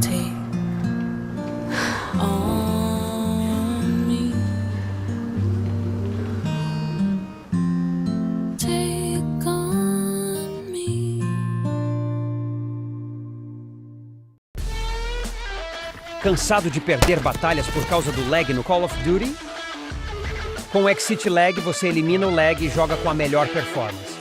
Take on me. Take on me. Cansado de perder batalhas por causa do lag no Call of Duty? Com o FACEIT Lag, você elimina o lag e joga com a melhor performance.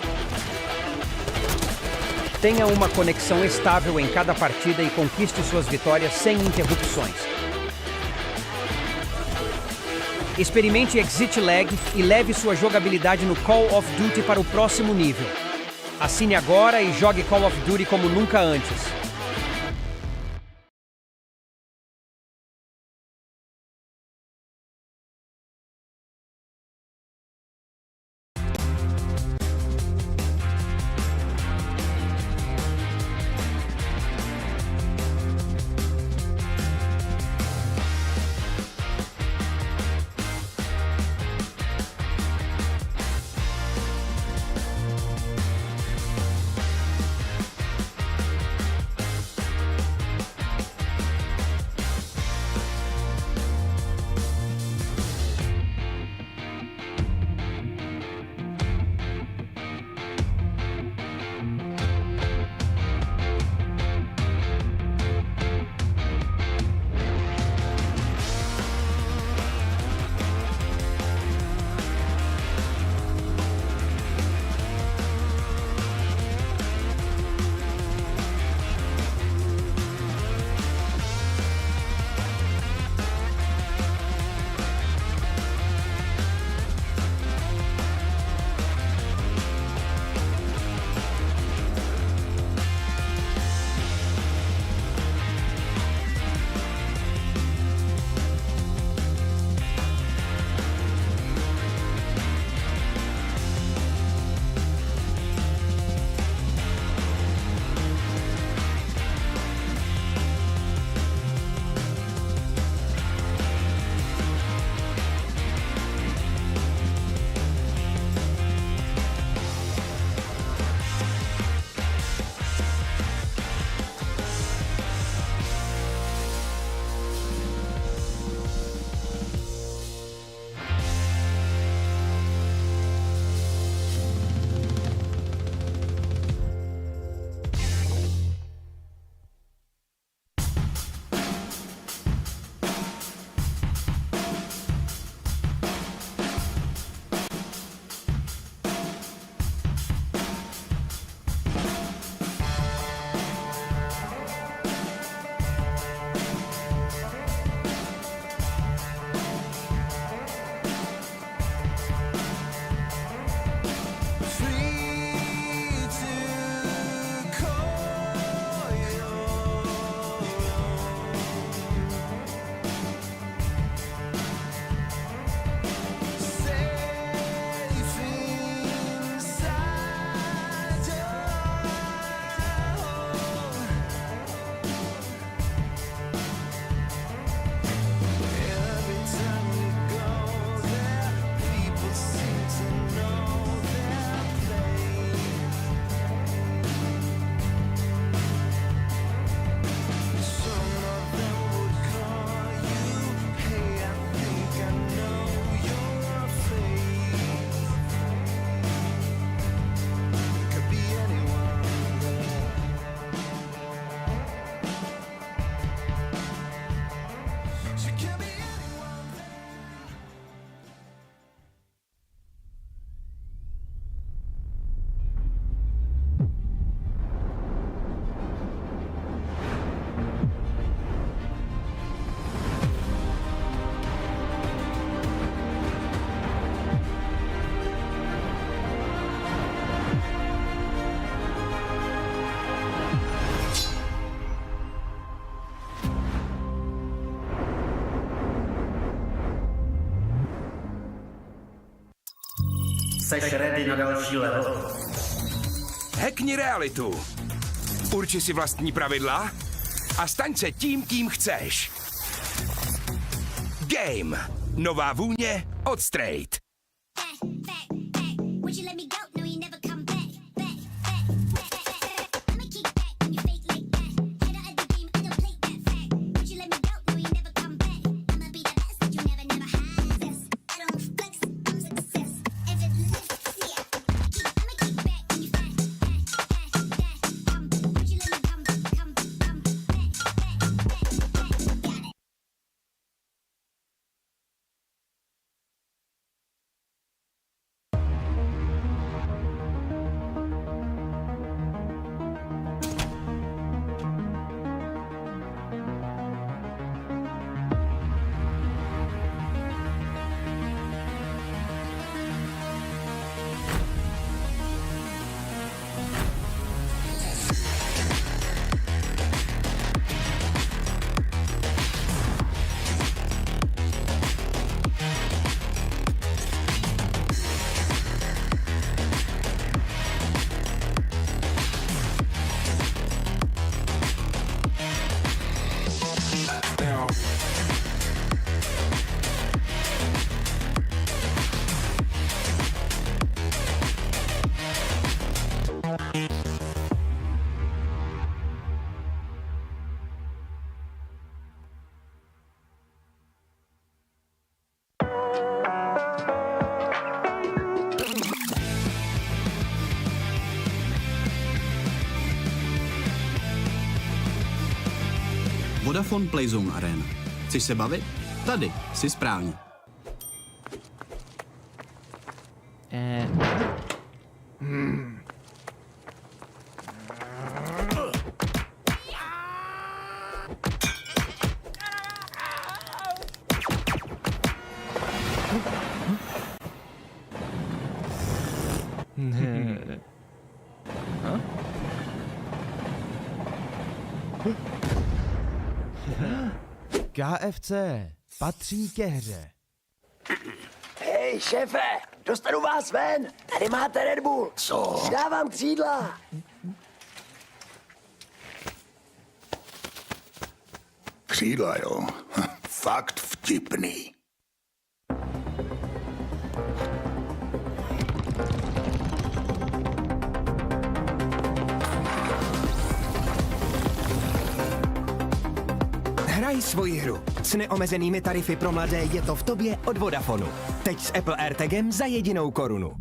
Tenha uma conexão estável em cada partida e conquiste suas vitórias sem interrupções. Experimente FACEIT Lag e leve sua jogabilidade no Call of Duty para o próximo nível. Assine agora e jogue Call of Duty como nunca antes. Seš ready na další level? Hackni realitu. Urči si vlastní pravidla a staň se tím, kým chceš. Game. Nová vůně od Straight. Vodafone Playzone Arena. Chceš se bavit? Tady jsi správně. KFC patří ke hře. Hej, šéfe, dostanu vás ven. Tady máte Red Bull. Co? Dávám křídla. Křídla, jo. Fakt vtipný. Hraj svoji hru. S neomezenými tarify pro mladé je to v tobě od Vodafonu. Teď s Apple AirTagem za 1 korunu.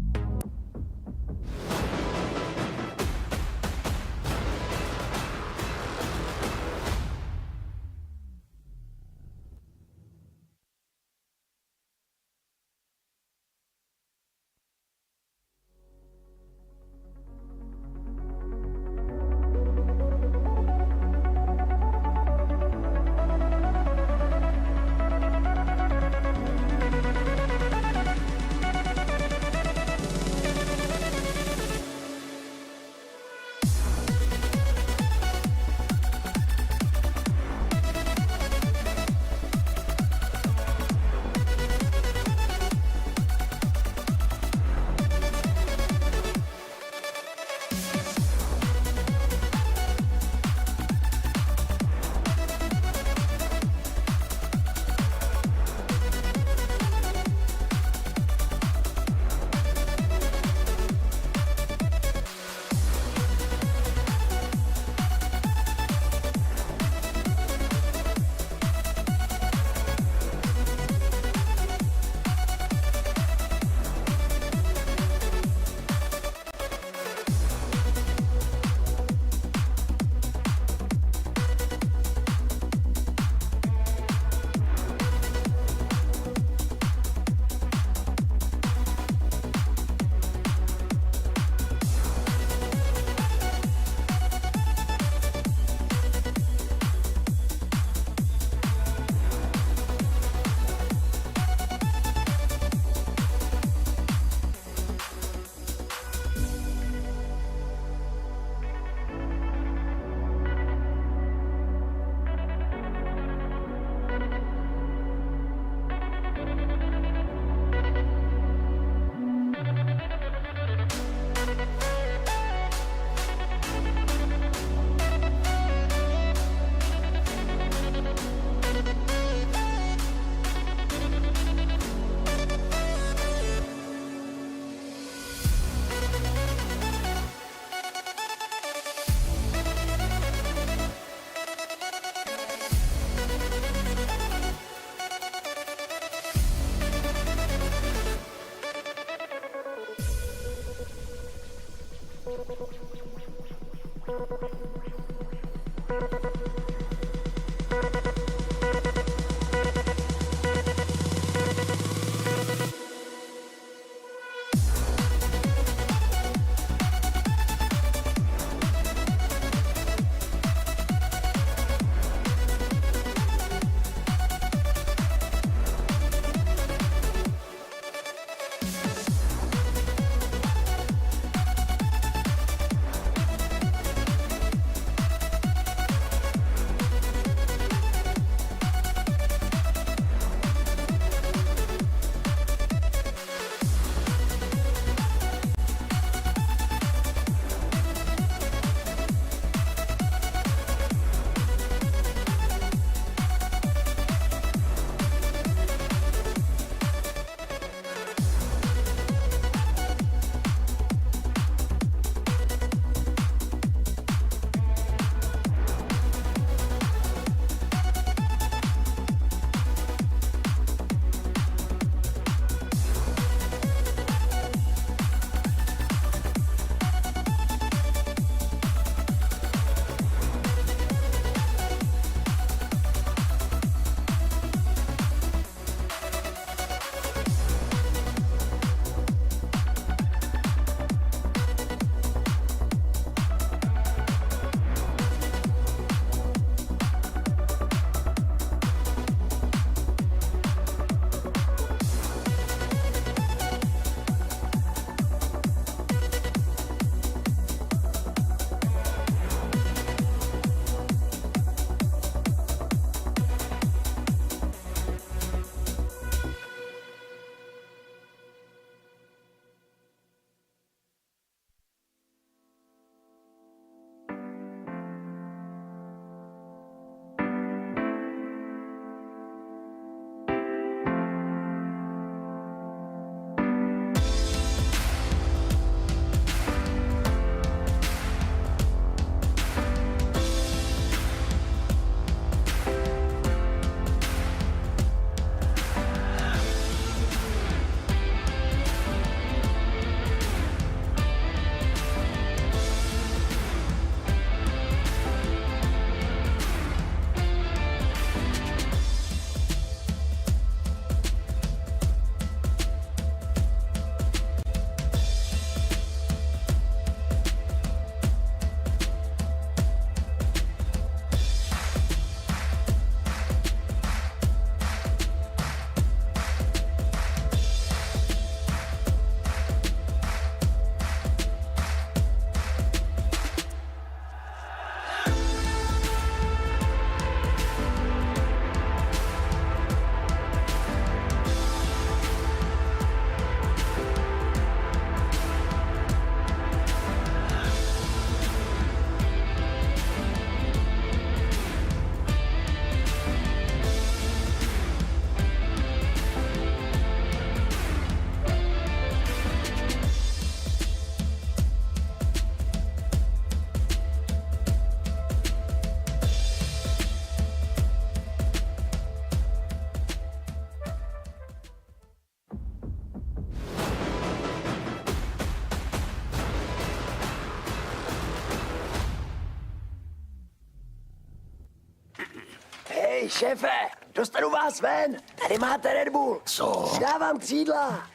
Hej, šéfe, dostanu vás ven. Tady máte Red Bull. Co? Dávám křídla.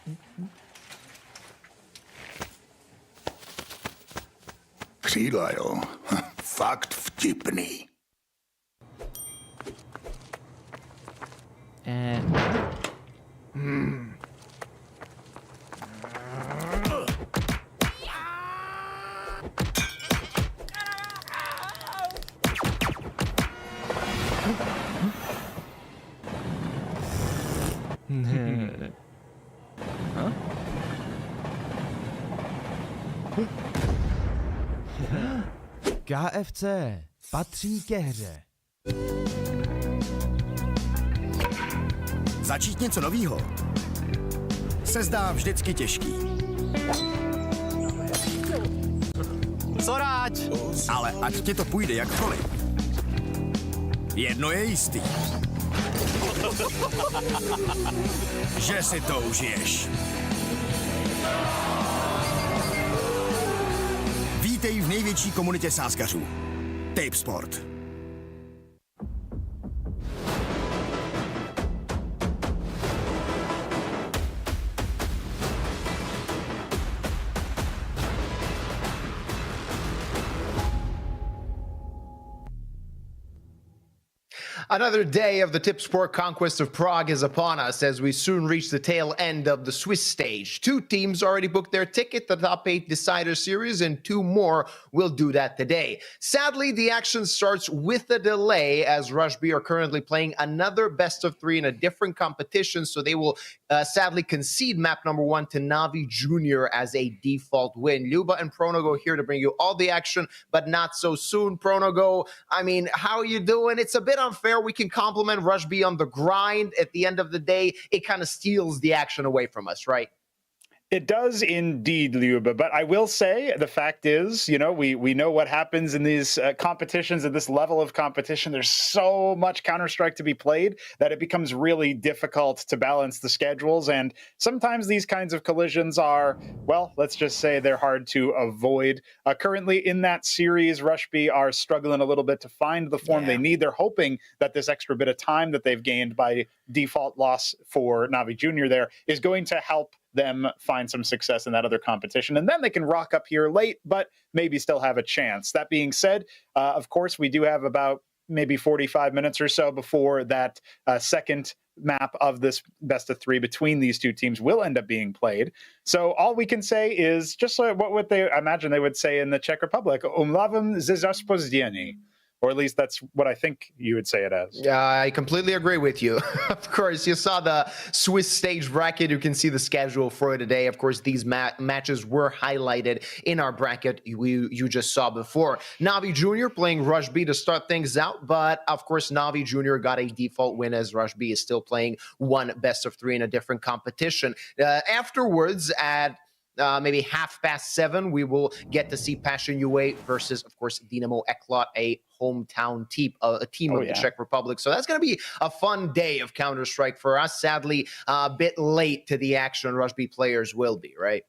Křídla, jo? Fakt vtipný. KFC patří ke hře. Začít něco novýho se zdá vždycky těžký. Co rád? Ale ať ti to půjde jakkoliv. Jedno je jistý. Že si to užiješ. Vítej v největší komunitě sázkařů. Tape Sport. Another day of the Tip Sport Conquest of Prague is upon us as we soon reach the tail end of the Swiss stage. 2 teams already booked their ticket to the Top 8 Decider Series, and 2 more will do that today. Sadly, the action starts with a delay as Rush B are currently playing another best of 3 in a different competition, so they will sadly concede map number 1 to Navi Jr. as a default win. Luba and Pronogo here to bring you all the action, but not so soon. Pronogo, I mean, how are you doing? It's a bit unfair. We can compliment Rush B on the grind. At the end of the day, it kind of steals the action away from us, right? It does indeed, Luba, but I will say the fact is, you know, we know what happens in these competitions at this level of competition. There's so much Counter-Strike to be played that it becomes really difficult to balance the schedules. And sometimes these kinds of collisions are, well, let's just say they're hard to avoid. Currently in that series, Rush B are struggling a little bit to find the form they need. They're hoping that this extra bit of time that they've gained by default loss for Navi Jr. there is going to help them find some success in that other competition. And then they can rock up here late, but maybe still have a chance. That being said, of course, we do have about maybe 45 minutes or so before that second map of this best of 3 between these 2 teams will end up being played. So all we can say is just what would they imagine they would say in the Czech Republic, umlávám ze zaspoždění. Or at least that's what I think you would say it as. Yeah, I completely agree with you. Of course, you saw the Swiss stage bracket. You can see the schedule for today. Of course, these matches were highlighted in our bracket you just saw before. Navi Jr. playing Rush B to start things out, but of course, Navi Jr. got a default win as Rush B is still playing 1 best of 3 in a different competition. Afterwards, at maybe 7:30, we will get to see Passion UA versus, of course, Dynamo Eklot, a hometown team, a team of the Czech Republic. So that's going to be a fun day of Counter-Strike for us. Sadly, a bit late to the action. Rush B players will be, right?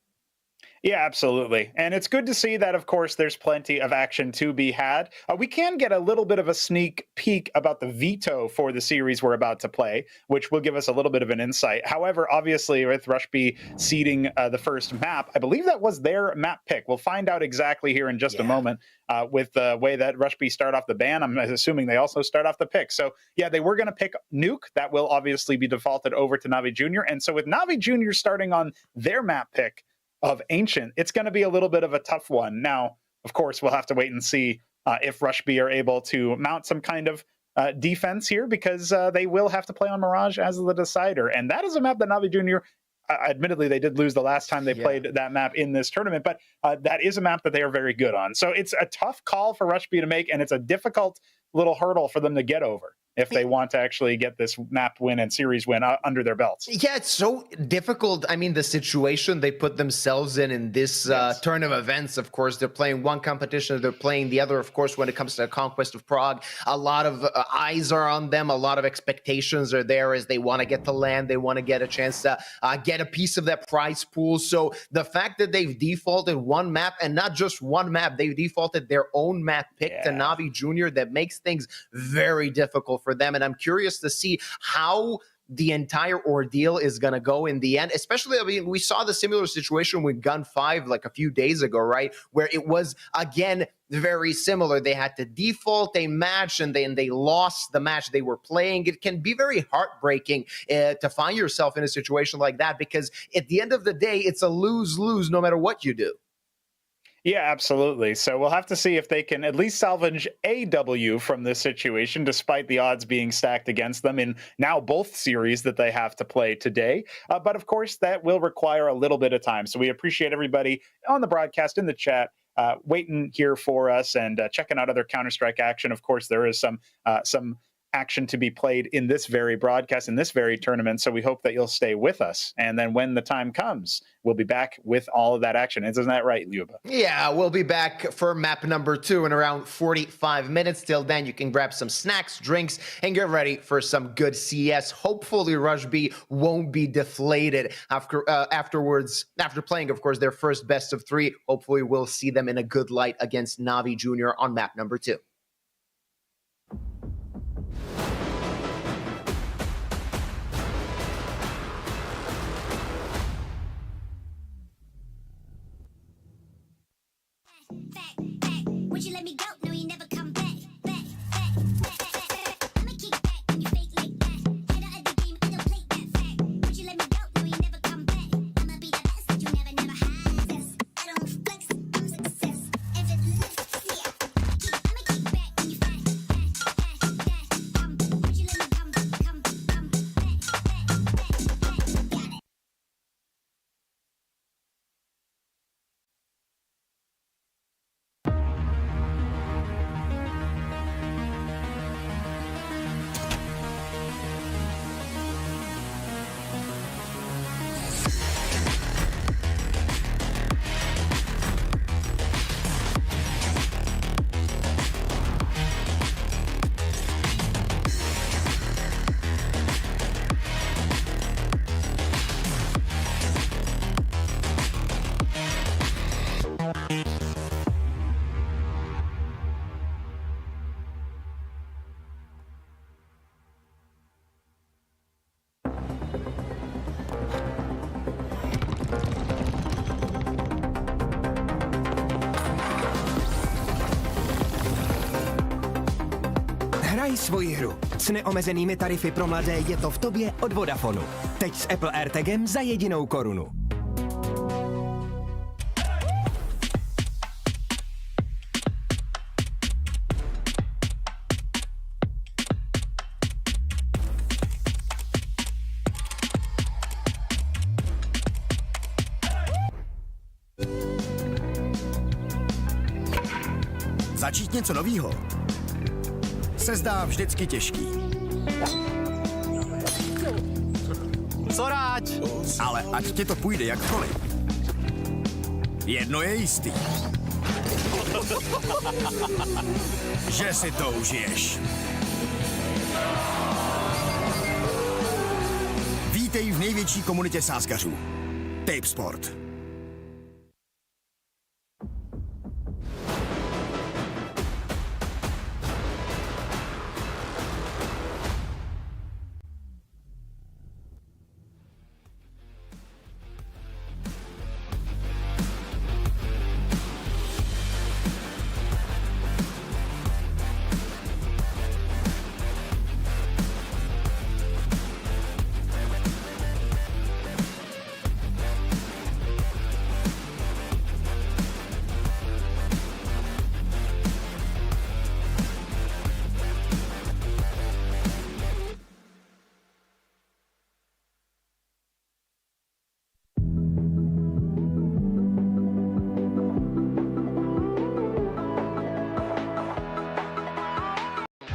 Yeah, absolutely. And it's good to see that, of course, there's plenty of action to be had. We can get a little bit of a sneak peek about the veto for the series we're about to play, which will give us a little bit of an insight. However, obviously, with Rush B seeding the first map, I believe that was their map pick. We'll find out exactly here in just a moment with the way that Rush B start off the ban. I'm assuming they also start off the pick. So, yeah, they were going to pick Nuke. That will obviously be defaulted over to Navi Jr. And so with Navi Jr. starting on their map pick of Ancient, it's going to be a little bit of a tough one. Now, of course, we'll have to wait and see if Rush B are able to mount some kind of defense here, because they will have to play on Mirage as the decider. And that is a map that Navi Jr., admittedly, they did lose the last time they played that map in this tournament, but that is a map that they are very good on. So it's a tough call for Rush B to make, and it's a difficult little hurdle for them to get over if they want to actually get this map win and series win under their belts. Yeah, it's so difficult. I mean, the situation they put themselves in this turn of events, of course, they're playing one competition, they're playing the other. Of course, when it comes to the Conquest of Prague, a lot of eyes are on them. A lot of expectations are there as they want to get to land. They want to get a chance to get a piece of that prize pool. So the fact that they've defaulted one map, and not just one map, they've defaulted their own map pick to Navi Jr., that makes things very difficult for them. And I'm curious to see how the entire ordeal is going to go in the end, especially, I mean, we saw the similar situation with Gun 5 like a few days ago, right? Where it was, again, very similar. They had to default a match and then they lost the match they were playing. It can be very heartbreaking to find yourself in a situation like that, because at the end of the day, it's a lose-lose no matter what you do. Yeah, absolutely. So we'll have to see if they can at least salvage a W from this situation, despite the odds being stacked against them in now both series that they have to play today. But of course, that will require a little bit of time. So we appreciate everybody on the broadcast, in the chat, waiting here for us and checking out other Counter-Strike action. Of course, there is some action to be played in this very broadcast, in this very tournament. So we hope that you'll stay with us. And then when the time comes, we'll be back with all of that action. Isn't that right, Luba? Yeah, we'll be back for map number 2 in around 45 minutes. Till then, you can grab some snacks, drinks, and get ready for some good CS. Hopefully, Rush B won't be deflated afterwards, after playing, of course, their first best of 3. Hopefully, we'll see them in a good light against Navi Jr. on map number 2. Would you let me go? No, you never come back. I'ma kick back when you fake like that. Head out of the game, I don't play that fact. Would you let me go? No, you never come back. I'ma be the best that you never had. Yes, I don't flex, I'm success. Effortless, yeah. I'ma kick back when you back. Would you let me come back. Got it. Hraj svoji hru. S neomezenými tarify pro mladé je to v tobě od Vodafonu. Teď s Apple AirTagem za jedinou korunu. Začít něco novýho se zdá vždycky těžký. Sorať! Ale ať ti to půjde jakkoliv, jedno je jistý. Že si to užiješ. Vítej v největší komunitě sázkařů. Tape Sport.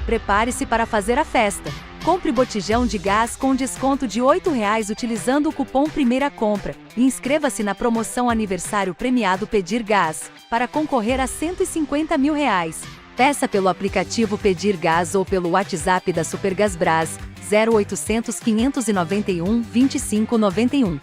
Prepare-se para fazer a festa. Compre botijão de gás com desconto de R$ 8,00 utilizando o cupom Primeira Compra e inscreva-se na promoção Aniversário Premiado Pedir Gás, para concorrer a R$ 150 mil. Peça pelo aplicativo Pedir Gás ou pelo WhatsApp da Supergasbras, 0800 591 2591.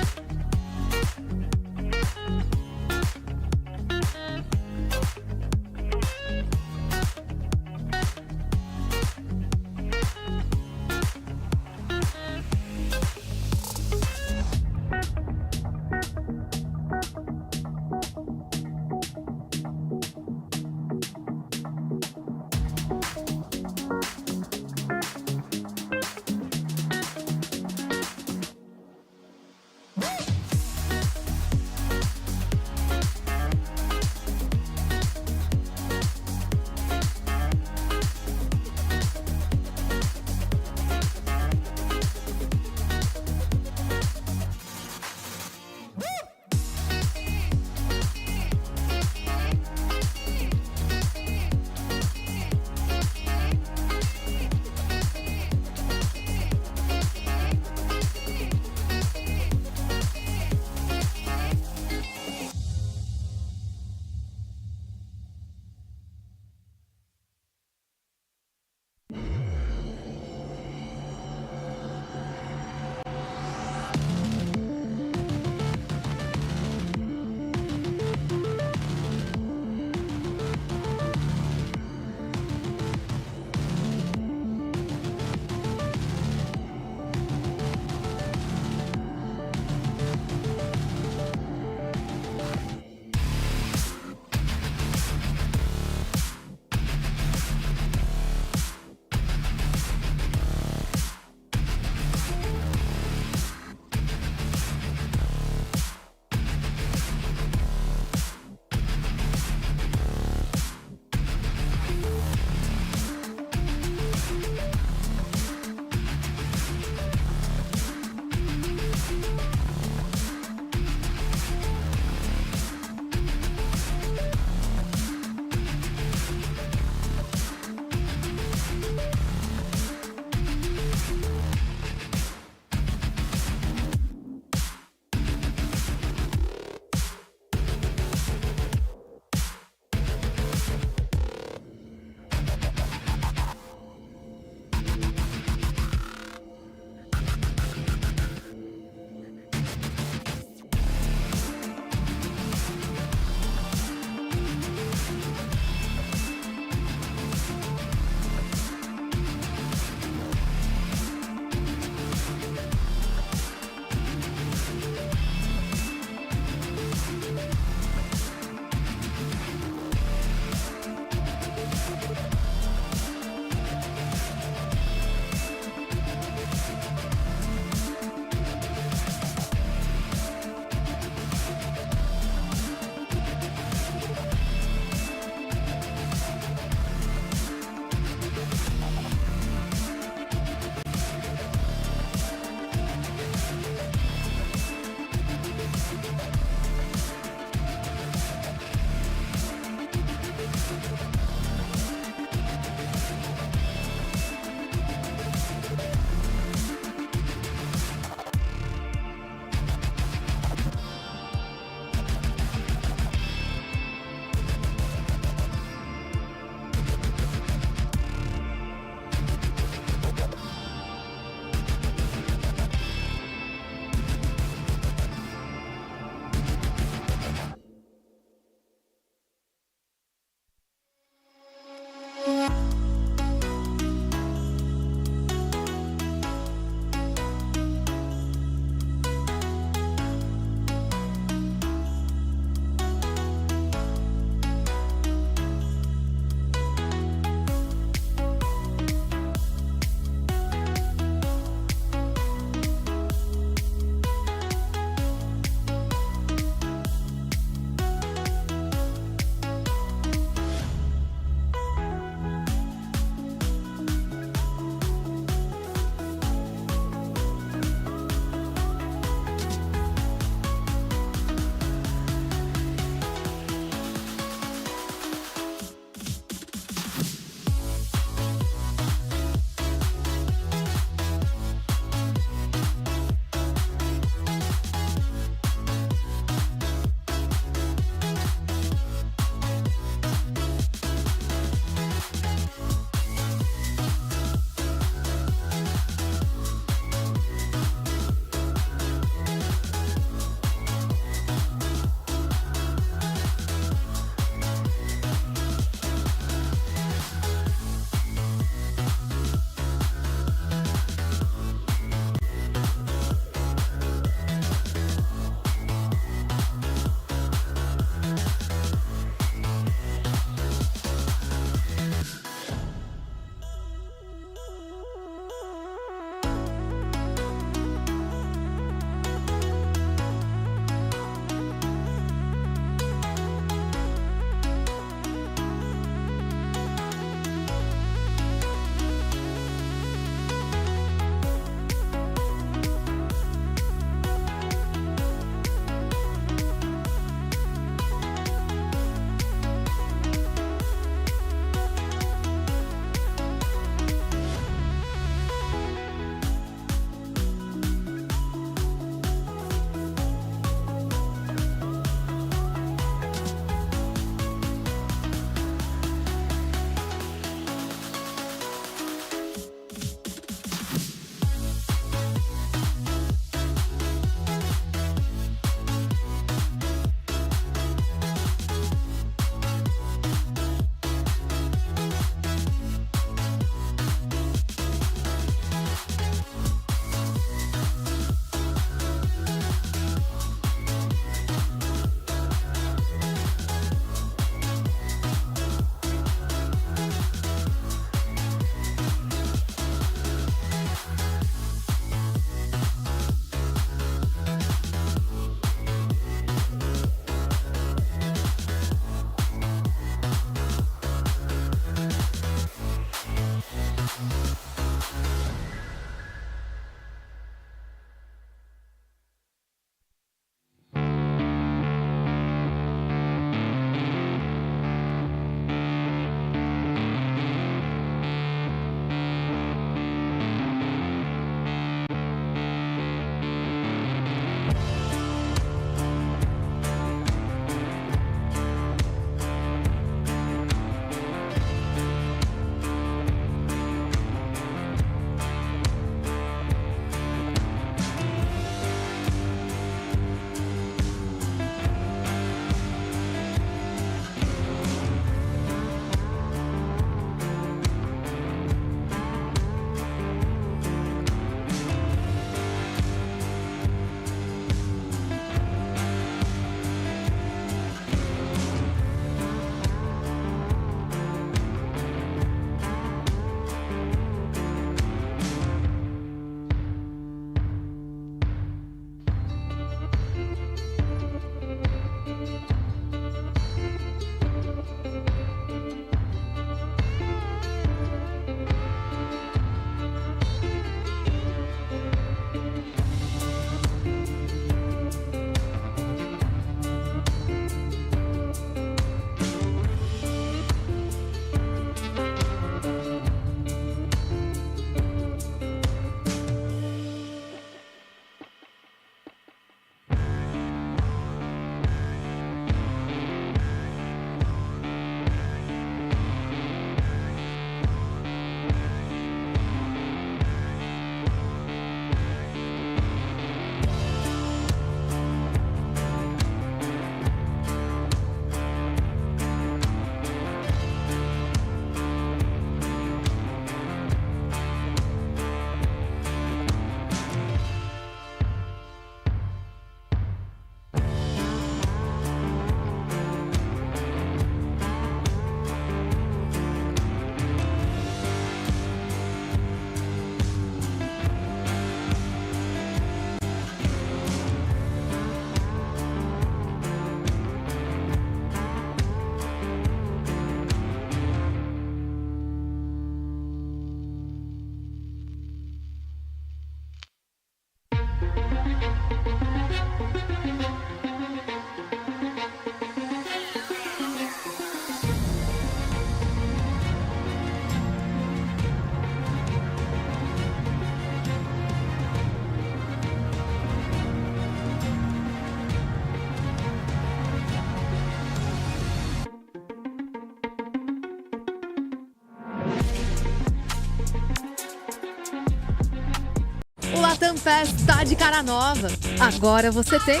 O Latam Pass tá de cara nova. Agora você tem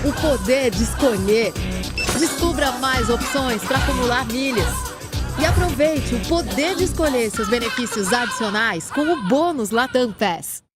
o poder de escolher. Descubra mais opções para acumular milhas. E aproveite o poder de escolher seus benefícios adicionais com o bônus Latam Pass.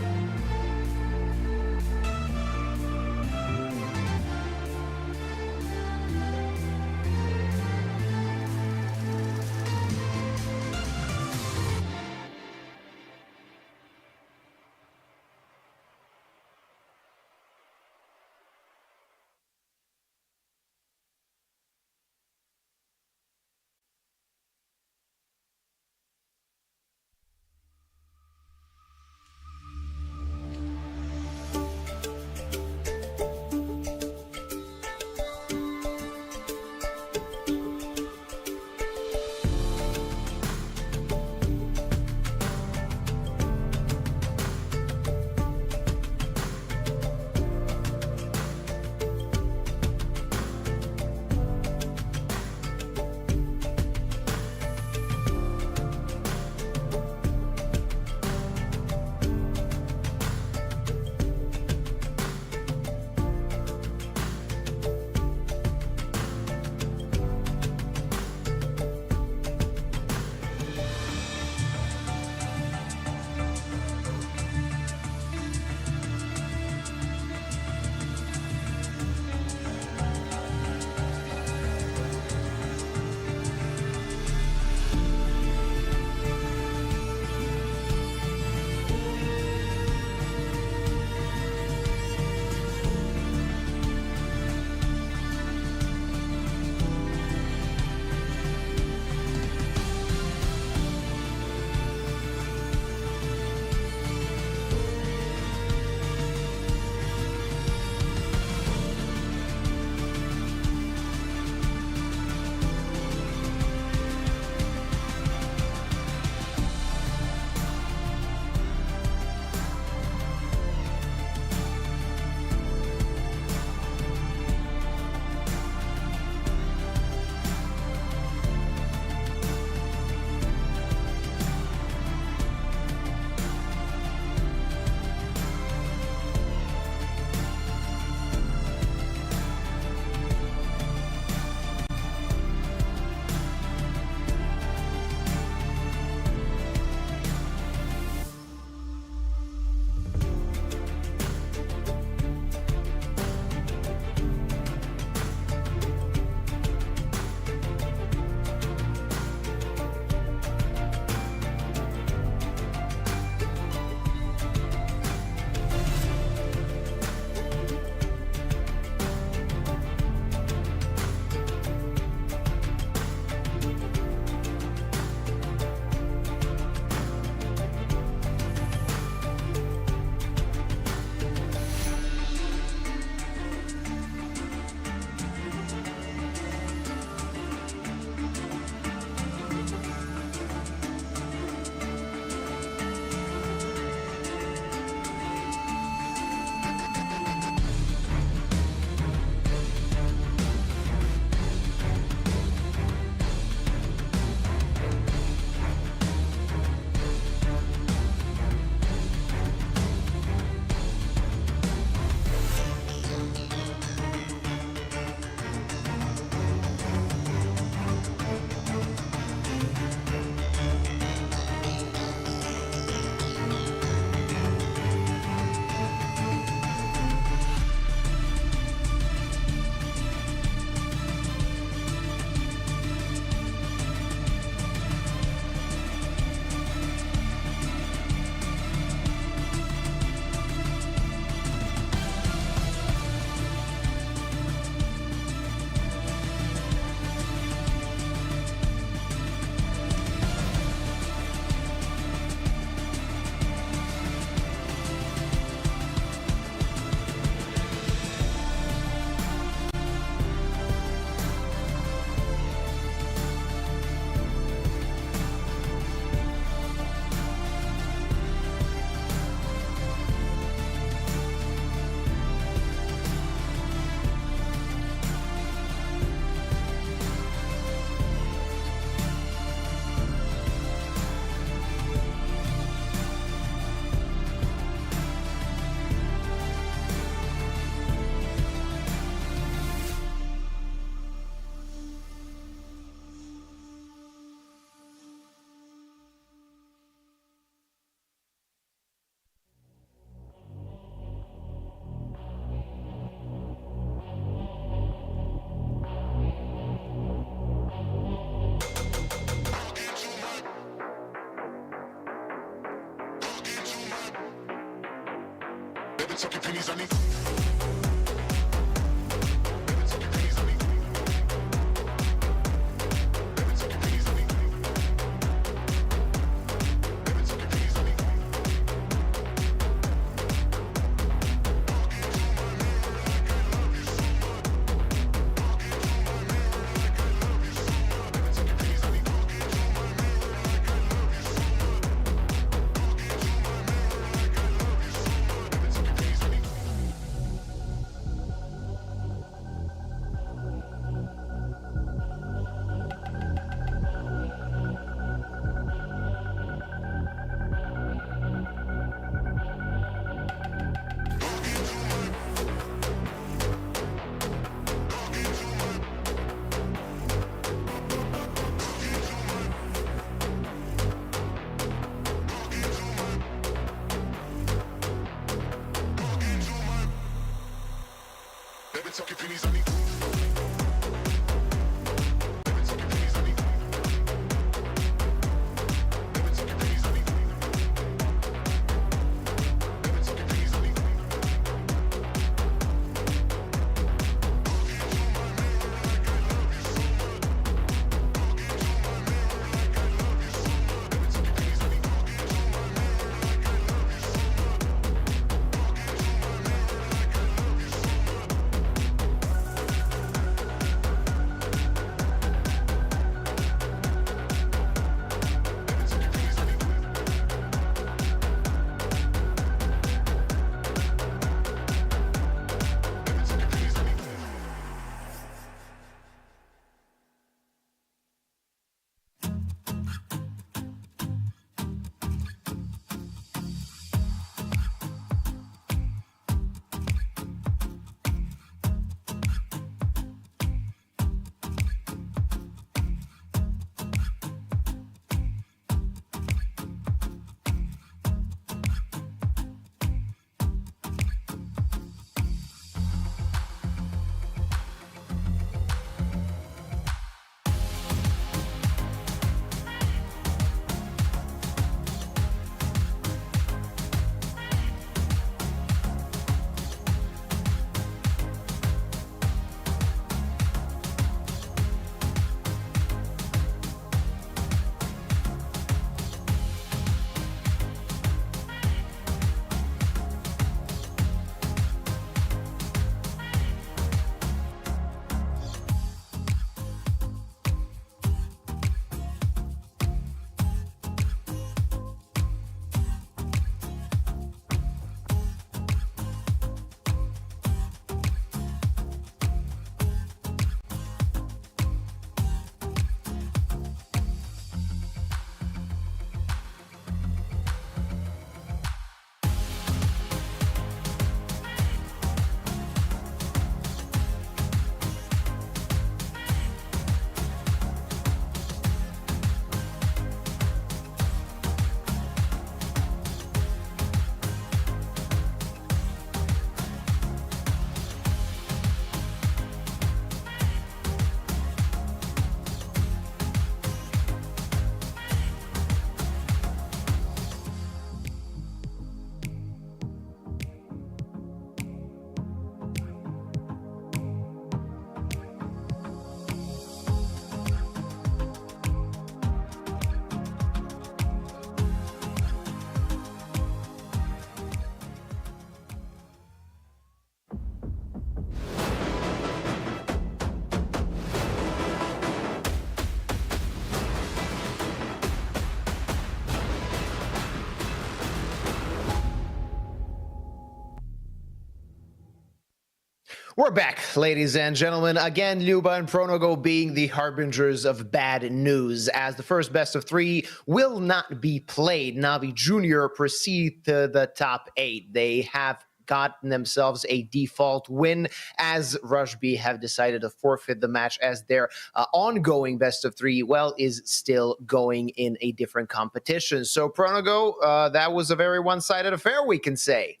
We're back, ladies and gentlemen. Again, Luba and Pronogo being the harbingers of bad news, as the first best of three will not be played. Navi Jr. proceed to the top 8. They have gotten themselves a default win, as Rushby have decided to forfeit the match, as their ongoing best of three, well, is still going in a different competition. So, Pronogo, that was a very one-sided affair, we can say.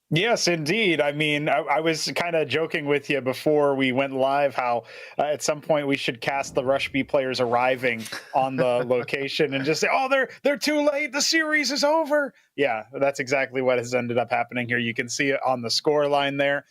Yes, indeed. I mean, I was kind of joking with you before we went live how at some point we should cast the Rush B players arriving on the location and just say, "Oh, they're too late. The series is over." Yeah, that's exactly what has ended up happening here. You can see it on the score line there.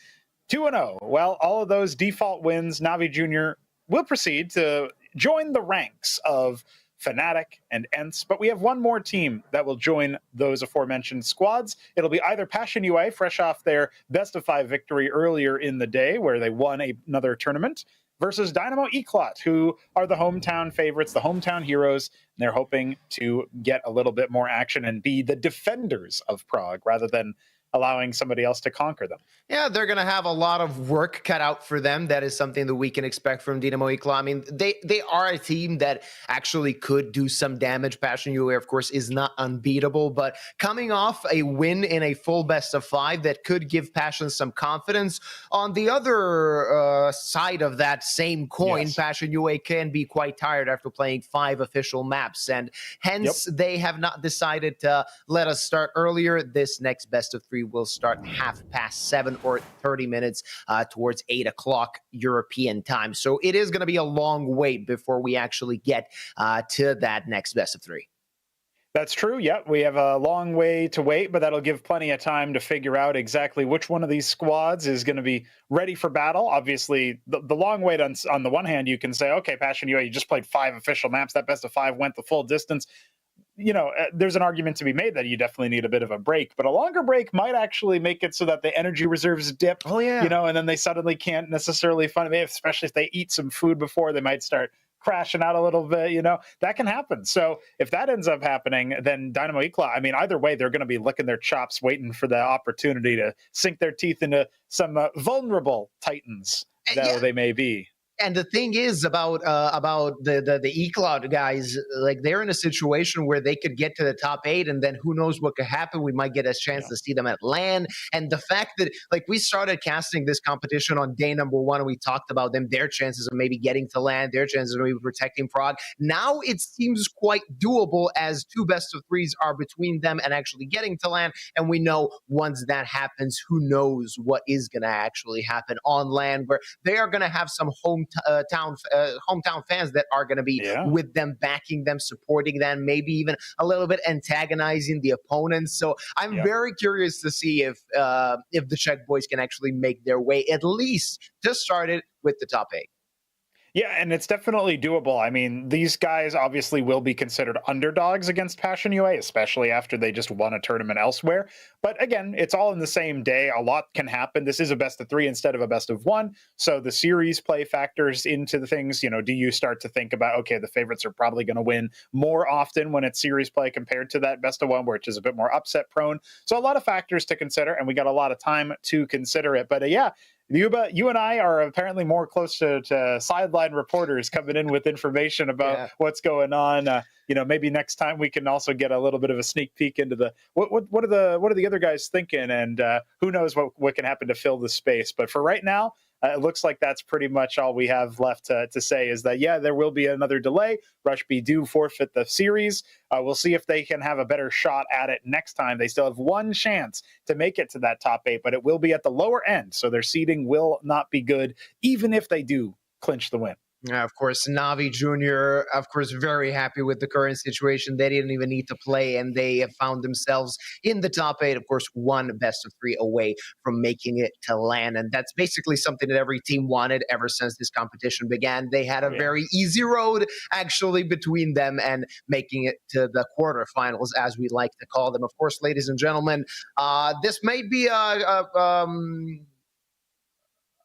2-0. Well, all of those default wins, Navi Jr. will proceed to join the ranks of Fnatic and ENCE, but we have one more team that will join those aforementioned squads. It'll be either Passion UA, fresh off their best-of-5 victory earlier in the day, where they won another tournament, versus Dynamo Eclot, who are the hometown favorites, the hometown heroes, and they're hoping to get a little bit more action and be the defenders of Prague rather than allowing somebody else to conquer them. Yeah, they're going to have a lot of work cut out for them. That is something that we can expect from Dynamo Eclot. I mean, they are a team that actually could do some damage. Passion UA, of course, is not unbeatable, but coming off a win in a full best-of-5 that could give Passion some confidence. On the other side of that same coin, yes, Passion UA can be quite tired after playing 5 official maps, and hence they have not decided to let us start earlier. This next best-of-3 will start 7:30 or 30 minutes towards 8 o'clock European time. So it is going to be a long wait before we actually get to that next best-of-3. That's true. Yeah, we have a long way to wait, but that'll give plenty of time to figure out exactly which one of these squads is going to be ready for battle. Obviously, the long wait on the one hand, you can say, okay, Passion UA, you just played 5 official maps. That best-of-5 went the full distance. You know, there's an argument to be made that you definitely need a bit of a break, but a longer break might actually make it so that the energy reserves dip, you know, and then they suddenly can't necessarily find it, especially if they eat some food before, they might start crashing out a little bit, you know, that can happen. So if that ends up happening, then Dynamo Eclot, I mean, either way, they're going to be licking their chops, waiting for the opportunity to sink their teeth into some vulnerable Titans, though they may be. And the thing is about the Eclot guys, like they're in a situation where they could get to the top 8, and then who knows what could happen. We might get a chance to see them at LAN. And the fact that like we started casting this competition on day number 1, and we talked about them, their chances of maybe getting to LAN, their chances of maybe protecting Prague. Now it seems quite doable as 2 best-of-3s are between them and actually getting to LAN. And we know once that happens, who knows what is going to actually happen on LAN, where they are going to have some hometown fans that are going to be with them, backing them, supporting them, maybe even a little bit antagonizing the opponents. So I'm very curious to see if the Czech boys can actually make their way at least to start it with the top 8. Yeah, and it's definitely doable. I mean, these guys obviously will be considered underdogs against Passion UA, especially after they just won a tournament elsewhere. But again, it's all in the same day. A lot can happen. This is a best-of-3 instead of a best-of-1. So the series play factors into the things. You know, do you start to think about, okay, the favorites are probably going to win more often when it's series play compared to that best-of-1, which is a bit more upset prone. So a lot of factors to consider, and we got a lot of time to consider it. But yeah, Yuba, you and I are apparently more close to sideline reporters coming in with information about what's going on. You know, maybe next time we can also get a little bit of a sneak peek into the what are the other guys thinking, and who knows what can happen to fill the space. But for right now, it looks like that's pretty much all we have left to say is that, there will be another delay. Rush B do forfeit the series. We'll see if they can have a better shot at it next time. They still have one chance to make it to that top 8, but it will be at the lower end. So their seeding will not be good, even if they do clinch the win. Of course, Navi Jr., of course, very happy with the current situation. They didn't even need to play, and they have found themselves in the top 8. Of course, one best-of-3 away from making it to LAN, and that's basically something that every team wanted ever since this competition began. They had a very easy road, actually, between them and making it to the quarterfinals, as we like to call them. Of course, ladies and gentlemen, this may be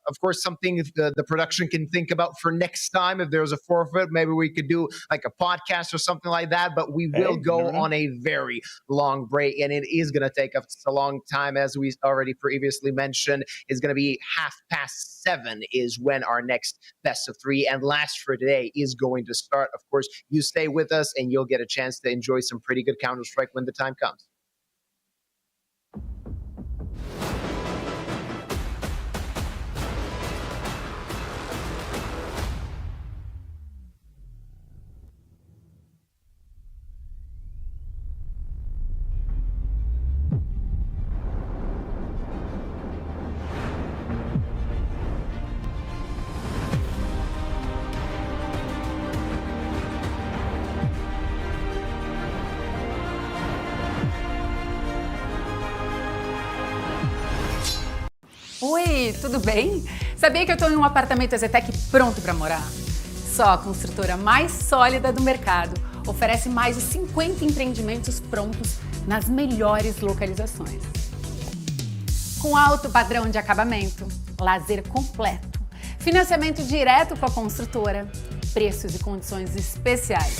of course, something the production can think about for next time. If there's a forfeit, maybe we could do like a podcast or something like that. But we will go on a very long break, and it is going to take us a long time, as we already previously mentioned. It's going to be 7:30 is when our next best-of-3 and last for today is going to start. Of course, you stay with us, and you'll get a chance to enjoy some pretty good Counter-Strike when the time comes. Oi, tudo bem? Sabia que eu estou em um apartamento Exetec pronto para morar? Só a construtora mais sólida do mercado. Oferece mais de 50 empreendimentos prontos nas melhores localizações. Com alto padrão de acabamento, lazer completo, financiamento direto com a construtora, preços e condições especiais.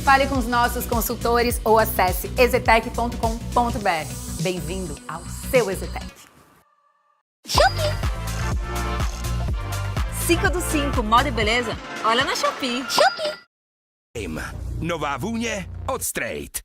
Fale com os nossos consultores ou acesse exetec.com.br. Bem-vindo ao seu Exetec. 5 do 5, moda e beleza? Olha na Shopee. Nová vůně od Straight.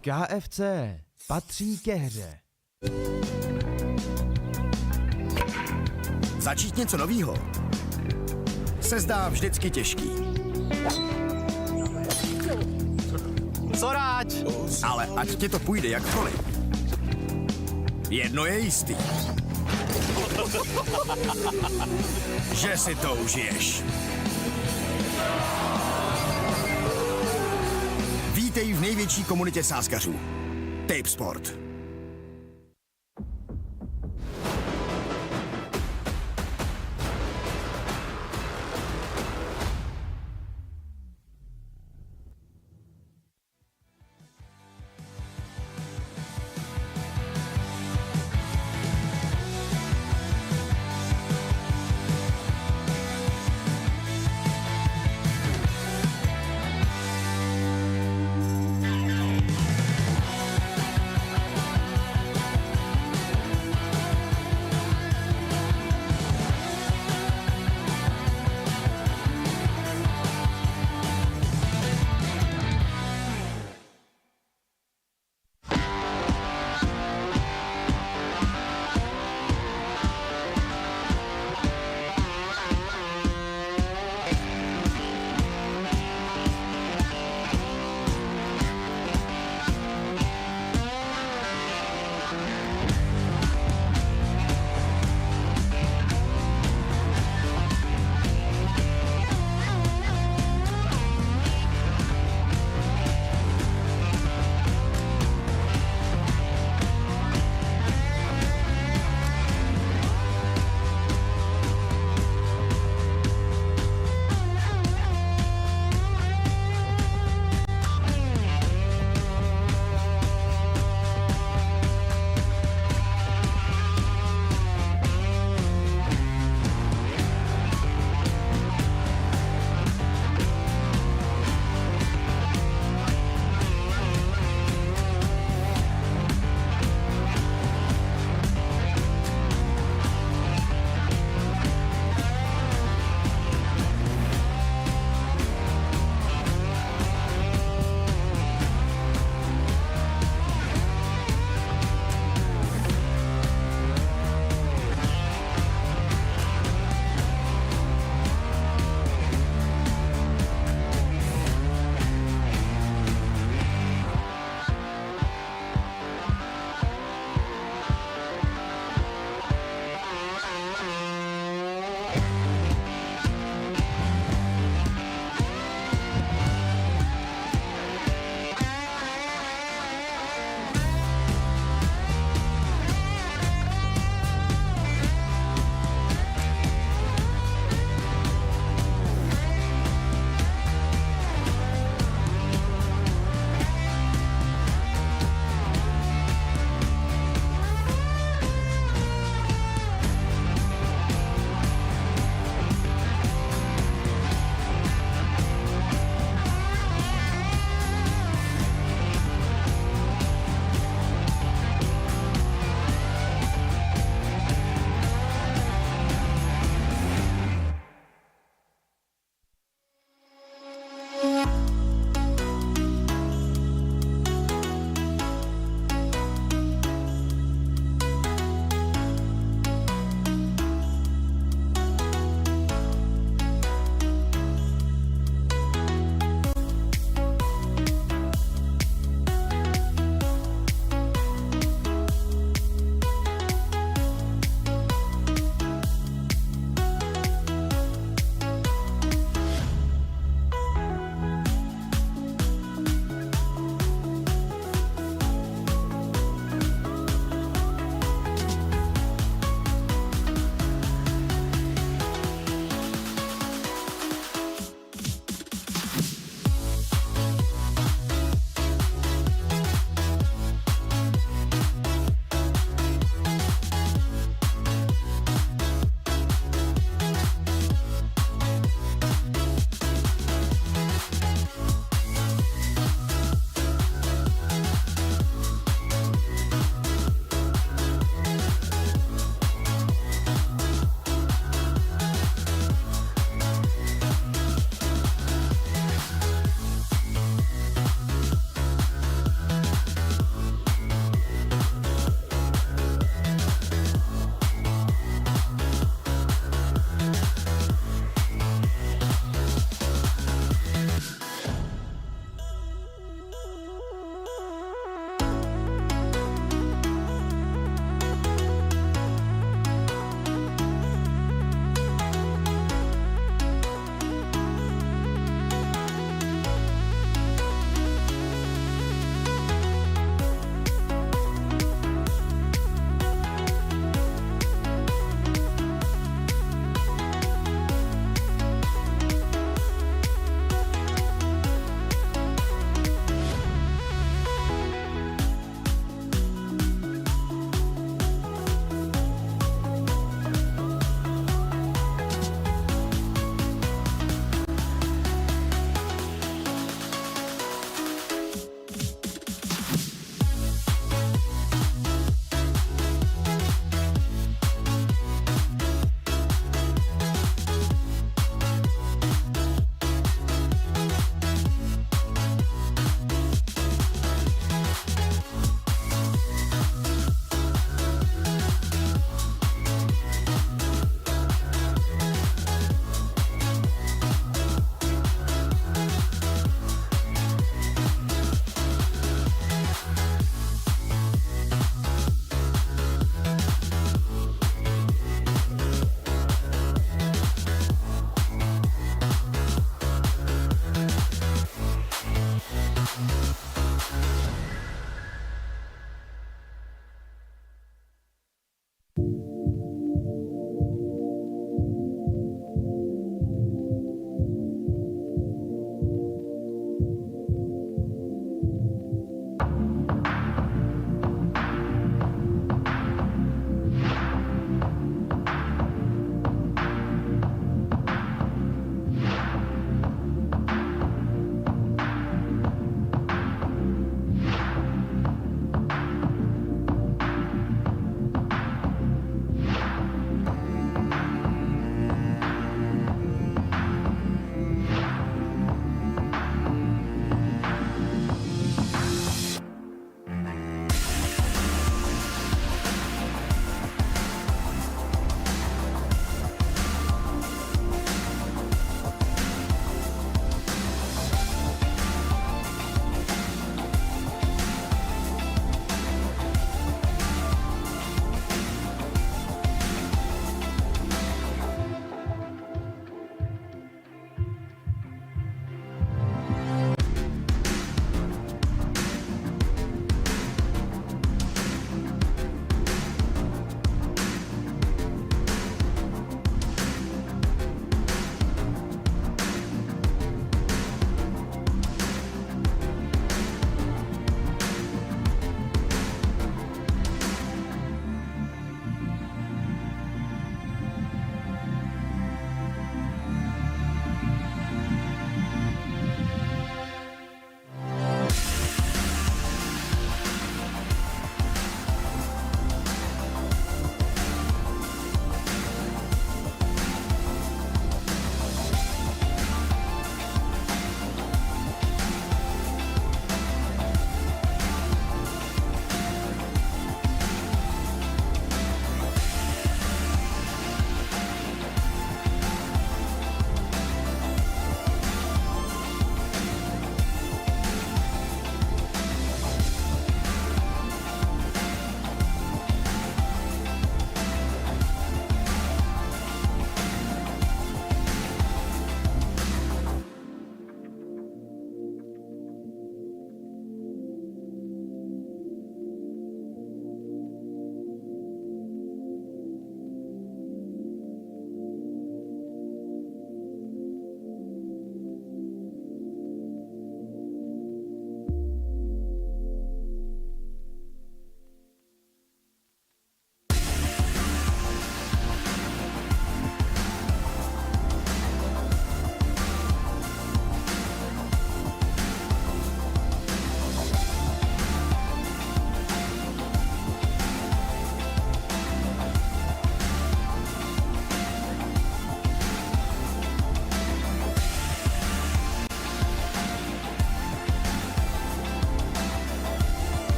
KFC patří ke hře. Začít něco novýho se zdá vždycky těžký. Sorať! Ale ať ti to půjde jakkoliv. Jedno je jistý. Že si to užiješ. Vítej v největší komunitě sázkařů. Tape Sport.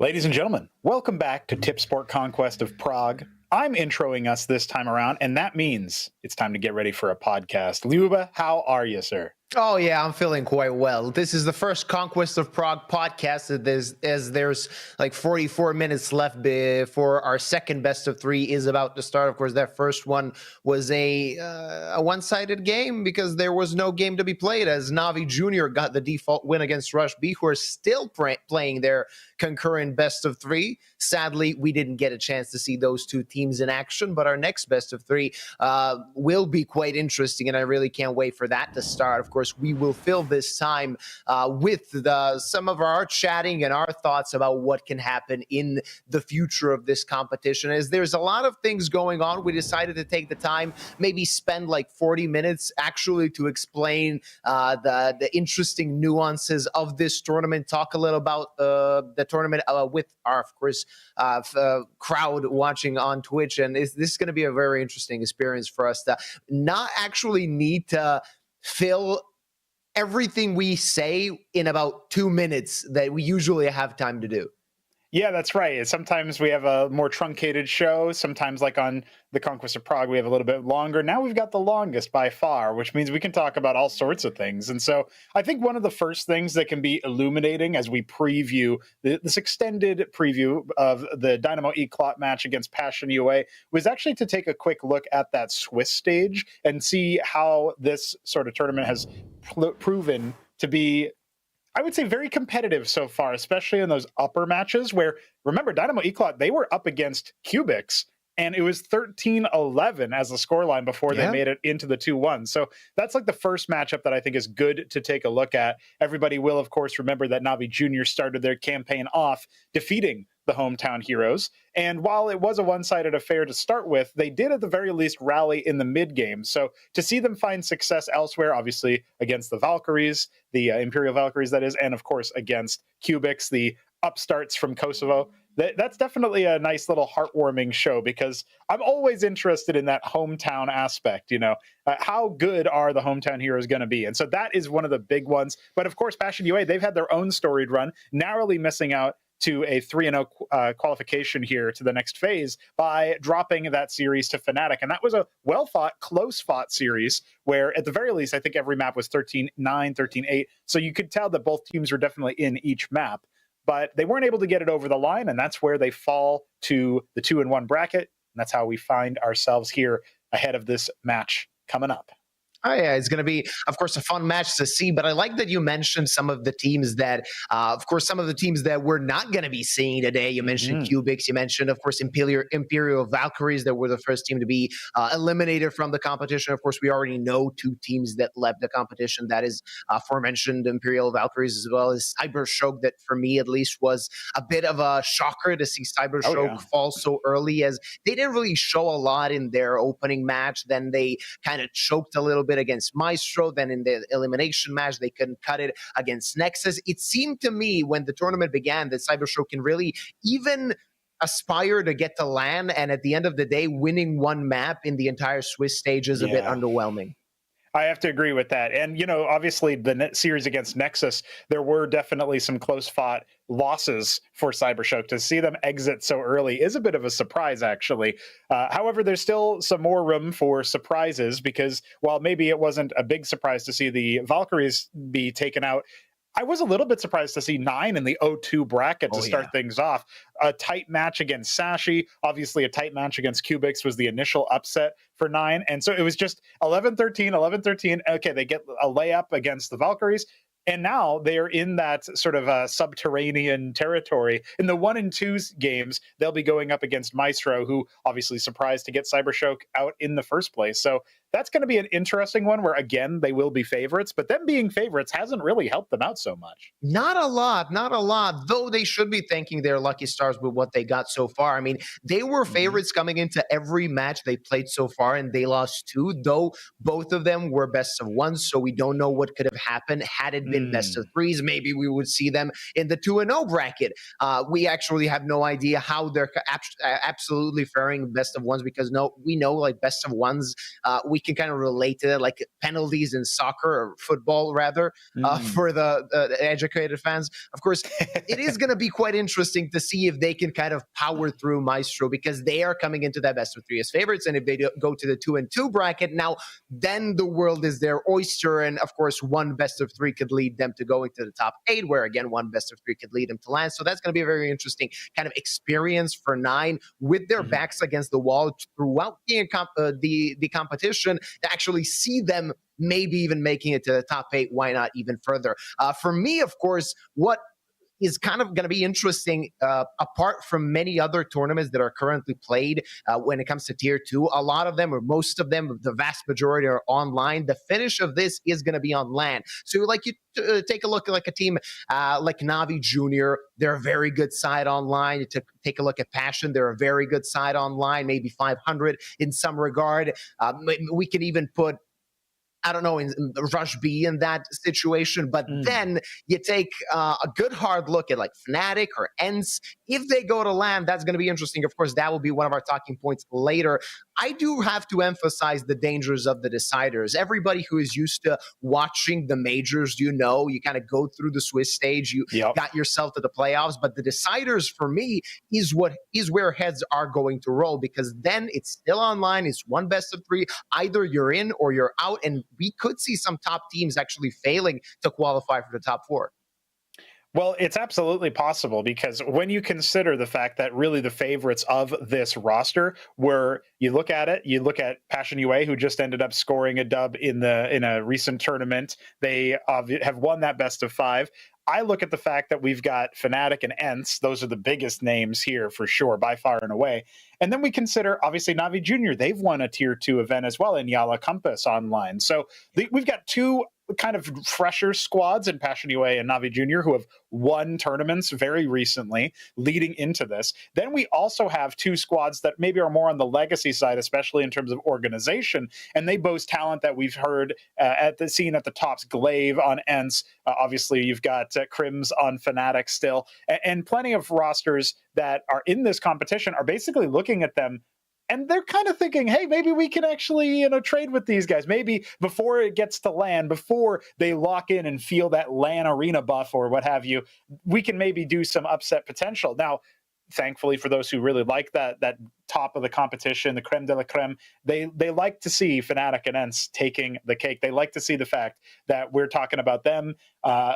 Ladies and gentlemen, welcome back to Tip Sport Conquest of Prague. I'm introing us this time around, and that means it's time to get ready for a podcast. Luba, how are you, sir? Oh, yeah, I'm feeling quite well. This is the first Conquest of Prague podcast, as there's like 44 minutes left before our second best of three is about to start. Of course, that first one was a one-sided game because there was no game to be played, as Navi Jr. got the default win against Rush B, who are still playing their concurrent best of three. Sadly, we didn't get a chance to see those two teams in action, but our next best of three will be quite interesting, and I really can't wait for that to start. Of course, we will fill this time with some of our chatting and our thoughts about what can happen in the future of this competition. As there's a lot of things going on, we decided to take the time, maybe spend like 40 minutes actually to explain the interesting nuances of this tournament, talk a little about the tournament with our, of course, crowd watching on Twitch. And this is going to be a very interesting experience for us to not actually need to fill everything we say in about 2 minutes that we usually have time to do. Yeah, that's right. Sometimes we have a more truncated show. Sometimes, like on the Conquest of Prague, we have a little bit longer. Now we've got the longest by far, which means we can talk about all sorts of things. And so I think one of the first things that can be illuminating as we preview this extended preview of the Dynamo E-Clot match against Passion UA was actually to take a quick look at that Swiss stage and see how this sort of tournament has proven to be, I would say, very competitive so far, especially in those upper matches where, remember, Dynamo E-Clot, they were up against Cubics, and it was 13-11 as the scoreline before they made it into the 2-1. So that's like the first matchup that I think is good to take a look at. Everybody will, of course, remember that Navi Jr. started their campaign off defeating the hometown heroes. And while it was a one-sided affair to start with, they did at the very least rally in the mid-game. So to see them find success elsewhere, obviously against the Valkyries, the Imperial Valkyries, that is, and of course against Cubics, the upstarts from Kosovo, that's definitely a nice little heartwarming show, because I'm always interested in that hometown aspect. You know, how good are the hometown heroes going to be? And so that is one of the big ones. But of course, Passion UA, they've had their own storied run, narrowly missing out to a 3-0 qualification here to the next phase by dropping that series to Fnatic. And that was a well-fought, close-fought series where, at the very least, I think every map was 13-9, 13-8. So you could tell that both teams were definitely in each map. But they weren't able to get it over the line, and that's where they fall to the 2-1 bracket. And that's how we find ourselves here ahead of this match coming up. Oh, yeah, it's going to be, of course, a fun match to see. But I like that you mentioned some of the teams that, of course, some of the teams that we're not going to be seeing today. You mentioned Cubics. You mentioned, of course, Imperial Valkyries that were the first team to be eliminated from the competition. Of course, we already know two teams that left the competition. That is aforementioned Imperial Valkyries, as well as Cybershock, that for me at least was a bit of a shocker to see Cybershock fall so early, as they didn't really show a lot in their opening match. Then they kind of choked a little bit against Maestro. Then in the elimination match, they couldn't cut it against Nexus. It seemed to me when the tournament began that Cybershock can really even aspire to get to LAN, and at the end of the day, winning one map in the entire Swiss stage is a bit underwhelming. I have to agree with that. And, you know, obviously the series against Nexus, there were definitely some close-fought losses for Cybershock. To see them exit so early is a bit of a surprise, actually. However, there's still some more room for surprises, because while maybe it wasn't a big surprise to see the Valkyries be taken out, I was a little bit surprised to see 9 in the 0-2 bracket to start things off. A tight match against Sashi. Obviously, a tight match against Cubics was the initial upset for 9. And so it was just 11-13, 11-13. Okay, they get a layup against the Valkyries. And now they're in that sort of subterranean territory. In the 1 and 2 games, they'll be going up against Maestro, who obviously surprised to get Cybershock out in the first place. So that's going to be an interesting one where, again, they will be favorites. But them being favorites hasn't really helped them out so much. Not a lot, though they should be thanking their lucky stars with what they got so far. I mean, they were favorites coming into every match they played so far, and they lost 2, though both of them were best of 1, so we don't know what could have happened had it been best of 3s. Maybe we would see them in the 2-0 bracket. We actually have no idea how they're absolutely faring best of 1s, because we know like best of 1s, we can kind of relate to that, like penalties in soccer or football, rather, for the educated fans. Of course, it is going to be quite interesting to see if they can kind of power through Maestro, because they are coming into that best of three as favorites. And if they go to the 2-2 bracket, now then the world is their oyster. And of course, one best of three could lead them to going to the top 8, where again, one best of three could lead them to land. So that's going to be a very interesting kind of experience for Nine, with their backs against the wall throughout the competition, to actually see them maybe even making it to the top 8. Why not even further? For me, of course, what is kind of going to be interesting, apart from many other tournaments that are currently played when it comes to Tier 2. A lot of them, or most of them, the vast majority, are online. The finish of this is going to be on LAN. So like you take a look at like a team like Navi Junior. They're a very good side online. Take a look at Passion. They're a very good side online, maybe 500 in some regard. We can even put, I don't know, in Rush B in that situation. But then you take a good hard look at like Fnatic or ENCE. If they go to LAN, that's going to be interesting. Of course, that will be one of our talking points later. I do have to emphasize the dangers of the deciders. Everybody who is used to watching the majors, you kind of go through the Swiss stage, you got yourself to the playoffs. But the deciders, for me, is where heads are going to roll, because then it's still online. It's one best of three. Either you're in or you're out. And we could see some top teams actually failing to qualify for the top 4. Well, it's absolutely possible, because when you consider the fact that really the favorites of this roster were, you look at Passion UA, who just ended up scoring a dub in a recent tournament. They have won that best of 5. I look at the fact that we've got Fnatic and ENCE. Those are the biggest names here for sure, by far and away. And then we consider, obviously, Navi Junior. They've won a Tier 2 event as well in Yala Compass online. So we've got two kind of fresher squads in Passion UA and Navi Junior who have won tournaments very recently leading into this. Then we also have two squads that maybe are more on the legacy side, especially in terms of organization, and they boast talent that we've heard at the scene at the tops. Glaive on ENCE, obviously you've got Crims on Fnatic still, and plenty of rosters that are in this competition are basically looking at them and they're kind of thinking, hey, maybe we can actually, trade with these guys. Maybe before it gets to LAN, before they lock in and feel that LAN arena buff or what have you, we can maybe do some upset potential. Now, thankfully, for those who really like that top of the competition, the creme de la creme, they like to see Fnatic and ENCE taking the cake. They like to see the fact that we're talking about them,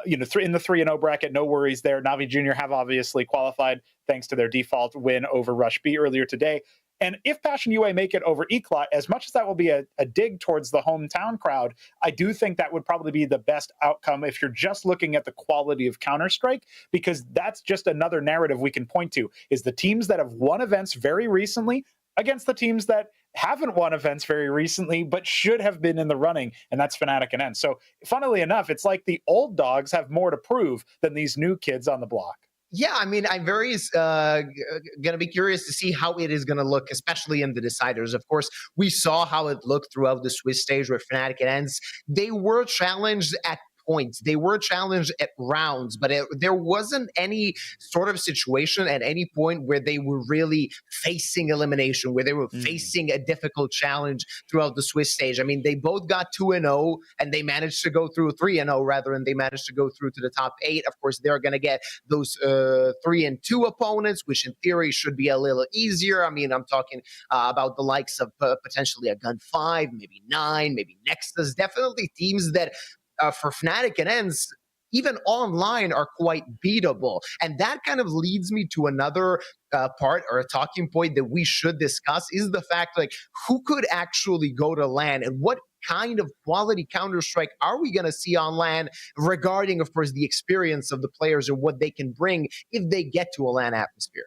in the 3-0 bracket. No worries there. Navi Junior have obviously qualified thanks to their default win over Rush B earlier today. And if Passion UA make it over Eclat, as much as that will be a dig towards the hometown crowd, I do think that would probably be the best outcome if you're just looking at the quality of Counter-Strike, because that's just another narrative we can point to, is the teams that have won events very recently against the teams that haven't won events very recently, but should have been in the running, and that's Fnatic and ENCE. So funnily enough, it's like the old dogs have more to prove than these new kids on the block. Yeah, I mean, I'm very going to be curious to see how it is going to look, especially in the deciders. Of course, we saw how it looked throughout the Swiss stage where Fnatic and ENCE, they were challenged at points. They were challenged at rounds, but there wasn't any sort of situation at any point where they were really facing elimination, where they were facing a difficult challenge throughout the Swiss stage. I mean, they both got 2-0, and they managed to go through 3-0 rather, and they managed to go through to the top 8. Of course, they're going to get those 3-2 opponents, which in theory should be a little easier. I mean, I'm talking about the likes of potentially a Gun 5, maybe 9, maybe Nexus, definitely teams that for Fnatic and ENCE, even online, are quite beatable. And that kind of leads me to another part or a talking point that we should discuss, is the fact, like, who could actually go to LAN and what kind of quality Counter-Strike are we going to see on LAN regarding, of course, the experience of the players and what they can bring if they get to a LAN atmosphere.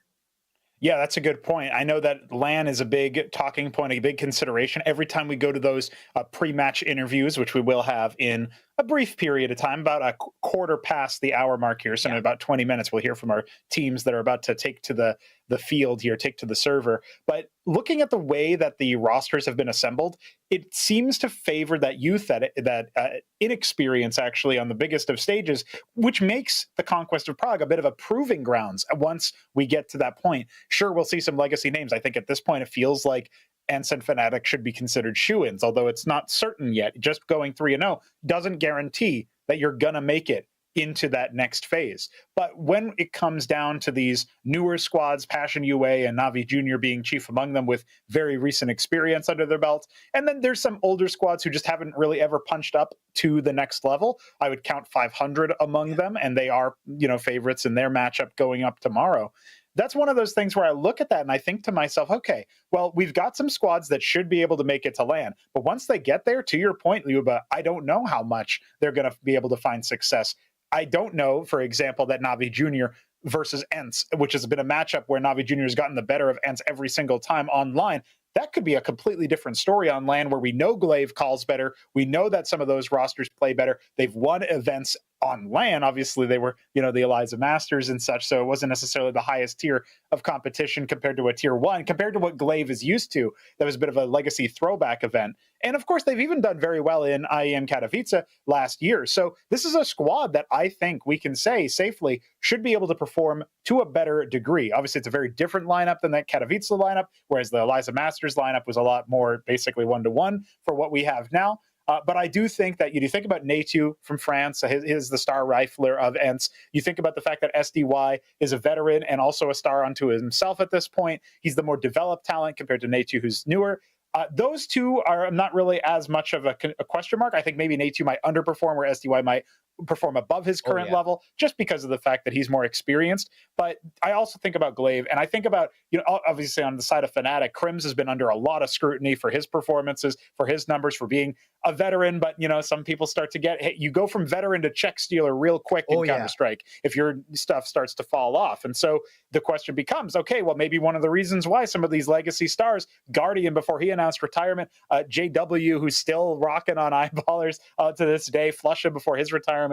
Yeah, that's a good point. I know that LAN is a big talking point, a big consideration. Every time we go to those pre-match interviews, which we will have in a brief period of time, about a quarter past the hour mark here. So in about 20 minutes, we'll hear from our teams that are about to take to the field here, take to the server. But looking at the way that the rosters have been assembled, it seems to favor that youth, that inexperience actually on the biggest of stages, which makes the Conquest of Prague a bit of a proving grounds once we get to that point. Sure, we'll see some legacy names. I think at this point it feels like ENCE and Fnatic should be considered shoo-ins, although it's not certain yet. Just going 3-0 doesn't guarantee that you're going to make it into that next phase. But when it comes down to these newer squads, Passion UA and Navi Jr. being chief among them with very recent experience under their belt, and then there's some older squads who just haven't really ever punched up to the next level. I would count 500 among them, and they are, favorites in their matchup going up tomorrow. That's one of those things where I look at that and I think to myself, okay, well, we've got some squads that should be able to make it to LAN. But once they get there, to your point, Luba, I don't know how much they're going to be able to find success. I don't know, for example, that Navi Jr. versus ENCE, which has been a matchup where Navi Jr. has gotten the better of ENCE every single time online. That could be a completely different story on LAN where we know Glaive calls better. We know that some of those rosters play better. They've won events on LAN. Obviously, they were, the Eliza Masters and such, so it wasn't necessarily the highest tier of competition compared to a tier 1, compared to what Glaive is used to. That was a bit of a legacy throwback event. And of course, they've even done very well in IEM Katowice last year. So this is a squad that I think we can say safely should be able to perform to a better degree. Obviously, it's a very different lineup than that Katowice lineup, whereas the Eliza Masters lineup was a lot more basically 1-to-1 for what we have now. But I do think that you think about Natus from France, he's the star rifler of ENCE. You think about the fact that SDY is a veteran and also a star unto himself at this point. He's the more developed talent compared to Natus, who's newer. Those two are not really as much of a question mark. I think maybe Natus might underperform where SDY might perform above his current level just because of the fact that he's more experienced. But I also think about Glaive, and I think about, obviously on the side of Fnatic, Crims has been under a lot of scrutiny for his performances, for his numbers, for being a veteran. But, some people start to get, you go from veteran to check stealer real quick in Counter-Strike if your stuff starts to fall off. And so the question becomes, okay, well, maybe one of the reasons why some of these legacy stars, Guardian before he announced retirement, JW, who's still rocking on eyeballers to this day, Flusha before his retirement,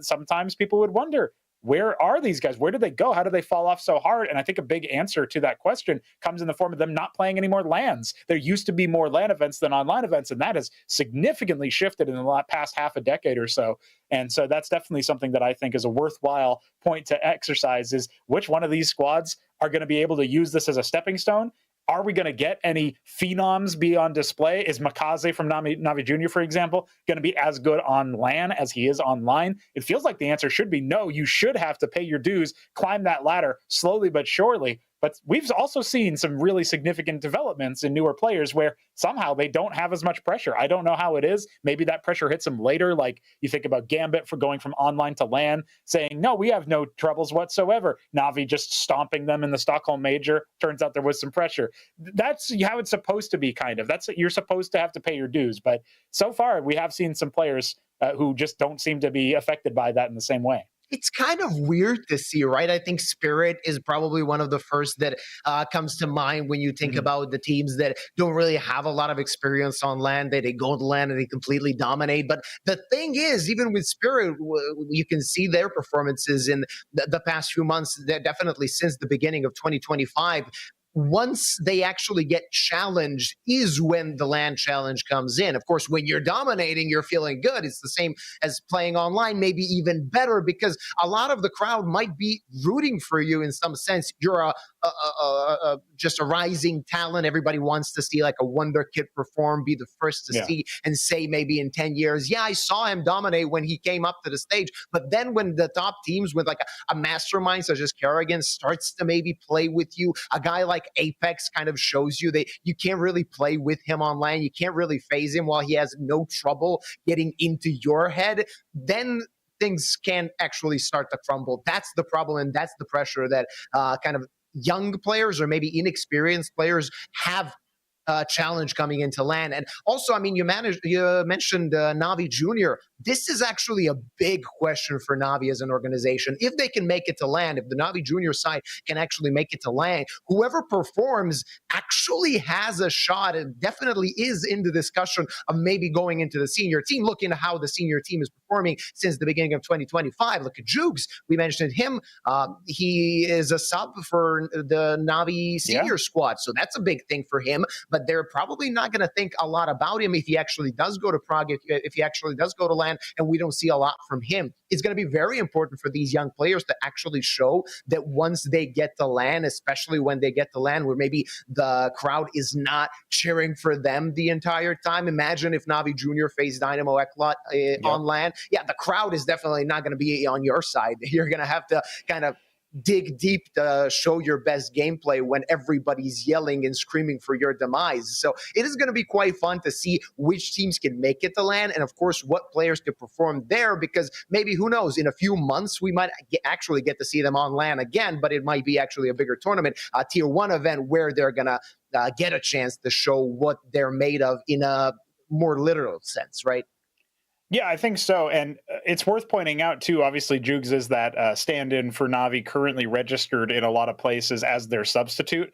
sometimes people would wonder, where are these guys? Where did they go? How did they fall off so hard? And I think a big answer to that question comes in the form of them not playing any more LANs. There used to be more LAN events than online events, and that has significantly shifted in the past half a decade or so. And so that's definitely something that I think is a worthwhile point to exercise, is which one of these squads are going to be able to use this as a stepping stone? Are we going to get any phenoms be on display? Is Makaze from Navi Jr., for example, going to be as good on LAN as he is online? It feels like the answer should be no. You should have to pay your dues, climb that ladder slowly but surely. But we've also seen some really significant developments in newer players where somehow they don't have as much pressure. I don't know how it is. Maybe that pressure hits them later. Like you think about Gambit for going from online to LAN, saying, no, we have no troubles whatsoever. Navi just stomping them in the Stockholm Major. Turns out there was some pressure. That's how it's supposed to be, kind of. You're supposed to have to pay your dues. But so far, we have seen some players who just don't seem to be affected by that in the same way. It's kind of weird to see, right? I think Spirit is probably one of the first that comes to mind when you think about the teams that don't really have a lot of experience on LAN. They go to LAN and they completely dominate. But the thing is, even with Spirit, you can see their performances in the past few months, definitely since the beginning of 2025. Once they actually get challenged is when the LAN challenge comes in. Of course, when you're dominating, you're feeling good. It's the same as playing online, maybe even better, because a lot of the crowd might be rooting for you in some sense. You're just a rising talent. Everybody wants to see like a wonder kid perform, be the first to see and say maybe in 10 years, yeah, I saw him dominate when he came up to the stage. But then when the top teams with like a mastermind such as Kerrigan starts to maybe play with you, a guy like Apex kind of shows you that you can't really play with him online. You can't really phase him while he has no trouble getting into your head. Then things can actually start to crumble. That's the problem, and that's the pressure that kind of young players or maybe inexperienced players have challenge coming into LAN. And also, I mean, you mentioned Navi Jr. This is actually a big question for Navi as an organization. If they can make it to LAN, if the Navi Jr. side can actually make it to LAN, whoever performs actually has a shot and definitely is in the discussion of maybe going into the senior team. Look into how the senior team is performing performing since the beginning of 2025. Look at Jugs. We mentioned him. He is a sub for the Navi senior squad, so that's a big thing for him. But they're probably not going to think a lot about him if he actually does go to Prague, if he actually does go to LAN, and we don't see a lot from him. It's going to be very important for these young players to actually show that once they get to LAN, especially when they get to LAN where maybe the crowd is not cheering for them the entire time. Imagine if Navi Junior faced Dynamo Eklat on LAN. Yeah, the crowd is definitely not going to be on your side. You're going to have to kind of dig deep to show your best gameplay when everybody's yelling and screaming for your demise. So it is going to be quite fun to see which teams can make it to LAN, and of course what players can perform there, because maybe, who knows, in a few months we might actually get to see them on LAN again, but it might be actually a bigger tournament, a tier 1 event where they're going to get a chance to show what they're made of in a more literal sense, right? Yeah, I think so. And it's worth pointing out, too, obviously, Jugs is that stand-in for Navi, currently registered in a lot of places as their substitute.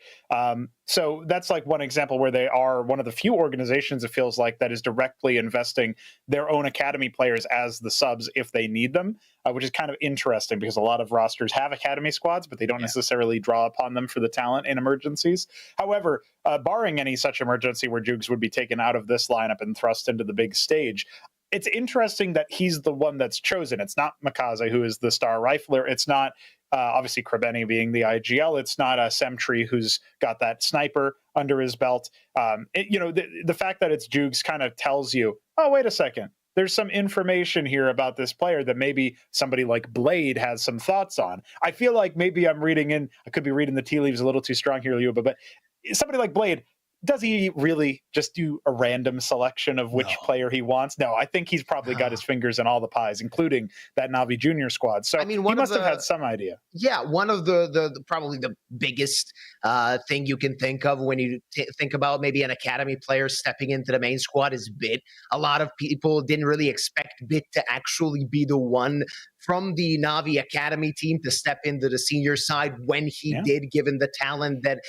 So that's like one example where they are one of the few organizations, it feels like, that is directly investing their own academy players as the subs if they need them, which is kind of interesting because a lot of rosters have academy squads, but they don't necessarily draw upon them for the talent in emergencies. However, barring any such emergency where Jugs would be taken out of this lineup and thrust into the big stage, it's interesting that he's the one that's chosen. It's not Makaze, who is the star rifler. It's not, obviously, Krebeni being the IGL. It's not Semtree, who's got that sniper under his belt. The fact that it's Jugs kind of tells you, oh, wait a second. There's some information here about this player that maybe somebody like Blade has some thoughts on. I feel like maybe I could be reading the tea leaves a little too strong here, Leo, but somebody like Blade, does he really just do a random selection of which player he wants? No, I think he's probably got his fingers in all the pies, including that Navi Junior squad. So he must have had some idea. Yeah, one of the probably the biggest thing you can think of when you think about maybe an academy player stepping into the main squad is Bit. A lot of people didn't really expect Bit to actually be the one from the Navi Academy team to step into the senior side when he did, given the talent that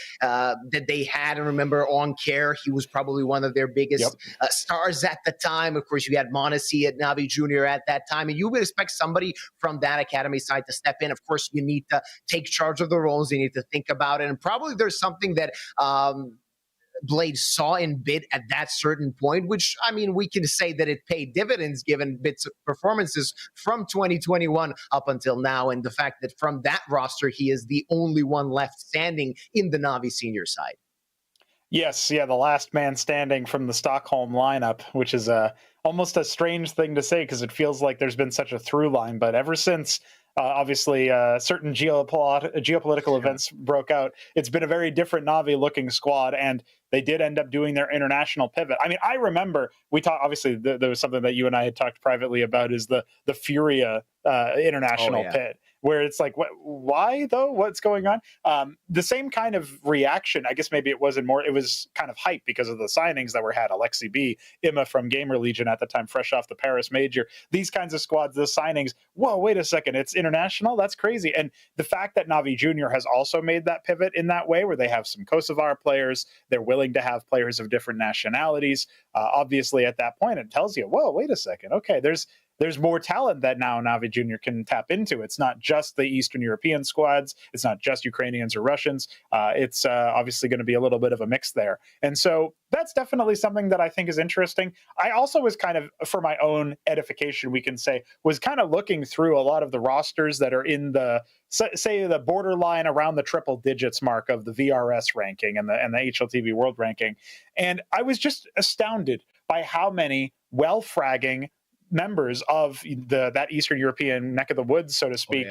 they had. And remember, on Care, he was probably one of their biggest stars at the time. Of course, you had Monesi at Navi Junior at that time, and you would expect somebody from that Academy side to step in. Of course, you need to take charge of the roles. You need to think about it, and probably there's something that Blade saw in Bit at that certain point, which, I mean, we can say that it paid dividends given Bit's performances from 2021 up until now, and the fact that from that roster, he is the only one left standing in the Navi senior side. Yes, the last man standing from the Stockholm lineup, which is almost a strange thing to say because it feels like there's been such a through line, but ever since obviously certain geopolitical events broke out, it's been a very different Navi-looking squad, and they did end up doing their international pivot. I mean, I remember we talked, obviously, there was something that you and I had talked privately about, is the Furia international pit, where it's like, why though? What's going on? The same kind of reaction, I guess maybe it wasn't more, it was kind of hype because of the signings that were had. Alexi B, Imma from Gamer Legion at the time, fresh off the Paris Major. These kinds of squads, the signings, whoa, wait a second, it's international? That's crazy. And the fact that Navi Junior has also made that pivot in that way, where they have some Kosovar players, they're willing to have players of different nationalities. Obviously, at that point, it tells you, whoa, wait a second. Okay, there's more talent that now Navi Junior can tap into. It's not just the Eastern European squads. It's not just Ukrainians or Russians. It's obviously going to be a little bit of a mix there. And so that's definitely something that I think is interesting. I also was kind of, for my own edification, we can say, was kind of looking through a lot of the rosters that are in the, say, the borderline around the triple digits mark of the VRS ranking and the HLTV world ranking. And I was just astounded by how many well-fragging members of that Eastern European neck of the woods, so to speak,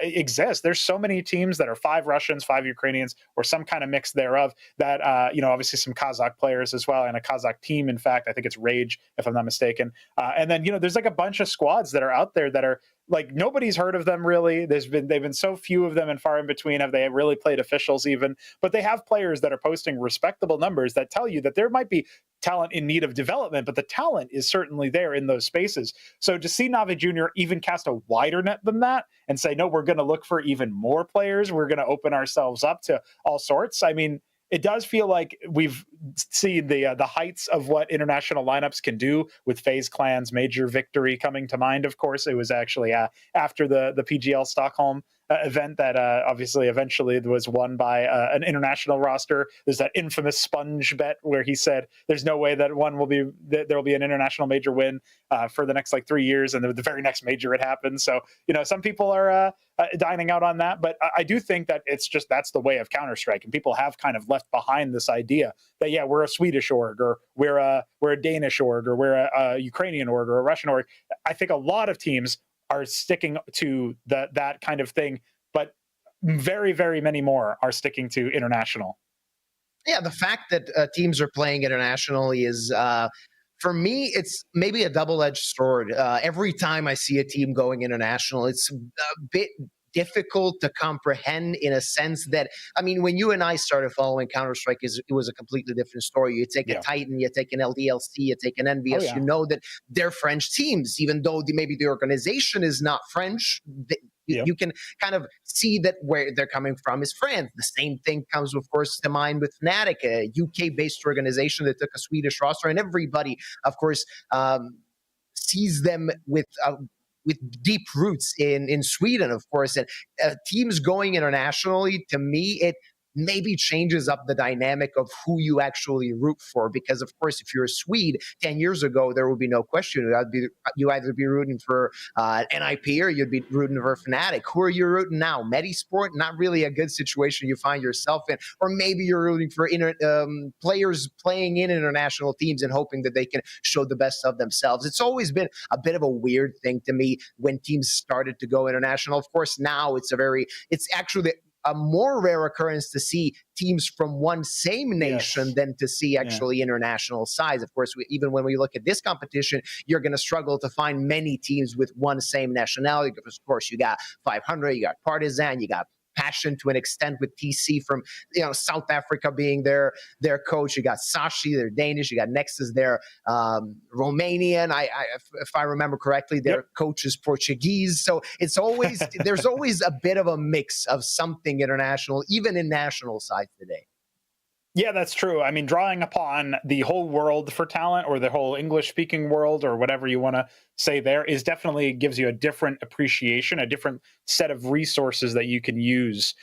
exist. There's so many teams that are 5 Russians, 5 Ukrainians, or some kind of mix thereof, that, obviously some Kazakh players as well, and a Kazakh team, in fact. I think it's Rage, if I'm not mistaken. And then, there's like a bunch of squads that are out there that are like, nobody's heard of them really. They've been so few of them and far in between. Have they really played officials even? But they have players that are posting respectable numbers that tell you that there might be talent in need of development, but the talent is certainly there in those spaces. So to see Navi Junior even cast a wider net than that and say, no, we're going to look for even more players, we're going to open ourselves up to all sorts. I mean, it does feel like we've seen the heights of what international lineups can do, with FaZe Clan's major victory coming to mind. Of course, it was actually after the PGL Stockholm event that obviously eventually was won by an international roster. There's that infamous sponge bet where he said there's no way that there will be an international major win for the next like 3 years, and the very next major it happened. So some people are dining out on that, but I do think that that's the way of Counter-Strike, and people have kind of left behind this idea that we're a Swedish org, or we're a Danish org, or we're a Ukrainian org, or a Russian org. I think a lot of teams are sticking to that kind of thing, but very, very many more are sticking to international. Yeah, the fact that teams are playing internationally is, for me, it's maybe a double-edged sword. Every time I see a team going international, it's a bit difficult to comprehend, in a sense that, when you and I started following Counter-Strike, it was a completely different story. You take a Titan, you take an LDLC, you take an NVS, you know that they're French teams, even though maybe the organization is not French. You can kind of see that where they're coming from is France. The same thing comes, of course, to mind with Fnatic, a UK-based organization that took a Swedish roster, and everybody, of course, sees them with deep roots in Sweden, of course. And teams going internationally, to me, it maybe changes up the dynamic of who you actually root for. Because, of course, if you're a Swede 10 years ago, there would be no question. You either be rooting for NIP or you'd be rooting for Fnatic. Who are you rooting now? Medisport? Not really a good situation you find yourself in. Or maybe you're rooting for players playing in international teams and hoping that they can show the best of themselves. It's always been a bit of a weird thing to me when teams started to go international. Of course, now it's actually a more rare occurrence to see teams from one same nation than to see actually international size. Of course, even when we look at this competition, you're going to struggle to find many teams with one same nationality. Because, of course, you got 500, you got Partizan, you got Passion to an extent with TC from South Africa being their coach. You got Sashi, they're Danish. You got Nexus, they're Romanian. If I remember correctly, their coach is Portuguese. So it's always there's always a bit of a mix of something international, even in national sides today. Yeah, that's true. Drawing upon the whole world for talent, or the whole English-speaking world, or whatever you want to say there, is definitely gives you a different appreciation, a different set of resources that you can use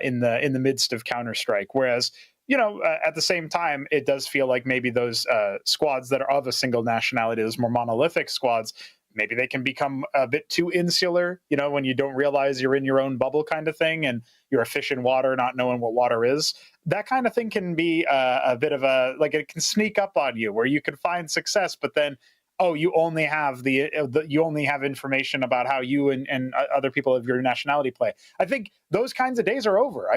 in the midst of Counter-Strike. Whereas, at the same time, it does feel like maybe those squads that are of a single nationality, those more monolithic squads, maybe they can become a bit too insular, when you don't realize you're in your own bubble kind of thing, and you're a fish in water, not knowing what water is. That kind of thing can be a bit of it can sneak up on you, where you can find success, but then, you only have you only have information about how you and other people of your nationality play. I think those kinds of days are over.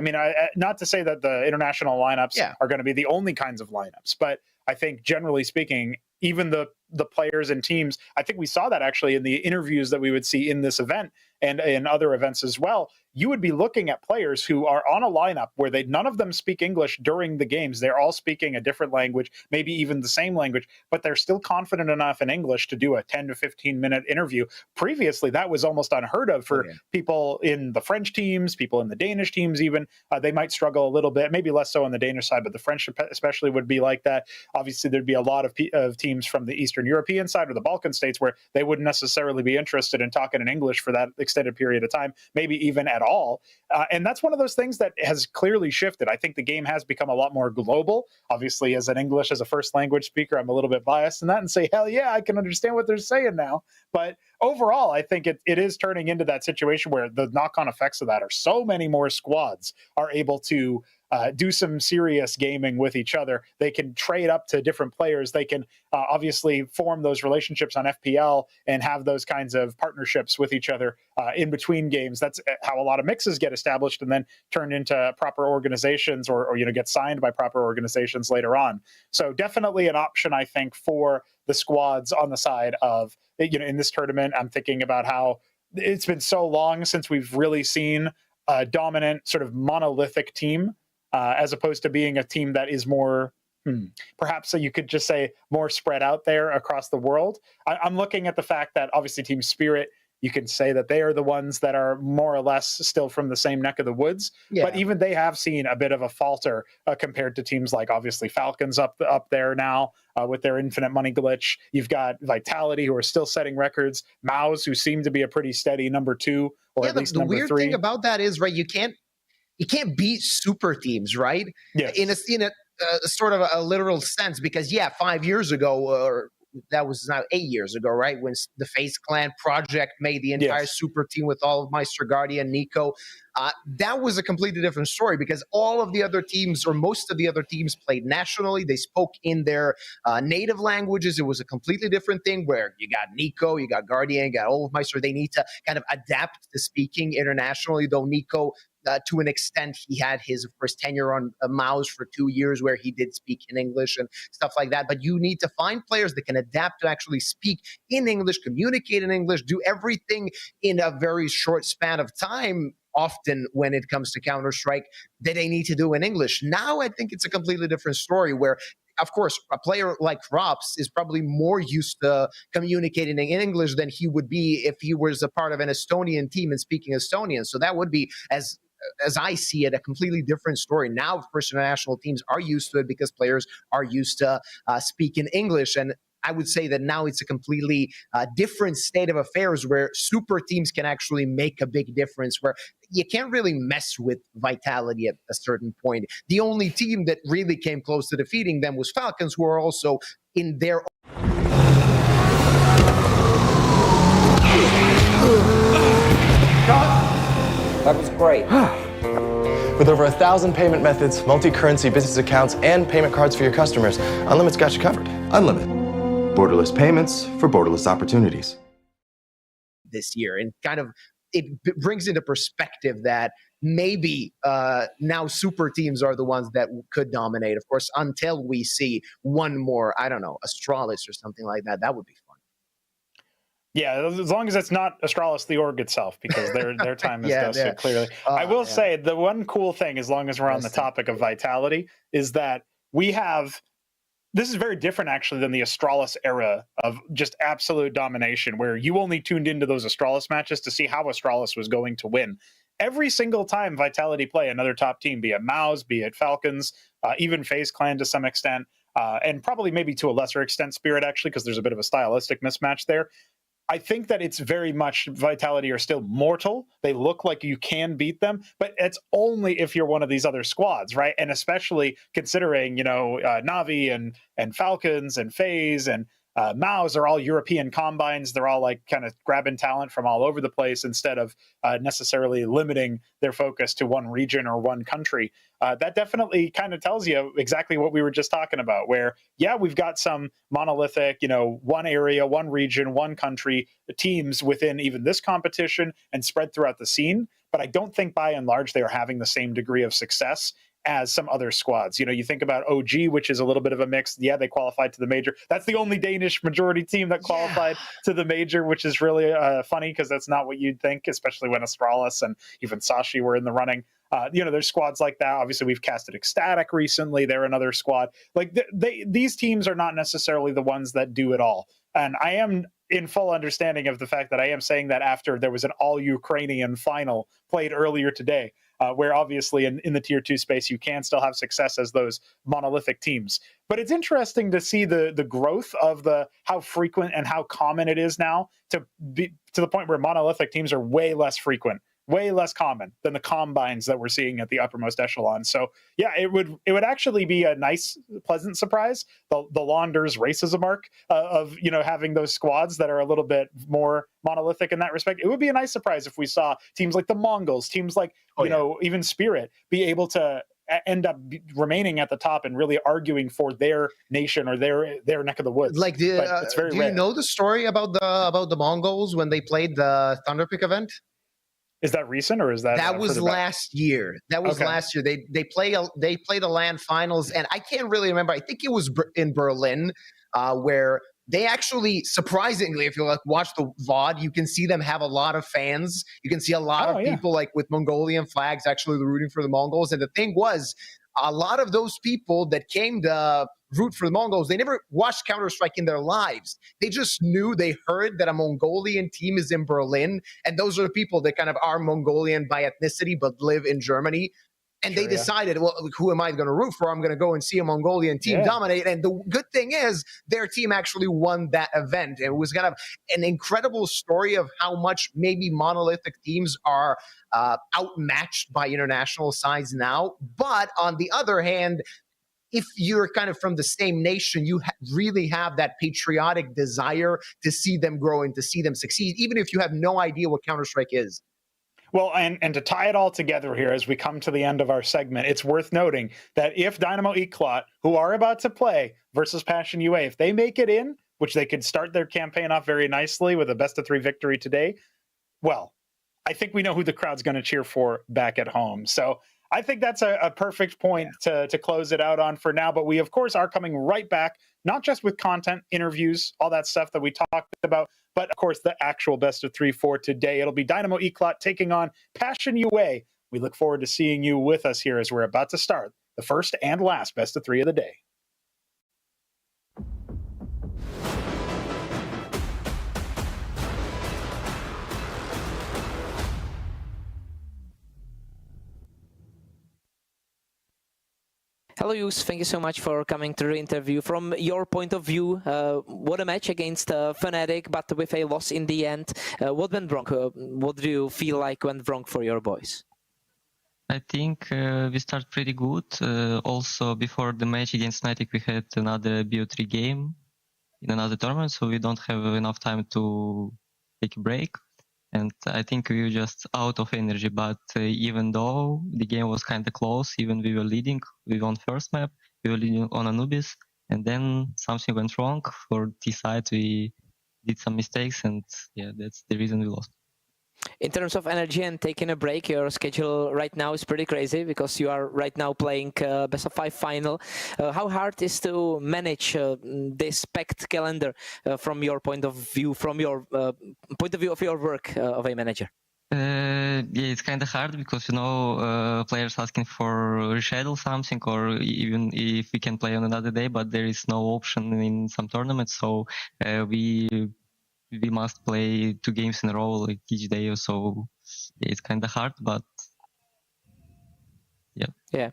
Not to say that the international lineups are going to be the only kinds of lineups, but I think generally speaking, even the players and teams, I think we saw that actually in the interviews that we would see in this event and in other events as well. You would be looking at players who are on a lineup where none of them speak English during the games. They're all speaking a different language, maybe even the same language, but they're still confident enough in English to do a 10 to 15-minute interview. Previously, that was almost unheard of for people in the French teams, people in the Danish teams even. They might struggle a little bit, maybe less so on the Danish side, but the French especially would be like that. Obviously, there'd be a lot of teams from the Eastern European side or the Balkan states where they wouldn't necessarily be interested in talking in English for that extended period of time, maybe even at all. And that's one of those things that has clearly shifted. I think the game has become a lot more global. Obviously, as a first language speaker, I'm a little bit biased in that and say, hell yeah, I can understand what they're saying now. But overall, I think it is turning into that situation where the knock-on effects of that are so many more squads are able to do some serious gaming with each other. They can trade up to different players. They can obviously form those relationships on FPL and have those kinds of partnerships with each other in between games. That's how a lot of mixes get established and then turned into proper organizations or get signed by proper organizations later on. So definitely an option, I think, for the squads on the side of, in this tournament. I'm thinking about how it's been so long since we've really seen a dominant sort of monolithic team, as opposed to being a team that is more, perhaps you could just say more spread out there across the world. I'm looking at the fact that obviously Team Spirit you can say that they are the ones that are more or less still from the same neck of the woods. Yeah. But even they have seen a bit of a falter compared to teams like obviously Falcons up there now with their infinite money glitch. You've got Vitality, who are still setting records. Maus, who seem to be a pretty steady number 2 or at least the number weird 3. thing about that is, right, you can't beat super teams, right? Yes. In a sort of a literal sense, because 5 years ago, or that was now 8 years ago, right, when the FaZe Clan project made the entire super team with all of Meister Guardian, Nico, that was a completely different story, because all of the other teams, or most of the other teams, played nationally. They spoke in their native languages. It was a completely different thing, where you got Nico, you got Guardian, you got all of Meister. They need to kind of adapt to speaking internationally, though Nico, to an extent, he had his, of course, tenure on Maus for 2 years where he did speak in English and stuff like that. But you need to find players that can adapt to actually speak in English, communicate in English, do everything in a very short span of time, often when it comes to Counter-Strike, that they need to do in English. Now I think it's a completely different story, where of course, a player like Rops is probably more used to communicating in English than he would be if he was a part of an Estonian team and speaking Estonian. So that would be, as I see it, a completely different story. Now, of course, international teams are used to it because players are used to speaking English. And I would say that now it's a completely different state of affairs, where super teams can actually make a big difference, where you can't really mess with Vitality at a certain point. The only team that really came close to defeating them was Falcons, who are also in their That was great. With over 1,000 payment methods, multi-currency business accounts, and payment cards for your customers, Unlimited's got you covered. Unlimited. Borderless payments for borderless opportunities. This year, and kind of it brings into perspective that maybe now super teams are the ones that could dominate. Of course, until we see one more, I don't know, Astralis or something like that, that would be fun. Yeah, as long as it's not Astralis, the org itself, because their time is dusted, clearly. I will say the one cool thing, as long as we're on the topic of Vitality, is that we have, this is very different actually than the Astralis era of just absolute domination, where you only tuned into those Astralis matches to see how Astralis was going to win. Every single time Vitality play another top team, be it Maus, be it Falcons, even FaZe Clan to some extent, and probably maybe to a lesser extent Spirit, actually, because there's a bit of a stylistic mismatch there. I think that it's very much Vitality are still mortal. They look like you can beat them, but it's only if you're one of these other squads, right? And especially considering, you know, Navi and Falcons and FaZe and Maus are all European combines. They're all like kind of grabbing talent from all over the place instead of necessarily limiting their focus to one region or one country. That definitely kind of tells you exactly what we were just talking about, where, yeah, we've got some monolithic, you know, one area, one region, one country teams within even this competition and spread throughout the scene. But I don't think by and large they are having the same degree of success as some other squads. You know, you think about OG, which is a little bit of a mix. Yeah, they qualified to the major. That's the only Danish majority team that qualified to the major, which is really funny, because that's not what you'd think, especially when Astralis and even Sashi were in the running. You know, there's squads like that. Obviously, we've casted Ecstatic recently. They're another squad. Like, these teams are not necessarily the ones that do it all. And I am in full understanding of the fact that I am saying that after there was an all-Ukrainian final played earlier today, where obviously in the tier 2 space, you can still have success as those monolithic teams. But it's interesting to see the growth of how frequent and how common it is now to be to the point where monolithic teams are way less frequent, way less common than the combines that we're seeing at the uppermost echelon. So yeah, it would actually be a nice, pleasant surprise. The Launders racism arc of, you know, having those squads that are a little bit more monolithic in that respect. It would be a nice surprise if we saw teams like the Mongols, teams like, you know, even Spirit be able to end up remaining at the top and really arguing for their nation or their neck of the woods. Like, it's very rare. You know the story about the Mongols when they played the Thunderpick event? Is that recent, or is that that was last year? That was last year. They play the LAN finals, and I can't really remember. I think it was in Berlin, where they actually, surprisingly, if you like watch the VOD, you can see them have a lot of fans. You can see a lot of people like with Mongolian flags actually rooting for the Mongols. And the thing was, a lot of those people that came to root for the Mongols, they never watched Counter-Strike in their lives. They just knew, they heard that a Mongolian team is in Berlin, and those are the people that kind of are Mongolian by ethnicity but live in Germany. And they decided, well, who am I going to root for? I'm going to go and see a Mongolian team dominate. And the good thing is their team actually won that event. And it was kind of an incredible story of how much maybe monolithic teams are outmatched by international sides now. But on the other hand, if you're kind of from the same nation, you really have that patriotic desire to see them grow and to see them succeed, even if you have no idea what Counter-Strike is. Well, and to tie it all together here as we come to the end of our segment, it's worth noting that if Dynamo Eclat, who are about to play versus Passion UA, if they make it in, which they could start their campaign off very nicely with a best-of-3 victory today, well, I think we know who the crowd's going to cheer for back at home. So I think that's a perfect point to close it out on for now. But we, of course, are coming right back, not just with content, interviews, all that stuff that we talked about, but, of course, the actual best-of-3 for today. It'll be Dynamo Eclat taking on Passion UA. We look forward to seeing you with us here as we're about to start the first and last best-of-3 of the day. Hello, Yus. Thank you so much for coming to the interview. From your point of view, what a match against Fnatic, but with a loss in the end. What went wrong? What do you feel like went wrong for your boys? I think we start pretty good. Also, before the match against Fnatic, we had another BO3 game in another tournament, so we don't have enough time to take a break. And I think we were just out of energy. But even though the game was kind of close, even we were leading, we won first map, we were leading on Anubis, and then something went wrong. For T side, we did some mistakes, and yeah, that's the reason we lost. In terms of energy and taking a break, your schedule right now is pretty crazy because you are right now playing best of 5 final. How hard is to manage this packed calendar from your point of view, from your point of view of your work of a manager? Yeah, it's kind of hard because, you know, players asking for reschedule something, or even if we can play on another day, but there is no option in some tournaments. So we must play 2 games in a row, like each day or so. It's kind of hard, but yeah. Yeah.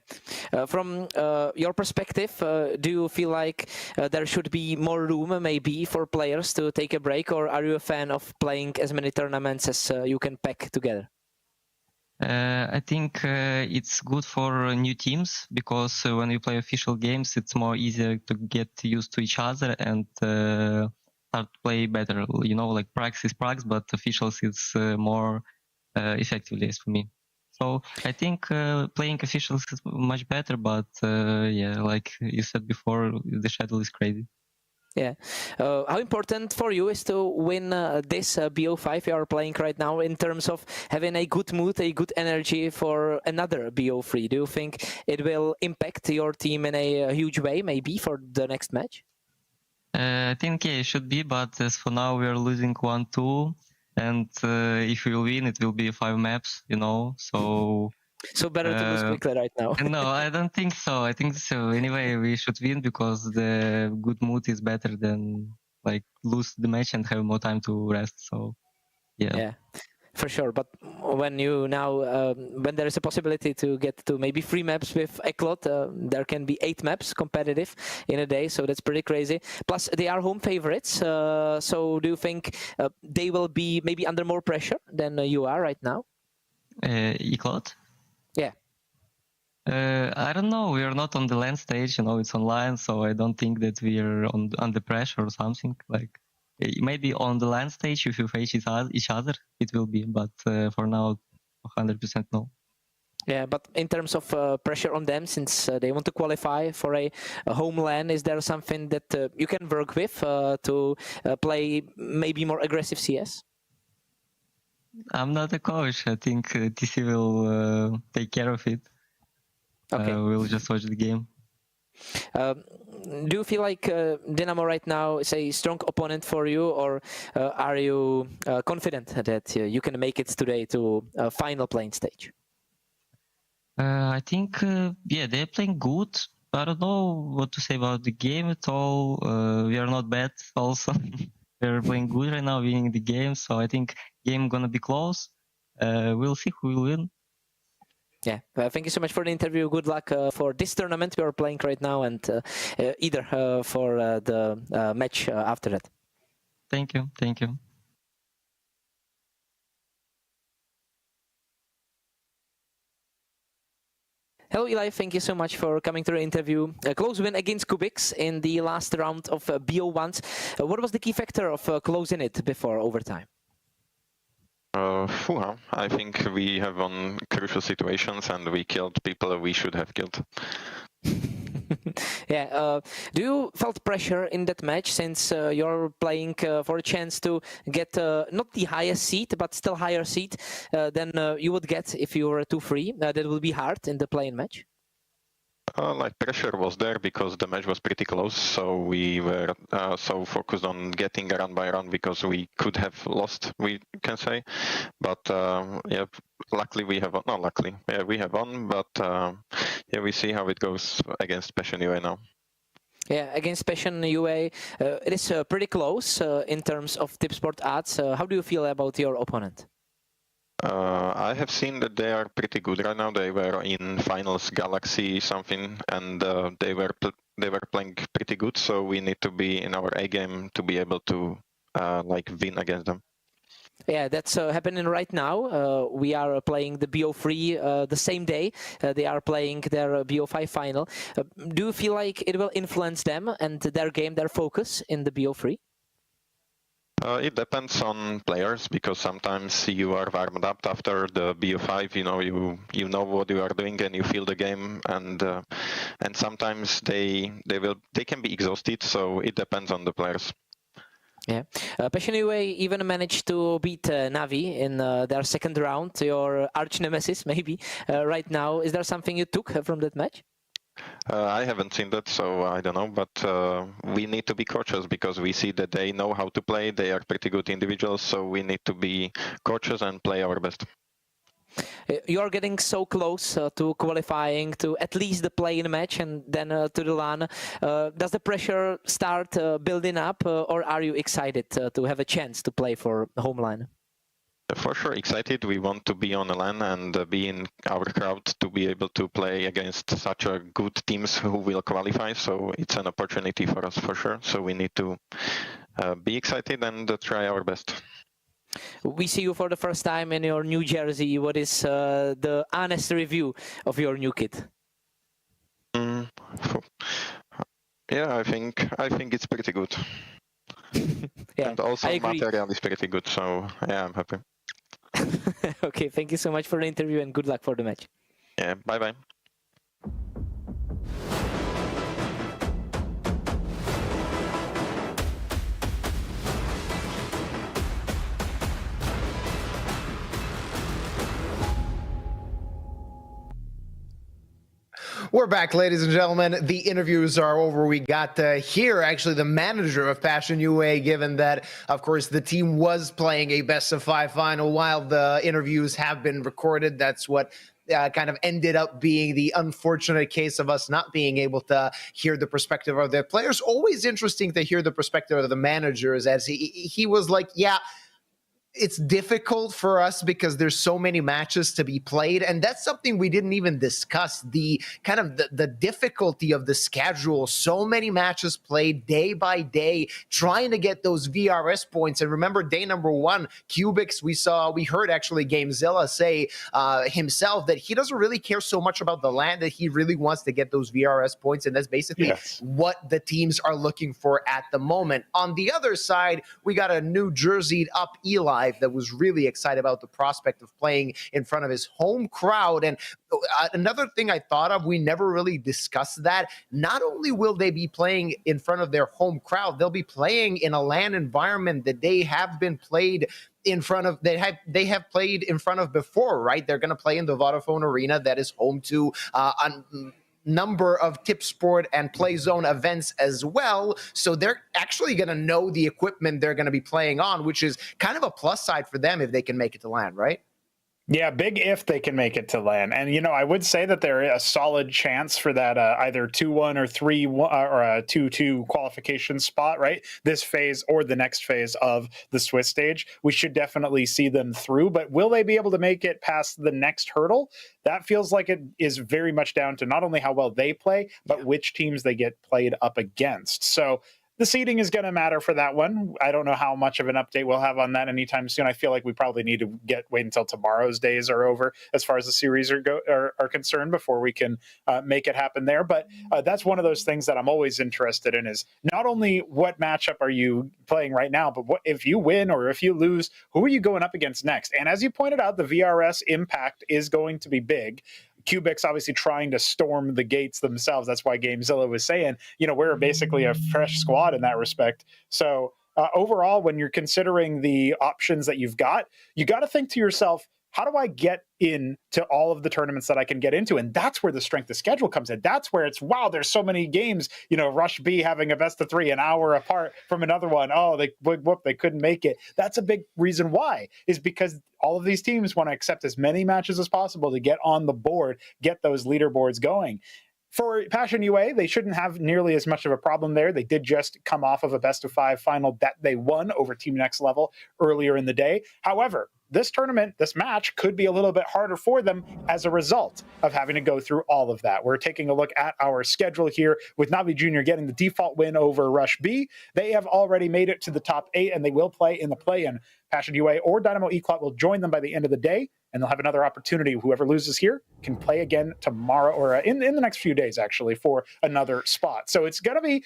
From your perspective, do you feel like there should be more room maybe for players to take a break, or are you a fan of playing as many tournaments as you can pack together? I think it's good for new teams because when you play official games, it's more easier to get used to each other and start to play better. You know, like practice is practice, but officials is more effectively as for me. So I think playing officials is much better, but yeah, like you said before, the schedule is crazy. Yeah. How important for you is to win this BO5 you are playing right now in terms of having a good mood, a good energy for another BO3? Do you think it will impact your team in a huge way, maybe for the next match? I think, yeah, it should be, but as for now, we are losing 1-2. And if we will win, it will be 5 maps, you know, so... So better to lose quickly right now. No, I don't think so. I think so. Anyway, we should win because the good mood is better than, like, lose the match and have more time to rest, so, yeah. Yeah. For sure, but when you now, when there is a possibility to get to maybe 3 maps with Eclat, there can be 8 maps competitive in a day, so that's pretty crazy. Plus, they are home favorites, so do you think they will be maybe under more pressure than you are right now? Eclat? Yeah. I don't know. We are not on the LAN stage, you know, it's online, so I don't think that we are under pressure or something, like... Maybe on the LAN stage, if you face each other, it will be, but for now, 100% no. Yeah, but in terms of pressure on them, since they want to qualify for a home LAN, is there something that you can work with to play maybe more aggressive CS? I'm not a coach. I think TC will take care of it. Okay. We'll just watch the game. Do you feel like Dynamo right now is a strong opponent for you, or are you confident that you can make it today to a final playing stage? I think, yeah, they're playing good. I don't know what to say about the game at all. We are not bad also. We're playing good right now, winning the game. So I think game gonna be close. We'll see who will win. Yeah, thank you so much for the interview. Good luck for this tournament we are playing right now, and either for the match after that. Thank you. Thank you. Hello, Eli. Thank you so much for coming to the interview. A close win against Kubix in the last round of BO1s. What was the key factor of closing it before overtime? I think we have won crucial situations and we killed people we should have killed. Yeah. Do you felt pressure in that match since you're playing for a chance to get not the highest seed, but still higher seed than you would get if you were 2-3? That will be hard in the play-in match. Like pressure was there because the match was pretty close, so we were so focused on getting run by run because we could have lost, we can say. But yeah, luckily we have not luckily, yeah, we have won. But yeah, we see how it goes against Passion UA now. Yeah, against Passion UA, it is pretty close in terms of Tipsport odds. How do you feel about your opponent? I have seen that they are pretty good right now. They were in finals Galaxy something, and they were playing pretty good. So we need to be in our A game to be able to like win against them. Yeah, that's happening right now. We are playing the BO3 the same day. They are playing their BO5 final. Do you feel like it will influence them and their game, their focus in the BO3? It depends on players because sometimes you are warmed up after the BO5. You know what you are doing and you feel the game, and sometimes they can be exhausted. So it depends on the players. Yeah, Passion UA even managed to beat Navi in their second round, your arch nemesis maybe right now. Is there something you took from that match? I haven't seen that, so I don't know, but we need to be cautious because we see that they know how to play. They are pretty good individuals, so we need to be cautious and play our best. You're getting so close to qualifying to at least the play-in match and then to the LAN. Does the pressure start building up, or are you excited to have a chance to play for home LAN? For sure, excited. We want to be on the LAN and be in our crowd to be able to play against such a good teams who will qualify. So it's an opportunity for us for sure. So we need to be excited and try our best. We see you for the first time in your new jersey. What is the honest review of your new kit? Yeah, I think it's pretty good. Yeah, and also material is pretty good. So yeah, I'm happy. Okay, thank you so much for the interview and good luck for the match. Yeah, bye-bye. We're back, ladies and gentlemen. The interviews are over. We got to hear, actually, the manager of Passion UA, given that, of course, the team was playing a best-of-5 final while the interviews have been recorded. That's what kind of ended up being the unfortunate case of us not being able to hear the perspective of the players. Always interesting to hear the perspective of the managers, as he was like, yeah, it's difficult for us because there's so many matches to be played, and that's something we didn't even discuss, the kind of the difficulty of the schedule. So many matches played day by day, trying to get those VRS points. And remember, day number 1, Kubix, we heard actually Gamezilla say himself that he doesn't really care so much about the land, that he really wants to get those VRS points, and that's basically what the teams are looking for at the moment. On the other side, we got a New Jerseyed up Eli that was really excited about the prospect of playing in front of his home crowd. And another thing I thought of, we never really discussed that. Not only will they be playing in front of their home crowd, they'll be playing in a LAN environment that they have been played in front of, they have played in front of before, right? They're going to play in the Vodafone Arena that is home to number of Tipsport and Playzone events as well. So they're actually going to know the equipment they're going to be playing on, which is kind of a plus side for them if they can make it to LAN, right? Yeah, big if they can make it to LAN. And, you know, I would say that there is a solid chance for that either 2-1 or 3-1 or a 2-2 qualification spot, right? This phase or the next phase of the Swiss stage. We should definitely see them through, but will they be able to make it past the next hurdle? That feels like it is very much down to not only how well they play, but which teams they get played up against. So the seeding is going to matter for that one. I don't know how much of an update we'll have on that anytime soon. I feel like we probably need to wait until tomorrow's days are over as far as the series are concerned before we can make it happen there. But that's one of those things that I'm always interested in is not only what matchup are you playing right now, but what if you win or if you lose, who are you going up against next? And as you pointed out, the VRS impact is going to be big. Cubic's obviously trying to storm the gates themselves. That's why GameZilla was saying, you know, we're basically a fresh squad in that respect. So overall, when you're considering the options that you've got, you got to think to yourself, how do I get into all of the tournaments that I can get into? And that's where the strength of schedule comes in. That's where it's, wow, there's so many games, you know, Rush B having a best of 3 an hour apart from another one. Oh, they couldn't make it. That's a big reason why, is because all of these teams want to accept as many matches as possible to get on the board, get those leaderboards going. For Passion UA, they shouldn't have nearly as much of a problem there. They did just come off of a best of 5 final that they won over Team Next Level earlier in the day. However, this tournament, this match could be a little bit harder for them as a result of having to go through all of that. We're taking a look at our schedule here with Navi Jr. getting the default win over Rush B. They have already made it to the top 8 and they will play in the play-in. Passion UA or Dynamo Eclat will join them by the end of the day, and they'll have another opportunity. Whoever loses here can play again tomorrow or in the next few days, actually, for another spot. So it's going to be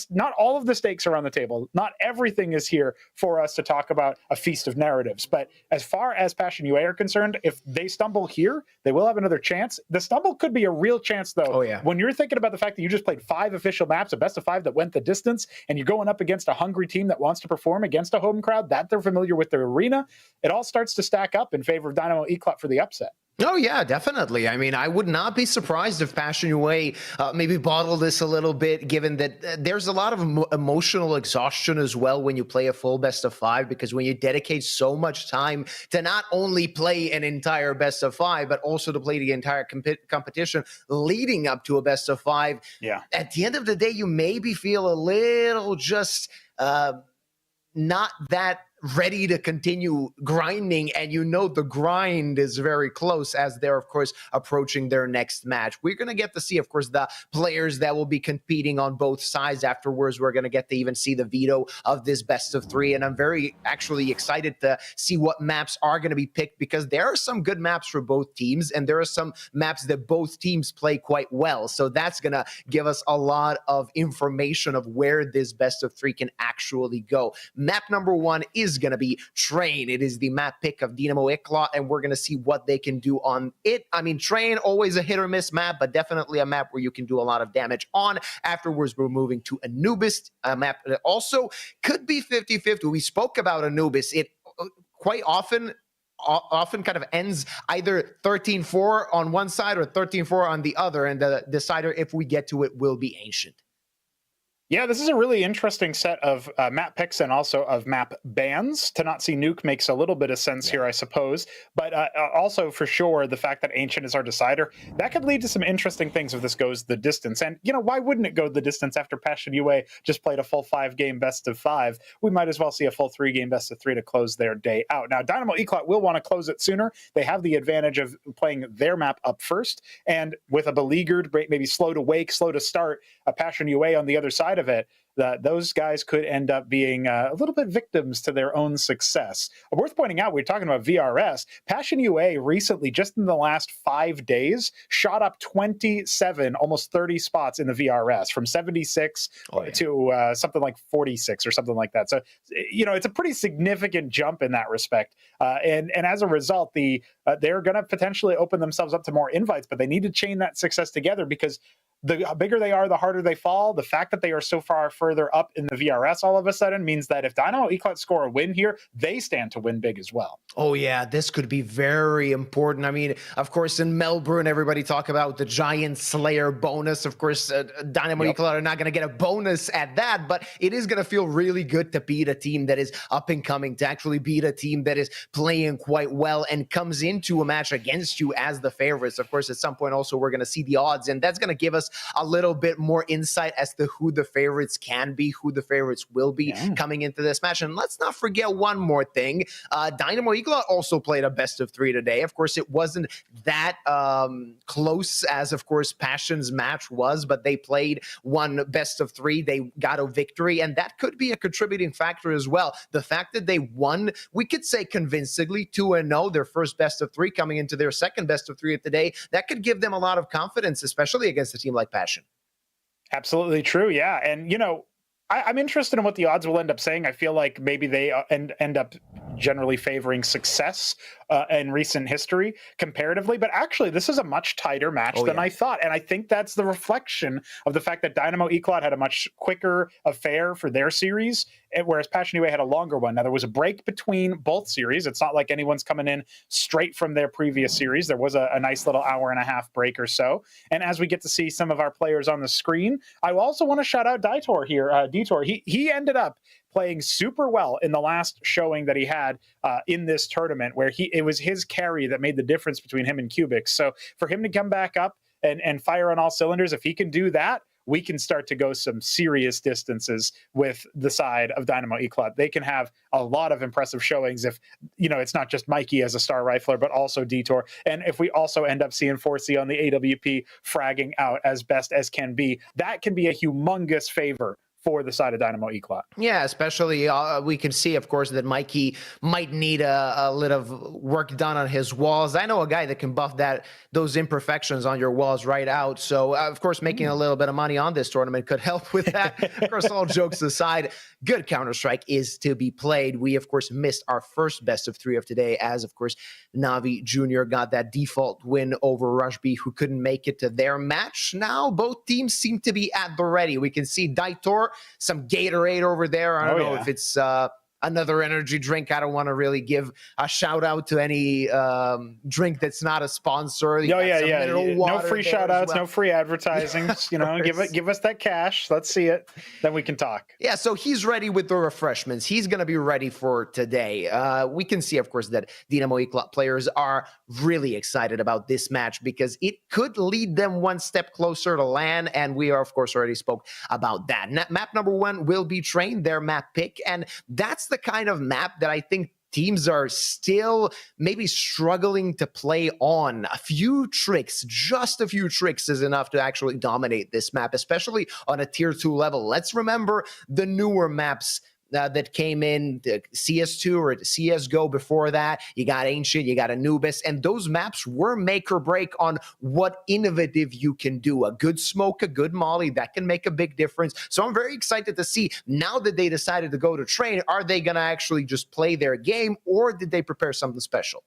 not all of the stakes are on the table. Not everything is here for us to talk about a feast of narratives. But as far as Passion UA are concerned, if they stumble here, they will have another chance. The stumble could be a real chance, though. Oh, yeah. When you're thinking about the fact that you just played 5 official maps, a best of 5 that went the distance, and you're going up against a hungry team that wants to perform against a home crowd that they're familiar with the arena, it all starts to stack up in favor of Dynamo Eclat for the upset. Oh, yeah, definitely. I mean, I would not be surprised if Passion UA maybe bottle this a little bit, given that there's a lot of emotional exhaustion as well when you play a full best of 5, because when you dedicate so much time to not only play an entire best of 5, but also to play the entire competition leading up to a best of 5. Yeah. At the end of the day, you maybe feel a little just not that ready to continue grinding, and you know the grind is very close as they're, of course, approaching their next match. We're going to get to see, of course, the players that will be competing on both sides afterwards. We're going to get to even see the veto of this best of 3, and I'm very actually excited to see what maps are going to be picked, because there are some good maps for both teams, and there are some maps that both teams play quite well. So that's going to give us a lot of information of where this best of 3 can actually go. Map number 1 is going to be Train. It is the map pick of Dynamo Eclat, and we're going to see what they can do on it. I mean, Train, always a hit or miss map, but definitely a map where you can do a lot of damage on. Afterwards, we're moving to Anubis, a map that also could be 50-50. We spoke about Anubis. It quite often kind of ends either 13-4 on one side or 13-4 on the other, and the decider, if we get to it, will be Ancient. Yeah, this is a really interesting set of map picks and also of map bans. To not see Nuke makes a little bit of sense here, I suppose. But also, for sure, the fact that Ancient is our decider, that could lead to some interesting things if this goes the distance. And, you know, why wouldn't it go the distance after Passion UA just played a full 5-game best of 5? We might as well see a full 3-game best of 3 to close their day out. Now, Dynamo Eclat will want to close it sooner. They have the advantage of playing their map up first. And with a beleaguered, maybe slow to wake, slow to start, a Passion UA on the other side of it, those guys could end up being a little bit victims to their own success. Worth pointing out, we're talking about VRS. Passion UA recently, just in the last 5 days, shot up 27, almost 30 spots in the VRS, from 76 to something like 46 or something like that. So, you know, it's a pretty significant jump in that respect. And as a result, they're going to potentially open themselves up to more invites, but they need to chain that success together, because the bigger they are, the harder they fall. The fact that they are so far further up in the VRS all of a sudden means that if Dynamo Eclat score a win here, they stand to win big as well. Oh yeah, this could be very important. I mean, of course, in Melbourne, everybody talk about the Giant Slayer bonus. Of course, Dynamo Eclat are not going to get a bonus at that, but it is going to feel really good to beat a team that is up and coming, to actually beat a team that is playing quite well and comes into a match against you as the favorites. Of course, at some point also, we're going to see the odds, and that's going to give us a little bit more insight as to who the favorites can be, who the favorites will be coming into this match. And let's not forget one more thing. Dynamo Eclat also played a best of 3 today. Of course, it wasn't that close as, of course, Passion's match was, but they played one best of 3. They got a victory, and that could be a contributing factor as well. The fact that they won, we could say convincingly, 2-0, their first best of 3 coming into their second best of 3 of the day, that could give them a lot of confidence, especially against a team like Passion. Absolutely true. Yeah. And, you know, I'm interested in what the odds will end up saying. I feel like maybe they end up generally favoring success in recent history comparatively, but actually this is a much tighter match than I thought. And I think that's the reflection of the fact that Dynamo Eclat had a much quicker affair for their series, whereas Passion UA had a longer one. Now there was a break between both series. It's not like anyone's coming in straight from their previous series. There was a nice little hour-and-a-half break or so. And as we get to see some of our players on the screen, I also want to shout out Detour here. Detour, he ended up playing super well in the last showing that he had in this tournament, where it was his carry that made the difference between him and Cubic. So for him to come back up and fire on all cylinders, if he can do that, we can start to go some serious distances with the side of Dynamo Eclat. They can have a lot of impressive showings if, you know, it's not just Mikey as a star rifler, but also Detour. And if we also end up seeing 4C on the AWP fragging out as best as can be, that can be a humongous favor for the side of Dynamo Eclat. Yeah, especially we can see, of course, that Mikey might need a little work done on his walls. I know a guy that can buff those imperfections on your walls right out. So, of course, making a little bit of money on this tournament could help with that. Of course, all jokes aside, good Counter-Strike is to be played. We, of course, missed our first best of 3 of today as, of course, Navi Jr. got that default win over Rushby, who couldn't make it to their match. Now, both teams seem to be at the ready. We can see Daitor, some Gatorade over there. I don't know if it's another energy drink. I don't want to really give a shout out to any drink that's not a sponsor. No free shout outs, no free advertising. You know, give us that cash. Let's see it. Then we can talk. Yeah, so he's ready with the refreshments. He's going to be ready for today. We can see, of course, that Dynamo Eclat players are really excited about this match because it could lead them one step closer to LAN, and we are, of course, already spoke about that. Map number 1 will be Train, their map pick, and that's the kind of map that I think teams are still maybe struggling to play on. A few tricks, just a few tricks is enough to actually dominate this map, especially on a tier 2 level. Let's remember the newer maps that came in, the CS2 or the CSGO before that. You got Ancient, you got Anubis, and those maps were make or break on what innovative you can do. A good smoke, a good molly, that can make a big difference. So I'm very excited to see, now that they decided to go to Train, are they going to actually just play their game, or did they prepare something special?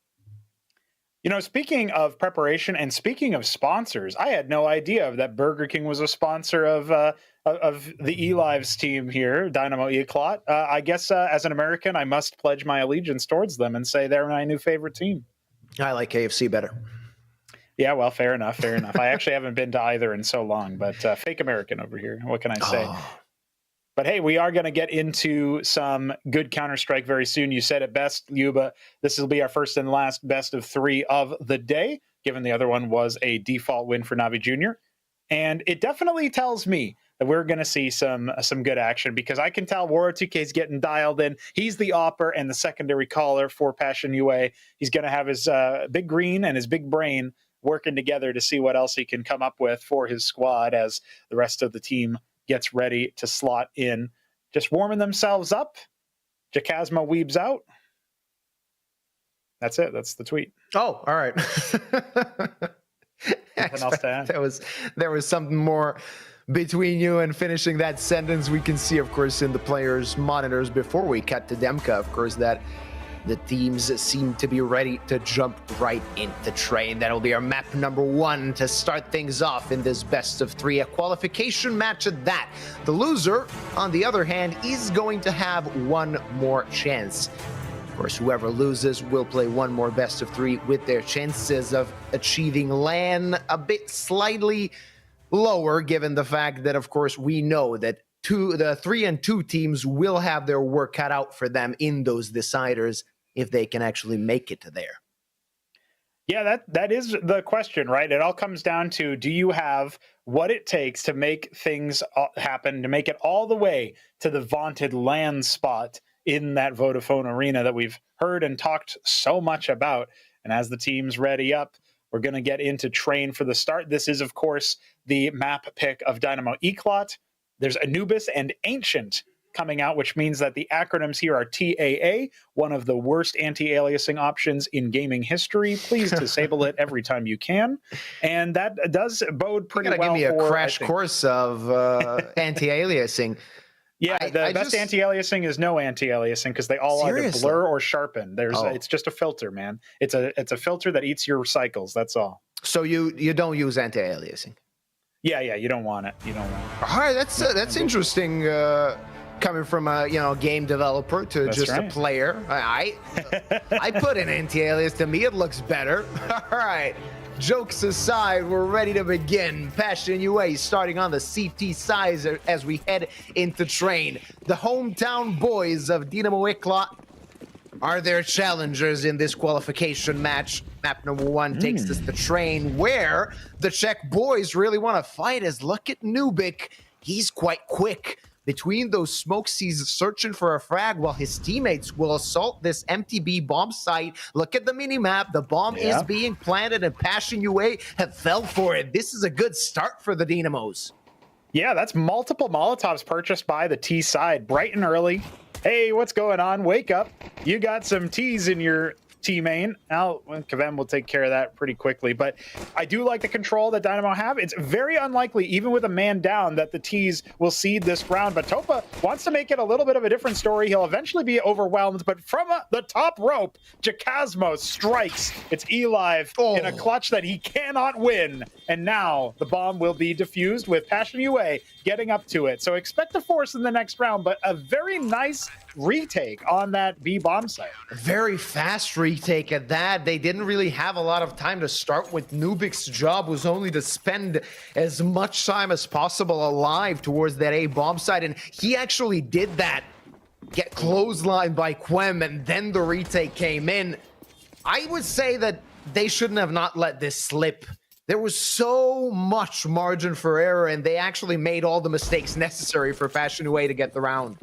You know, speaking of preparation and speaking of sponsors, I had no idea that Burger King was a sponsor of the eLives team here, Dynamo Eclat. I guess as an American, I must pledge my allegiance towards them and say they're my new favorite team. I like KFC better. Yeah, well, fair enough, fair enough. I actually haven't been to either in so long, but fake American over here. What can I say? Oh. But hey, we are going to get into some good Counter-Strike very soon. You said it best, Yuba. This will be our first and last best of 3 of the day, given the other one was a default win for Navi Jr. And it definitely tells me that we're going to see some good action, because I can tell War2K is getting dialed in. He's the opper and the secondary caller for Passion UA. He's going to have his big green and his big brain working together to see what else he can come up with for his squad as the rest of the team gets ready to slot in. Just warming themselves up. Jacasma weebs out. That's it. That's the tweet. Oh, all right. Nothing else to add. There was something more between you and finishing that sentence. We can see, of course, in the players' monitors before we cut to Demka, of course, that the teams seem to be ready to jump right into train. That'll be our map number 1 to start things off in this best of 3, a qualification match at that. The loser, on the other hand, is going to have one more chance. Of course, whoever loses will play one more best of 3 with their chances of achieving LAN a bit slightly lower, given the fact that, of course, we know that the 3 and 2 teams will have their work cut out for them in those deciders if they can actually make it to there. Yeah, that is the question, right? It all comes down to, do you have what it takes to make things happen, to make it all the way to the vaunted LAN spot in that Vodafone arena that we've heard and talked so much about? And as the teams ready up, we're going to get into train for the start. This is, of course, the map pick of Dynamo Eclot. There's Anubis and Ancient coming out, which means that the acronyms here are TAA, one of the worst anti-aliasing options in gaming history. Please disable it every time you can. And that does bode pretty well. Give me a crash course of anti-aliasing. Yeah, the best anti-aliasing is no anti-aliasing, because they all either blur or sharpen. It's just a filter, man. It's a filter that eats your cycles. That's all. So you don't use anti-aliasing? Yeah, you don't want it. You don't want it. All right, that's interesting. Coming from a game developer to just a player. I put an anti-alias. To me, it looks better. All right. Jokes aside, we're ready to begin. Passion UA starting on the CT side as we head into train. The hometown boys of Dynamo Eclot are their challengers in this qualification match. Map number 1 takes us to train, where the Czech boys really want to fight. As look at Nubik. He's quite quick. Between those smokes, he's searching for a frag while his teammates will assault this MTB bomb site. Look at the mini-map. The bomb is being planted, and Passion UA have fell for it. This is a good start for the Dynamos. Yeah, that's multiple Molotovs purchased by the T side bright and early. Hey, what's going on? Wake up. You got some T's in your T main. Now, Kavem will take care of that pretty quickly, but I do like the control that Dynamo have. It's very unlikely, even with a man down, that the T's will cede this round, but Topa wants to make it a little bit of a different story. He'll eventually be overwhelmed, but from the top rope, Jacasmo strikes. It's Elive in a clutch that he cannot win, and now the bomb will be defused with Passion UA getting up to it. So expect a force in the next round, but a very nice retake on that B bomb site. Very fast retake at that. They didn't really have a lot of time to start with. Nubik's job was only to spend as much time as possible alive towards that A bomb site, and he actually did that. Get clotheslined by Quem, and then the retake came in. I would say that they shouldn't have not let this slip. There was so much margin for error, and they actually made all the mistakes necessary for Passion UA to get the round.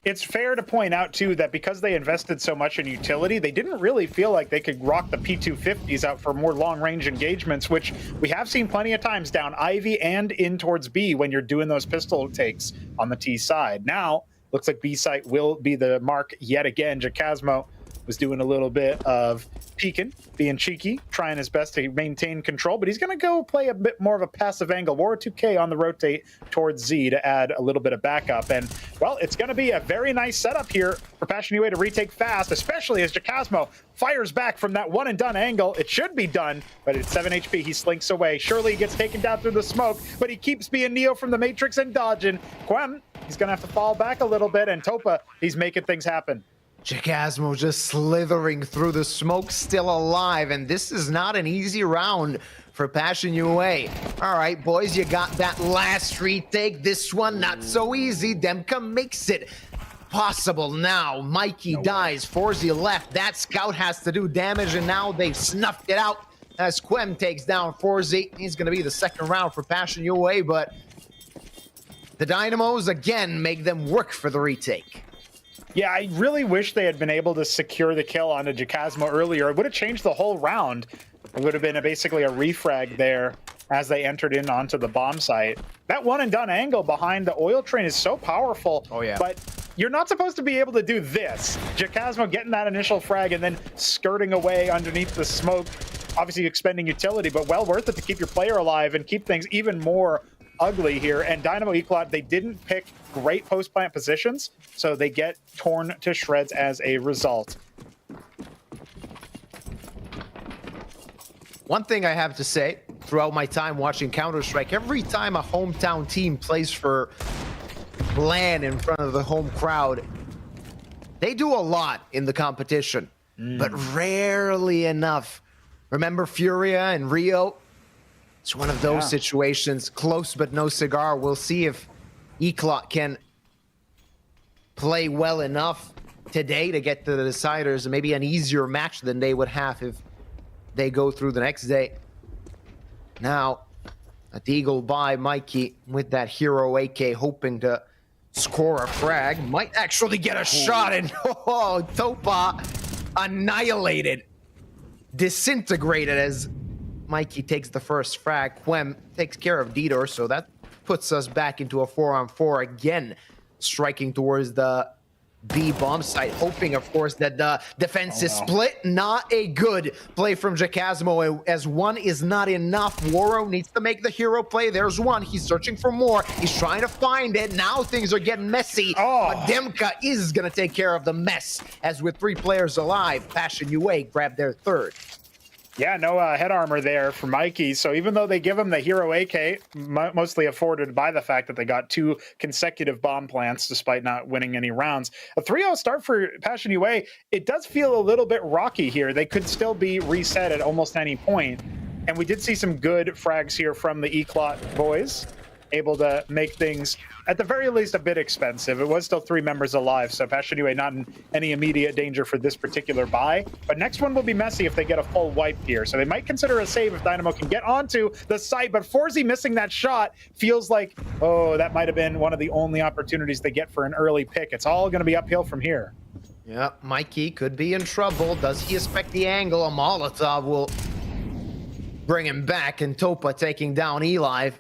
It's fair to point out, too, that because they invested so much in utility, they didn't really feel like they could rock the P250s out for more long-range engagements, which we have seen plenty of times down Ivy and in towards B when you're doing those pistol takes on the T side. Now, looks like B site will be the mark yet again. Jacasmo was doing a little bit of peeking, being cheeky, trying his best to maintain control, but he's going to go play a bit more of a passive angle. War 2K on the rotate towards Z to add a little bit of backup. And, well, it's going to be a very nice setup here for Passion UA to retake fast, especially as Jacasmo fires back from that one-and-done angle. It should be done, but it's 7 HP. He slinks away. Surely he gets taken down through the smoke, but he keeps being Neo from the Matrix and dodging. Quem, he's going to have to fall back a little bit, and Topa, he's making things happen. Jacasmo just slithering through the smoke, still alive, and this is not an easy round for Passion UA. All right, boys, you got that last retake. This one, not so easy. Demka makes it possible now. Mikey dies. Forzy left. That scout has to do damage, and now they've snuffed it out as Quem takes down Forzy. He's going to be the second round for Passion UA, but the Dynamos, again, make them work for the retake. Yeah, I really wish they had been able to secure the kill onto Jacasmo earlier. It would have changed the whole round. It would have been basically a refrag there as they entered in onto the bomb site. That one-and-done angle behind the oil train is so powerful. Oh, yeah. But you're not supposed to be able to do this. Jacasmo getting that initial frag and then skirting away underneath the smoke. Obviously expending utility, but well worth it to keep your player alive and keep things even more ugly here. And Dynamo Eclot, they didn't pick great post-plant positions, so they get torn to shreds as a result. One thing I have to say, throughout my time watching Counter-Strike, every time a hometown team plays for LAN in front of the home crowd, they do a lot in the competition, but rarely enough. Remember Furia and Rio? It's one of those situations, close but no cigar. We'll see if Eclot can play well enough today to get to the deciders, and maybe an easier match than they would have if they go through the next day. Now, at the Eagle by Mikey with that hero AK, hoping to score a frag. Might actually get a shot, and oh, Topa annihilated, disintegrated as Mikey takes the first frag. Quem takes care of Dieter, so that puts us back into a 4-on-4 again, striking towards the B bomb site, hoping, of course, that the defense is split. Not a good play from Jacasmo, as one is not enough. Woro needs to make the hero play. There's one. He's searching for more. He's trying to find it. Now things are getting messy. But Demka is going to take care of the mess, as with 3 players alive, Passion UA grabbed their third. Yeah, no head armor there for Mikey. So even though they give him the hero AK, mostly afforded by the fact that they got 2 consecutive bomb plants despite not winning any rounds. A 3-0 start for Passion UA. It does feel a little bit rocky here. They could still be reset at almost any point. And we did see some good frags here from the Eclot boys, able to make things, at the very least, a bit expensive. It was still 3 members alive, so Passion UA not in any immediate danger for this particular buy. But next one will be messy if they get a full wipe here. So they might consider a save if Dynamo can get onto the site. But Forzy missing that shot feels like, oh, that might have been one of the only opportunities they get for an early pick. It's all going to be uphill from here. Yeah, Mikey could be in trouble. Does he expect the angle? A Molotov will bring him back, and Topa taking down Eli.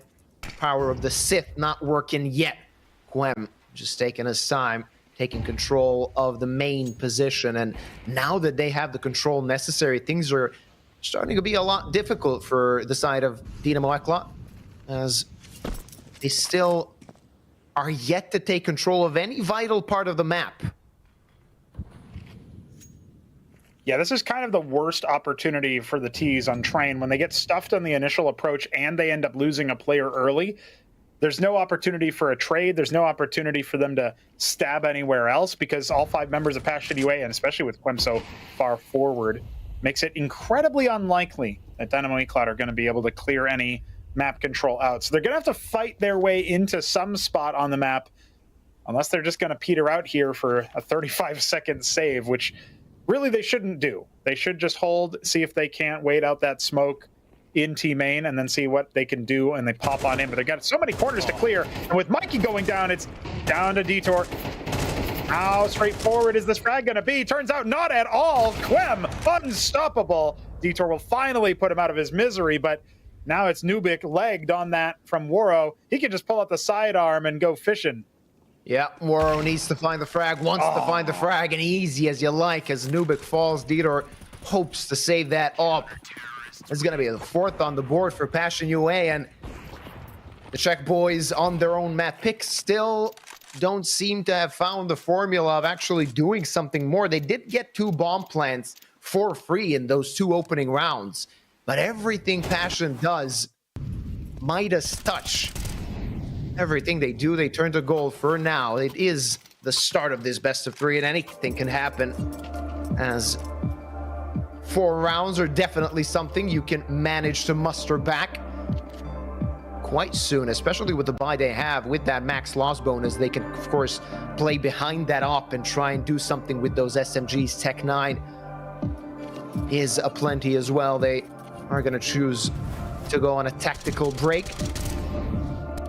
Power of the Sith not working yet. Quem just taking his time, taking control of the main position, and now that they have the control necessary, things are starting to be a lot difficult for the side of Dynamo Eclot, as they still are yet to take control of any vital part of the map. Yeah, this is kind of the worst opportunity for the T's on Train. When they get stuffed on the initial approach and they end up losing a player early, there's no opportunity for a trade. There's no opportunity for them to stab anywhere else, because all 5 members of Passion UA, and especially with Quem so far forward, makes it incredibly unlikely that Dynamo Eclot are going to be able to clear any map control out. So they're going to have to fight their way into some spot on the map, unless they're just going to peter out here for a 35-second save, which really they shouldn't do. They should just hold, see if they can't wait out that smoke in T-main, and then see what they can do, and they pop on in. But they've got so many corners to clear, and with Mikey going down, it's down to Detour. How straightforward is this frag going to be? Turns out not at all. Quem, unstoppable. Detour will finally put him out of his misery, but now it's Nubik legged on that from Woro. He can just pull out the sidearm and go fishing. Yeah, Woro needs to find the frag, wants to find the frag, and easy as you like, as Nubik falls. Dieter hopes to save that up. It's going to be the 4th on the board for Passion UA, and the Czech boys on their own map pick still don't seem to have found the formula of actually doing something more. They did get 2 bomb plants for free in those 2 opening rounds, but everything Passion does, Midas touch. Everything they do, they turn to gold for now. It is the start of this best of 3, and anything can happen, as 4 rounds are definitely something you can manage to muster back quite soon, especially with the buy they have with that max loss bonus. They can, of course, play behind that op and try and do something with those SMGs. Tech 9 is a plenty as well. They are going to choose to go on a tactical break.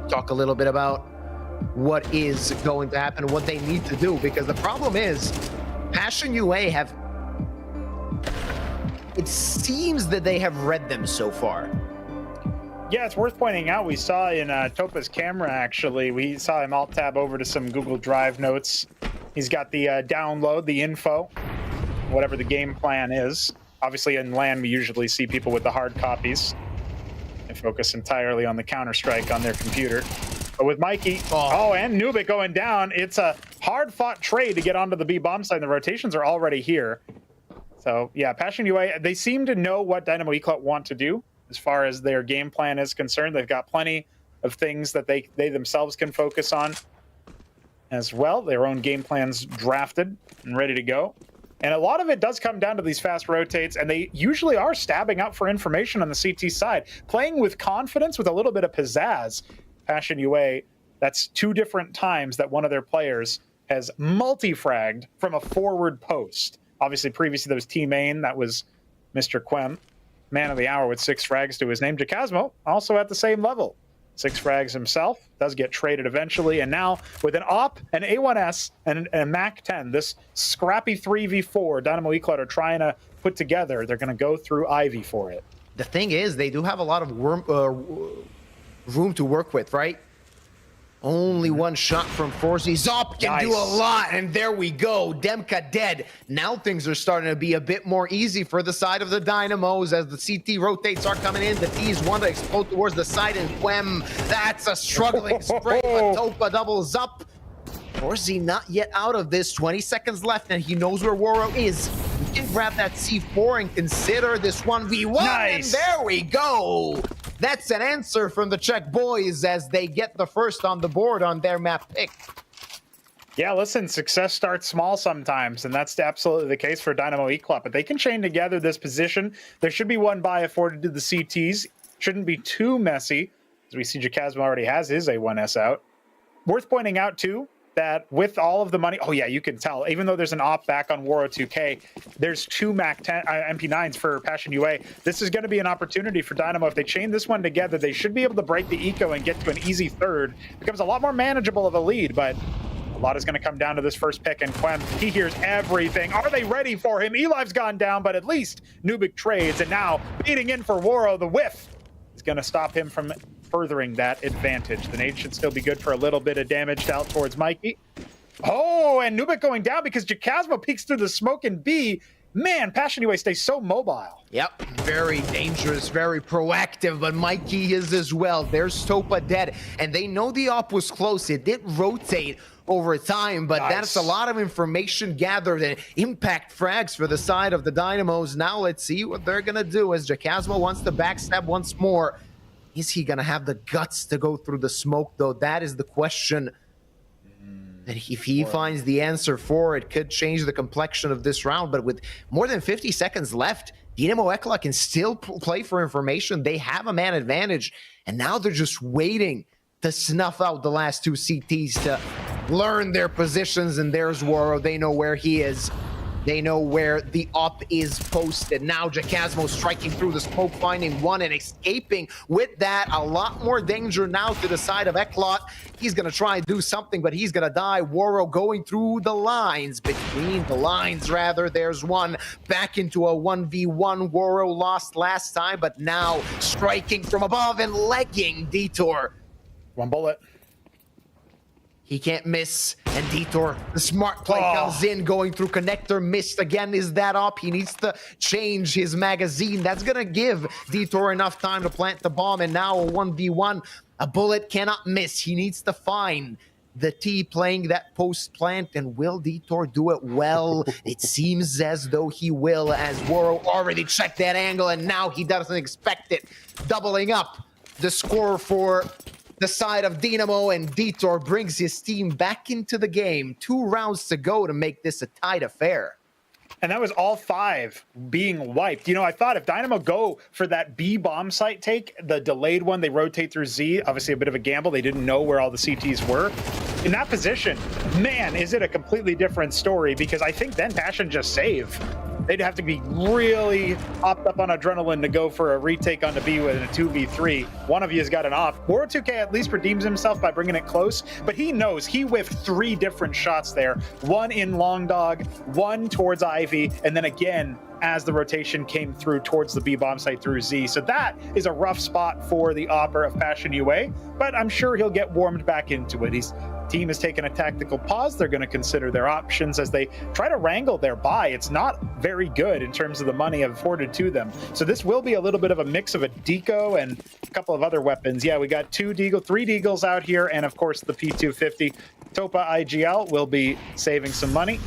Talk a little bit about what is going to happen, what they need to do, because the problem is Passion UA have, it seems that they have read them so far. Yeah, it's worth pointing out, we saw in Topa's camera, actually, we saw him alt-tab over to some Google Drive notes. He's got the download, the info, whatever the game plan is. Obviously in LAN, we usually see people with the hard copies. They focus entirely on the counter-strike on their computer. But with Mikey, and Nubik going down, it's a hard-fought trade to get onto the B bomb site, and the rotations are already here. So, yeah, Passion UA, they seem to know what Dynamo Eclat want to do as far as their game plan is concerned. They've got plenty of things that they themselves can focus on as well. Their own game plans drafted and ready to go. And a lot of it does come down to these fast rotates, and they usually are stabbing out for information on the CT side, playing with confidence, with a little bit of pizzazz. Passion UA, that's 2 different times that one of their players has multi-fragged from a forward post. Obviously, previously there was T-Main, that was Mr. Quem, man of the hour with 6 frags to his name. Jacasmo, also at the same level. 6 frags himself, does get traded eventually, and now with an AWP, an A1S, and a MAC-10, this scrappy 3v4 Dynamo Eclat are trying to put together. They're going to go through Ivy for it. The thing is, they do have a lot of room to work with, right? Only one shot from Forsey. Zop can do a lot, and there we go. Demka dead. Now things are starting to be a bit more easy for the side of the Dynamos as the CT rotates are coming in. The T's want to explode towards the side, and Quem, that's a struggling spray, but Topa doubles up. Forsey not yet out of this. 20 seconds left, and he knows where Woro is. He can grab that C4 and consider this 1v1, and there we go. That's an answer from the Czech boys as they get the first on the board on their map pick. Yeah, listen, success starts small sometimes, and that's absolutely the case for Dynamo Eclat. But they can chain together this position. There should be one buy afforded to the CTs. Shouldn't be too messy, as we see Jacasmo already has his A1S out. Worth pointing out, too, that with all of the money, you can tell, even though there's an op back on Waro 2K, there's 2 MAC-10 MP9s for Passion UA. This is going to be an opportunity for Dynamo. If they chain this one together, they should be able to break the eco and get to an easy third. It becomes a lot more manageable of a lead, but a lot is going to come down to this first pick, and Quem, he hears everything. Are they ready for him? Elive's gone down, but at least Nubik trades, and now beating in for Waro, the whiff is going to stop him from furthering that advantage. The nade should still be good for a little bit of damage out towards Mikey. And Nubik going down because Jacasmo peeks through the smoke and B. Man, Passion UA stays so mobile. Yep, very dangerous, very proactive, but Mikey is as well. There's Topa dead, and they know the op was close. It did rotate over time, but that's a lot of information gathered and impact frags for the side of the Dynamos. Now let's see what they're gonna do as Jacasmo wants to backstab once more. Is he going to have the guts to go through the smoke, though? That is the question. And if he finds the answer for it, could change the complexion of this round. But with more than 50 seconds left, Dynamo Eclat can still play for information. They have a man advantage, and now they're just waiting to snuff out the last 2 CTs to learn their positions. And there's Waro. They know where he is. They know where the op is posted. Now Jacasmo striking through the smoke, finding one and escaping with that. A lot more danger now to the side of Eclat. He's going to try and do something, but he's going to die. Waro going through the lines, between the lines, rather. There's one back into a 1v1. Waro lost last time, but now striking from above and legging Detour. One bullet. He can't miss, and Detour, the smart play comes in, going through connector, missed again. Is that up? He needs to change his magazine. That's gonna give Detour enough time to plant the bomb, and now a 1v1. A bullet cannot miss. He needs to find the T playing that post plant, and will Detour do it well? It seems as though he will, as Waro already checked that angle, and now he doesn't expect it. Doubling up the score for the side of Dynamo, and Detour brings his team back into the game. 2 rounds to go to make this a tight affair. And that was all 5 being wiped. You know, I thought if Dynamo go for that B bomb site take, the delayed one, they rotate through Z, obviously a bit of a gamble. They didn't know where all the CTs were. In that position, man, is it a completely different story, because I think then Passion just save. They'd have to be really hopped up on adrenaline to go for a retake on the B with a 2v3. One of you has got an off. Waro 2K at least redeems himself by bringing it close, but he knows he whiffed 3 different shots there. One in Long Dog, one towards Ivy, and then again as the rotation came through towards the B bomb site through Z. So that is a rough spot for the Opera of Passion UA, but I'm sure he'll get warmed back into it. His team has taken a tactical pause. They're going to consider their options as they try to wrangle their buy. It's not very good in terms of the money afforded to them. So this will be a little bit of a mix of a Deco and a couple of other weapons. Yeah, we got 3 Deagles out here, and of course the P250. Topa IGL will be saving some money.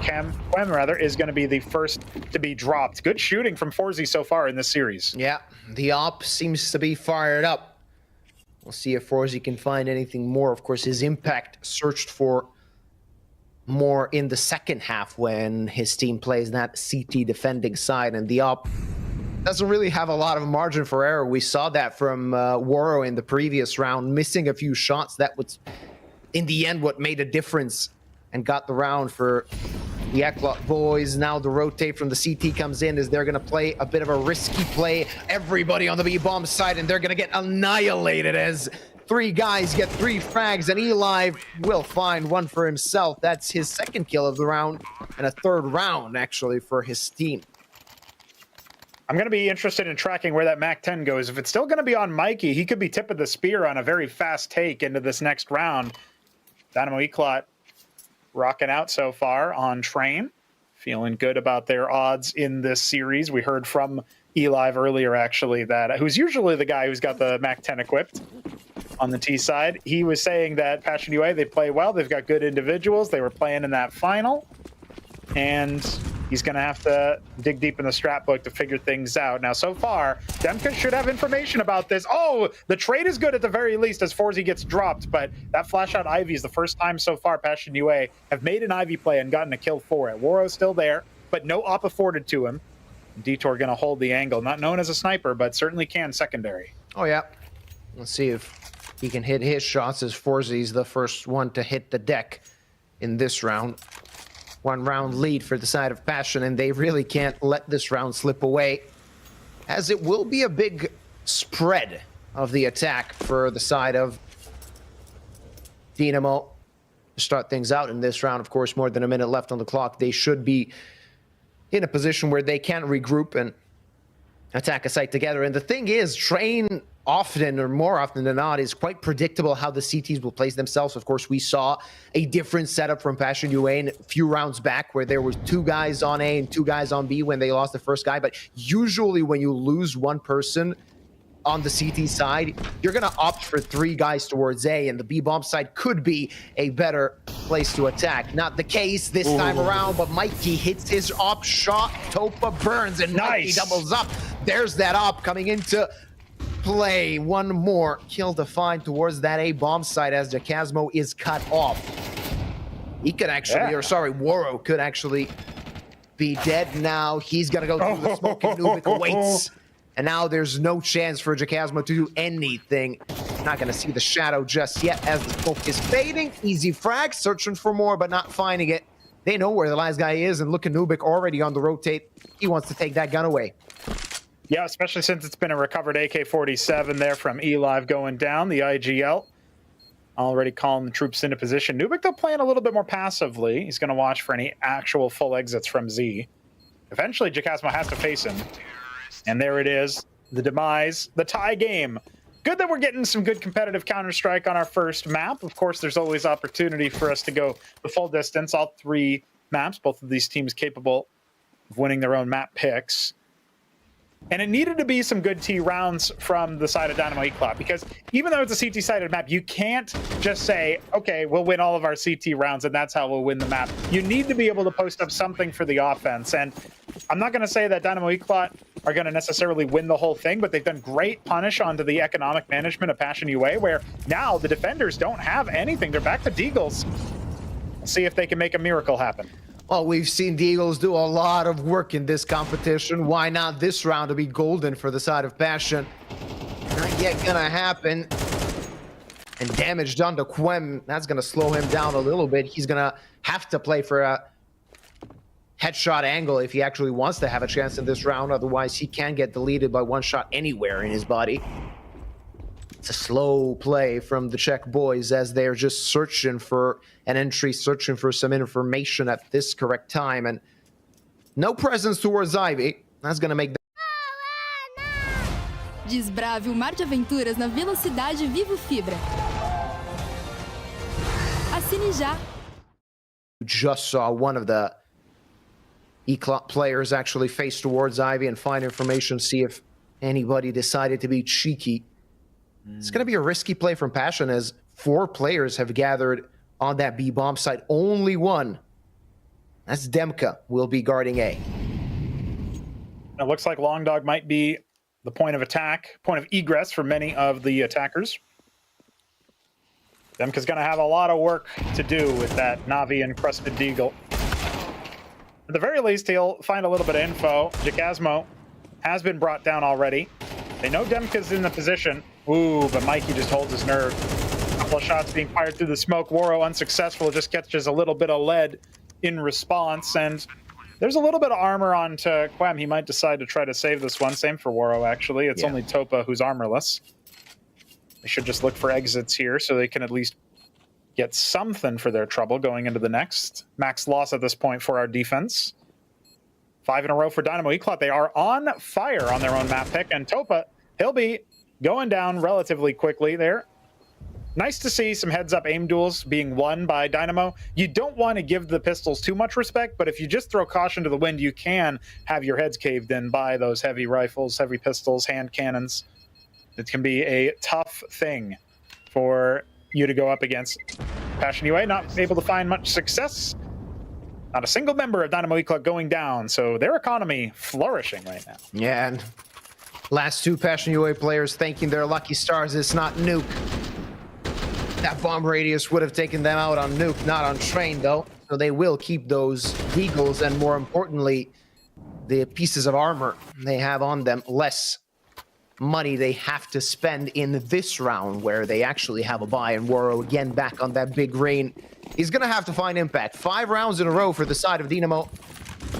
Quem is going to be the first to be dropped. Good shooting from FaZe so far in this series. Yeah, the op seems to be fired up. We'll see if FaZe can find anything more. Of course, his impact searched for more in the second half when his team plays that CT defending side, and the op doesn't really have a lot of margin for error. We saw that from Woro in the previous round, missing a few shots. That was, in the end, what made a difference and got the round for the Eklot boys. Now the rotate from the CT comes in as they're going to play a bit of a risky play. Everybody on the B-bomb side, and they're going to get annihilated as 3 guys get 3 frags, and Eli will find one for himself. That's his second kill of the round, and a 3rd round, actually, for his team. I'm going to be interested in tracking where that MAC-10 goes. If it's still going to be on Mikey, he could be tip of the spear on a very fast take into this next round. Dynamo Eklot rocking out so far on train. Feeling good about their odds in this series. We heard from Eli earlier, actually, that who's usually the guy who's got the MAC-10 equipped on the T side. He was saying that Passion UA, they play well. They've got good individuals. They were playing in that final. And he's going to have to dig deep in the strat book to figure things out. Now, so far, Demka should have information about this. Oh, the trade is good at the very least as FaZe gets dropped, but that flash out Ivy is the first time so far Passion UA have made an Ivy play and gotten a kill for it. Woro's still there, but no op afforded to him. Detour going to hold the angle. Not known as a sniper, but certainly can secondary. Oh, yeah. Let's see if he can hit his shots as FaZe's the first one to hit the deck in this round. 1 round lead for the side of Passion, and they really can't let this round slip away, as it will be a big spread of the attack for the side of Dynamo to start things out in this round. Of course, more than a minute left on the clock. They should be in a position where they can regroup and attack a site together. And the thing is, Train often, or more often than not, is quite predictable how the CTs will place themselves. Of course, we saw a different setup from Passion UA in a few rounds back where there was 2 guys on A and 2 guys on B when they lost the first guy. But usually when you lose 1 person on the CT side, you're going to opt for 3 guys towards A, and the B-bomb side could be a better place to attack. Not the case this time around, but Mikey hits his op shot. Topa burns, and Mikey doubles up. There's that op coming into play. 1 more kill to find towards that A bomb site as Jacasmo is cut off. He could actually, or sorry, Woro could actually be dead now. He's gonna go through the smoke, and Nuke waits. And now there's no chance for Jacasmo to do anything. Not gonna see the shadow just yet as the smoke is fading. Easy frag, searching for more, but not finding it. They know where the last guy is, and look at Nubic already on the rotate. He wants to take that gun away. Yeah, especially since it's been a recovered AK-47 there from Eli going down. The IGL already calling the troops into position. Nubic, though, playing a little bit more passively. He's going to watch for any actual full exits from Z. Eventually, Jacasmo has to face him. And there it is, the demise, the tie game. Good that we're getting some good competitive Counter-Strike on our first map. Of course, there's always opportunity for us to go the full distance. All 3 maps, both of these teams capable of winning their own map picks. And it needed to be some good T rounds from the side of Dynamo Eklot, because even though it's a CT-sided map, you can't just say, okay, we'll win all of our CT rounds and that's how we'll win the map. You need to be able to post up something for the offense. And I'm not going to say that Dynamo Eklot are going to necessarily win the whole thing, but they've done great punish onto the economic management of Passion UA, where now the defenders don't have anything. They're back to Deagles. We'll see if they can make a miracle happen. Well, we've seen the Eagles do a lot of work in this competition. Why not this round to be golden for the side of Passion? Not yet gonna happen. And damage done to Quem. That's gonna slow him down a little bit. He's gonna have to play for a headshot angle if he actually wants to have a chance in this round. Otherwise, he can get deleted by 1 shot anywhere in his body. It's a slow play from the Czech boys as they're just searching for an entry, searching for some information at this correct time. And No presence towards Ivy. That's gonna make Desbrave o mar de aventuras na velocidade Vivo Fibra. Assine já. Just saw one of the Eclot players actually face towards Ivy and find information, see if anybody decided to be cheeky. It's going to be a risky play from Passion as 4 players have gathered on that B bomb site. Only one, that's Demka, will be guarding A. It looks like Long Dog might be the point of attack, point of egress for many of the attackers. Demka's going to have a lot of work to do with that Navi encrusted Deagle. At the very least, he'll find a little bit of info. Jacasmo has been brought down already. They know Demka's in the position. Ooh, but Mikey just holds his nerve. A couple of shots being fired through the smoke. Woro unsuccessful, just catches a little bit of lead in response. And there's a little bit of armor onto Quem. He might decide to try to save this one. Same for Woro, actually. It's only Topa who's armorless. They should just look for exits here so they can at least get something for their trouble going into the next. Max loss at this point for our defense. 5 in a row for Dynamo Eclot. They are on fire on their own map pick, and Topa, he'll be going down relatively quickly there. Nice to see some heads-up aim duels being won by Dynamo. You don't want to give the pistols too much respect, but if you just throw caution to the wind, you can have your heads caved in by those heavy rifles, heavy pistols, hand cannons. It can be a tough thing for you to go up against. Passion UA not able to find much success. Not a single member of Dynamo Eclot going down, so their economy flourishing right now. Yeah, and last 2 Passion UA players thanking their lucky stars. It's not Nuke. That bomb radius would have taken them out on Nuke, not on Train, though. So they will keep those Deagles and, more importantly, the pieces of armor they have on them. Less money they have to spend in this round, where they actually have a buy, and Woro again back on that big rain. He's going to have to find impact. 5 rounds in a row for the side of Dynamo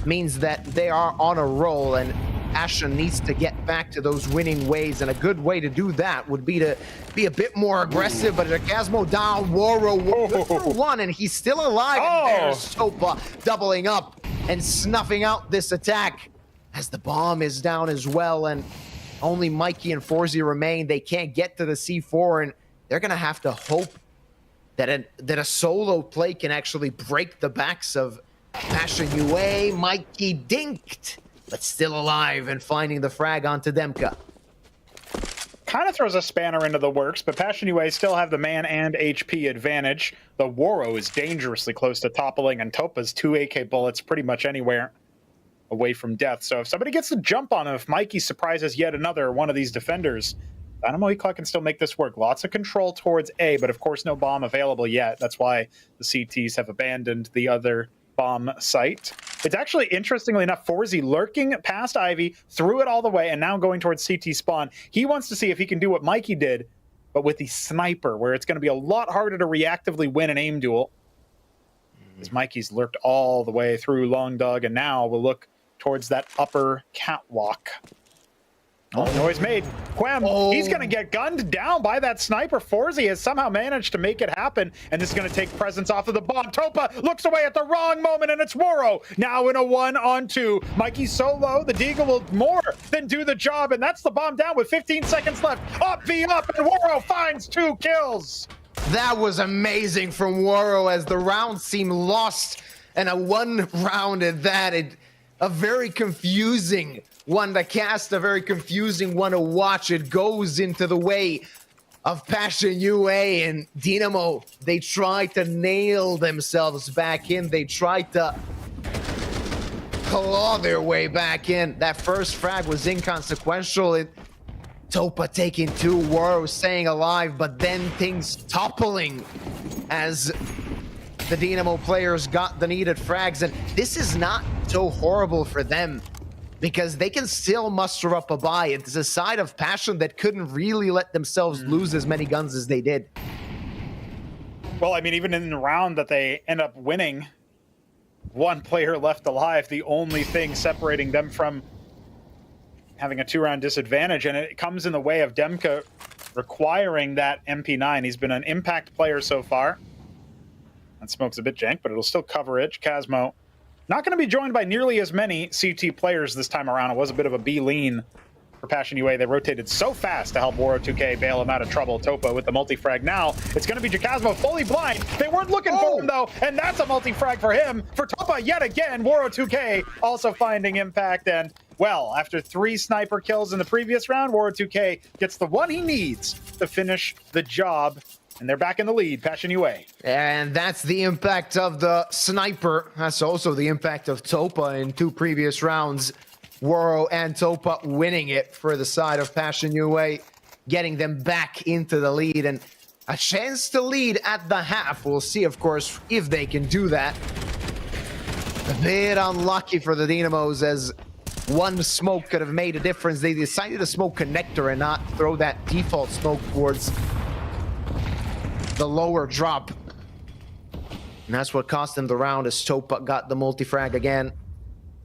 means that they are on a roll, and Passion needs to get back to those winning ways, and a good way to do that would be to be a bit more aggressive. But Jacasmo down, Woro for 1, and he's still alive. And there's Topa doubling up and snuffing out this attack as the bomb is down as well, and only Mikey and Forzy remain. They can't get to the C4, and they're going to have to hope that a solo play can actually break the backs of Passion UA. Mikey dinked, but still alive and finding the frag onto Demka. Kind of throws a spanner into the works, but Passion UA still have the man and HP advantage. The Woro is dangerously close to toppling, and Topa's 2 AK bullets pretty much anywhere away from death. So if somebody gets the jump on him, if Mikey surprises yet another one of these defenders, Dynamo Eclot can still make this work. Lots of control towards A, but of course no bomb available yet. That's why the CTs have abandoned the other bomb site. It's actually, interestingly enough, Forzy lurking past Ivy, threw it all the way, and now going towards CT spawn. He wants to see if he can do what Mikey did, but with the sniper, where it's going to be a lot harder to reactively win an aim duel. As Mikey's lurked all the way through Long Dog, and now we'll look towards that upper catwalk. Noise made. Quem, he's going to get gunned down by that sniper. Forzy has somehow managed to make it happen, and this is going to take presence off of the bomb. Topa looks away at the wrong moment, and it's Woro now in a 1-on-2. Mikey's so low, the Deagle will more than do the job, and that's the bomb down with 15 seconds left. Up, V up, and Woro finds 2 kills. That was amazing from Woro as the round seemed lost, and a 1 round at that. A very confusing one to cast, a very confusing one to watch. It goes into the way of Passion UA, and Dynamo, they tried to nail themselves back in. They tried to claw their way back in. That first frag was inconsequential. Topa taking 2, Woro staying alive, but then things toppling as the Dynamo players got the needed frags. And this is not so horrible for them, because they can still muster up a buy. It's a side of Passion that couldn't really let themselves lose as many guns as they did. Well, I mean, even in the round that they end up winning, 1 player left alive, the only thing separating them from having a 2-round disadvantage, and it comes in the way of Demka requiring that MP9. He's been an impact player so far. That smoke's a bit jank, but it'll still cover it. Casmo Not going to be joined by nearly as many CT players this time around. It was a bit of a B lean for Passion UA. They rotated so fast to help Waro2K bail him out of trouble. Topa with the multi-frag now. It's going to be Jakazmo fully blind. They weren't looking for him, though, and that's a multi-frag for him. For Topa, yet again, Waro2K also finding impact. And, well, after 3 sniper kills in the previous round, Waro2K gets the one he needs to finish the job. And they're back in the lead, Passion UA. And that's the impact of the sniper. That's also the impact of Topa in 2 previous rounds. Waro and Topa winning it for the side of Passion UA, getting them back into the lead and a chance to lead at the half. We'll see, of course, if they can do that. A bit unlucky for the Dynamos, as one smoke could have made a difference. They decided to smoke connector and not throw that default smoke towards the lower drop. And that's what cost them the round, as Topa got the multi-frag again.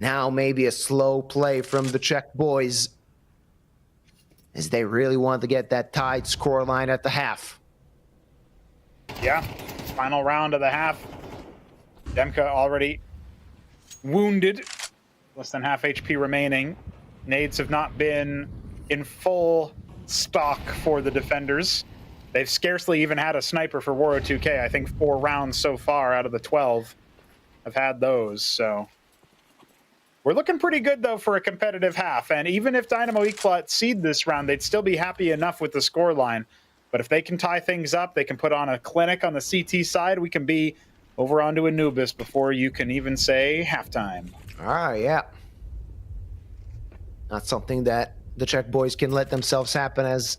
Now maybe a slow play from the Czech boys, as they really want to get that tied scoreline at the half. Yeah, final round of the half. Demka already wounded, less than half HP remaining. Nades have not been in full stock for the defenders. They've scarcely even had a sniper for Waro2K. I think 4 rounds so far out of the 12 have had those, so. We're looking pretty good, though, for a competitive half. And even if Dynamo Eklot seed this round, they'd still be happy enough with the scoreline. But if they can tie things up, they can put on a clinic on the CT side, we can be over onto Anubis before you can even say halftime. All right, yeah. Not something that the Czech boys can let themselves happen, as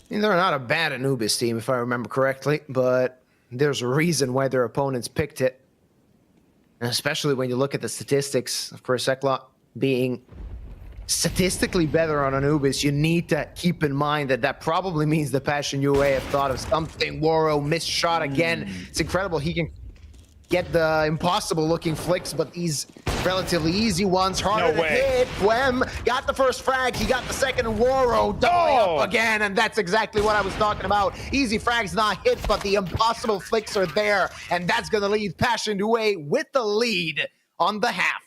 they're not a bad Anubis team, if I remember correctly, but there's a reason why their opponents picked it. And especially when you look at the statistics, of course, Eklot being statistically better on Anubis, you need to keep in mind that that probably means the Passion UA have thought of something. Waro missed shot again. It's incredible. He can get the impossible looking flicks, but these relatively easy ones, harder to hit. Wem got the first frag, he got the second, and Waro doubling up again, and that's exactly what I was talking about. Easy frags not hit, but the impossible flicks are there, and that's gonna leave Passion UA with the lead on the half.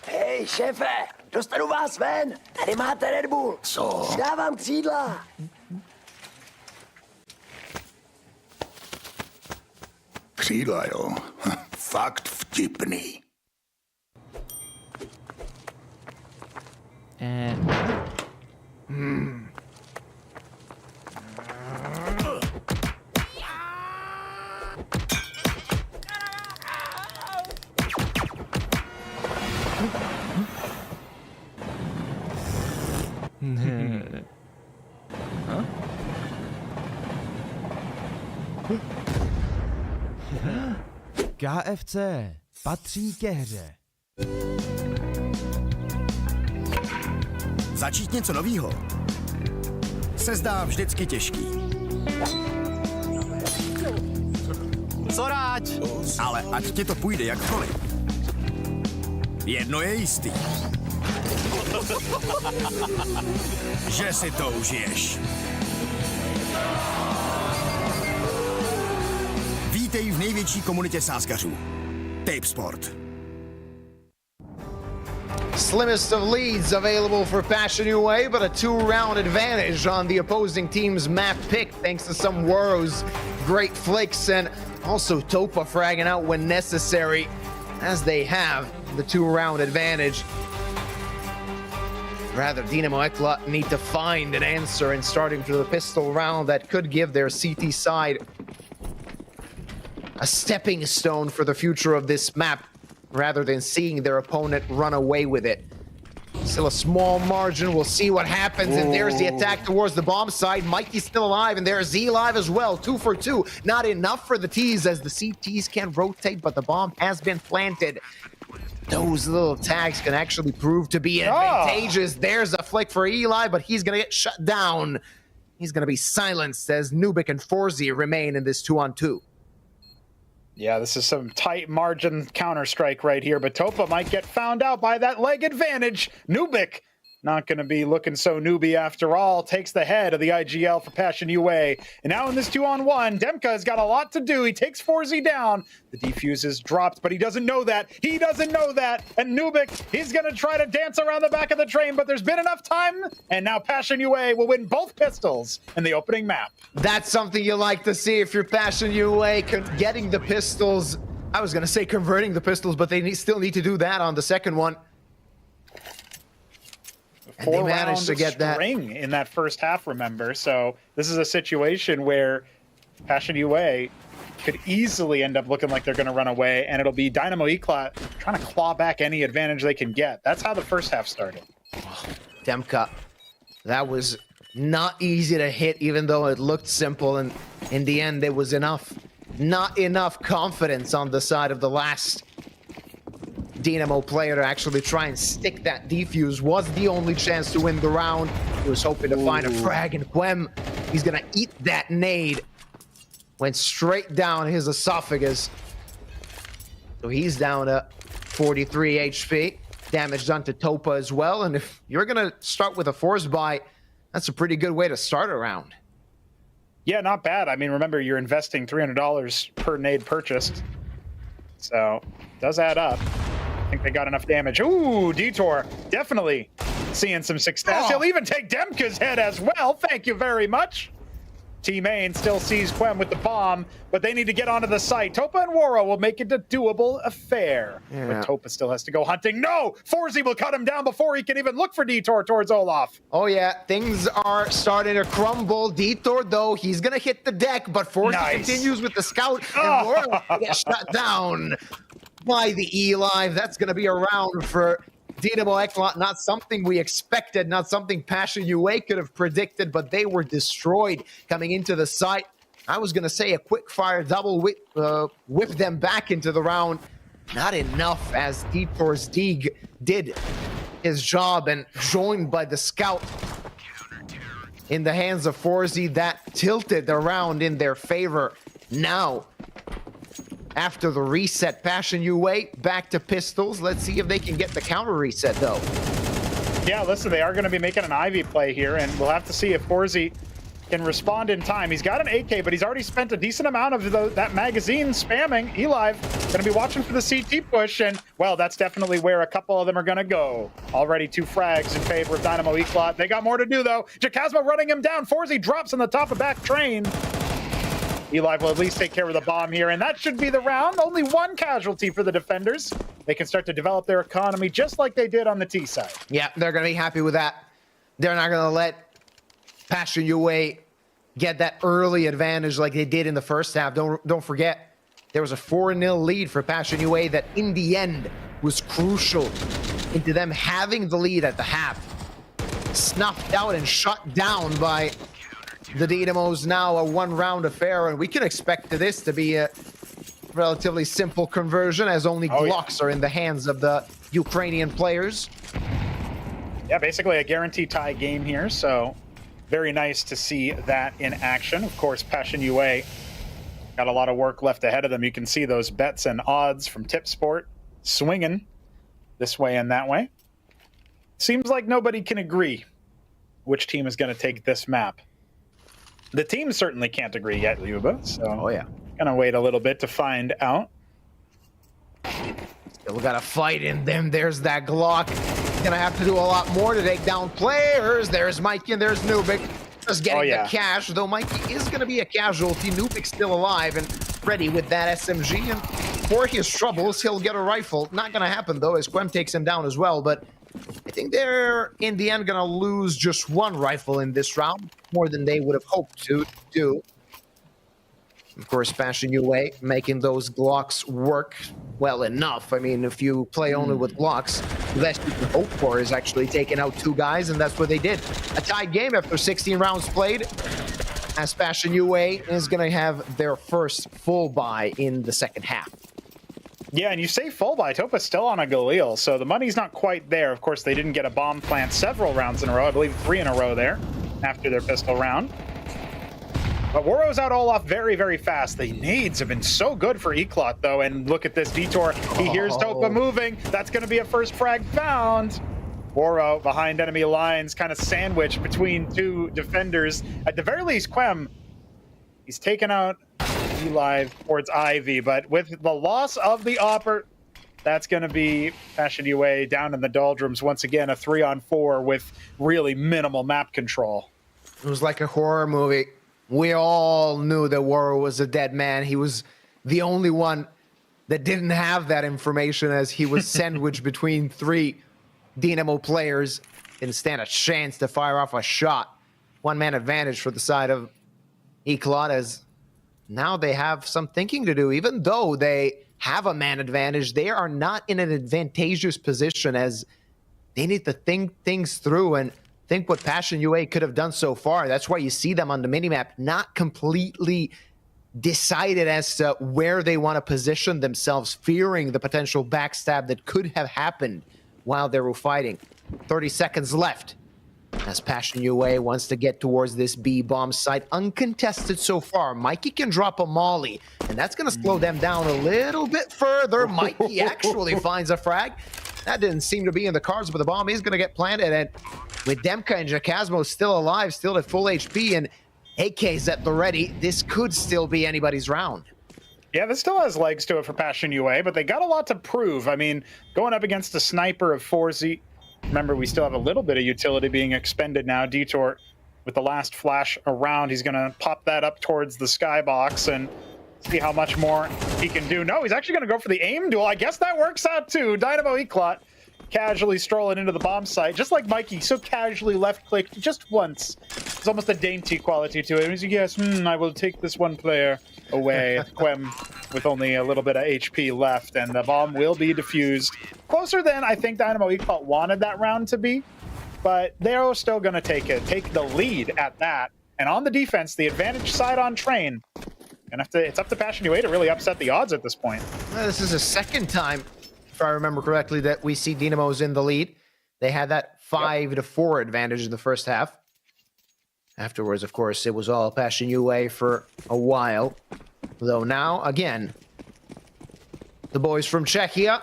Hej, šéfe, dostanu vás ven. Tady máte Red Bull. Co? Dávám křídla. Křídla, jo. Fakt vtipný. KFC patří ke hře. Začít něco novýho se zdá vždycky těžký. Co rád? Ale ať ti to půjde jakkoliv. Jedno je jistý. Že si to užiješ. Vítej v největší komunitě sázkařů. Tape Sport. Slimmest of leads available for Passion UA, but a 2-round advantage on the opposing team's map pick thanks to some Waro's great flicks, and also Topa fragging out when necessary, as they have the 2-round advantage. Rather, Dynamo Eklot need to find an answer in starting for the pistol round that could give their CT side a stepping stone for the future of this map, rather than seeing their opponent run away with it. Still a small margin. We'll see what happens. And there's the attack towards the bomb side. Mikey's still alive, and there's Z alive as well. 2 for 2. Not enough for the T's, as the CTs can rotate, but the bomb has been planted. Those little tags can actually prove to be advantageous. There's a flick for Eli, but he's going to get shut down. He's going to be silenced as Nubik and Forzy remain in this 2-on-2. Yeah, this is some tight margin counter-strike right here, but Topa might get found out by that leg advantage. Nubik Not going to be looking so newbie after all. Takes the head of the IGL for Passion UA. And now in this 2-on-1, Demka has got a lot to do. He takes FaCEIT down. The defuse is dropped, but he doesn't know that. He doesn't know that. And Nubik, he's going to try to dance around the back of the train, but there's been enough time. And now Passion UA will win both pistols in the opening map. That's something you like to see if you're Passion UA, getting the pistols. I was going to say converting the pistols, but they still need to do that on the second one. And they managed to get that in that first half, remember? So this is a situation where Passion UA could easily end up looking like they're going to run away, and it'll be Dynamo Eclat trying to claw back any advantage they can get. That's how the first half started. Demka, that was not easy to hit, even though it looked simple, and in the end, it was enough. Not enough confidence on the side of the last Dynamo player to actually try and stick that defuse. Was the only chance to win the round. He was hoping to find a frag, and Quem, he's gonna eat that nade. Went straight down his esophagus. So he's down to 43 HP. Damage done to Topa as well. And if you're gonna start with a force buy, that's a pretty good way to start a round. Yeah, not bad. I mean, remember, you're investing $300 per nade purchased. So, does add up. I think they got enough damage. Ooh, Detour, definitely seeing some success. He'll even take Demka's head as well. Thank you very much. Team Main still sees Quem with the bomb, but they need to get onto the site. Topa and Waro will make it a doable affair. Yeah. But Topa still has to go hunting. No! FaCEIT will cut him down before he can even look for Detour towards Olaf. Oh yeah, things are starting to crumble. Detour, though, he's gonna hit the deck, but FaCEIT continues with the scout, and Waro gets shut down by the Eli. That's gonna be a round for Dynamo Eclat. Not something we expected, not something Passion UA could have predicted, but they were destroyed coming into the site. I was going to say a quick fire double whip them back into the round. Not enough, as Detour's Dig did his job and joined by the scout in the hands of FaCEIT. That tilted the round in their favor. Now, after the reset, Passion UA back to pistols. Let's see if they can get the counter reset, though. Yeah, listen, they are going to be making an Ivy play here, and we'll have to see if FaCEIT can respond in time. He's got an AK, but he's already spent a decent amount of that magazine spamming. Eli going to be watching for the CT push, and, well, that's definitely where a couple of them are going to go. Already 2 frags in favor of Dynamo Eclat. They got more to do, though. Jakazma running him down. FaCEIT drops on the top of back train. Eli will at least take care of the bomb here, and that should be the round. Only 1 casualty for the defenders. They can start to develop their economy just like they did on the T side. Yeah, they're going to be happy with that. They're not going to let Passion UA get that early advantage like they did in the first half. Don't forget, there was a 4-0 lead for Passion UA that in the end was crucial into them having the lead at the half. Snuffed out and shut down by the Dynamos. Now a 1-round affair, and we can expect this to be a relatively simple conversion, as only Glocks are in the hands of the Ukrainian players. Yeah, basically a guaranteed tie game here, so very nice to see that in action. Of course, Passion UA got a lot of work left ahead of them. You can see those bets and odds from Tipsport swinging this way and that way. Seems like nobody can agree which team is going to take this map. The team certainly can't agree yet, Luba, so gonna wait a little bit to find out. Still got a fight in them. There's that Glock. Gonna have to do a lot more to take down players. There's Mikey and there's Nubik. Just getting the cash, though Mikey is gonna be a casualty. Nubik's still alive and ready with that SMG, and for his troubles, he'll get a rifle. Not gonna happen, though, as Quem takes him down as well, but I think they're, in the end, gonna lose just 1 rifle in this round, more than they would have hoped to do. Of course, Passion UA making those Glocks work well enough. I mean, if you play only with Glocks, the best you can hope for is actually taking out 2 guys, and that's what they did. A tied game after 16 rounds played, as Passion UA is gonna have their first full buy in the second half. Yeah, and you say full buy. Topa's still on a Galil, so the money's not quite there. Of course, they didn't get a bomb plant several rounds in a row. I believe 3 in a row there after their pistol round. But Waro's out Olaf very, very fast. The nades have been so good for Eclat, though. And look at this Detour. He hears Topa moving. That's going to be a first frag found. Woro behind enemy lines, kind of sandwiched between two defenders. At the very least, Quem, he's taken out Eli towards Ivy, but with the loss of the Opper, that's going to be Passion UA down in the doldrums once again, a 3-on-4 with really minimal map control. It was like a horror movie. We all knew that Woro was a dead man. He was the only one that didn't have that information, as he was sandwiched between 3 Dynamo players. Didn't stand a chance to fire off a shot. 1-man advantage for the side of Eclot, as now they have some thinking to do. Even though they have a man advantage, they are not in an advantageous position, as they need to think things through and think what Passion UA could have done so far. That's why you see them on the minimap not completely decided as to where they want to position themselves, fearing the potential backstab that could have happened while they were fighting. 30 seconds left as Passion UA wants to get towards this B bomb site. Uncontested so far. Mikey can drop a molly, and that's going to slow them down a little bit further. Mikey actually finds a frag. That didn't seem to be in the cards, but the bomb is going to get planted. And with Demka and Jakazmo still alive, still at full HP, and AK's at the ready, this could still be anybody's round. Yeah, this still has legs to it for Passion UA, but they got a lot to prove. I mean, going up against a sniper of FACEIT, remember, we still have a little bit of utility being expended now. Detour, with the last flash around, he's going to pop that up towards the skybox and see how much more he can do. No, he's actually going to go for the aim duel. I guess that works out too. Dynamo Eclot casually strolling into the bomb site, just like Mikey, so casually left-clicked just once. There's almost a dainty quality to it. He's like, yes, I will take this one player away. Quem with only a little bit of HP left, and the bomb will be defused. Closer than I think Dynamo Eclot wanted that round to be, but they're still going to take the lead at that. And on the defense, the advantage side on Train. And it's up to Passion UA to really upset the odds at this point. Well, this is the second time, if I remember correctly, that we see Dynamo's in the lead. They had that 5-4 advantage in the first half. Afterwards, of course, it was all Passion UA for a while. Though now, again, the boys from Czechia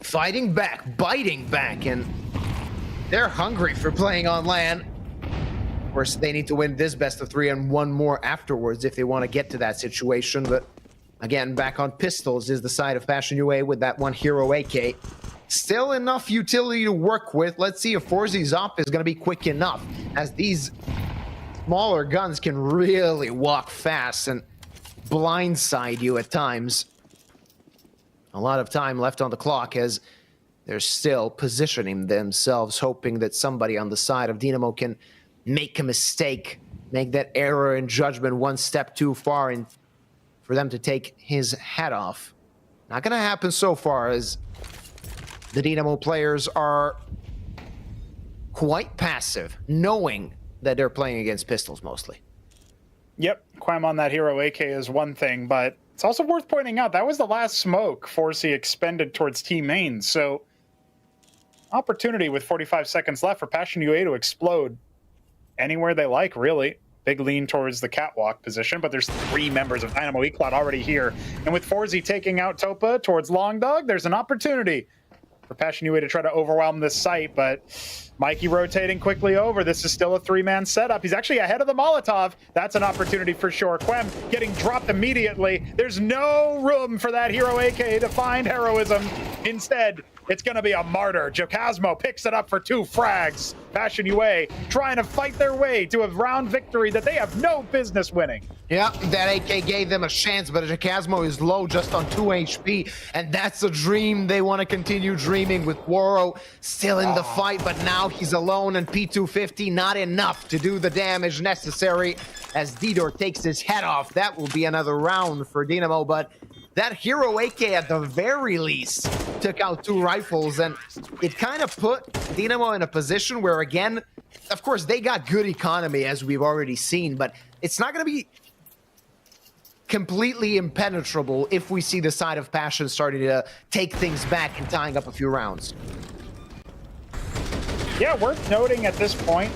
fighting back, biting back, and they're hungry for playing on LAN. Of course, they need to win this best of 3 and one more afterwards if they want to get to that situation. But again, back on pistols is the side of Passion UA with that one hero AK. Still enough utility to work with. Let's see if Forzy's op is going to be quick enough, as these smaller guns can really walk fast and blindside you at times. A lot of time left on the clock as they're still positioning themselves, hoping that somebody on the side of Dynamo can make a mistake, make that error in judgment one step too far, and for them to take his hat off. Not going to happen so far, as the Dynamo players are quite passive, knowing that they're playing against pistols mostly. Yep, Quam on that hero AK is one thing, but it's also worth pointing out that was the last smoke FACEIT expended towards Team Main, so opportunity with 45 seconds left for Passion UA to explode anywhere they like, really. Big lean towards the catwalk position, but there's 3 members of Dynamo Eclot already here. And with FACEIT taking out Topa towards Long Dog, there's an opportunity for Passion UA to try to overwhelm this site, but Mikey rotating quickly over. This is still a 3-man setup. He's actually ahead of the Molotov. That's an opportunity for sure. Quem getting dropped immediately. There's no room for that hero AK to find heroism. Instead, it's going to be a martyr. Jakazmo picks it up for 2 frags. Passion UA trying to fight their way to a round victory that they have no business winning. Yeah, that AK gave them a chance, but Jakazmo is low, just on 2 HP, and that's a dream they want to continue dreaming with. Woro still in the fight, but now he's alone, and P250 not enough to do the damage necessary as Didor takes his head off. That will be another round for Dynamo, but that hero AK at the very least took out 2 rifles, and it kind of put Dynamo in a position where, again, of course, they got good economy, as we've already seen, but it's not going to be completely impenetrable if we see the side of Passion starting to take things back and tying up a few rounds. Yeah, worth noting at this point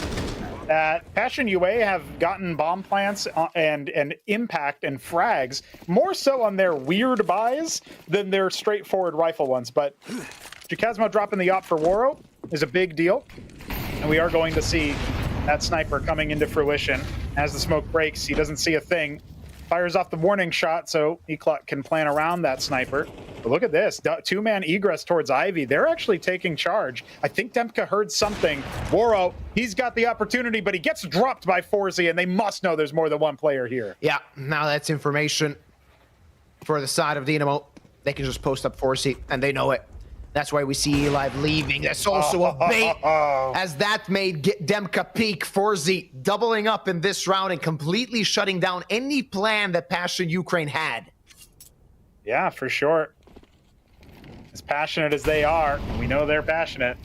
that Passion UA have gotten bomb plants and impact and frags more so on their weird buys than their straightforward rifle ones. But Jakazmo dropping the op for Woro. is a big deal. And we are going to see that sniper coming into fruition. As the smoke breaks, he doesn't see a thing. Fires off the warning shot so Eklot can plan around that sniper. But look at this, two-man egress towards Ivy. They're actually taking charge. I think Demka heard something. Woro, he's got the opportunity, but he gets dropped by FACEIT, and they must know there's more than one player here. Yeah, now that's information for the side of Dynamo. They can just post up FACEIT, and they know it. That's why we see Eli leaving. That's also a bait, as that made Demka peak. FACEIT doubling up in this round and completely shutting down any plan that Passion Ukraine had. Yeah, for sure. As passionate as they are, we know they're passionate.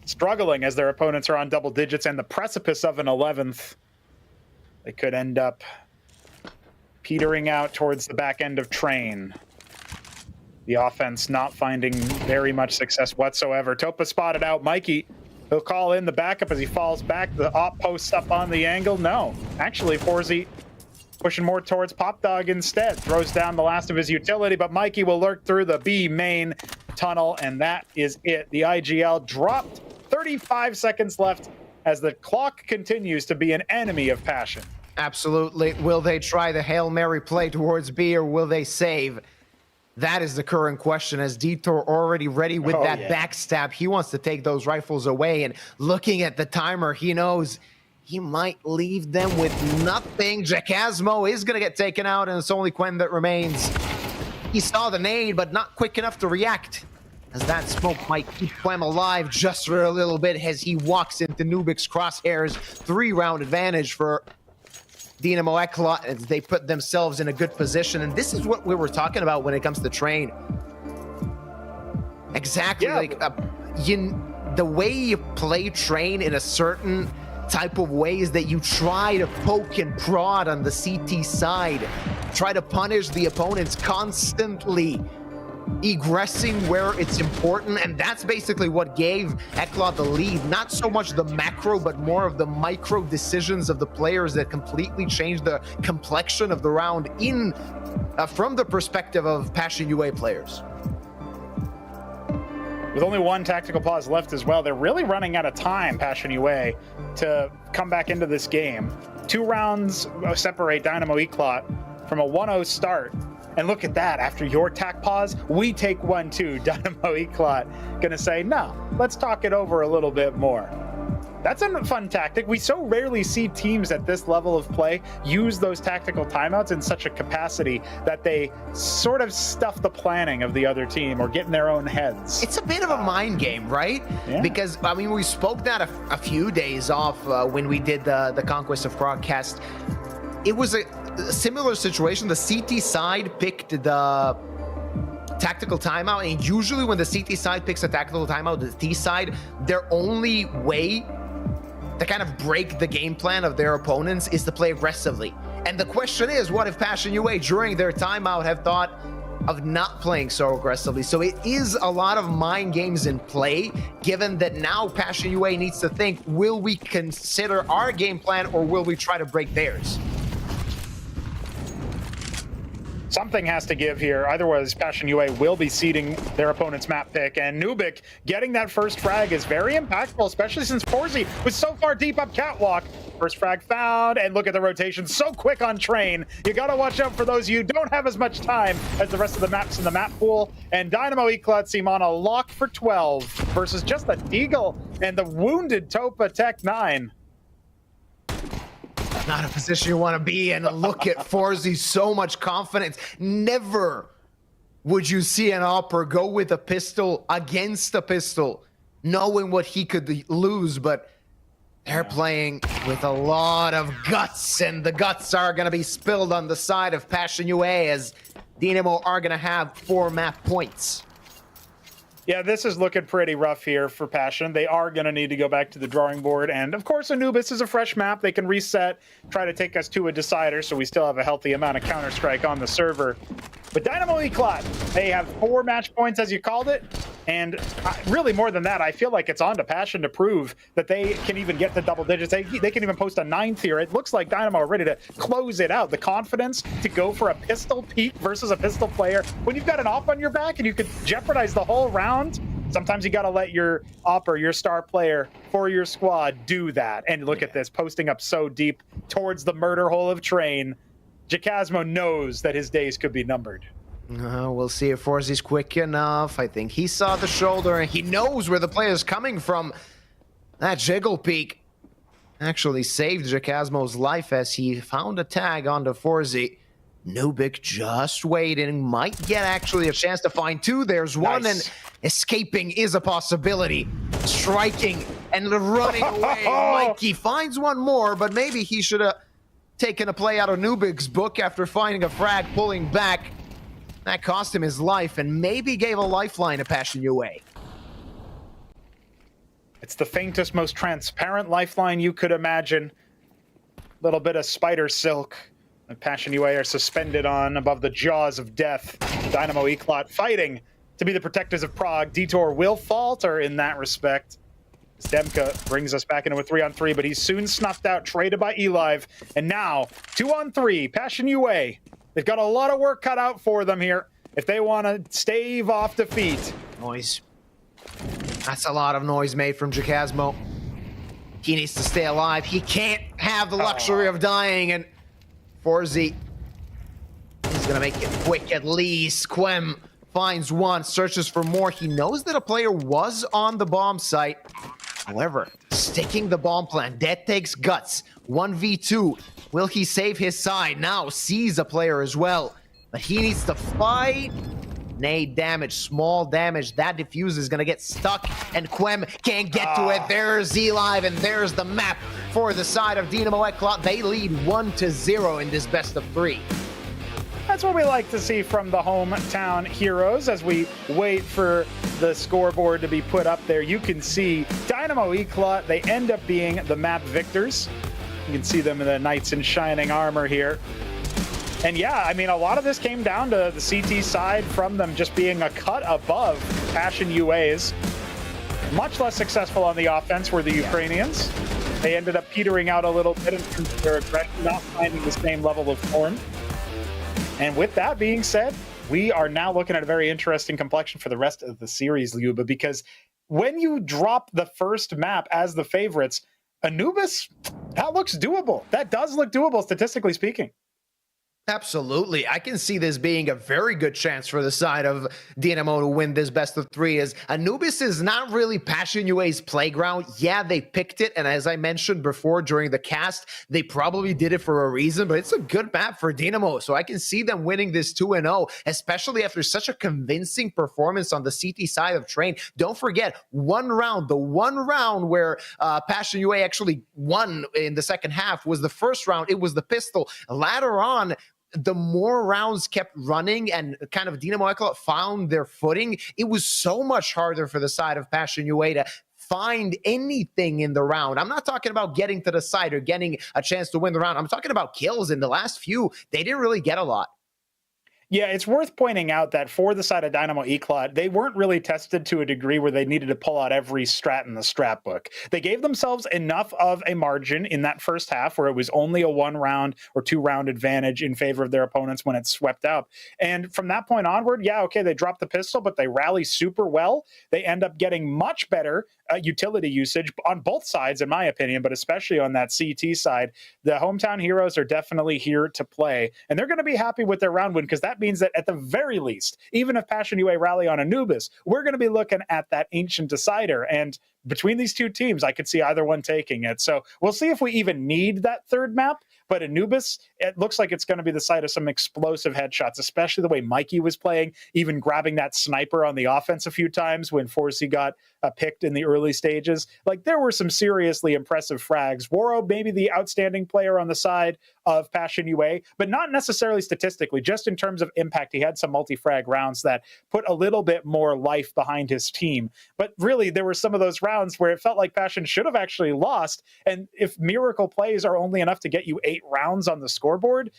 Struggling as their opponents are on double digits and the precipice of an 11th. They could end up petering out towards the back end of Train. The offense not finding very much success whatsoever. Topa spotted out Mikey. He'll call in the backup as he falls back. The op posts up on the angle. No, actually, FACEIT pushing more towards Pop Dog instead. Throws down the last of his utility, but Mikey will lurk through the B main tunnel, and that is it. The IGL dropped. 35 seconds left as the clock continues to be an enemy of Passion. Absolutely. Will they try the Hail Mary play towards B, or will they save? That is the current question, as Detour already ready with that backstab. He wants to take those rifles away, and looking at the timer, he knows he might leave them with nothing. Jacasmo is going to get taken out, and it's only Quen that remains. He saw the nade, but not quick enough to react, as that smoke might keep Quen alive just for a little bit as he walks into Nubik's crosshairs. 3-round advantage for Dynamo Eklot as they put themselves in a good position. And this is what we were talking about when it comes to Train. Exactly. Yeah. Like the way you play Train in a certain type of way is that you try to poke and prod on the CT side, try to punish the opponents constantly, egressing where it's important, and that's basically what gave Eklot the lead. Not so much the macro, but more of the micro decisions of the players that completely changed the complexion of the round in from the perspective of Passion UA players. With only one tactical pause left as well, they're really running out of time, Passion UA, to come back into this game. 2 rounds separate Dynamo Eklot from a 1-0 start. And look at that, after your tac pause, we take 1-2. Dynamo Eklot gonna say, no, let's talk it over a little bit more. That's a fun tactic. We so rarely see teams at this level of play use those tactical timeouts in such a capacity that they sort of stuff the planning of the other team or get in their own heads. It's a bit of a mind game, right? Yeah. Because, I mean, we spoke that a few days off when we did the Conquest of Broadcast. It was a similar situation. The CT side picked the tactical timeout, and usually when the CT side picks a tactical timeout, the T side, their only way to kind of break the game plan of their opponents is to play aggressively. And the question is, what if Passion UA during their timeout have thought of not playing so aggressively? So it is a lot of mind games in play, given that now Passion UA needs to think, will we consider our game plan or will we try to break theirs? Something has to give here. Otherwise, Passion UA will be ceding their opponent's map pick. And Nubik getting that first frag is very impactful, especially since FACEIT was so far deep up catwalk. First frag found, and look at the rotation so quick on Train. You gotta watch out for those. You don't have as much time as the rest of the maps in the map pool. And Dynamo Eklot seem on a lock for 12 versus just the Deagle and the wounded Topa Tech 9. Not a position you want to be in. Look at FACEIT, so much confidence. Never would you see an opper go with a pistol against a pistol, knowing what he could lose, but they're playing with a lot of guts, and the guts are going to be spilled on the side of Passion UA as Dynamo are going to have 4 map points. Yeah, this is looking pretty rough here for Passion. They are going to need to go back to the drawing board. And of course, Anubis is a fresh map. They can reset, try to take us to a decider, so we still have a healthy amount of Counter-Strike on the server. But Dynamo Eklot, they have 4 match points, as you called it. And really more than that, I feel like it's on to Passion to prove that they can even get to double digits. They can even post a 9th here. It looks like Dynamo are ready to close it out. The confidence to go for a pistol peek versus a pistol player when you've got an op on your back and you could jeopardize the whole round. Sometimes you got to let your opper, your star player for your squad do that. And look at this, posting up so deep towards the murder hole of Train. Jacasmo knows that his days could be numbered. We'll see if FaCEIT's quick enough. I think he saw the shoulder and he knows where the player's coming from. That jiggle peek actually saved Jacasmo's life as he found a tag onto FaCEIT. Nuke just waiting, might get actually a chance to find two. There's one, and escaping is a possibility. Striking and running away. Mikey finds one more, but maybe he should have taken a play out of Nuke's book after finding a frag, pulling back. That cost him his life and maybe gave a lifeline to Passion UA. It's the faintest, most transparent lifeline you could imagine. Little bit of spider silk. And Passion UA are suspended on above the jaws of death. Dynamo Eclot fighting to be the protectors of Prague. Detour will falter in that respect. Demka brings us back into a 3-on-3, but he's soon snuffed out, traded by eLive. And now, 2-on-3, Passion UA. They've got a lot of work cut out for them here if they want to stave off defeat. Noise. That's a lot of noise made from Jacasmo. He needs to stay alive. He can't have the luxury of dying, and FaCEIT is gonna make it quick at least. Quem finds one, searches for more. He knows that a player was on the bomb site. However, sticking the bomb plan, that takes guts. 1v2. Will he save his side? Now sees a player as well, but he needs to fight. Nade damage, small damage. That diffuse is gonna get stuck, and Quem can't get to it. There's eLive, and there's the map for the side of Dynamo Eclot. They lead 1-0 in this best of 3. That's what we like to see from the hometown heroes as we wait for the scoreboard to be put up there. You can see Dynamo Eclot, they end up being the map victors. You can see them in the knights in shining armor here. And yeah, I mean, a lot of this came down to the CT side from them just being a cut above Passion UA's. Much less successful on the offense were the Ukrainians. They ended up petering out a little bit in terms of their aggression, not finding the same level of form. And with that being said, we are now looking at a very interesting complexion for the rest of the series, Lyuba, because when you drop the first map as the favorites, Anubis, that looks doable. That does look doable, statistically speaking. Absolutely. I can see this being a very good chance for the side of Dynamo to win this best of 3, as Anubis is not really Passion UA's playground. Yeah, they picked it, and as I mentioned before during the cast, they probably did it for a reason, but it's a good map for Dynamo, so I can see them winning this 2-0, especially after such a convincing performance on the CT side of Train. Don't forget, the one round where Passion UA actually won in the second half was the first round. It was the pistol. Later on, the more rounds kept running and kind of Dynamo Eclot found their footing, it was so much harder for the side of Passion UA to find anything in the round. I'm not talking about getting to the side or getting a chance to win the round. I'm talking about kills. In the last few, they didn't really get a lot. Yeah, it's worth pointing out that for the side of Dynamo Eclot, they weren't really tested to a degree where they needed to pull out every strat in the strat book. They gave themselves enough of a margin in that first half where it was only a 1-round or 2-round advantage in favor of their opponents when it swept up. And from that point onward, yeah, okay, they dropped the pistol, but they rally super well. They end up getting much better utility usage on both sides, in my opinion, but especially on that CT side. The hometown heroes are definitely here to play, and they're going to be happy with their round win because that means that at the very least, even if Passion UA rally on Anubis, we're going to be looking at that ancient decider. And between these two teams, I could see either one taking it. So we'll see if we even need that third map. But Anubis, it looks like it's going to be the site of some explosive headshots, especially the way Mikey was playing, even grabbing that sniper on the offense a few times when FaCEIT got picked in the early stages. Like, there were some seriously impressive frags. Waro, maybe the outstanding player on the side of Passion UA, but not necessarily statistically, just in terms of impact. He had some multi-frag rounds that put a little bit more life behind his team. But really, there were some of those rounds where it felt like Passion should have actually lost. And if miracle plays are only enough to get you 8 rounds on the scoreboard,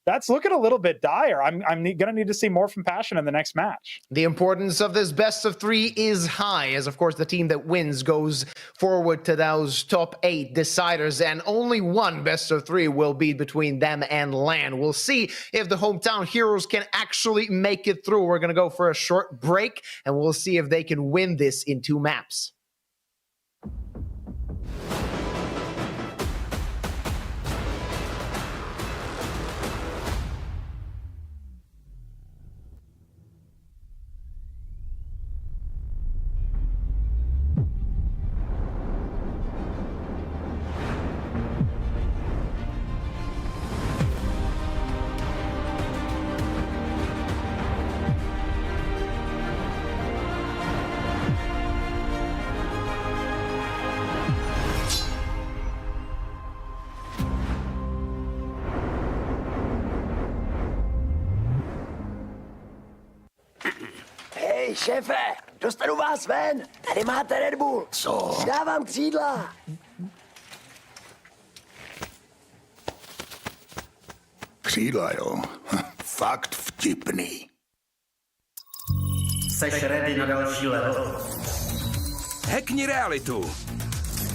that's looking a little bit dire. I'm going to need to see more from Passion in the next match. The importance of this best of 3 is high, as of course the team that wins goes forward to those top 8 deciders, and only one best of 3 will be between them and LAN. We'll see if the hometown heroes can actually make it through. We're going to go for a short break, and we'll see if they can win this in 2 maps. Hej, šéfe, dostanu vás ven. Tady máte Red Bull. Co? Dávám křídla. Křídla, jo. Fakt vtipný. Seš ready na další level? Hackni realitu.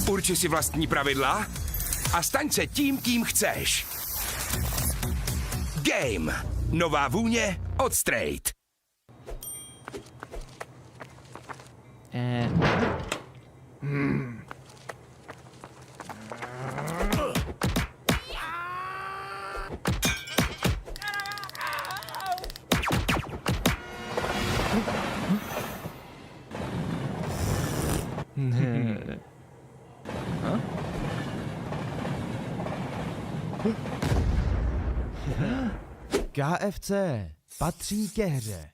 Urči si vlastní pravidla a staň se tím, kým chceš. Game. Nová vůně od Straight. KFC patří ke hře.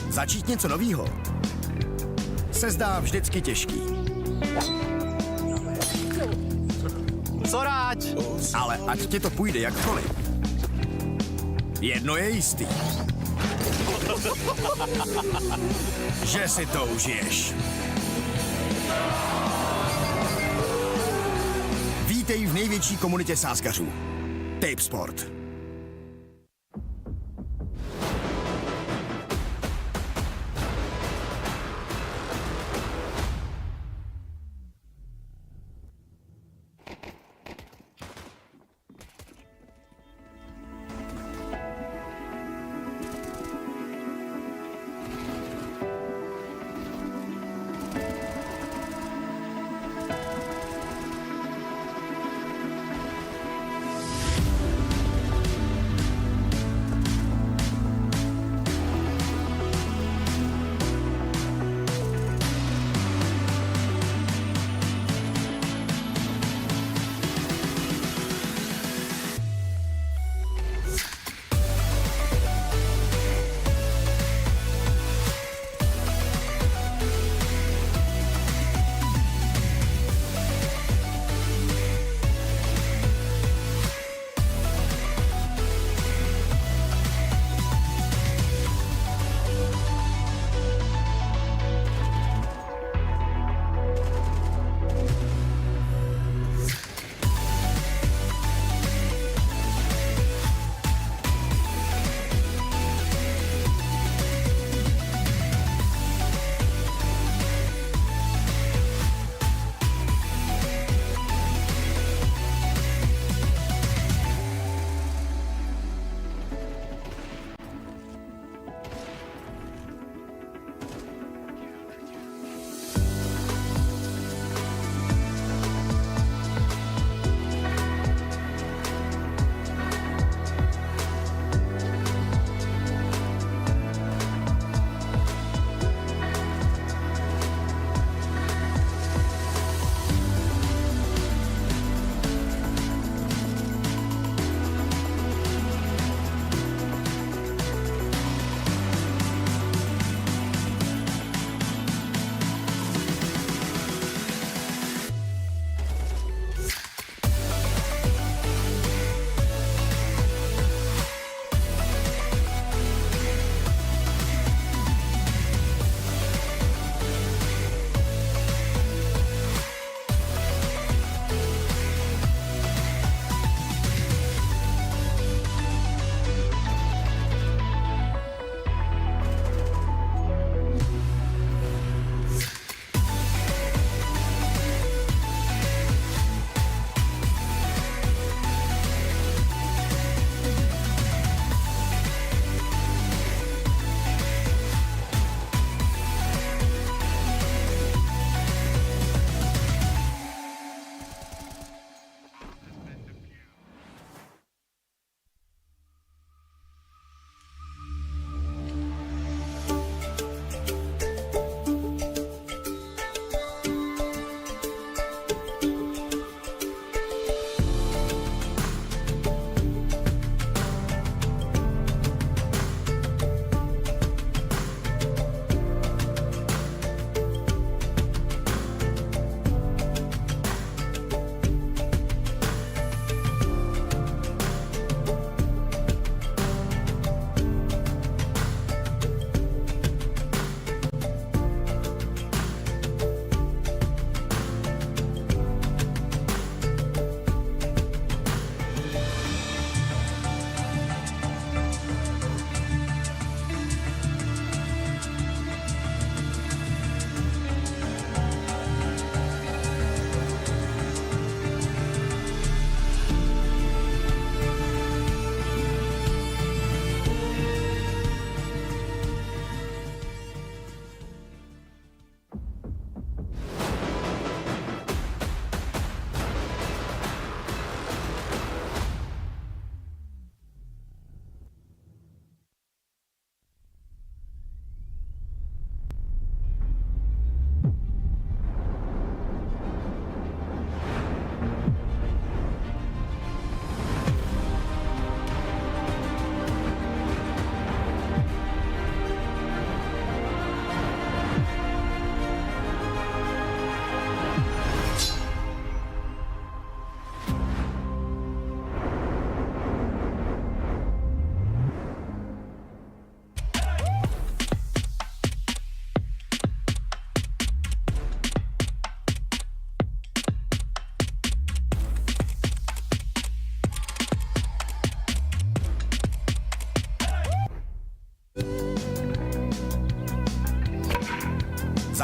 Začít něco novýho se zdá vždycky těžký. Co rád? Ale ať ti to půjde jakkoliv, jedno je jistý. Že si to užiješ. Vítej v největší komunitě sázkařů. Tape Sport.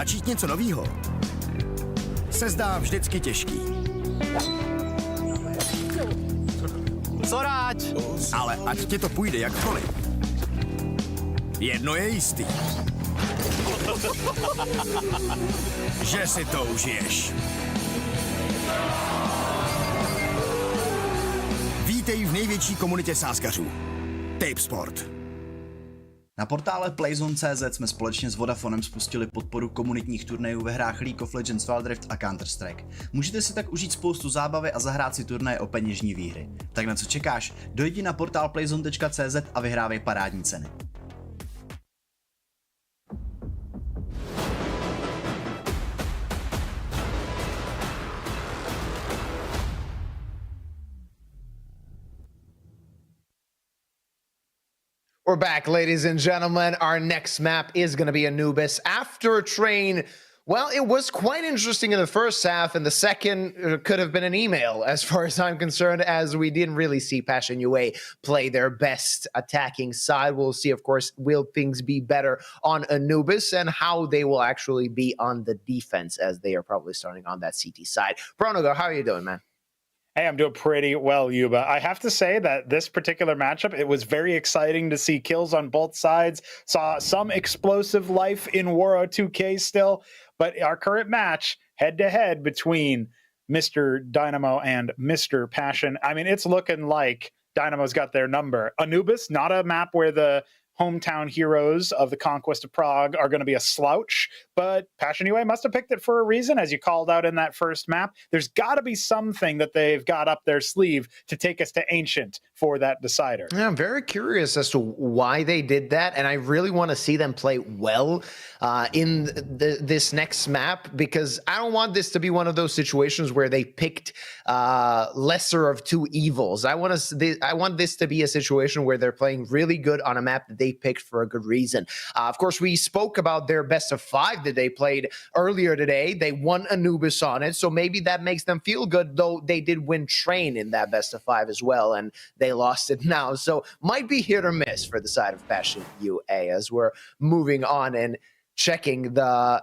Začít něco novýho se zdá vždycky těžký. Sorať! Ale ať ti to půjde jakkoliv, jedno je jistý. Že si to užiješ. Vítej v největší komunitě sázkařů. Tape Sport. Na portále Playzone.cz jsme společně s Vodafonem spustili podporu komunitních turnajů ve hrách League of Legends, Wild Rift a Counter-Strike. Můžete si tak užít spoustu zábavy a zahrát si turnaje o peněžní výhry. Tak na co čekáš? Dojdi na portál playzone.cz a vyhrávej parádní ceny. We're back, ladies and gentlemen. Our next map is going to be Anubis. After Train, well, it was quite interesting in the first half, and the second could have been an email, as far as I'm concerned, as we didn't really see Passion UA play their best attacking side. We'll see, of course, will things be better on Anubis and how they will actually be on the defense, as they are probably starting on that CT side. Bronogo, how are you doing, man? Hey, I'm doing pretty well, Yuba. I have to say that this particular matchup, it was very exciting to see kills on both sides. Saw some explosive life in Waro 2K still, but our current match, head-to-head between Mr. Dynamo and Mr. Passion, I mean, it's looking like Dynamo's got their number. Anubis, not a map where the hometown heroes of the Conquest of Prague are going to be a slouch, but Passion UA must have picked it for a reason, as you called out in that first map. There's got to be something that they've got up their sleeve to take us to Ancient for that decider. Yeah, I'm very curious as to why they did that, and I really want to see them play well in this next map, because I don't want this to be one of those situations where they picked lesser of two evils. I want this to be a situation where they're playing really good on a map that they picked for a good reason. Of course, we spoke about their best of 5 that they played earlier today. They won Anubis on it, so maybe that makes them feel good, though they did win Train in that best of 5 as well, and they lost it now. So might be hit or miss for the side of Passion UA as we're moving on and checking the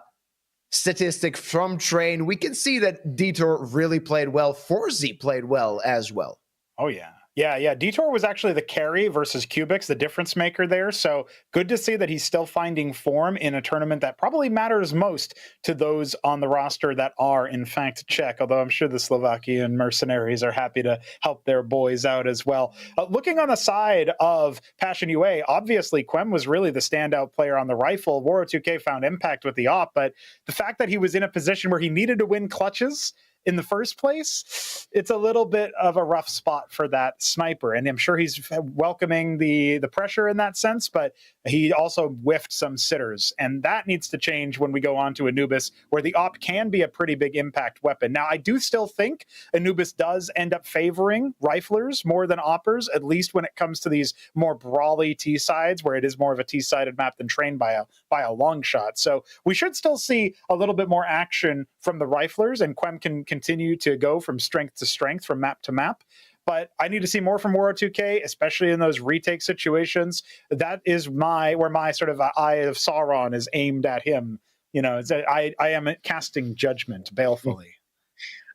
statistic from Train. We can see that Detour really played well. FaCEIT played well as well. Oh, yeah. Yeah. Detour was actually the carry versus Cubics, the difference maker there. So good to see that he's still finding form in a tournament that probably matters most to those on the roster that are, in fact, Czech, although I'm sure the Slovakian mercenaries are happy to help their boys out as well. Looking on the side of Passion UA, obviously, Quem was really the standout player on the rifle. Waro 2K found impact with the op, but the fact that he was in a position where he needed to win clutches in the first place, it's a little bit of a rough spot for that sniper. And I'm sure he's welcoming the pressure in that sense, but he also whiffed some sitters. And that needs to change when we go on to Anubis, where the op can be a pretty big impact weapon. Now, I do still think Anubis does end up favoring riflers more than oppers, at least when it comes to these more brawly T-sides, where it is more of a T-sided map than trained by a long shot. So we should still see a little bit more action from the riflers, and Quem can continue to go from strength to strength, from map to map. But I need to see more from Waro 2K, especially in those retake situations. That is where my sort of eye of Sauron is aimed at him. You know, I am casting judgment balefully.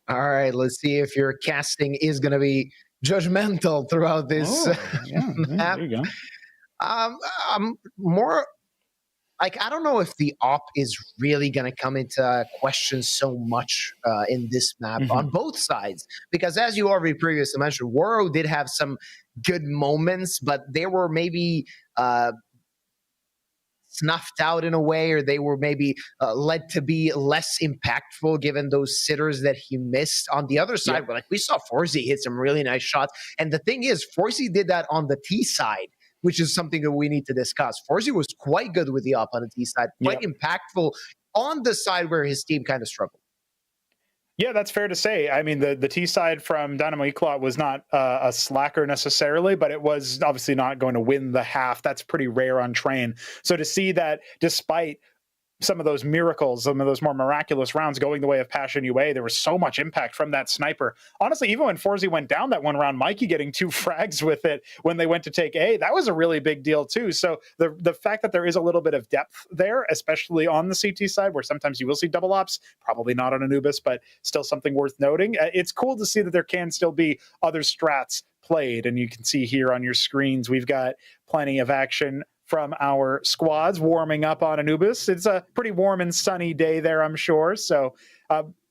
All right, let's see if your casting is going to be judgmental throughout this map. There you go. I'm more like, I don't know if the op is really going to come into question so much in this map on both sides, because as you already previously mentioned, Waro did have some good moments, but they were maybe snuffed out in a way, or they were maybe led to be less impactful given those sitters that he missed. On the other side, like we saw FaCEIT hit some really nice shots, and the thing is, FaCEIT did that on the T side, which is something that we need to discuss. FaCEIT was quite good with the op on the T side, quite impactful on the side where his team kind of struggled. Yeah, that's fair to say. I mean, the T side from Dynamo Eklot was not a slacker necessarily, but it was obviously not going to win the half. That's pretty rare on Train. So to see that despite some of those miracles, some of those more miraculous rounds going the way of Passion UA. There was so much impact from that sniper. Honestly, even when Forzy went down that one round, Mikey getting 2 frags with it when they went to take A, that was a really big deal too. So the fact that there is a little bit of depth there, especially on the CT side, where sometimes you will see double ops, probably not on Anubis, but still something worth noting. It's cool to see that there can still be other strats played, and you can see here on your screens, we've got plenty of action from our squads warming up on Anubis. It's a pretty warm and sunny day there, I'm sure. So,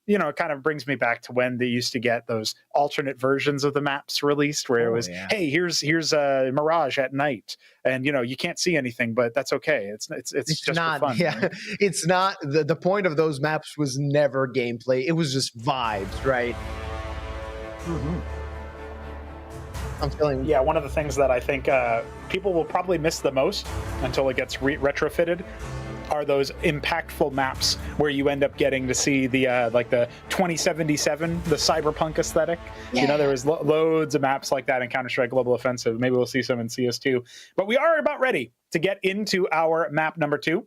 you know, it kind of brings me back to when they used to get those alternate versions of the maps released, where it was, hey, here's a Mirage at night, and you know you can't see anything, but that's okay. It's just not for fun. Yeah, right? It's not the point of those maps was never gameplay. It was just vibes, right? Mm-hmm. I'm feeling. Yeah, one of the things that I think people will probably miss the most until it gets retrofitted are those impactful maps where you end up getting to see the like the 2077, the cyberpunk aesthetic. Yeah. You know, there was loads of maps like that in Counter-Strike Global Offensive. Maybe we'll see some in CS2. But we are about ready to get into our map number 2.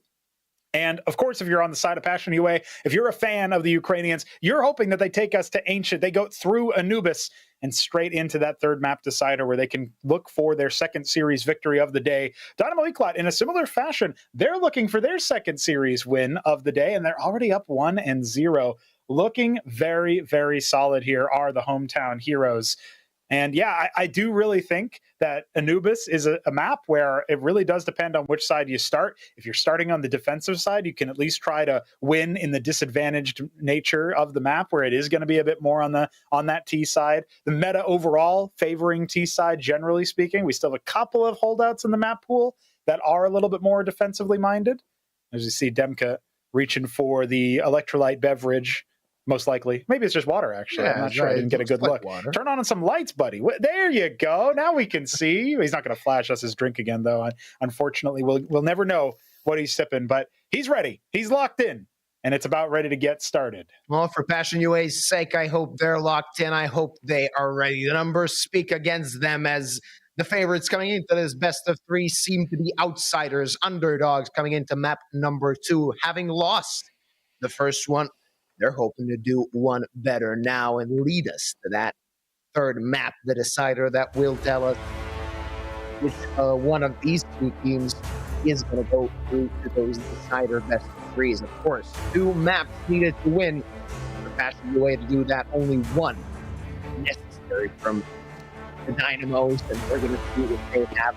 And of course, if you're on the side of Passion UA, if you're a fan of the Ukrainians, you're hoping that they take us to Ancient. They go through Anubis and straight into that third map decider where they can look for their second series victory of the day. Dynamo Eclat, in a similar fashion, they're looking for their second series win of the day, and they're already up 1-0. Looking very, very solid here are the hometown heroes. And yeah, I do really think that Anubis is a map where it really does depend on which side you start. If you're starting on the defensive side, you can at least try to win in the disadvantaged nature of the map, where it is going to be a bit more on that T side. The meta overall favoring T side, generally speaking. We still have a couple of holdouts in the map pool that are a little bit more defensively minded. As you see, Demka reaching for the electrolyte beverage. Most likely. Maybe it's just water, actually. Yeah, I'm not sure. I didn't get a good look. Water. Turn on some lights, buddy. There you go. Now we can see. He's not going to flash us his drink again, though. Unfortunately, we'll never know what he's sipping, but he's ready. He's locked in, and it's about ready to get started. Well, for Passion UA's sake, I hope they're locked in. I hope they are ready. The numbers speak against them, as the favorites coming into this best of 3 seem to be outsiders, underdogs coming into map number 2, having lost the first one. They're hoping to do one better now and lead us to that third map, the decider that will tell us which one of these 2 teams is going to go through to those decider best of 3s. Of course, 2 maps needed to win. For Passion UA to do that, only one necessary from the Dynamos, and they're going to do what they have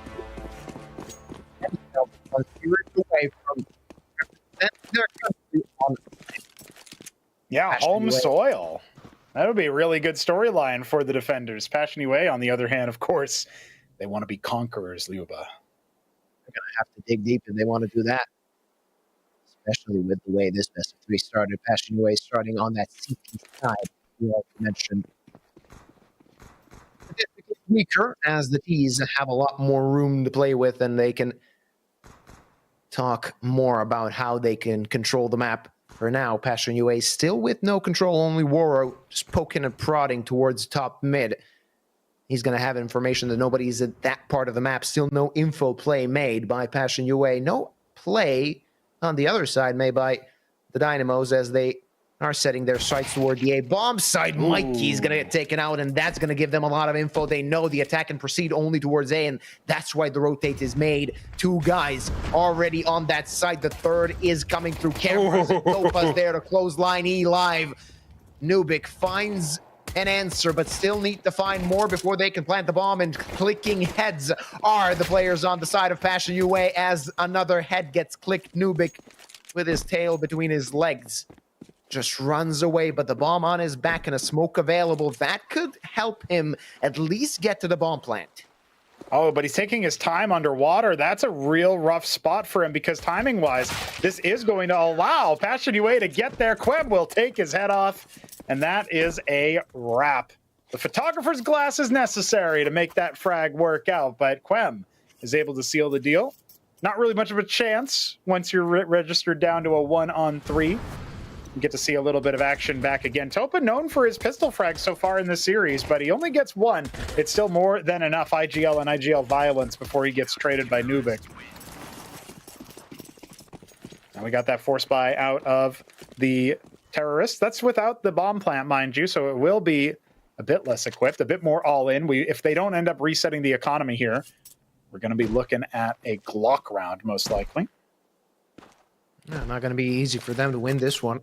themselves 1 series away from representing their country on yeah, Passion home UA. soil. That would be a really good storyline for the defenders. Passion UA, on the other hand, of course, they want to be conquerors, Luba. They're going to have to dig deep if they want to do that, especially with the way this best of 3 started. Passion UA starting on that CT side, you all mentioned. It's weaker, as the T's have a lot more room to play with, and they can talk more about how they can control the map. For now, Passion UA still with no control, only Woro just poking and prodding towards top mid. He's going to have information that nobody's at that part of the map. Still no info play made by Passion UA. No play on the other side made by the Dynamos as they are setting their sights toward the A-bomb side. Mikey's going to get taken out, and that's going to give them a lot of info. They know the attack can proceed only towards A, and that's why the rotate is made. 2 guys already on that side. The third is coming through cameras. And Dopa's there to close line E live. Nubik finds an answer, but still need to find more before they can plant the bomb, and clicking heads are the players on the side of Passion UA as another head gets clicked. Nubik with his tail between his legs just runs away, but the bomb on his back and a smoke available. That could help him at least get to the bomb plant. Oh, but he's taking his time underwater. That's a real rough spot for him, because timing-wise, this is going to allow Passion UA to get there. Queb will take his head off, and that is a wrap. The photographer's glass is necessary to make that frag work out, but Quem is able to seal the deal. Not really much of a chance once you're registered down to a 1-on-3. You get to see a little bit of action back again. Topa known for his pistol frags so far in this series, but he only gets 1. It's still more than enough IGL and IGL violence before he gets traded by Nubik. And we got that force buy out of the terrorists. That's without the bomb plant, mind you, so it will be a bit less equipped, a bit more all-in. If they don't end up resetting the economy here, we're going to be looking at a Glock round, most likely. Yeah, not going to be easy for them to win this one.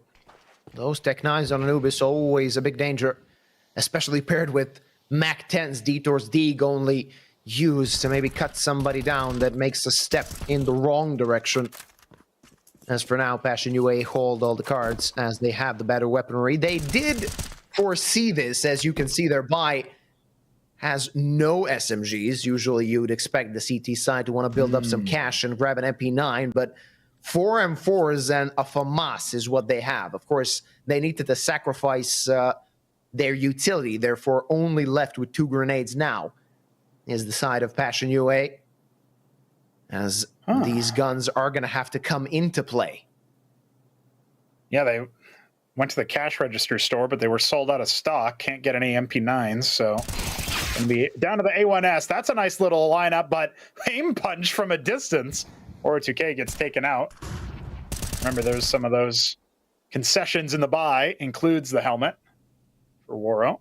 Those Tech 9s on Anubis, always a big danger, especially paired with Mac 10s, Detours Dig only used to maybe cut somebody down that makes a step in the wrong direction. As for now, Passion UA hold all the cards as they have the better weaponry. They did foresee this, as you can see their buy has no SMGs. Usually you would expect the CT side to want to build up some cash and grab an MP9, but 4 M4s and a FAMAS is what they have. Of course, they needed to sacrifice their utility, therefore only left with 2 grenades now is the side of Passion UA, as these guns are going to have to come into play. Yeah, they went to the cash register store, but they were sold out of stock. Can't get any MP9s, so going to be down to the A1S. That's a nice little lineup, but aim punch from a distance. Or 2K gets taken out. Remember, there's some of those concessions in the buy, includes the helmet for Waro.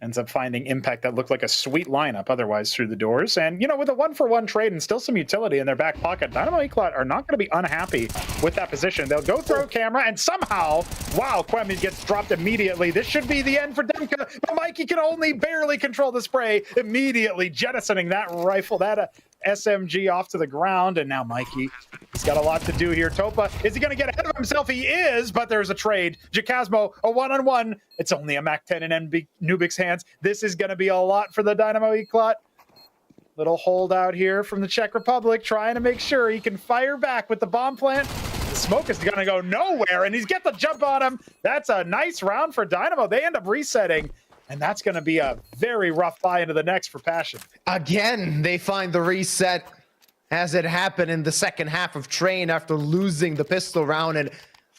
Ends up finding Impact that looked like a sweet lineup otherwise through the doors. And, you know, with a 1-for-1 trade and still some utility in their back pocket, Dynamo Eclat are not going to be unhappy with that position. They'll go throw camera, and somehow, wow, Quemi gets dropped immediately. This should be the end for Demka, but Mikey can only barely control the spray, immediately jettisoning that rifle, that SMG off to the ground. And now Mikey, he's got a lot to do here. Topa, is he going to get ahead of himself? He is, but there's a trade. Jacasmo, a 1-on-1. It's only a Mac 10 in Nubik's hands. This is going to be a lot for the Dynamo Eclat. Little holdout here from the Czech Republic, trying to make sure he can fire back with the bomb plant. The smoke is going to go nowhere, and he's get the jump on him. That's a nice round for Dynamo. They end up resetting, and that's going to be a very rough buy into the next for Passion. Again, they find the reset as it happened in the second half of Train after losing the pistol round. And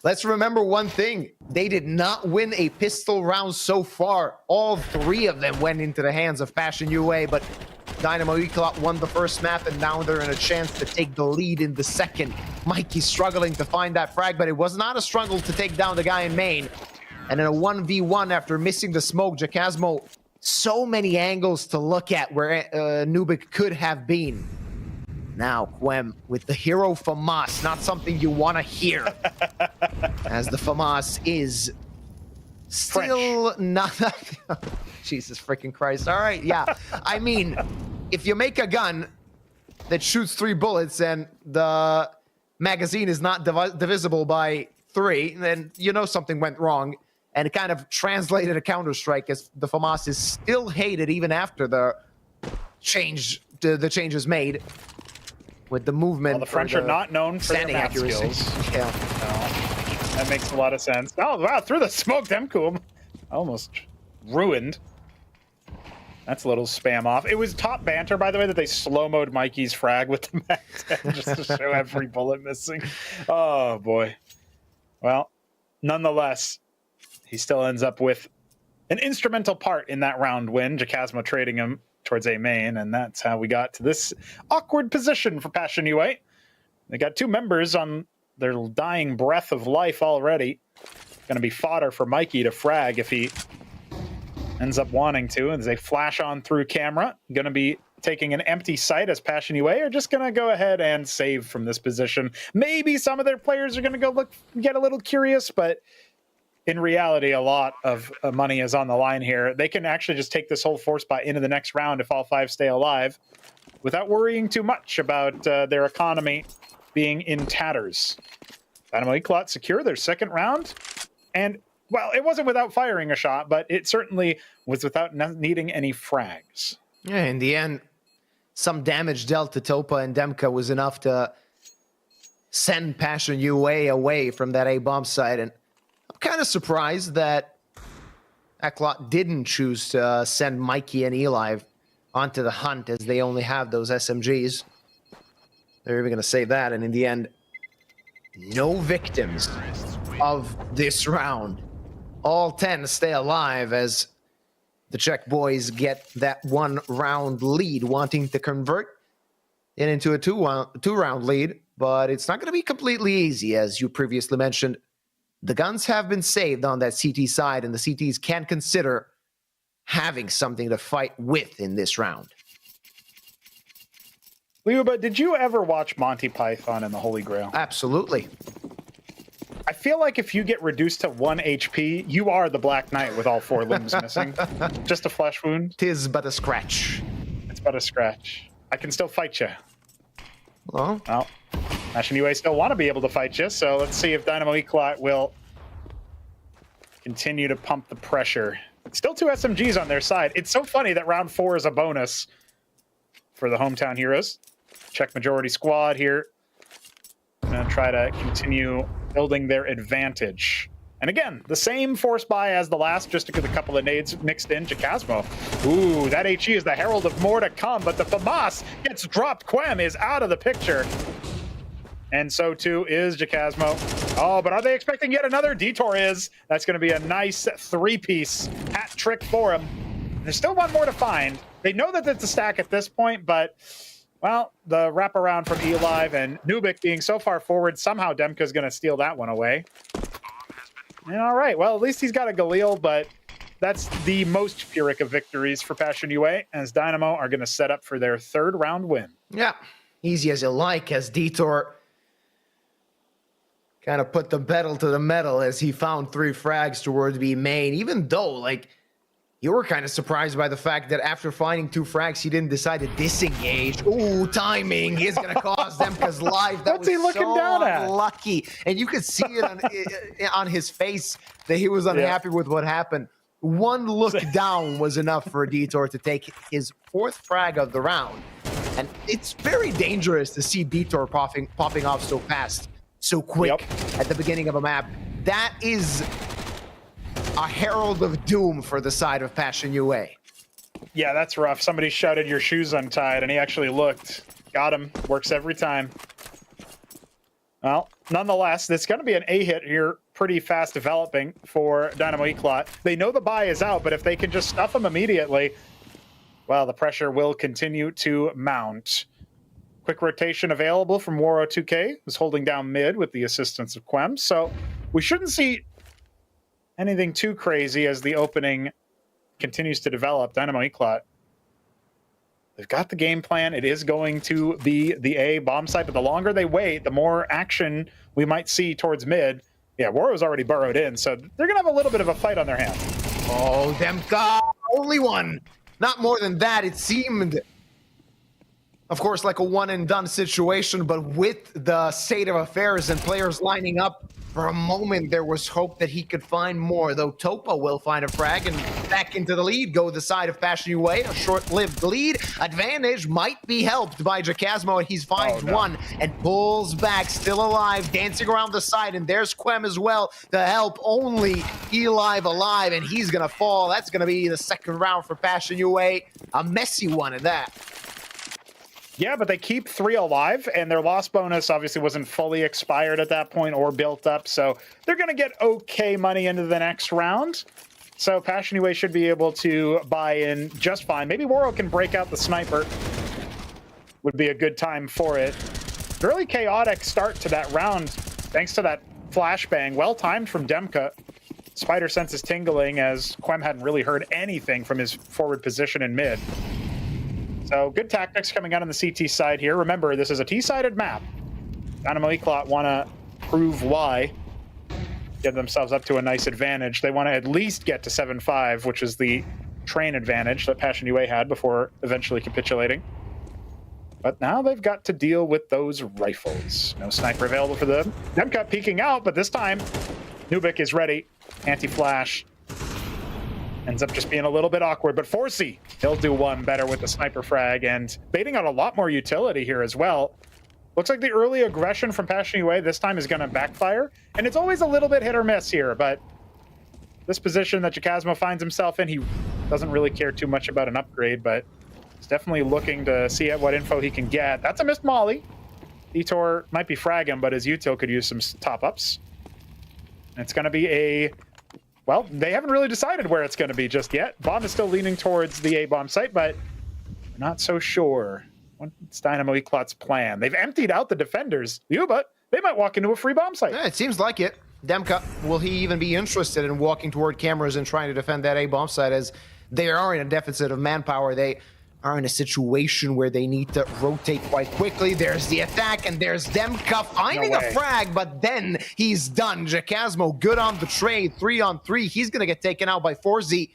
let's remember one thing. They did not win a pistol round so far. All 3 of them went into the hands of Passion UA, but Dynamo Eclat won the first map, and now they're in a chance to take the lead in the second. Mikey's struggling to find that frag, but it was not a struggle to take down the guy in main. And in a 1v1 after missing the smoke, Jacasmo, so many angles to look at where Nubik could have been. Now, Quem with the hero FAMAS, not something you want to hear. As the FAMAS is still not... Jesus freaking Christ. All right, yeah. I mean, if you make a gun that shoots 3 bullets and the magazine is not divisible by 3, then you know something went wrong. And it kind of translated a Counter-Strike, as the FAMAS is still hated even after the changes made with the movement. Well, the French are not known for standing their accuracy. skills. Yeah. No, that makes a lot of sense. Oh, wow, through the smoke, Demko almost ruined. That's a little spam off. It was top banter, by the way, that they slow-mode Mikey's frag with the Mac 10 just to show every bullet missing. Oh, boy. Well, nonetheless, he still ends up with an instrumental part in that round win. Jacasmo trading him towards A main, and that's how we got to this awkward position for Passion UA. They got 2 members on their dying breath of life already. Going to be fodder for Mikey to frag if he ends up wanting to, as they flash on through camera. Going to be taking an empty site as Passion UA are just going to go ahead and save from this position. Maybe some of their players are going to go get a little curious, but in reality, a lot of money is on the line here. They can actually just take this whole force buy into the next round if all 5 stay alive without worrying too much about their economy being in tatters. Dynamo Eclat secure their second round. And, well, it wasn't without firing a shot, but it certainly was without needing any frags. Yeah, in the end, some damage dealt to Topa and Demka was enough to send Passion UA away from that A-bomb site. And I'm kind of surprised that Eclat didn't choose to send Mikey and Eli onto the hunt, as they only have those SMGs. They're even going to save that, and in the end, no victims of this round. All 10 stay alive as the Czech boys get that 1-round lead, wanting to convert it into a two-round lead. but it's not going to be completely easy, as you previously mentioned. The guns have been saved on that CT side, and the CTs can consider having something to fight with in this round. Leo, but did you ever watch Monty Python and the Holy Grail? Absolutely. I feel like if you get reduced to 1 HP, you are the Black Knight with all 4 limbs missing. Just a flesh wound. Tis but a scratch. It's but a scratch. I can still fight you. Well, Passion UA still want to be able to fight you, so let's see if Dynamo Eclat will continue to pump the pressure. Still 2 SMGs on their side. It's so funny that round 4 is a bonus for the hometown heroes. Check majority squad here. Gonna try to continue building their advantage. And again, the same force buy as the last, just to get a couple of nades mixed in. Jacasmo. Ooh, that HE is the herald of more to come, but the FAMAS gets dropped. Quem is out of the picture. And so too is Jacasmo. Oh, but are they expecting yet another? Detour is. That's going to be a nice 3-piece hat trick for him. There's still one more to find. They know that it's a stack at this point, but, well, the wraparound from Elive and Nubik being so far forward, somehow Demka's going to steal that one away. And all right, well, at least he's got a Galil, but that's the most Pyrrhic of victories for Passion UA, as Dynamo are going to set up for their 3rd round win. Yeah, easy as you like, as Detour kind of put the pedal to the metal as he found 3 frags towards B main, even though, like, you were kind of surprised by the fact that after finding 2 frags, he didn't decide to disengage. Ooh, timing is going to cost them because live, that What's he looking so down at? unlucky. And you could see it on his face that he was unhappy with what happened. One look down was enough for Detour to take his 4th frag of the round. And it's very dangerous to see Detour popping off so fast, so quick at the beginning of a map. That is a herald of doom for the side of Passion UA. Yeah, that's rough. Somebody shouted, "Your shoes untied," and he actually looked. Got him. Works every time. Well, nonetheless, it's going to be an A-hit here, pretty fast developing for Dynamo Eclat. They know the buy is out, but if they can just stuff him immediately, well, the pressure will continue to mount. Quick rotation available from Waro 2K, who's holding down mid with the assistance of Quem. So we shouldn't see anything too crazy as the opening continues to develop. Dynamo Eclat, they've got the game plan. It is going to be the A bomb site, but the longer they wait, the more action we might see towards mid. Yeah, Waro's already burrowed in, so they're going to have a little bit of a fight on their hands. Oh, Demka, only one. Not more than that, it seemed. Of course, like a one-and-done situation, but with the state of affairs and players lining up, for a moment there was hope that he could find more, though Topa will find a frag and back into the lead go the side of Passion UA. A short-lived lead advantage might be helped by Jacasmo, and he finds one and pulls back, still alive, dancing around the side, and there's Quem as well to help. Only Elive alive, and he's gonna fall. That's gonna be the 2nd round for Passion UA. A messy one at that. Yeah, but they keep 3 alive, and their loss bonus obviously wasn't fully expired at that point or built up, so they're going to get okay money into the next round. So Passion UA should be able to buy in just fine. Maybe Waro can break out the sniper. Would be a good time for it. Really chaotic start to that round, thanks to that flashbang. Well timed from Demka. Spider sense is tingling as Quem hadn't really heard anything from his forward position in mid. So good tactics coming out on the CT side here. Remember, this is a T-sided map. Dynamo Eclat want to prove why. Get themselves up to a nice advantage. They want to at least get to 7-5, which is the train advantage that Passion UA had before eventually capitulating. But now they've got to deal with those rifles. No sniper available for them. Demka peeking out, but this time Nubik is ready. Anti-flash. Ends up just being a little bit awkward, but Forsey, he'll do one better with the sniper frag and baiting out a lot more utility here as well. Looks like the early aggression from Passion UA this time is going to backfire, and it's always a little bit hit or miss here, but this position that Jacasmo finds himself in, he doesn't really care too much about an upgrade, but he's definitely looking to see what info he can get. That's a missed molly. Detour might be fragging, but his util could use some top-ups. It's going to be a... Well, they haven't really decided where it's going to be just yet. Bomb is still leaning towards the A-bomb site, but not so sure. What's Dynamo Eclat's plan? They've emptied out the defenders. But they might walk into a free bomb site. Yeah, it seems like it. Demka, will he even be interested in walking toward cameras and trying to defend that A bomb site, as they are in a deficit of manpower? They are in a situation where they need to rotate quite quickly. There's the attack, and there's Demka finding a frag, but then he's done. Jakazmo good on the trade, 3-on-3. He's going to get taken out by FACEIT.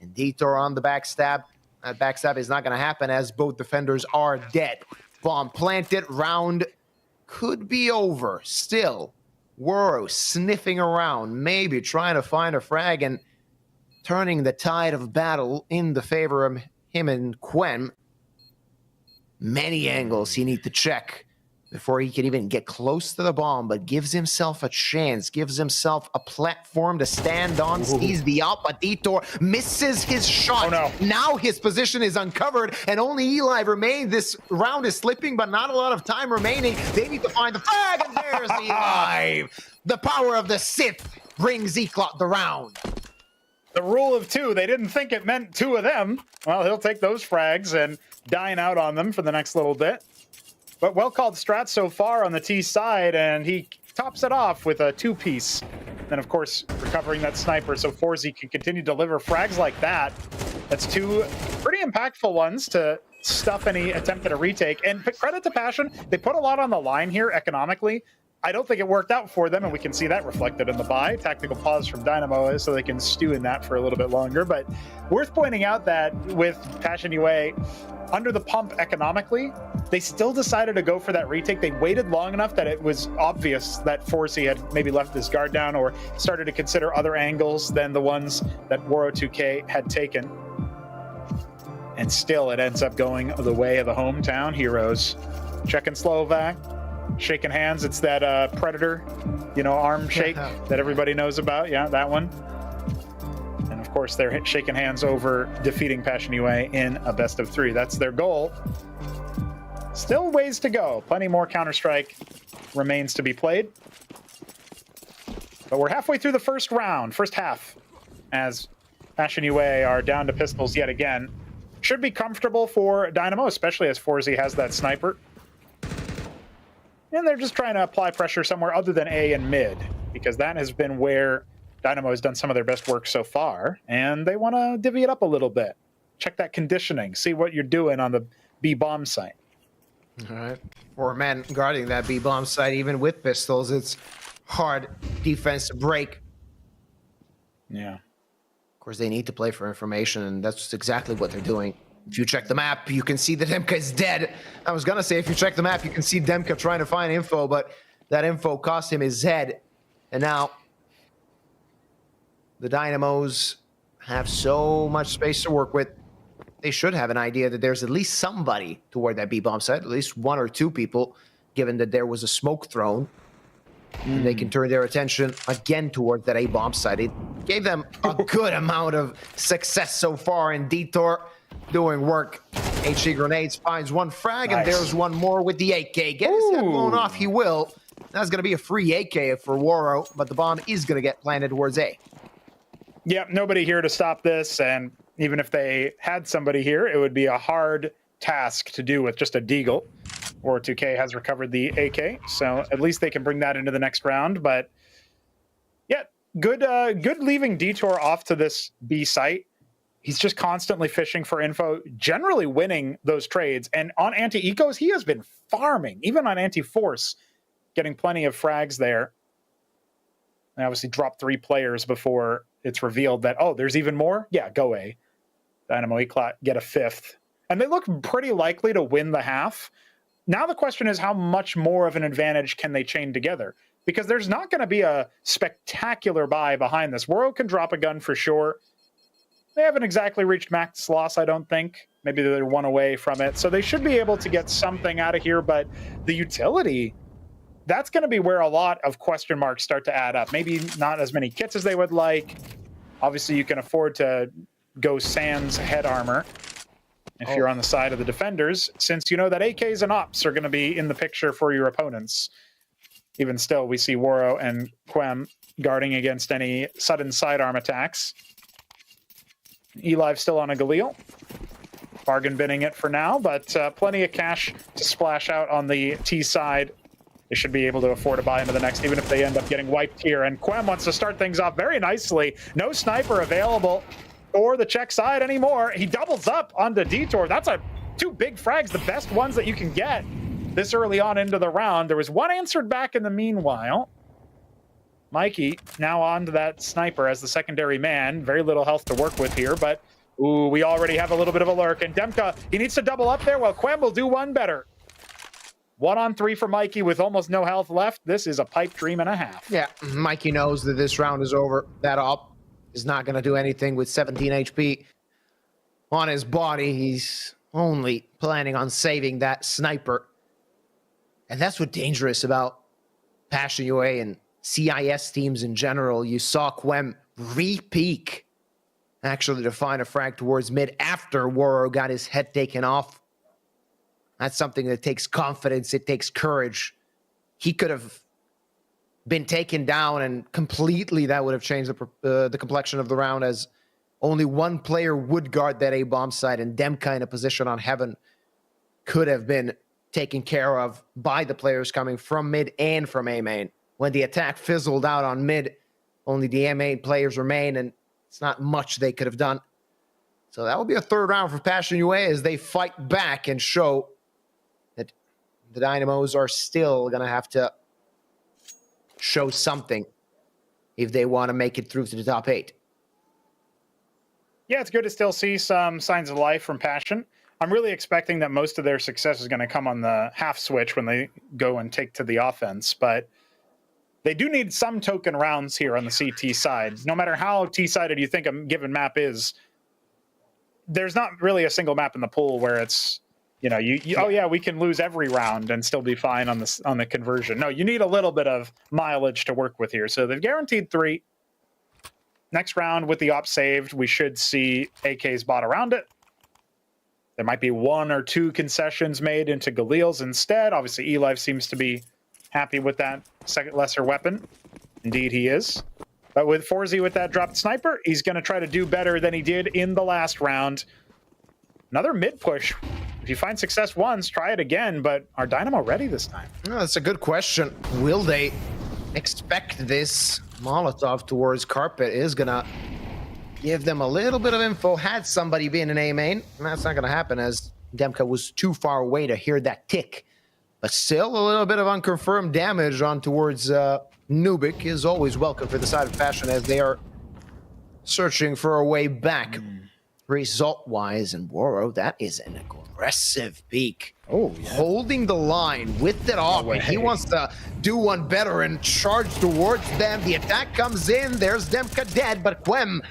And Detour on the backstab. That backstab is not going to happen as both defenders are dead. Bomb planted, round could be over. Still, Woro sniffing around, maybe trying to find a frag and turning the tide of battle in the favor of him and Quem. Many angles he needs to check before he can even get close to the bomb, but gives himself a chance, gives himself a platform to stand on, sees the out, but Detour misses his shot. Oh, no. Now his position is uncovered, and only Eli remains. This round is slipping, but not a lot of time remaining. They need to find the flag, and there's Eli. The power of the Sith brings Eclat the round. The rule of two, they didn't think it meant two of them. Well, he'll take those frags and dine out on them for the next little bit. But well-called strat so far on the T side, and he tops it off with a two-piece. Then, of course, recovering that sniper, so FACEIT can continue to deliver frags like that. That's two pretty impactful ones to stuff any attempt at a retake. And credit to Passion, they put a lot on the line here economically. I don't think it worked out for them, and we can see that reflected in the buy. Tactical pause from Dynamo so they can stew in that for a little bit longer. But worth pointing out that with Passion UA, under the pump economically, they still decided to go for that retake. They waited long enough that it was obvious that FACEIT had maybe left his guard down or started to consider other angles than the ones that Woro 2K had taken. And still, it ends up going the way of the hometown heroes. Czech and Slovak. Shaking hands, it's that Predator, arm shake that everybody knows about. Yeah, that one. And of course, they're shaking hands over defeating Passion UA in a best of 3. That's their goal. Still ways to go. Plenty more Counter-Strike remains to be played. But we're halfway through the first round, first half, as Passion UA are down to pistols yet again. Should be comfortable for Dynamo, especially as FACEIT has that sniper. And they're just trying to apply pressure somewhere other than A and mid, because that has been where Dynamo has done some of their best work so far, and they want to divvy it up a little bit. Check that conditioning, see what you're doing on the B bomb site. All right. 4 men guarding that B bomb site, even with pistols. It's hard defense to break. Yeah. Of course, they need to play for information, and that's exactly what they're doing. If you check the map, you can see that Demka is dead. I was going to say, if you check the map, you can see Demka trying to find info, but that info cost him his head. And now, the Dynamos have so much space to work with. They should have an idea that there's at least somebody toward that B-bomb site, at least 1 or 2 people, given that there was a smoke thrown. And they can turn their attention again toward that A-bomb site. It gave them a good amount of success so far in Detour. Doing work. HE Grenades finds 1 frag, and there's 1 more with the AK. Get his head blown off, he will. That's going to be a free AK for Woro, but the bomb is going to get planted towards A. Yeah, nobody here to stop this, and even if they had somebody here, it would be a hard task to do with just a deagle. Woro 2K has recovered the AK, so at least they can bring that into the next round, but yeah, good leaving Detour off to this B site. He's just constantly fishing for info, generally winning those trades. And on anti-ecos, he has been farming, even on anti-force, getting plenty of frags there. And obviously dropped 3 players before it's revealed that, oh, there's even more? Yeah, go A. Dynamo Eclat get a 5th. And they look pretty likely to win the half. Now the question is, how much more of an advantage can they chain together? Because there's not going to be a spectacular buy behind this. Woro can drop a gun for sure. They haven't exactly reached max loss, I don't think. Maybe they're 1 away from it. So they should be able to get something out of here, but the utility, that's going to be where a lot of question marks start to add up. Maybe not as many kits as they would like. Obviously, you can afford to go sans head armor if you're on the side of the defenders, since you know that AKs and ops are going to be in the picture for your opponents. Even still, we see Woro and Quem guarding against any sudden sidearm attacks. Eli still on a Galil. bargain binning it for now, but plenty of cash to splash out on the T side. They should be able to afford to buy into the next, even if they end up getting wiped here. And Quem wants to start things off very nicely. No sniper available for the Czech side anymore. He doubles up on the Detour. That's two big frags, the best ones that you can get this early on into the round. There was one answered back in the meanwhile. Mikey now on to that sniper as the secondary man. Very little health to work with here, but ooh, we already have a little bit of a lurk. And Demka, he needs to double up there. Well, Quem will do one better. 1-on-3 for Mikey with almost no health left. This is a pipe dream and a half. Yeah, Mikey knows that this round is over. That op is not going to do anything with 17 HP on his body. He's only planning on saving that sniper. And that's what's dangerous about Passion UA and CIS teams in general. You saw Quem re-peak actually to find a frag towards mid after Woro got his head taken off. That's something that takes confidence. It takes courage. He could have been taken down and completely that would have changed the complexion of the round, as only one player would guard that A-bomb site, and Demka in a position on heaven could have been taken care of by the players coming from mid and from A main. When the attack fizzled out on mid, only the A main players remain, and it's not much they could have done. So that will be a third round for Passion UA as they fight back and show that the Dynamos are still going to have to show something if they want to make it through to the top 8. Yeah, it's good to still see some signs of life from Passion. I'm really expecting that most of their success is going to come on the half switch when they go and take to the offense, but they do need some token rounds here on the CT side. No matter how T-sided you think a given map is, there's not really a single map in the pool where it's, you know, oh yeah, we can lose every round and still be fine on the conversion. No, you need a little bit of mileage to work with here. So they've guaranteed 3. Next round with the op saved, we should see AK's bot around it. There might be 1 or 2 concessions made into Galil's instead. Obviously, eLife seems to be happy with that second lesser weapon. Indeed, he is. But with Forzy with that dropped sniper, he's going to try to do better than he did in the last round. Another mid push. If you find success once, try it again. But are Dynamo ready this time? Oh, that's a good question. Will they expect this? Molotov towards Carpet is going to give them a little bit of info. Had somebody been in A main, and that's not going to happen as Demka was too far away to hear that tick. But still a little bit of unconfirmed damage on towards Nubik is always welcome for the side of Passion as they are searching for a way back result-wise. And Woro, that is an aggressive peak. Oh, yeah. Holding the line with it off. And he wants to do one better and charge towards them. The attack comes in. There's Demka dead, but Quem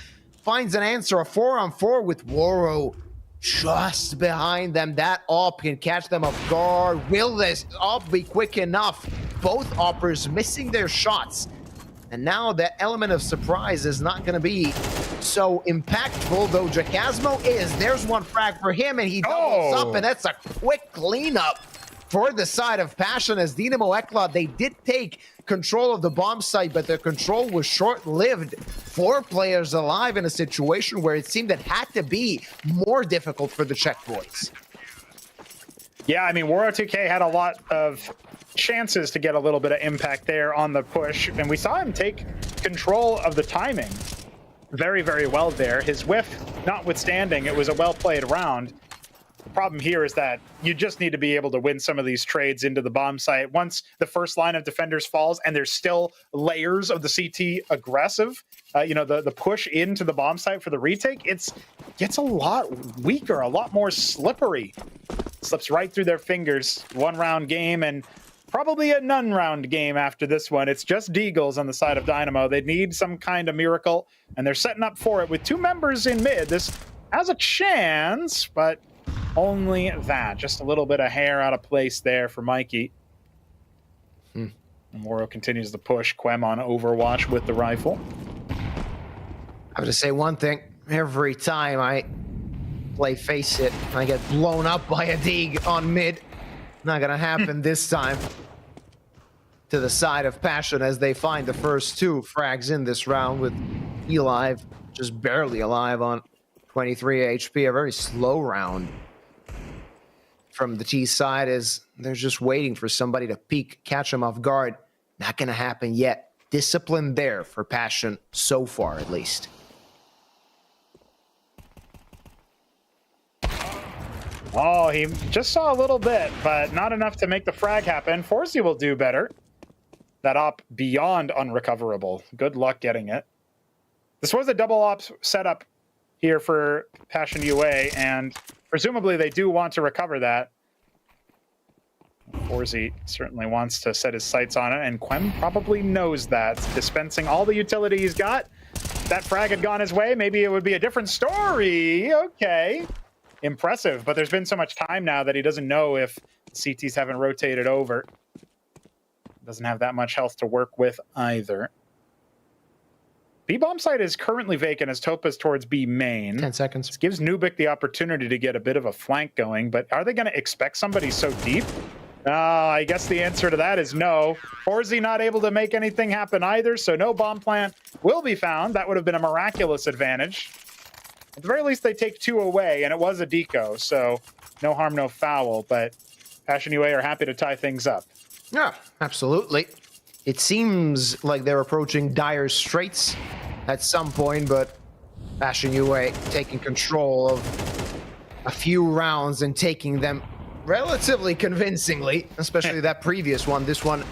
finds an answer. A 4-on-4 with Woro just behind them. That op can catch them off guard. Will this op be quick enough? Both oppers missing their shots. And now that element of surprise is not going to be so impactful, though Jacasmo is. There's one frag for him, and he doubles up, and that's a quick cleanup for the side of Passion as Dynamo Ekla. They did take control of the bomb site, but their control was short-lived. 4 players alive in a situation where it seemed that had to be more difficult for the Czech boys. Yeah, I mean, Woro 2K had a lot of chances to get a little bit of impact there on the push, and we saw him take control of the timing very, very well there. His whiff notwithstanding, it was a well-played round. The problem here is that you just need to be able to win some of these trades into the bomb site. Once the first line of defenders falls and there's still layers of the CT aggressive, you know, the push into the bomb site for the retake, it gets a lot weaker, a lot more slippery. Slips right through their fingers. 1-round game and probably a none-round game after this one. It's just Deagles on the side of Dynamo. They need some kind of miracle, and they're setting up for it with 2 members in mid. This has a chance, but only that. Just a little bit of hair out of place there for Mikey. And Woro continues to push. Quem on Overwatch with the rifle. I have to say one thing. Every time I play FACEIT, I get blown up by a Deag on mid. Not gonna happen this time. To the side of Passion as they find the first 2 frags in this round with eLive just barely alive on 23 HP. A very slow round from the T side is they're just waiting for somebody to peek, catch them off guard. Not going to happen yet. Discipline there for Passion, so far at least. Oh, he just saw a little bit, but not enough to make the frag happen. FACEIT will do better. That op beyond unrecoverable. Good luck getting it. This was a double ops setup here for Passion UA, and presumably they do want to recover that. FACEIT certainly wants to set his sights on it, and Quem probably knows that. Dispensing all the utility he's got. If that frag had gone his way, maybe it would be a different story. Okay. Impressive, but there's been so much time now that he doesn't know if CTs haven't rotated over. Doesn't have that much health to work with either. B bomb site is currently vacant as Topa's towards B main. 10 seconds. This gives Nuke the opportunity to get a bit of a flank going, but are they going to expect somebody so deep? I guess the answer to that is no. FACEIT not able to make anything happen either, so no bomb plant will be found. That would have been a miraculous advantage. At the very least, they take 2 away, and it was a deco, so no harm, no foul, but Passion UA are happy to tie things up. Yeah, absolutely. It seems like they're approaching dire straits at some point, but Passion UA taking control of a few rounds and taking them relatively convincingly, especially that previous one. This one,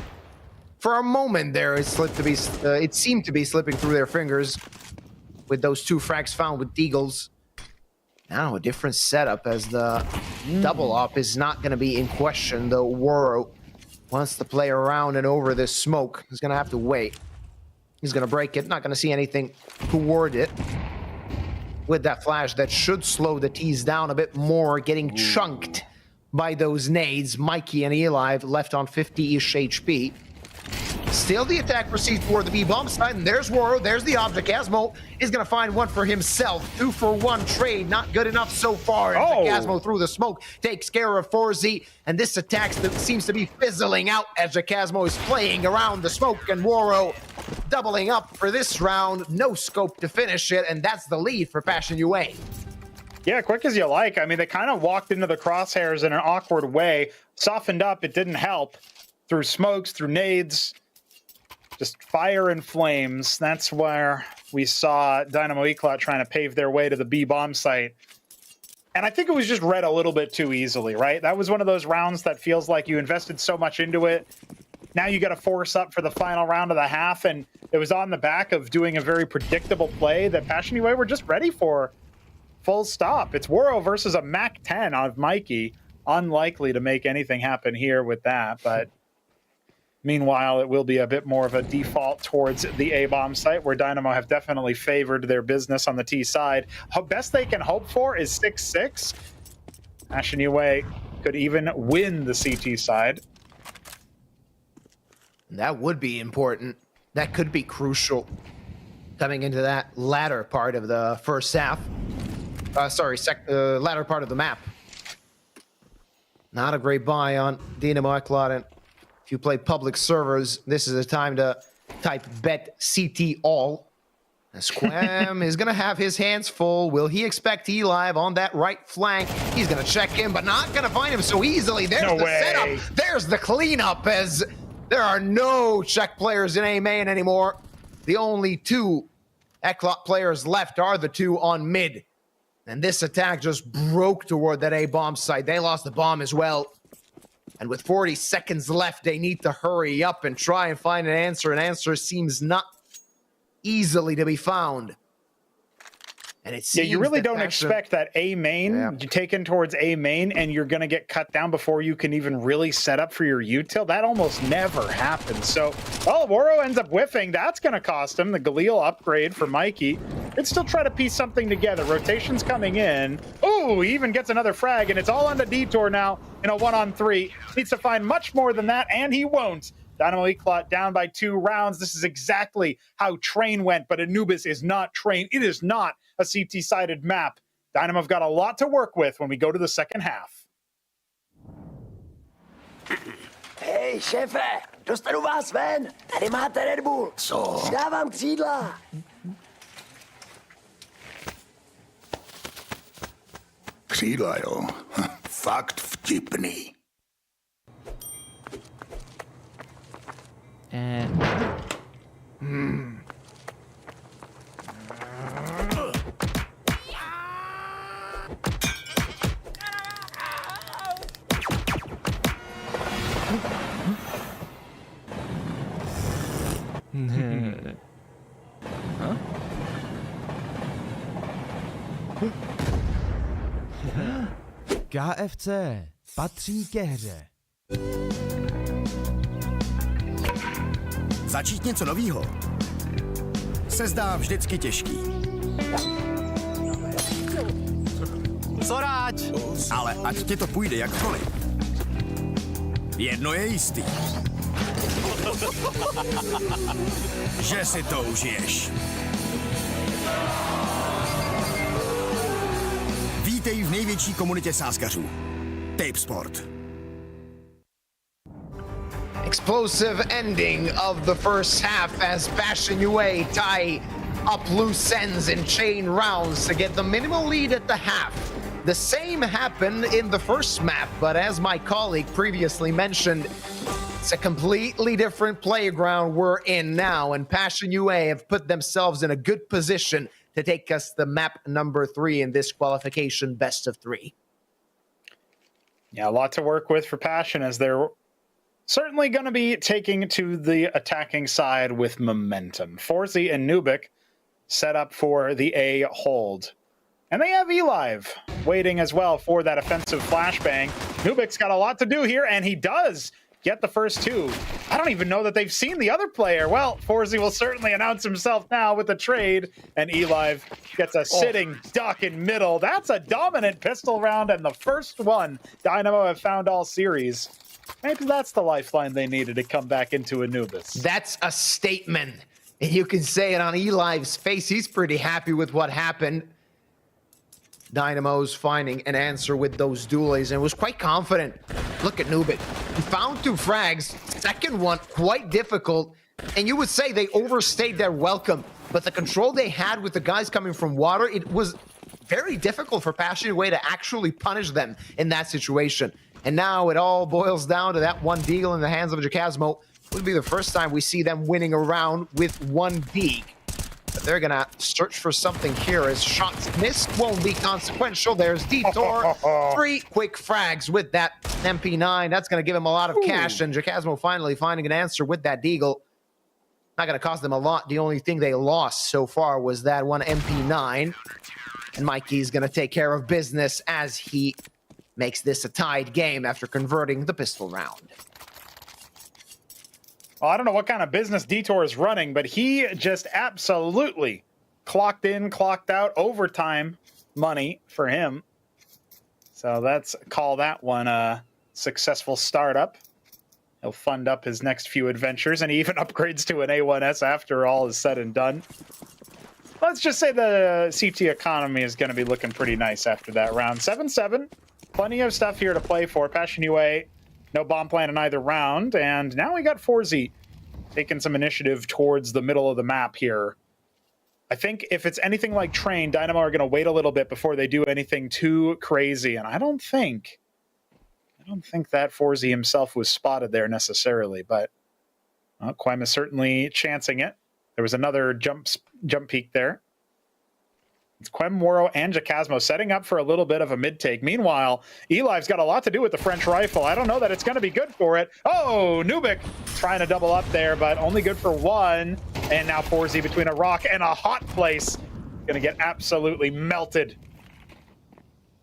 for a moment there, it seemed to be slipping through their fingers with those 2 frags found with Deagles. Now a different setup as the double op is not going to be in question, though Woro wants to play around and over this smoke. He's going to have to wait. He's going to break it, not going to see anything toward it. With that flash, that should slow the T's down a bit more, getting chunked by those nades. Mikey and Eli left on 50-ish HP. Still the attack proceeds toward the B-bomb side, and there's Woro, there's the object. Asmo is going to find one for himself. 2-for-1 trade, not good enough so far. Asmo through the smoke takes care of FACEIT, and this attack seems to be fizzling out as Asmo is playing around the smoke, and Woro doubling up for this round. No scope to finish it, and that's the lead for Passion UA. Yeah, quick as you like. I mean, they kind of walked into the crosshairs in an awkward way, softened up, it didn't help. Through smokes, through nades, just fire and flames. That's where we saw Dynamo Eclat trying to pave their way to the B bomb site. And I think it was just read a little bit too easily, right? That was one of those rounds that feels like you invested so much into it. Now you got to force up for the final round of the half, and it was on the back of doing a very predictable play that Passion UA were just ready for. Full stop. It's Woro versus a Mac 10 of Mikey. Unlikely to make anything happen here with that, but meanwhile, it will be a bit more of a default towards the A-bomb site, where Dynamo have definitely favored their business on the T side. Best they can hope for is 6-6. Passion UA could even win the CT side. That would be important. That could be crucial coming into that latter part of the first half. Latter part of the map. Not a great buy on Dynamo Eclat, and if you play public servers, this is a time to type bet CT all. As Quem is going to have his hands full. Will he expect Eli on that right flank? He's going to check in, but not going to find him so easily. There's the setup. There's the cleanup, as there are no Czech players in A main anymore. The only 2 Eclat players left are the 2 on mid. And this attack just broke toward that A-bomb site. They lost the bomb as well. And with 40 seconds left, they need to hurry up and try and find an answer. An answer seems not easily to be found. And it seems you really don't expect that A main taken towards A main, and you're going to get cut down before you can even really set up for your util. That almost never happens. So, Woro ends up whiffing. That's going to cost him the Galil upgrade for Mikey. They'd still try to piece something together. Rotation's coming in. Ooh, he even gets another frag, and it's all on the detour now in a 1-on-3. Needs to find much more than that, and he won't. Dynamo Eclat down by 2 rounds. This is exactly how Train went, but Anubis is not Train. It is not a CT-sided map. Dynamo have got a lot to work with when we go to the second half. Hej, šéfe, dostanu vás ven. Tady máte Red Bull. Co? Dávám křídla. Křídla, jo. Fakt vtipný. KFC patří ke hře. Začít něco novýho se zdá vždycky těžký. Co ráč? Ale ať ti to půjde jakkoliv. Jedno je jistý. Že si to užiješ. Vítej v největší komunitě sázkařů. Tape Sport. Explosive ending of the first half as Passion UA tie up loose ends in chain rounds to get the minimal lead at the half. The same happened in the first map, but as my colleague previously mentioned, it's a completely different playground we're in now, and Passion UA have put themselves in a good position to take us to map number 3 in this qualification best of 3. Yeah, a lot to work with for Passion, as they're certainly going to be taking to the attacking side with momentum. FACEIT and Nuke set up for the A hold. And they have Eliv waiting as well for that offensive flashbang. Nuke's got a lot to do here, and he does get the first two. I don't even know that they've seen the other player. Well, FACEIT will certainly announce himself now with a trade, and Eliv gets a sitting duck in middle. That's a dominant pistol round, and the first one Dynamo have found all series. Maybe that's the lifeline they needed to come back into Anubis. That's a statement. And you can say it on Eliv's face. He's pretty happy with what happened. Dynamo's finding an answer with those dualies and was quite confident. Look at Nuke. He found 2 frags. Second one, quite difficult. And you would say they overstayed their welcome. But the control they had with the guys coming from water, it was very difficult for Passion UA to actually punish them in that situation. And now it all boils down to that one deagle in the hands of Jacasmo. It would be the first time we see them winning a round with 1 deeg. But they're going to search for something here as shots missed won't be consequential. There's Detour. 3 quick frags with that MP9. That's going to give him a lot of cash. And Jacasmo finally finding an answer with that deagle. Not going to cost them a lot. The only thing they lost so far was that one MP9. And Mikey's going to take care of business as he makes this a tied game after converting the pistol round. Well, I don't know what kind of business Detour is running, but he just absolutely clocked in, clocked out, overtime money for him. So let's call that one a successful startup. He'll fund up his next few adventures, and he even upgrades to an A1S after all is said and done. Let's just say the CT economy is going to be looking pretty nice after that round. 7-7. Plenty of stuff here to play for. Passion UA, no bomb plan in either round. And now we got FACEIT taking some initiative towards the middle of the map here. I think if it's anything like Train, Dynamo are going to wait a little bit before they do anything too crazy. And I don't think that FACEIT himself was spotted there necessarily. But Quem is certainly chancing it. There was another jump peek there. It's Quem, Moro, and Jacasmo setting up for a little bit of a mid-take. Meanwhile, Eliv's got a lot to do with the French rifle. I don't know that it's going to be good for it. Oh, Nuke trying to double up there, but only good for 1. And now FACEIT between a rock and a hot place. Going to get absolutely melted.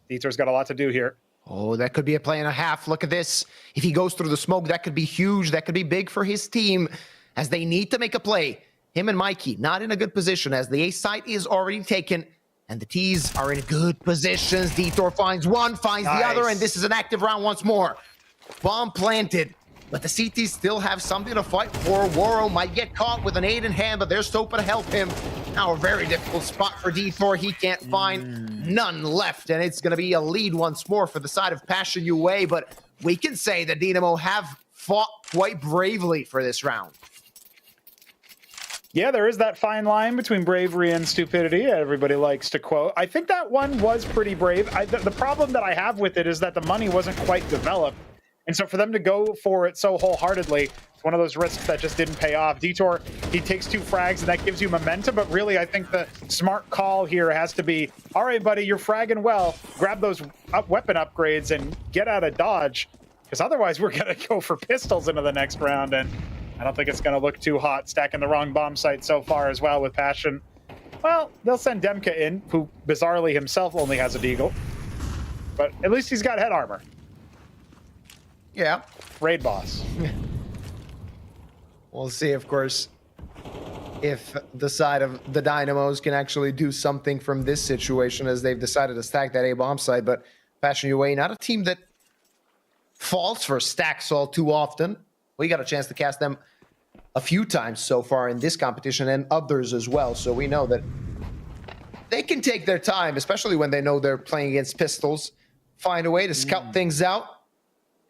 Dieter's got a lot to do here. Oh, that could be a play and a half. Look at this. If he goes through the smoke, that could be huge. That could be big for his team as they need to make a play. Him and Mikey not in a good position as the A site is already taken. And the T's are in good positions. Detour finds one, finds the other, and this is an active round once more. Bomb planted, but the CTs still have something to fight for. Woro might get caught with an 8 in hand, but there's Topa to help him. Now a very difficult spot for Detour. He can't find none left, and it's going to be a lead once more for the side of Passion UA, but we can say that Dynamo have fought quite bravely for this round. Yeah, there is that fine line between bravery and stupidity. Everybody likes to quote. I think that one was pretty brave. The problem that I have with it is that the money wasn't quite developed. And so for them to go for it so wholeheartedly, it's one of those risks that just didn't pay off. Detour, he takes 2 frags, and that gives you momentum. But really, I think the smart call here has to be, all right, buddy, you're fragging well. Grab those weapon upgrades and get out of dodge. Because otherwise, we're going to go for pistols into the next round. And I don't think it's going to look too hot, stacking the wrong bomb site so far as well with Passion. Well, they'll send Demka in, who bizarrely himself only has a deagle. But at least he's got head armor. Yeah. Raid boss. We'll see, of course, if the side of the Dynamos can actually do something from this situation as they've decided to stack that A-bomb site. But Passion UA, not a team that falls for stacks all too often. We got a chance to cast them a few times so far in this competition and others as well. So we know that they can take their time, especially when they know they're playing against pistols, find a way to scout things out.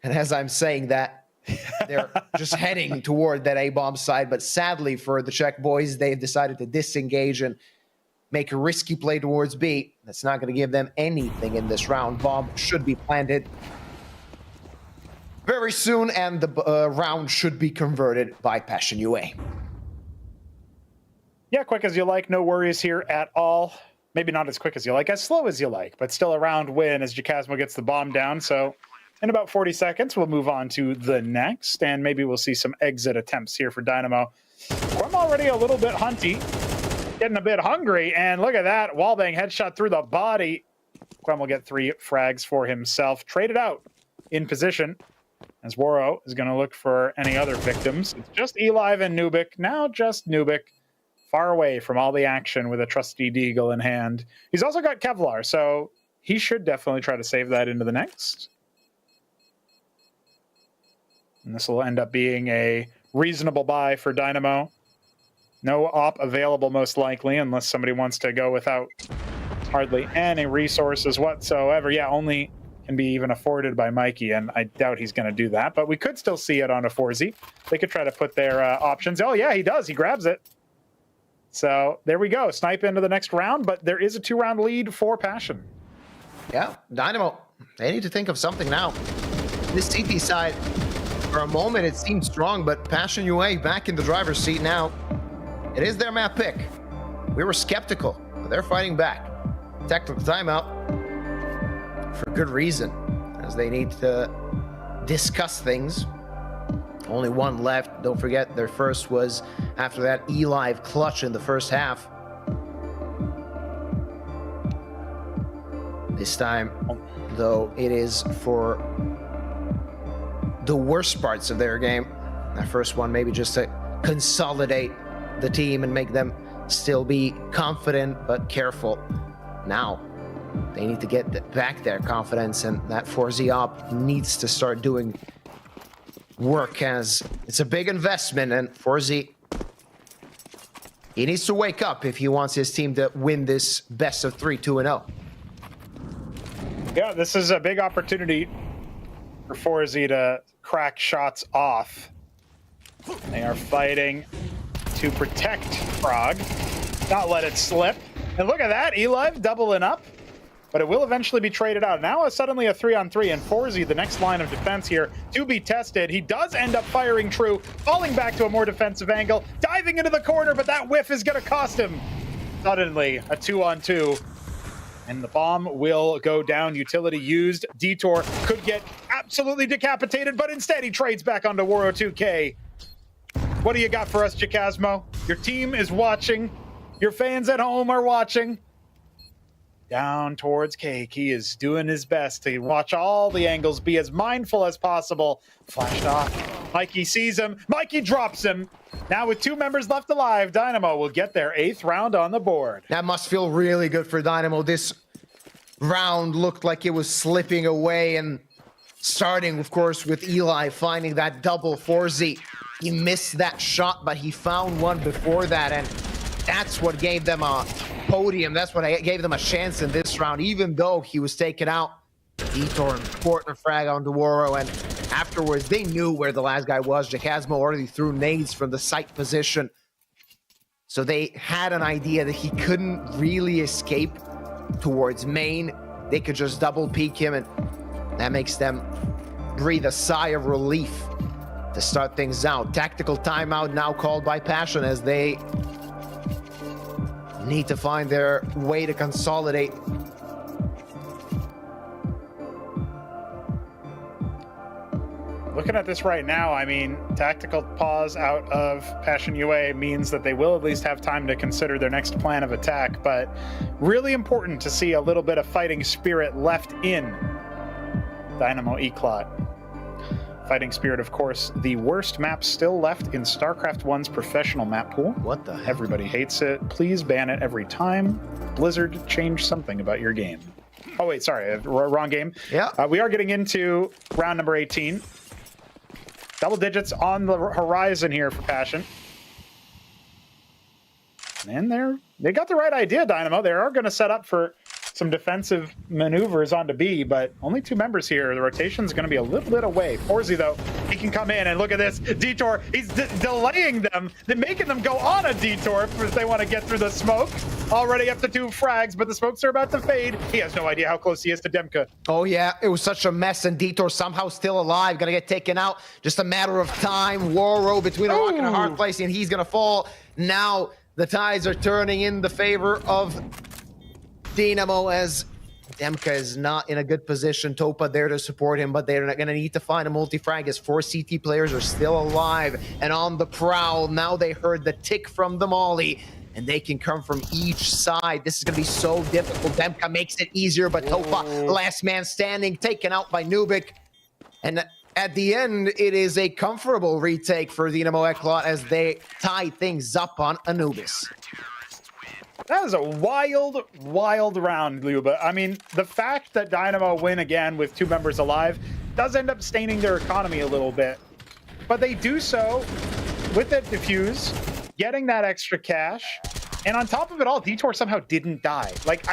And as I'm saying that, they're just heading toward that A-bomb side. But sadly for the Czech boys, they've decided to disengage and make a risky play towards B. That's not going to give them anything in this round. Bomb should be planted very soon, and the round should be converted by Passion UA. Yeah, quick as you like. No worries here at all. Maybe not as quick as you like, as slow as you like, but still a round win as Jacasmo gets the bomb down. So in about 40 seconds, we'll move on to the next, and maybe we'll see some exit attempts here for Dynamo. I'm already a little bit hunty, getting a bit hungry, and look at that. Wallbang headshot through the body. Quem will get 3 frags for himself. Traded out in position, as Waro is going to look for any other victims. It's just Elive and Nubik. Now just Nubik, far away from all the action with a trusty deagle in hand. He's also got Kevlar, so he should definitely try to save that into the next. And this will end up being a reasonable buy for Dynamo. No op available most likely, unless somebody wants to go without hardly any resources whatsoever. Yeah, only can be even afforded by Mikey, and I doubt he's going to do that. But we could still see it on a 4Z. They could try to put their options. Oh, yeah, he does. He grabs it. So there we go. Snipe into the next round, but there is a 2-round lead for Passion. Yeah, Dynamo, they need to think of something now. This CT side, for a moment, it seemed strong, but Passion UA back in the driver's seat now. It is their map pick. We were skeptical, but they're fighting back. Technical timeout for good reason, as they need to discuss things. Only one left. Don't forget, their first was after that Elive clutch in the first half. This time, though, it is for the worst parts of their game. That first one, maybe just to consolidate the team and make them still be confident but careful. Now, they need to get back their confidence, and that 4Z op needs to start doing work, as it's a big investment, and 4Z, he needs to wake up if he wants his team to win this best of 3 2-0. Yeah, this is a big opportunity for 4Z to crack shots off. They are fighting to protect Frog, not let it slip. And look at that, Elive doubling up, but it will eventually be traded out. Now it's suddenly a 3-on-3, and 4Z, the next line of defense here, to be tested. He does end up firing true, falling back to a more defensive angle, diving into the corner, but that whiff is going to cost him. Suddenly, a 2-on-2, and the bomb will go down. Utility used. Detour could get absolutely decapitated, but instead he trades back onto Waro 2K. What do you got for us, Jacasmo? Your team is watching. Your fans at home are watching. Down towards Cake. He is doing his best to watch all the angles, be as mindful as possible. Flashed off. Mikey sees him. Mikey drops him. Now with 2 members left alive, Dynamo will get their 8th round on the board. That must feel really good for Dynamo. This round looked like it was slipping away, and starting, of course, with Eli finding that double 4Z. He missed that shot, but he found one before that, and that's what gave them a podium. That's what gave them a chance in this round, even though he was taken out. Detour, important frag on Waro, and afterwards they knew where the last guy was. Jacasmo already threw nades from the sight position. So they had an idea that he couldn't really escape towards main. They could just double peek him, and that makes them breathe a sigh of relief to start things out. Tactical timeout now called by Passion as they need to find their way to consolidate. Looking at this right now, I mean, tactical pause out of Passion UA means that they will at least have time to consider their next plan of attack, but really important to see a little bit of fighting spirit left in Dynamo Eclot. Fighting Spirit, of course, the worst map still left in StarCraft 1's professional map pool. What the heck? Everybody hates it. Please ban it every time. Blizzard, change something about your game. Oh, wait, sorry, wrong game. Yeah. We are getting into round number 18. Double digits on the horizon here for Passion. And they got the right idea, Dynamo. They are going to set up for some defensive maneuvers onto B, but only 2 members here. The rotation is going to be a little bit away. Forzy, though, he can come in and look at this detour. He's delaying them. They're making them go on a detour if they want to get through the smoke. Already up to 2 frags, but the smokes are about to fade. He has no idea how close he is to Demka. Oh, yeah, it was such a mess, and Detour somehow still alive. Gonna get taken out. Just a matter of time. Waro between a rock and a hard place, and he's gonna fall. Now the tides are turning in the favor of Dynamo as Demka is not in a good position. Topa there to support him, but they're going to need to find a multi-frag as 4 CT players are still alive and on the prowl. Now they heard the tick from the molly, and they can come from each side. This is going to be so difficult. Demka makes it easier, but Topa, last man standing, taken out by Nubik. And at the end, it is a comfortable retake for Dynamo Eclot as they tie things up on Anubis. That is a wild, wild round, Luba. I mean, the fact that Dynamo win again with 2 members alive does end up staining their economy a little bit. But they do so with that defuse, getting that extra cash. And on top of it all, Detour somehow didn't die. Like,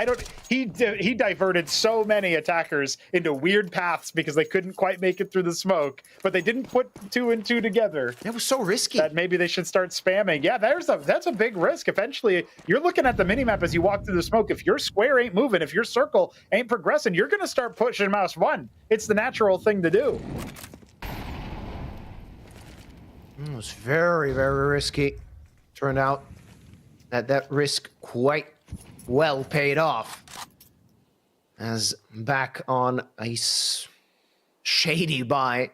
he diverted so many attackers into weird paths because they couldn't quite make it through the smoke, but they didn't put 2 and 2 together. It was so risky. That maybe they should start spamming. Yeah, that's a big risk. Eventually, you're looking at the minimap as you walk through the smoke. If your square ain't moving, if your circle ain't progressing, you're going to start pushing mouse 1. It's the natural thing to do. It was very, very risky. Turned out that risk quite well paid off. As back on a shady buy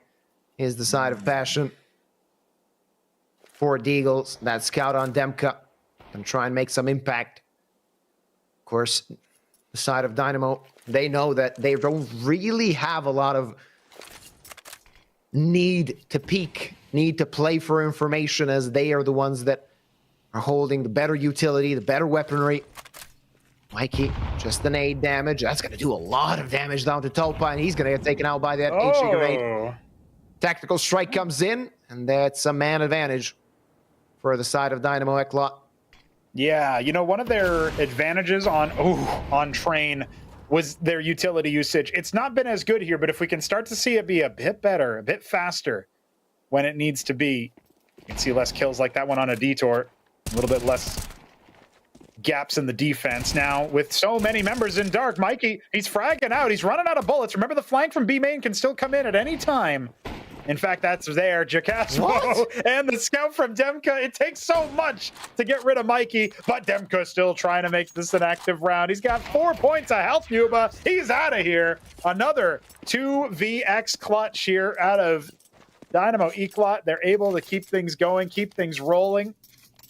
is the side of Passion. 4 Deagles, that scout on Demka, and try and make some impact. Of course, the side of Dynamo, they know that they don't really have a lot of need to peek, need to play for information, as they are the ones that are holding the better utility, the better weaponry. Mikey, just the nade damage. That's going to do a lot of damage down to Topa, and he's going to get taken out by that HE grenade. Tactical strike comes in, and that's a man advantage for the side of Dynamo Eclot. Yeah, you know, one of their advantages on Train was their utility usage. It's not been as good here, but if we can start to see it be a bit better, a bit faster when it needs to be, you can see less kills like that one on a Detour. A little bit less gaps in the defense. Now, with so many members in dark, Mikey, he's fragging out. He's running out of bullets. Remember, the flank from B main can still come in at any time. In fact, that's there. Jacasmo and the scout from Demka. It takes so much to get rid of Mikey, but Demka still trying to make this an active round. He's got 4 points of health, Yuba. He's out of here. Another 2vx clutch here out of Dynamo Eclot. They're able to keep things going, keep things rolling.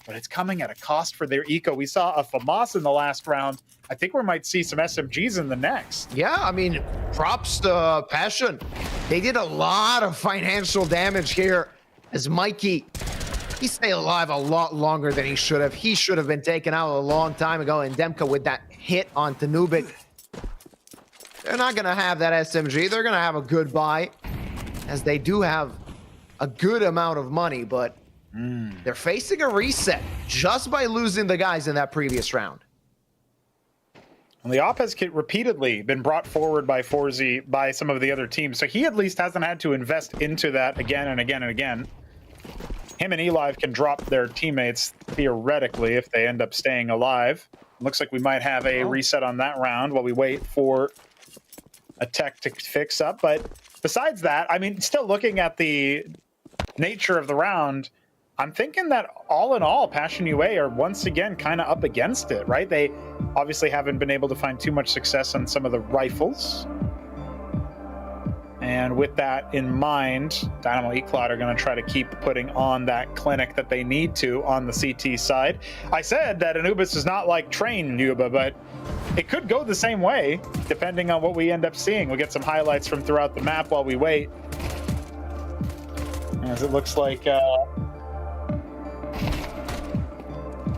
But it's coming at a cost for their eco. We saw a FAMAS in the last round. I think we might see some SMGs in the next. Yeah, I mean, props to Passion. They did a lot of financial damage here as Mikey, he stayed alive a lot longer than he should have. He should have been taken out a long time ago, and Demka with that hit onto Nubik. They're not going to have that SMG. They're going to have a good buy, as they do have a good amount of money, but they're facing a reset just by losing the guys in that previous round. And the op has repeatedly been brought forward by Forzy by some of the other teams, so he at least hasn't had to invest into that again and again and again. him and Eli can drop their teammates theoretically if they end up staying alive. Looks like we might have a reset on that round while we wait for a tech to fix up. But besides that, I mean, still looking at the nature of the round, I'm thinking that all in all, Passion UA are once again kind of up against it, right? They obviously haven't been able to find too much success on some of the rifles. And with that in mind, Dynamo Eclot are going to try to keep putting on that clinic that they need to on the CT side. I said that Anubis is not like trained Yuba, but it could go the same way, depending on what we end up seeing. We'll get some highlights from throughout the map while we wait. As it looks like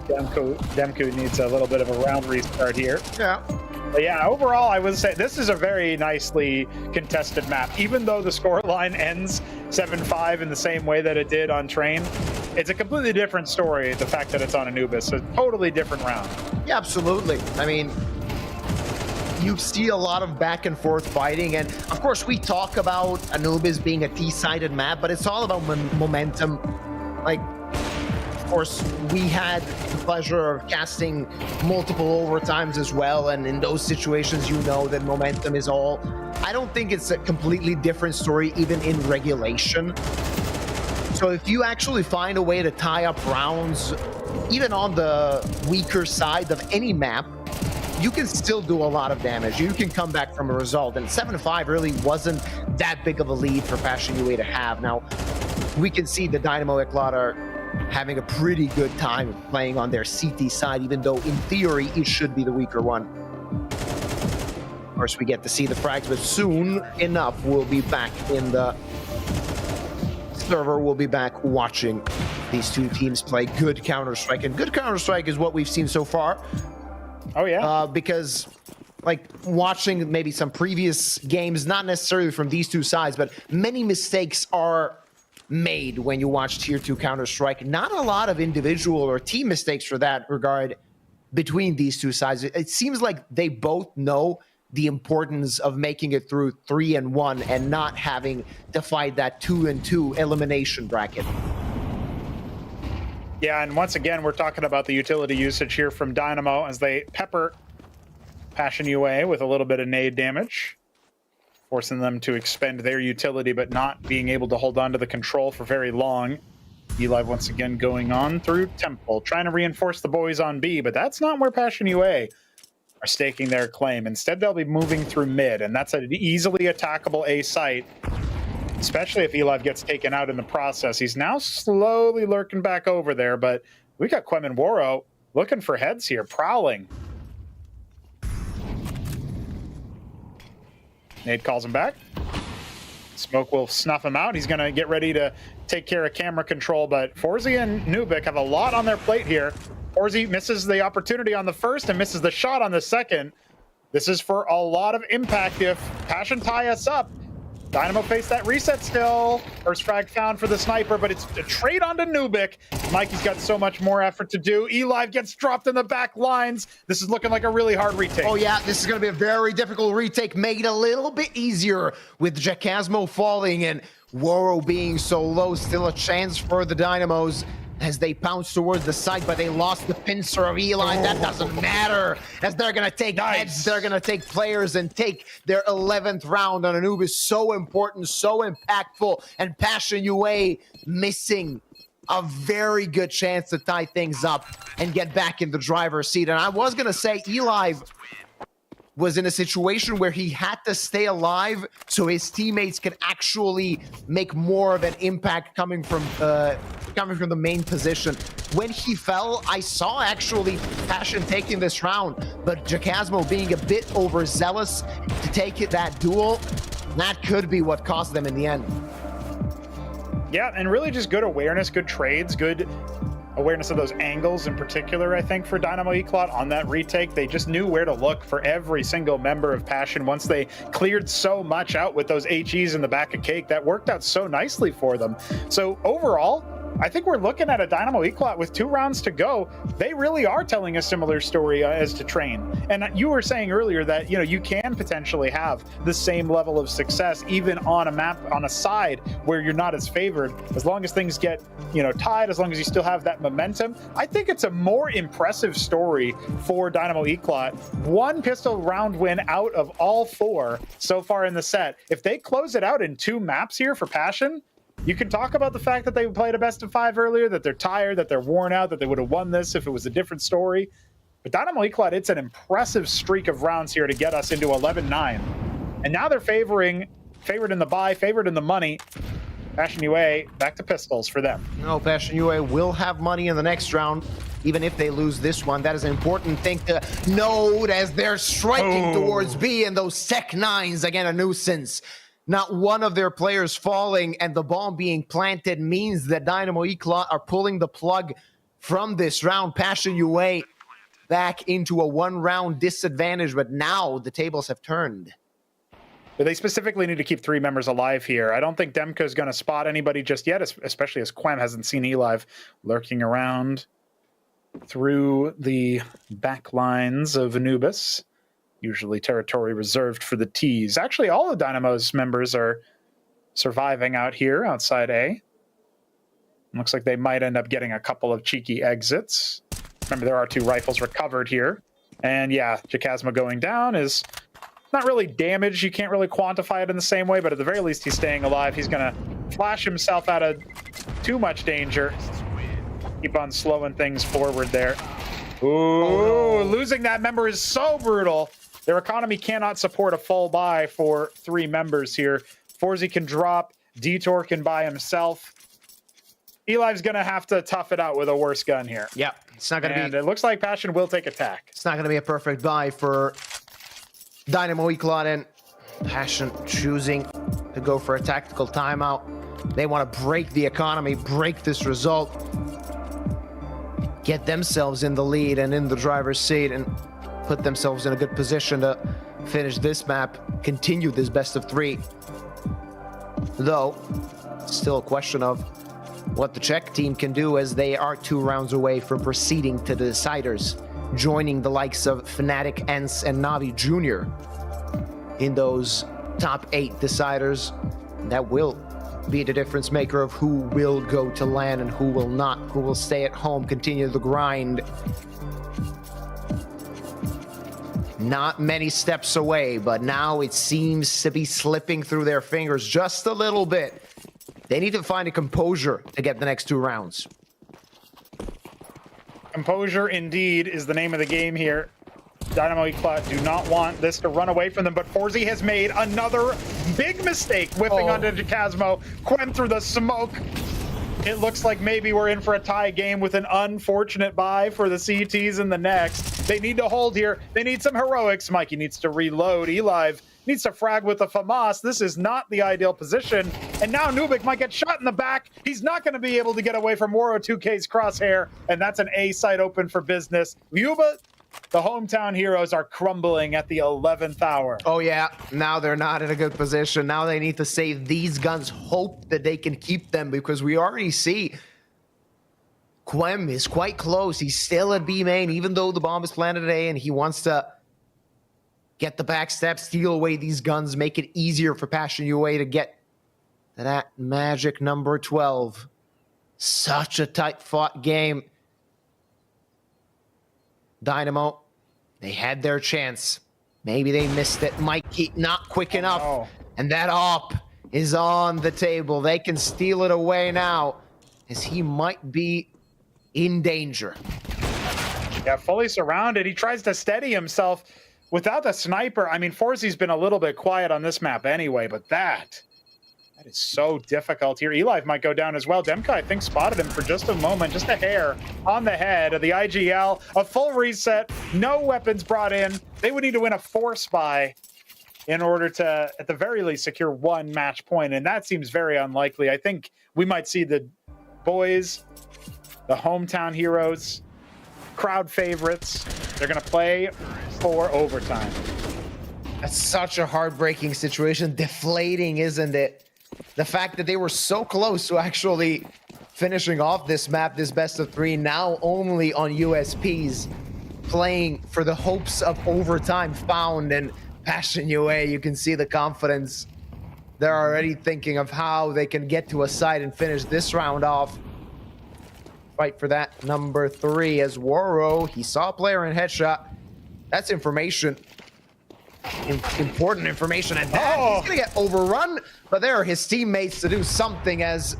Demko needs a little bit of a round restart here. Yeah. But yeah, overall, I would say this is a very nicely contested map. Even though the scoreline ends 7-5 in the same way that it did on Train, it's a completely different story, the fact that it's on Anubis. A totally different round. Yeah, absolutely. I mean, you see a lot of back and forth fighting, and of course we talk about Anubis being a T-sided map, but it's all about momentum. Like, of course, we had the pleasure of casting multiple overtimes as well, and in those situations, you know that momentum is all. I don't think it's a completely different story even in regulation. So if you actually find a way to tie up rounds, even on the weaker side of any map, you can still do a lot of damage. You can come back from a result, and 7-5 really wasn't that big of a lead for Passion UA to have. Now, we can see the Dynamo Eclot are having a pretty good time playing on their CT side, even though in theory it should be the weaker one. Of course, we get to see the frags, but soon enough we'll be back in the server. We'll be back watching these two teams play good Counter-Strike, and good Counter-Strike is what we've seen so far. Oh yeah. Because like watching maybe some previous games, not necessarily from these two sides, but many mistakes are made when you watch Tier 2 Counter-Strike. Not a lot of individual or team mistakes for that regard between these two sides. It seems like they both know the importance of making it through 3-1 and not having to fight that 2-2 elimination bracket. Yeah, and once again, we're talking about the utility usage here from Dynamo as they pepper Passion UA with a little bit of nade damage, forcing them to expend their utility, but not being able to hold on to the control for very long. Eli once again going on through Temple, trying to reinforce the boys on B, but that's not where Passion UA are staking their claim. Instead, they'll be moving through mid, and that's an easily attackable A site, especially if Eli gets taken out in the process. He's now slowly lurking back over there, but we got Quemen Waro looking for heads here, prowling. Nade calls him back. Smoke will snuff him out. He's going to get ready to take care of camera control, but Forzy and Nubik have a lot on their plate here. Forzy misses the opportunity on the first and misses the shot on the second. This is for a lot of impact if Passion tie us up. Dynamo face that reset still. First frag found for the sniper, but it's a trade onto Nubik. Mikey's got so much more effort to do. Eli gets dropped in the back lines. This is looking like a really hard retake. Oh yeah, this is going to be a very difficult retake, made a little bit easier with Jacasmo falling and Waro being so low. Still a chance for the Dynamos as they pounce towards the site, but they lost the pincer of Eli. That doesn't matter, as they're going to take heads, they're going to take players and take their 11th round on Anubis. So important, so impactful, and Passion UA missing a very good chance to tie things up and get back in the driver's seat. And I was going to say Eli was in a situation where he had to stay alive so his teammates could actually make more of an impact coming from the main position. When he fell, I saw actually Passion taking this round, but Jacasmo being a bit overzealous to take it that duel, that could be what cost them in the end. Yeah, and really just good awareness, good trades, good awareness of those angles in particular, I think, for Dynamo Eclot on that retake. They just knew where to look for every single member of Passion. Once they cleared so much out with those HEs in the back of Cake, that worked out so nicely for them. So overall, I think we're looking at a Dynamo Eclat with 2 rounds to go. They really are telling a similar story as to Train. And you were saying earlier that, you know, you can potentially have the same level of success even on a map, on a side where you're not as favored, as long as things get, you know, tied, as long as you still have that momentum. I think it's a more impressive story for Dynamo Eclat. 1 pistol round win out of all 4 so far in the set. If they close it out in 2 maps here for Passion, you can talk about the fact that they played a best of 5 earlier, that they're tired, that they're worn out, that they would have won this if it was a different story. But Dynamo Eclat, it's an impressive streak of rounds here to get us into 11-9. And now they're favored in the buy, favored in the money. Passion UA, back to pistols for them. No, Passion UA will have money in the next round, even if they lose this one. That is an important thing to note as they're striking towards B, and those Sec 9s, again, a nuisance. Not one of their players falling and the bomb being planted means that Dynamo Eclat are pulling the plug from this round. Passion UA back into a 1-round disadvantage, but now the tables have turned. But they specifically need to keep 3 members alive here. I don't think Demko is going to spot anybody just yet, especially as Quem hasn't seen Elive lurking around through the back lines of Anubis. Usually territory reserved for the T's. Actually, all of Dynamo's members are surviving out here outside A. Looks like they might end up getting a couple of cheeky exits. Remember, there are 2 rifles recovered here. And yeah, Jakazma going down is not really damage. You can't really quantify it in the same way, but at the very least, he's staying alive. He's going to flash himself out of too much danger. Keep on slowing things forward there. Ooh, losing that member is so brutal. Their economy cannot support a full buy for 3 members here. Forzy can drop. Detour can buy himself. Elive's going to have to tough it out with a worse gun here. Yeah, it's not going to be... And it looks like Passion will take attack. It's not going to be a perfect buy for Dynamo Eclat, and Passion choosing to go for a tactical timeout. They want to break the economy, break this result, get themselves in the lead and in the driver's seat, and put themselves in a good position to finish this map, continue this best of 3. Though, still a question of what the Czech team can do, as they are 2 rounds away from proceeding to the deciders, joining the likes of Fnatic, ENCE, and Navi Jr. in those top 8 deciders. That will be the difference maker of who will go to LAN and who will not, who will stay at home, continue the grind. Not many steps away, but now it seems to be slipping through their fingers just a little bit. They need to find a composure to get the next 2 rounds. Composure, indeed, is the name of the game here. Dynamo Eclat do not want this to run away from them, but Forzy has made another big mistake, whipping onto Jakazmo. Quem through the smoke. It looks like maybe we're in for a tie game with an unfortunate buy for the CTs in the next. They need to hold here. They need some heroics. Mikey needs to reload. Elive needs to frag with the FAMAS. This is not the ideal position. And now Nubik might get shot in the back. He's not going to be able to get away from Waro 2K's crosshair. And that's an A site open for business. Yuba, the hometown heroes are crumbling at the 11th hour. Oh yeah, now they're not in a good position. Now they need to save these guns, hope that they can keep them, because we already see Quem is quite close. He's still at B main, even though the bomb is planted at A, and he wants to get the backstep, steal away these guns, make it easier for Passion UA to get to that magic number 12. Such a tight-fought game. Dynamo, they had their chance. Maybe they missed it. Mikey, not quick enough. Oh. And that op is on the table. They can steal it away now, as he might be in danger. Yeah, fully surrounded. He tries to steady himself without the sniper. I mean, Forzy's been a little bit quiet on this map anyway, but that is so difficult here. Elive might go down as well. Demka, I think, spotted him for just a moment, just a hair on the head of the IGL. A full reset, no weapons brought in. They would need to win a force buy in order to, at the very least, secure 1 match point, and that seems very unlikely. I think we might see the boys, the hometown heroes, crowd favorites. They're going to play for overtime. That's such a heartbreaking situation. Deflating, isn't it? The fact that they were so close to actually finishing off this map, this best of 3, now only on USPs, playing for the hopes of overtime found, and Passion UA, you can see the confidence. They're already thinking of how they can get to a side and finish this round off. Fight for that number 3 as Waro, he saw a player in headshot. That's information. Important information at that. He's gonna get overrun, but there are his teammates to do something, as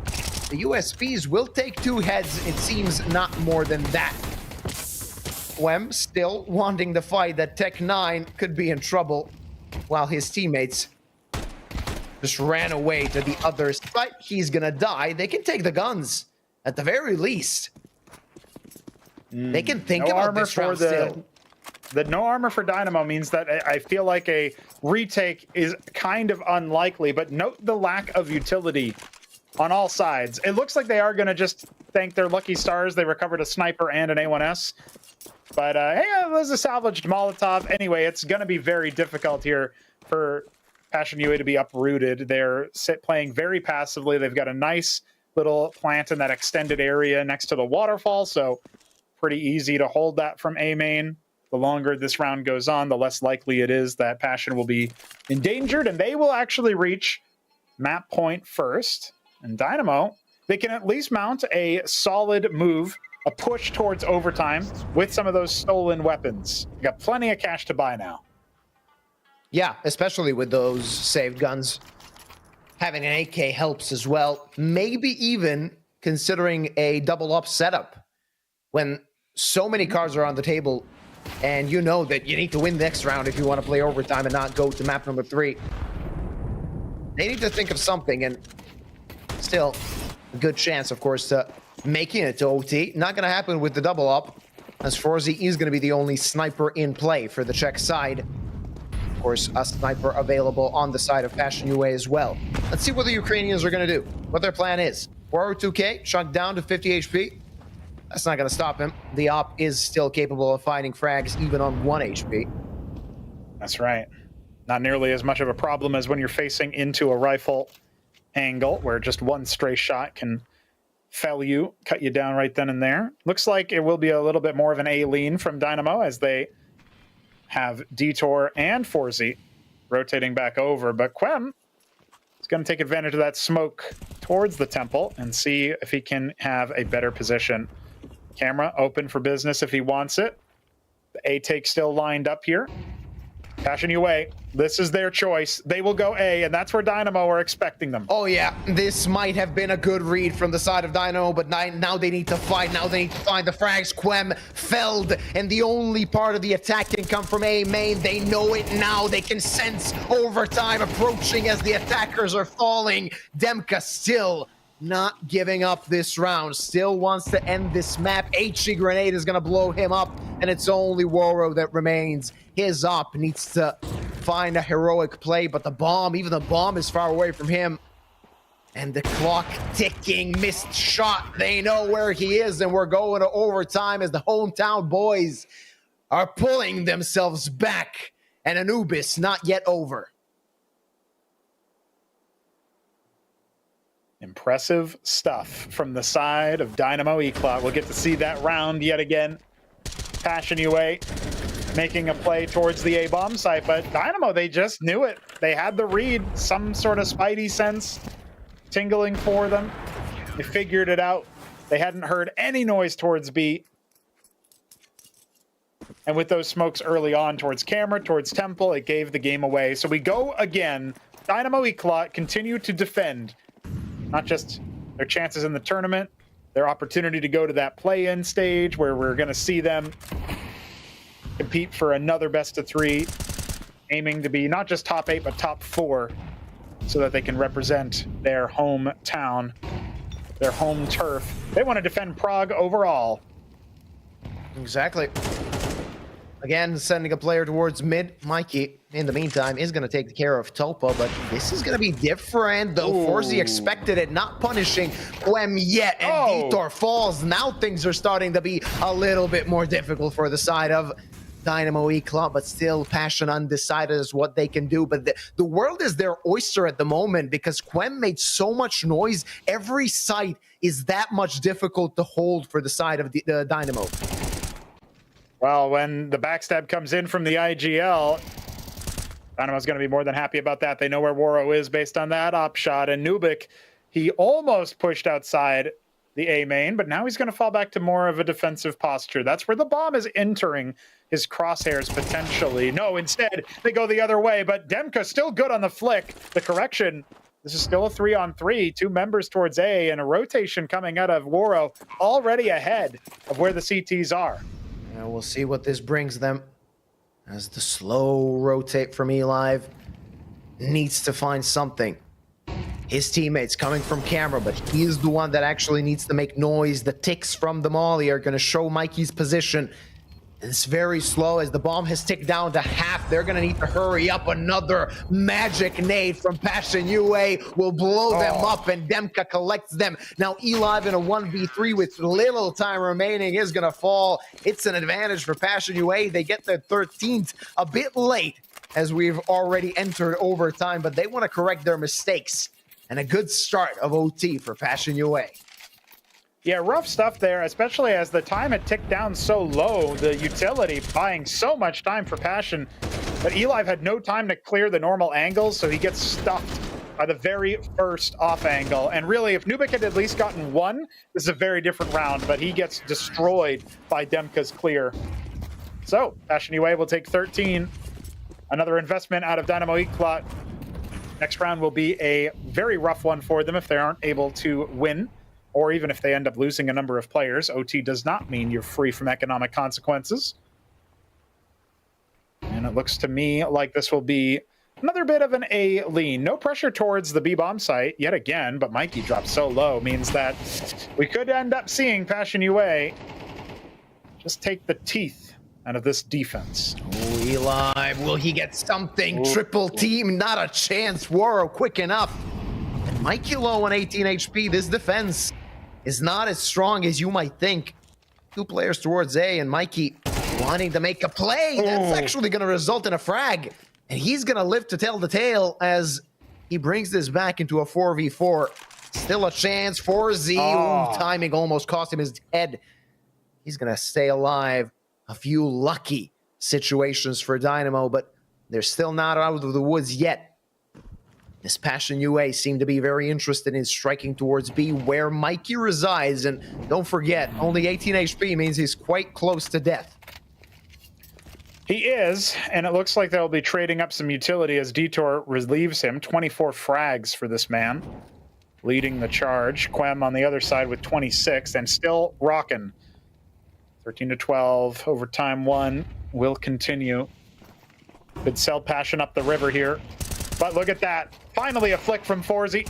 the USPs will take 2 heads. It seems not more than that. Wem still wanting the fight. That Tech9 could be in trouble, while his teammates just ran away to the other side. He's gonna die. They can take the guns at the very least. They can think about this round still. The no armor for Dynamo means that I feel like a retake is kind of unlikely, but note the lack of utility on all sides. It looks like they are going to just thank their lucky stars. They recovered a sniper and an A1S. But hey, it was a salvaged Molotov. Anyway, it's going to be very difficult here for Passion UA to be uprooted. They're playing very passively. They've got a nice little plant in that extended area next to the waterfall, so pretty easy to hold that from A main. The longer this round goes on, the less likely it is that Passion will be endangered, and they will actually reach map point first. And Dynamo, they can at least mount a solid move, a push towards overtime with some of those stolen weapons. You got plenty of cash to buy now. Yeah, especially with those saved guns. Having an AK helps as well. Maybe even considering a double up setup when so many cards are on the table. And you know that you need to win the next round if you want to play overtime and not go to map number 3. They need to think of something, and still a good chance, of course, to making it to OT. Not going to happen with the double up, as Forzy is going to be the only sniper in play for the Czech side. Of course, a sniper available on the side of Passion UA as well. Let's see what the Ukrainians are going to do, what their plan is. 402K, shrunk down to 50 HP. That's not going to stop him. The op is still capable of finding frags even on 1 HP. That's right. Not nearly as much of a problem as when you're facing into a rifle angle where just one stray shot can fell you, cut you down right then and there. Looks like it will be a little bit more of an A-lean from Dynamo as they have Detour and Forzy rotating back over. But Quem is going to take advantage of that smoke towards the temple and see if he can have a better position. Camera open for business if he wants it. The A take still lined up here. Passion UA, this is their choice. They will go A, and that's where Dynamo are expecting them. Oh yeah, this might have been a good read from the side of Dynamo, but now they need to fight. Now they need to find the frags. Quem felled, and the only part of the attack can come from A main. They know it now. They can sense overtime approaching as the attackers are falling. Demka still not giving up this round, still wants to end this map. HE grenade is going to blow him up, and it's only Woro that remains. His op needs to find a heroic play, but the bomb, even the bomb is far away from him. And the clock ticking, missed shot. They know where he is, and we're going to overtime as the hometown boys are pulling themselves back. And Anubis not yet over. Impressive stuff from the side of Dynamo Eclat. We'll get to see that round yet again. Passion UA making a play towards the A-bomb site, but Dynamo, they just knew it. They had the read, some sort of spidey sense tingling for them. They figured it out. They hadn't heard any noise towards B. And with those smokes early on towards camera, towards temple, it gave the game away. So we go again. Dynamo Eclat continue to defend not just their chances in the tournament, their opportunity to go to that play-in stage where we're going to see them compete for another best of 3, aiming to be not just top 8, but top 4, so that they can represent their hometown, their home turf. They want to defend Prague overall. Exactly. Again, sending a player towards mid. Mikey, in the meantime, is going to take care of Topa, but this is going to be different, though. Forzy expected it, not punishing Quem yet, and Vitor falls. Now things are starting to be a little bit more difficult for the side of Dynamo Eclat, but still Passion undecided as what they can do. But the world is their oyster at the moment because Quem made so much noise. Every site is that much difficult to hold for the side of the Dynamo. Well, when the backstab comes in from the IGL, Dynamo's going to be more than happy about that. They know where Waro is based on that op shot. And Nubik, he almost pushed outside the A main, but now he's going to fall back to more of a defensive posture. That's where the bomb is entering his crosshairs potentially. No, instead, they go the other way, but Demka still good on the flick. The correction, this is still a 3-on-3, 2 members towards A, and a rotation coming out of Waro already ahead of where the CTs are. And we'll see what this brings them as the slow rotate from Elive needs to find something. His teammates coming from camera, but he is the one that actually needs to make noise. The ticks from the Molly are going to show Mikey's position. It's very slow as the bomb has ticked down to half. They're going to need to hurry up. Another magic nade from Passion UA will blow them up, and Demka collects them. Now Elive in a 1v3 with little time remaining is going to fall. It's an advantage for Passion UA. They get their 13th a bit late as we've already entered overtime, but they want to correct their mistakes. And a good start of OT for Passion UA. Yeah, rough stuff there, especially as the time had ticked down so low, the utility buying so much time for Passion that Elive had no time to clear the normal angles, so he gets stuffed by the very first off angle. And really, if Nubik had at least gotten one, this is a very different round, but he gets destroyed by Demka's clear. So, Passion UA will take 13. Another investment out of Dynamo Eclat. Next round will be a very rough one for them if they aren't able to win, or even if they end up losing a number of players. OT does not mean you're free from economic consequences. And it looks to me like this will be another bit of an A lean. No pressure towards the B-bomb site yet again, but Mikey dropped so low means that we could end up seeing Passion UA just take the teeth out of this defense. Elive, will he get something? Triple team, not a chance. Waro quick enough. And Mikey low on 18 HP. This defense is not as strong as you might think. 2 players towards A, and Mikey wanting to make a play. That's actually going to result in a frag. And he's going to live to tell the tale as he brings this back into a 4v4. Still a chance for Z. Timing almost cost him his head. He's going to stay alive. A few lucky situations for Dynamo, but they're still not out of the woods yet. This Passion UA seemed to be very interested in striking towards B, where Mikey resides, and don't forget, only 18 HP means he's quite close to death. He is, and it looks like they'll be trading up some utility as Detour relieves him. 24 frags for this man, leading the charge. Quem on the other side with 26, and still rocking. 13-12, overtime 1 will continue. Could sell Passion up the river here. But look at that. Finally a flick from Forzy.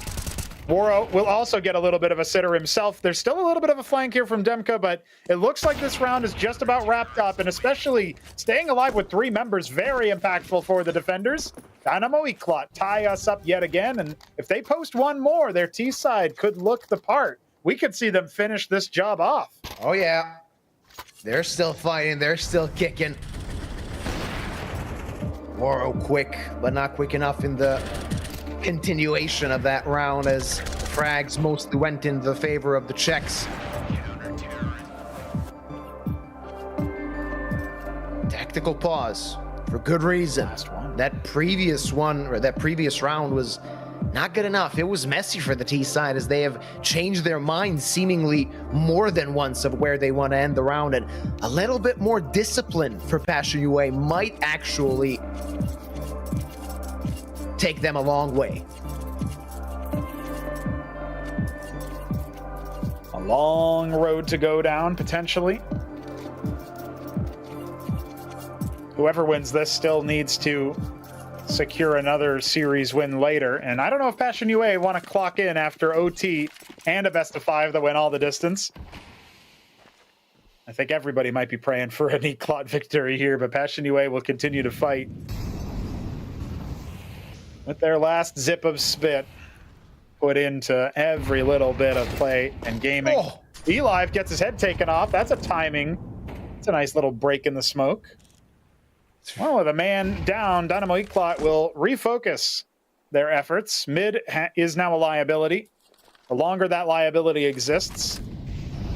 Waro will also get a little bit of a sitter himself. There's still a little bit of a flank here from Demka, but it looks like this round is just about wrapped up, and especially staying alive with 3 members, very impactful for the defenders. Dynamo Eclat tie us up yet again, and if they post one more, their T side could look the part. We could see them finish this job off. Oh yeah. They're still fighting, they're still kicking. Waro quick, but not quick enough in the continuation of that round as frags mostly went in the favor of the Czechs. Tactical pause for good reason. That previous one, or that previous round was not good enough. It was messy for the T side as they have changed their minds seemingly more than once of where they want to end the round, and a little bit more discipline for Passion UA might actually take them a long way. A long road to go down, potentially. Whoever wins this still needs to secure another series win later. And I don't know if Passion UA want to clock in after OT and a best of 5 that went all the distance. I think everybody might be praying for an Eclat victory here, but Passion UA will continue to fight with their last zip of spit put into every little bit of play and gaming. Elive gets his head taken off. That's a timing. It's a nice little break in the smoke. Well, with a man down, Dynamo Eklot will refocus their efforts. Mid is now a liability. The longer that liability exists,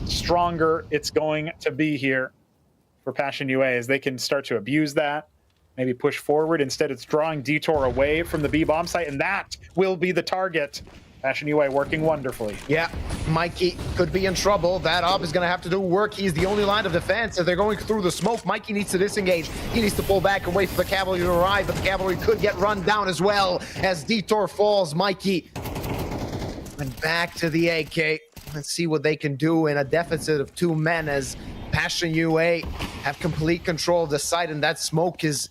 stronger it's going to be here for Passion UA, as they can start to abuse that, maybe push forward. Instead, it's drawing Detour away from the B bomb site, and that will be the target. Passion UA working wonderfully. Yeah, Mikey could be in trouble. That op is going to have to do work. He's the only line of defense. If they're going through the smoke, Mikey needs to disengage. He needs to pull back and wait for the cavalry to arrive, but the cavalry could get run down as well as Detour falls. Mikey went back to the AK. Let's see what they can do in a deficit of 2 men, as Passion UA have complete control of the site, and that smoke is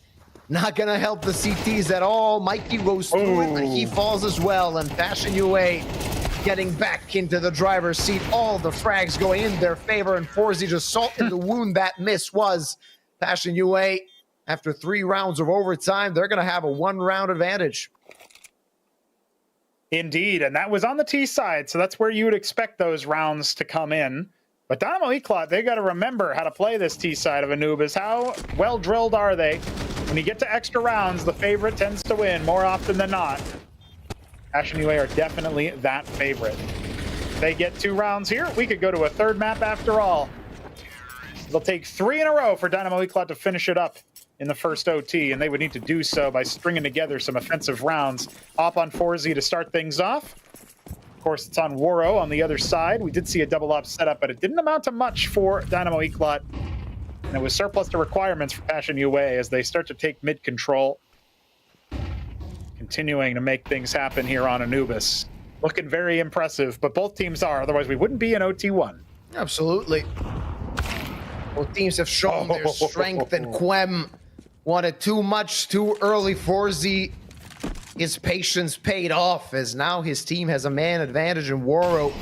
not gonna help the CTs at all. Mikey goes through it, but he falls as well, and Passion UA getting back into the driver's seat. All the frags going in their favor, and FACEIT just salt in the wound that miss was. Passion UA, after 3 rounds of overtime, they're gonna have a 1-round advantage. Indeed, and that was on the T side, so that's where you would expect those rounds to come in. But Dynamo Eklot, they got to remember how to play this T side of Anubis. How well drilled are they? When you get to extra rounds, the favorite tends to win more often than not. Passion UA are definitely that favorite. If they get 2 rounds here, we could go to a 3rd map after all. It'll take 3 in a row for Dynamo Eklot to finish it up in the first OT, and they would need to do so by stringing together some offensive rounds. Op on FACEIT to start things off. Of course, it's on Waro on the other side. We did see a double op setup, but it didn't amount to much for Dynamo Eklot. And it was surplus to requirements for Passion UA as they start to take mid control. Continuing to make things happen here on Anubis. Looking very impressive, but both teams are, otherwise we wouldn't be in OT1. Absolutely. Both teams have shown their strength, and Quem wanted too much too early. FACEIT, his patience paid off, as now his team has a man advantage, and Waro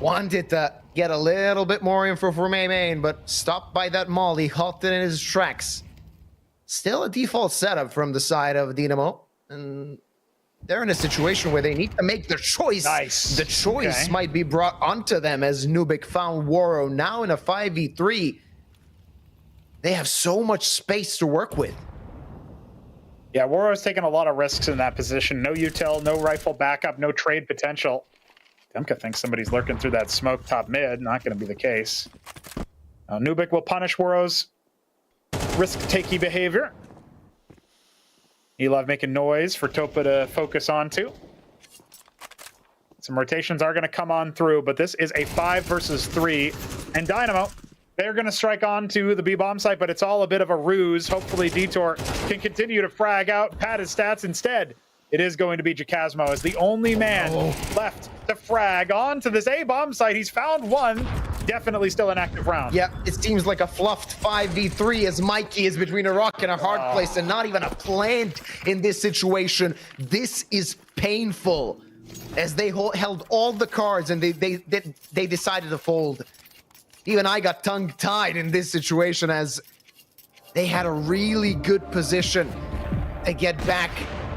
wanted to get a little bit more info for main, but stopped by that molly, halted in his tracks. Still a default setup from the side of Dynamo, and they're in a situation where they need to make their choice. Nice. The choice might be brought onto them, as Nuke found Waro now in a 5v3. They have so much space to work with. Yeah, Waro's taking a lot of risks in that position. No util, no rifle backup, no trade potential. Demka thinks somebody's lurking through that smoke top mid. Not going to be the case. Nuke will punish Waro's risk-takey behavior. Elev making noise for Topa to focus onto. Some rotations are going to come on through, but this is a 5 versus 3. And Dynamo, they're going to strike onto the B-bomb site, but it's all a bit of a ruse. Hopefully Detour can continue to frag out, pad his stats. Instead, it is going to be Jacasmo as the only man left to frag onto this A-bomb site. He's found one. Definitely still an active round. Yep, it seems like a fluffed 5v3 as Mikey is between a rock and a hard place, and not even a plant in this situation. This is painful, as they held all the cards and they decided to fold. Even I got tongue-tied in this situation, as they had a really good position to get back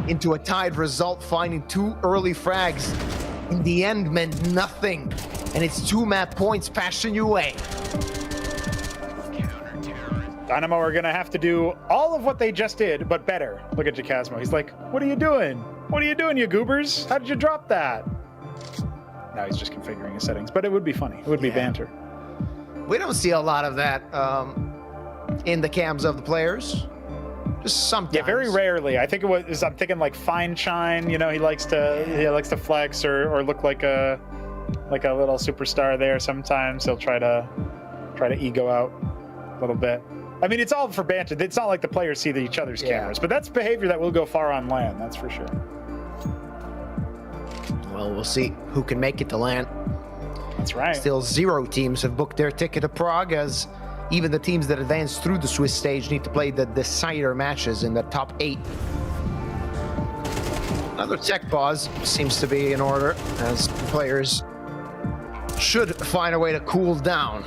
into a tied result. Finding 2 early frags in the end meant nothing. And it's 2 map points, Passion UA. Dynamo are going to have to do all of what they just did, but better. Look at Jacasmo. He's like, what are you doing? What are you doing, you goobers? How did you drop that? Now he's just configuring his settings, but it would be funny. It would be banter. We don't see a lot of that in the cams of the players. Just sometimes. Yeah, very rarely. I think it was. I'm thinking like Fine Shine. You know, he likes to flex or look like a little superstar there. Sometimes he'll try to ego out a little bit. I mean, it's all for banter. It's not like the players see each other's cameras, but that's behavior that will go far on LAN. That's for sure. Well, we'll see who can make it to LAN. That's right. Still 0 teams have booked their ticket to Prague, as even the teams that advance through the Swiss stage need to play the decider matches in the top 8. Another tech pause seems to be in order, as players should find a way to cool down.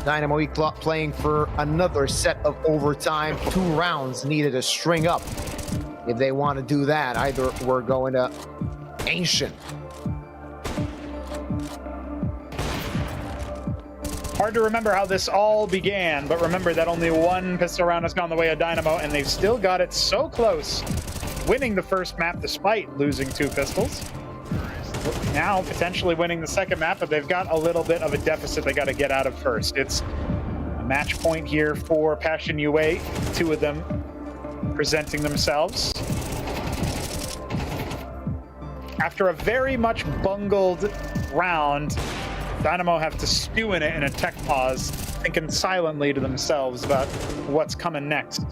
Dynamo Eklot playing for another set of overtime. 2 rounds needed to string up. If they want to do that, either we're going to Ancient. Hard to remember how this all began, but remember that only one pistol round has gone the way of Dynamo, and they've still got it so close, winning the first map despite losing 2 pistols. Now potentially winning the second map, but they've got a little bit of a deficit they got to get out of first. It's a match point here for Passion UA, 2 of them presenting themselves. After a very much bungled round, Dynamo have to stew in it in a tech pause, thinking silently to themselves about what's coming next.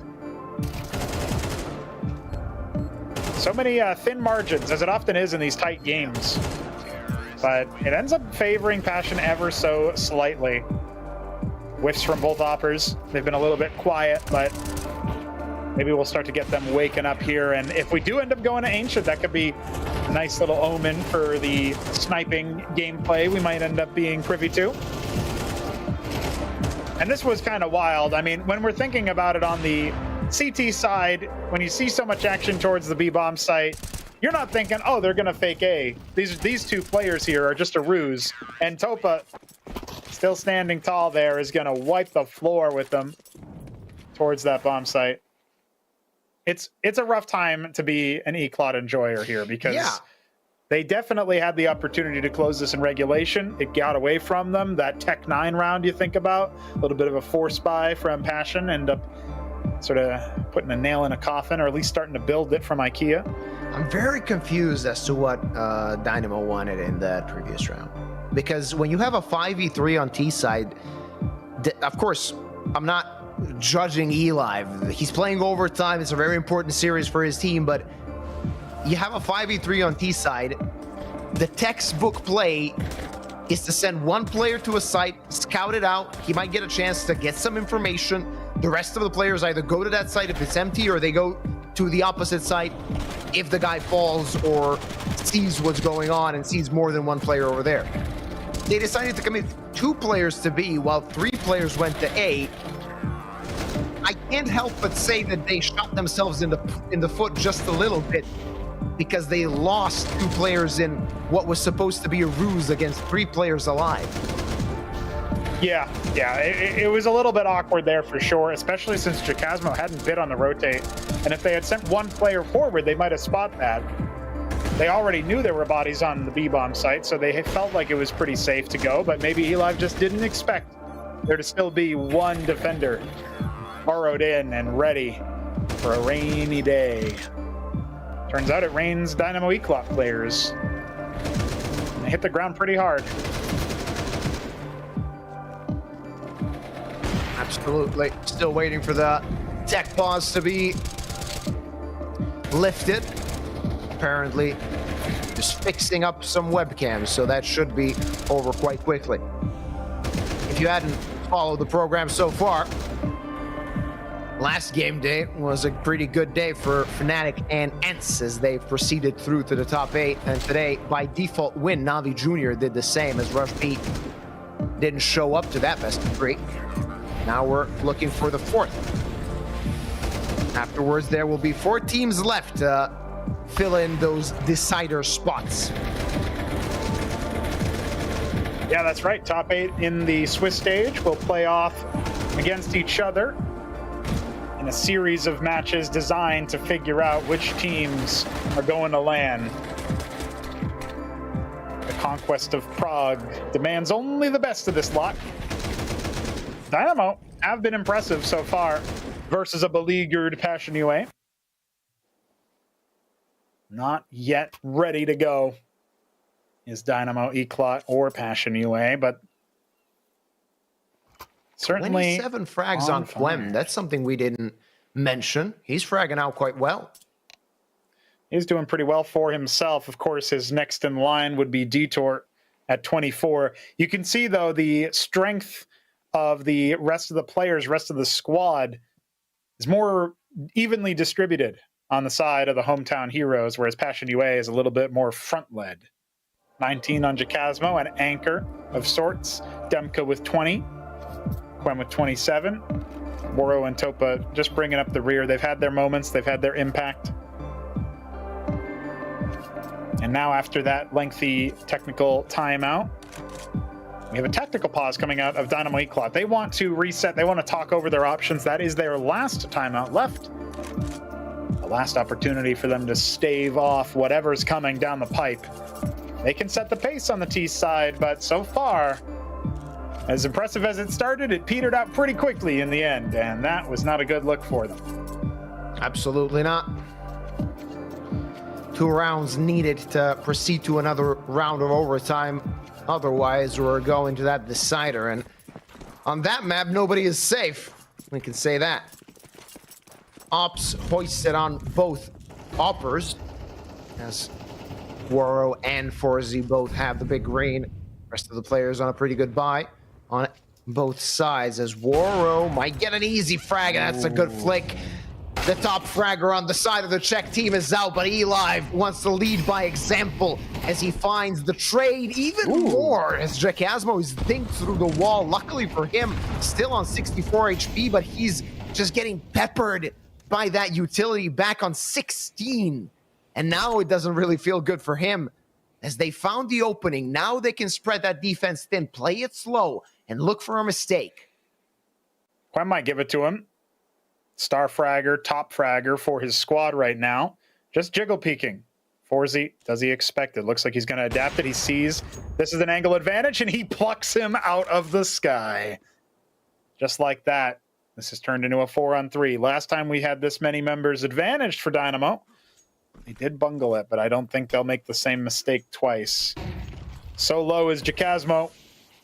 So many thin margins, as it often is in these tight games. But it ends up favoring Passion ever so slightly. Whiffs from both oppers. They've been a little bit quiet, but maybe we'll start to get them waking up here. And if we do end up going to Ancient, that could be a nice little omen for the sniping gameplay we might end up being privy to. And this was kind of wild. I mean, when we're thinking about it on the CT side, when you see so much action towards the B-bomb site, you're not thinking, oh, they're going to fake A. These 2 players here are just a ruse. And Topa, still standing tall there, is going to wipe the floor with them towards that bomb site. It's a rough time to be an E-Clot enjoyer here, because they definitely had the opportunity to close this in regulation. It got away from them. That Tech 9 round you think about, a little bit of a force buy from Passion, end up sort of putting a nail in a coffin, or at least starting to build it from IKEA. I'm very confused as to what Dynamo wanted in that previous round. Because when you have a 5v3 on T side, of course, I'm not judging eLive. He's playing overtime. It's a very important series for his team, but you have a 5v3 on T side. The textbook play is to send one player to a site, scout it out. He might get a chance to get some information. The rest of the players either go to that site if it's empty, or they go to the opposite site if the guy falls or sees what's going on and sees more than one player over there. They decided to commit 2 players to B while 3 players went to A. I can't help but say that they shot themselves in the foot just a little bit, because they lost 2 players in what was supposed to be a ruse against 3 players alive. Yeah, it was a little bit awkward there for sure, especially since Jacasmo hadn't bid on the rotate. And if they had sent 1 player forward, they might have spot that. They already knew there were bodies on the B-bomb site, so they felt like it was pretty safe to go, but maybe eLive just didn't expect there to still be 1 defender burrowed in and ready for a rainy day. Turns out it rains Dynamo E-Clot players. And they hit the ground pretty hard. Absolutely. Still waiting for the tech pause to be lifted. Apparently just fixing up some webcams, so that should be over quite quickly. If you hadn't followed the program so far, last game day was a pretty good day for Fnatic and ENCE as they proceeded through to the top 8, and today by default win, Navi Jr. did the same as Rush Pete didn't show up to that best of 3. Now we're looking for the 4th. Afterwards, there will be 4 teams left to fill in those decider spots. Yeah, that's right. Top 8 in the Swiss stage will play off against each other in a series of matches designed to figure out which teams are going to land. The conquest of Prague demands only the best of this lot. Dynamo have been impressive so far versus a beleaguered Passion UA. Not yet ready to go is Dynamo, E-Clot, or Passion UA, but certainly 27 frags on Flem. That's something we didn't mention. He's fragging out quite well. He's doing pretty well for himself. Of course, his next in line would be Detour at 24. You can see, though, the strength of the rest of the players, rest of the squad, is more evenly distributed on the side of the hometown heroes, whereas Passion UA is a little bit more front-led. 19 on Jacasmo, an anchor of sorts. Demka with 20. Quen with 27. Moro and Topa just bringing up the rear. They've had their moments. They've had their impact. And now after that lengthy technical timeout, We have a tactical pause coming out of Dynamo Eclot. They want to reset. They want to talk over their options. That is their last timeout left. The last opportunity for them to stave off whatever's coming down the pipe. They can set the pace on the T side, but so far, as impressive as it started, it petered out pretty quickly in the end, and that was not a good look for them. Absolutely not. 2 rounds needed to proceed to another round of overtime. Otherwise, we're going to that decider. And on that map, nobody is safe. We can say that. Ops hoisted on both oppers, as Woro and Forzy both have the big green. Rest of the players on a pretty good buy on both sides, as Woro might get an easy frag, and that's a good flick. The top fragger on the side of the Czech team is out, but Eli wants to lead by example as he finds the trade even more as Jacasmo is dinked through the wall. Luckily for him, still on 64 HP, but he's just getting peppered by that utility back on 16. And now it doesn't really feel good for him as they found the opening. Now they can spread that defense thin, play it slow, and look for a mistake. I might give it to him. Star fragger, top fragger for his squad right now. Just jiggle peeking. Forzy, does he expect it? Looks like he's going to adapt it. He sees this is an angle advantage, and he plucks him out of the sky. Just like that. This has turned into a 4-on-3. Last time we had this many members advantaged for Dynamo. They did bungle it, but I don't think they'll make the same mistake twice. So low is Jacasmo.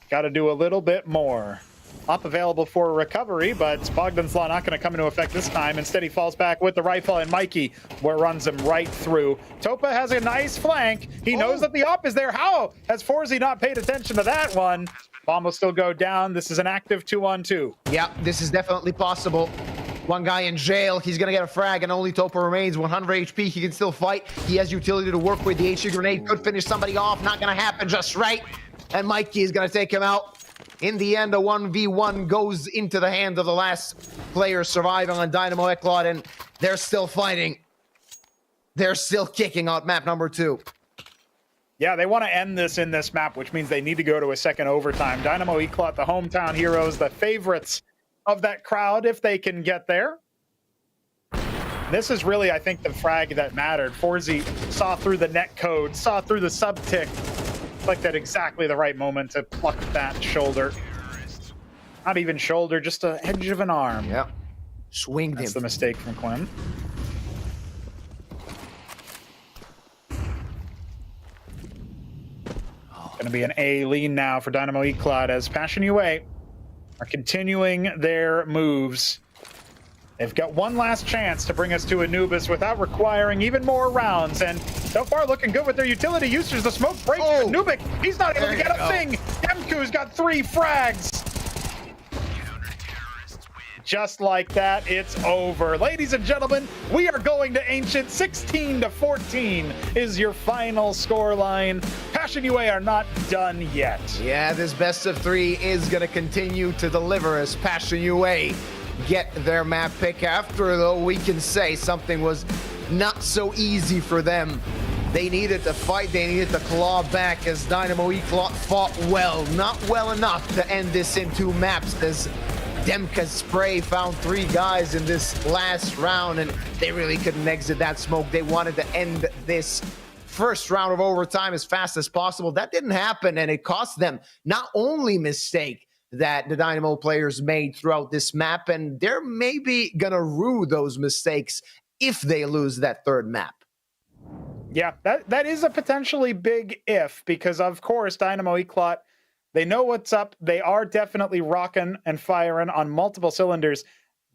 Got to do a little bit more. Up available for recovery, but Bogdan's Law not going to come into effect this time. Instead, he falls back with the rifle, and Mikey runs him right through. Topa has a nice flank. He knows that the op is there. How has Forzy not paid attention to that one? Bomb will still go down. This is an active 2-on-2. Yeah, this is definitely possible. One guy in jail. He's going to get a frag, and only Topa remains. 100 HP. He can still fight. He has utility to work with. The HE grenade could finish somebody off. Not going to happen just right. And Mikey is going to take him out. In the end, a 1v1 goes into the hands of the last player surviving on Dynamo Eclot, and they're still fighting. They're still kicking out map number 2. Yeah, they want to end this in this map, which means they need to go to a second overtime. Dynamo Eclot, the hometown heroes, the favorites of that crowd if they can get there. This is really, I think, the frag that mattered. Forzy saw through the net code, saw through the sub-tick. Like that exactly the right moment to pluck that shoulder. Not even shoulder, just an edge of an arm. Yep. Swinged him. That's the mistake from Quinn. Going to be an A lean now for Dynamo Eclot as Passion UA are continuing their moves. They've got one last chance to bring us to Anubis without requiring even more rounds, and so far looking good with their utility usage. The smoke breaks for Nubik. He's not able to get a thing. Demku's got 3 frags. Just like that, it's over. Ladies and gentlemen, we are going to Ancient. 16-14 is your final scoreline. Passion UA are not done yet. Yeah, this best of 3 is going to continue to deliver as Passion UA get their map pick. After, though, we can say something was not so easy for them. They needed to fight, they needed to claw back as Dynamo Eclot fought well. Not well enough to end this in 2 maps as Demka's spray found 3 guys in this last round, and they really couldn't exit that smoke. They wanted to end this first round of overtime as fast as possible. That didn't happen, and it cost them not only mistake that the Dynamo players made throughout this map, and they're maybe gonna rue those mistakes if they lose that 3rd map. Yeah, that is a potentially big if, because of course Dynamo Eclot, they know what's up. They are definitely rocking and firing on multiple cylinders.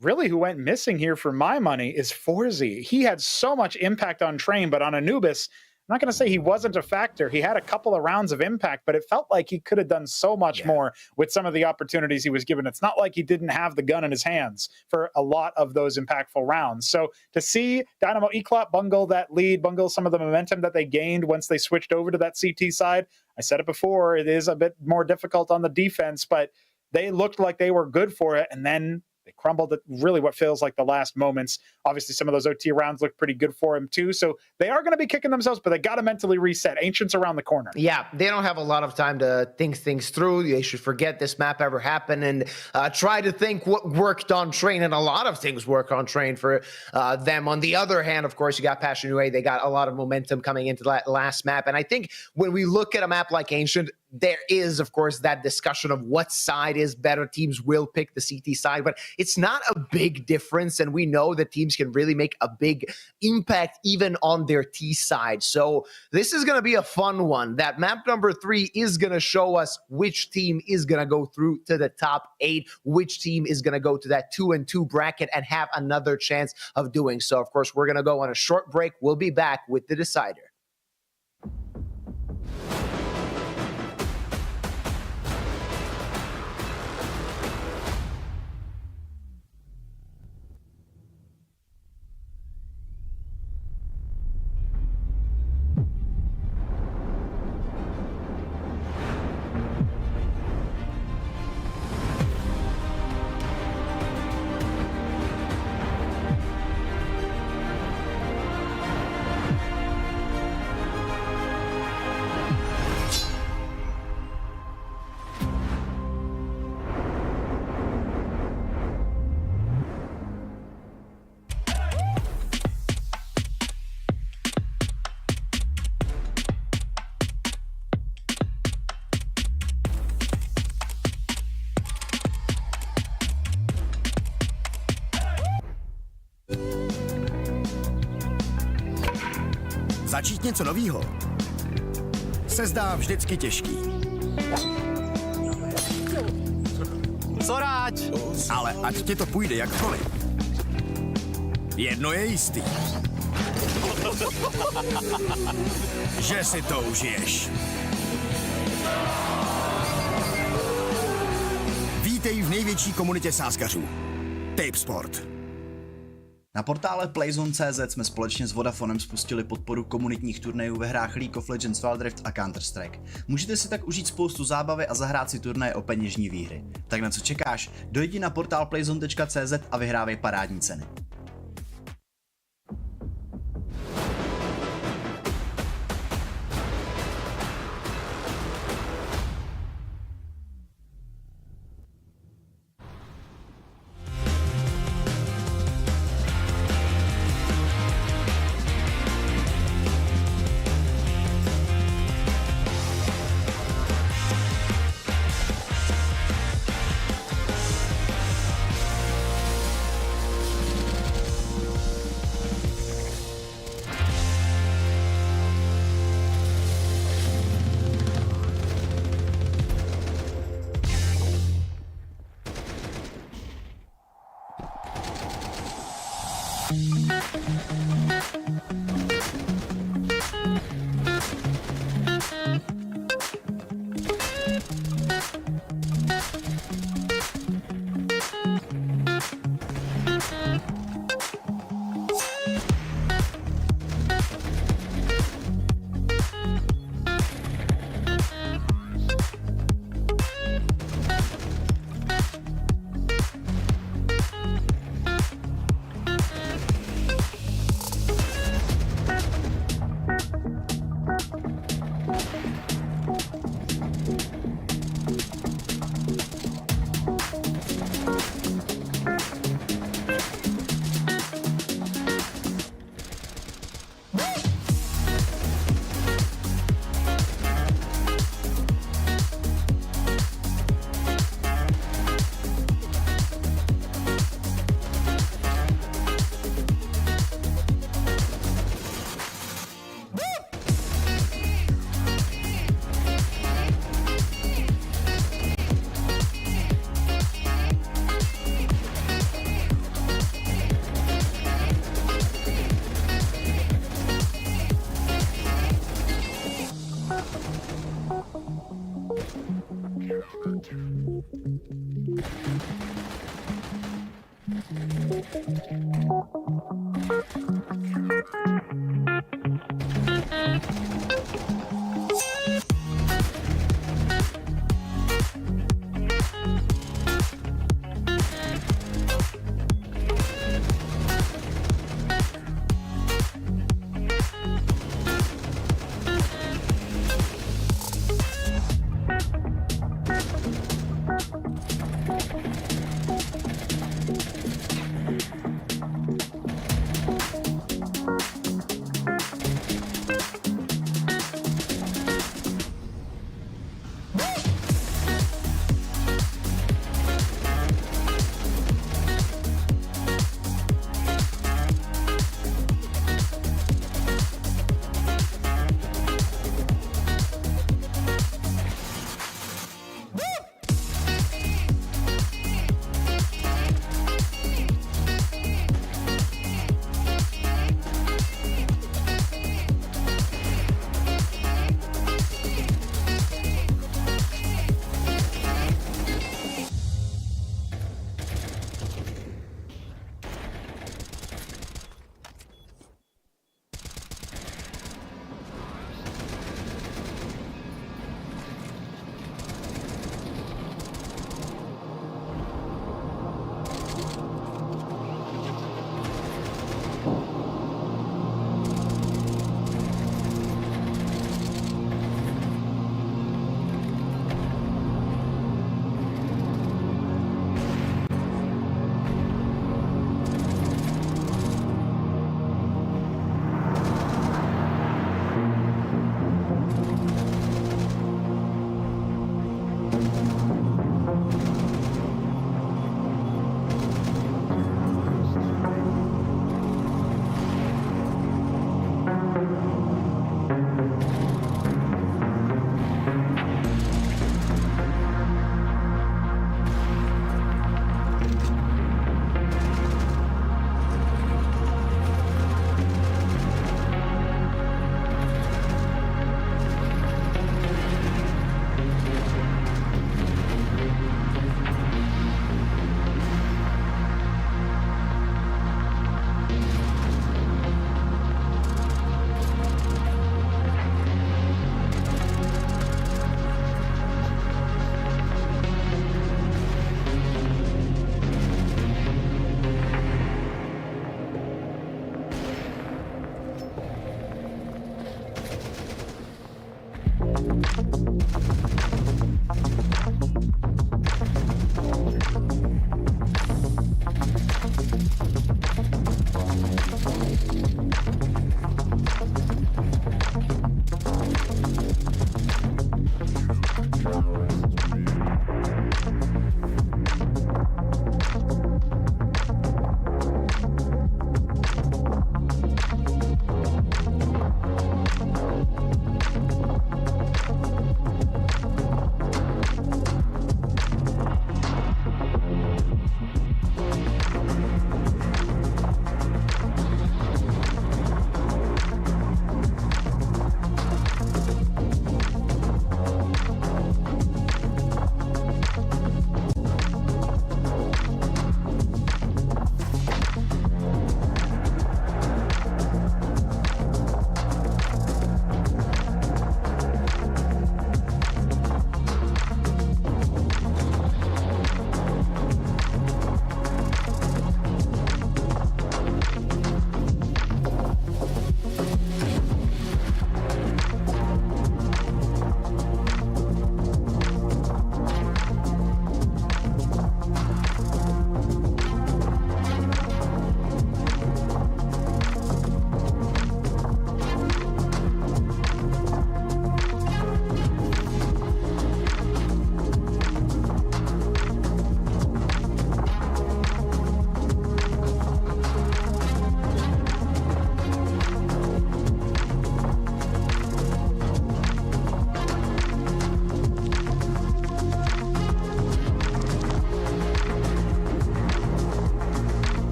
Really, who went missing here for my money is Forzy. He had so much impact on Train, but on Anubis, I'm not going to say he wasn't a factor. He had a couple of rounds of impact, but it felt like he could have done so much more with some of the opportunities he was given. It's not like he didn't have the gun in his hands for a lot of those impactful rounds. So to see Dynamo Eclot bungle that lead, bungle some of the momentum that they gained once they switched over to that CT side, I said it before, it is a bit more difficult on the defense, but they looked like they were good for it, and then They crumbled at really what feels like the last moments. Obviously, some of those OT rounds look pretty good for him too. So they are going to be kicking themselves, but they got to mentally reset. Ancient's around the corner. Yeah, they don't have a lot of time to think things through. They should forget this map ever happened and try to think what worked on train. And a lot of things work on train for them. On the other hand, of course, you got Passionue. They got a lot of momentum coming into that last map. And I think when we look at a map like Ancient, there is, of course, that discussion of what side is better. Teams will pick the CT side, but it's not a big difference. And we know that teams can really make a big impact even on their T side. So this is going to be a fun one. That map number 3 is going to show us which team is going to go through to the top 8, which team is going to go to that 2-2 bracket and have another chance of doing so. Of course, we're going to go on a short break. We'll be back with the decider. Začít něco novýho se zdá vždycky těžký. Co rád? Ale ať ti to půjde jakkoliv, jedno je jistý. Že si to užiješ. Vítej v největší komunitě sázkařů. Tape Sport. Na portále Playzone.cz jsme společně s Vodafonem spustili podporu komunitních turnajů ve hrách League of Legends, Wild Rift a Counter-Strike. Můžete si tak užít spoustu zábavy a zahrát si turnaje o peněžní výhry. Tak na co čekáš? Dojdi na portál playzone.cz a vyhrávej parádní ceny.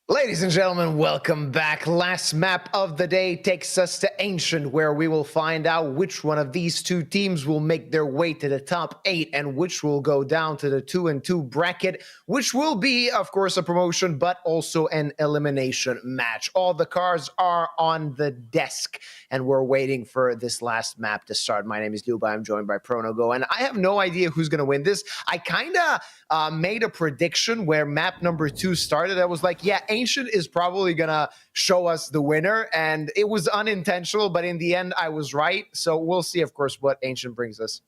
Ladies and gentlemen, welcome back. Last map of the day takes us to Ancient, where we will find out which one of these two teams will make their way to the top 8 and which will go down to the 2-2 bracket, which will be, of course, a promotion, but also an elimination match. All the cards are on the desk, and we're waiting for this last map to start. My name is Luba. I'm joined by Pronogo, and I have no idea who's going to win this. I kind of made a prediction where map number 2 started. I was like, yeah, Ancient is probably going to show us the winner, and it was unintentional, but in the end, I was right. So we'll see, of course, what Ancient brings us.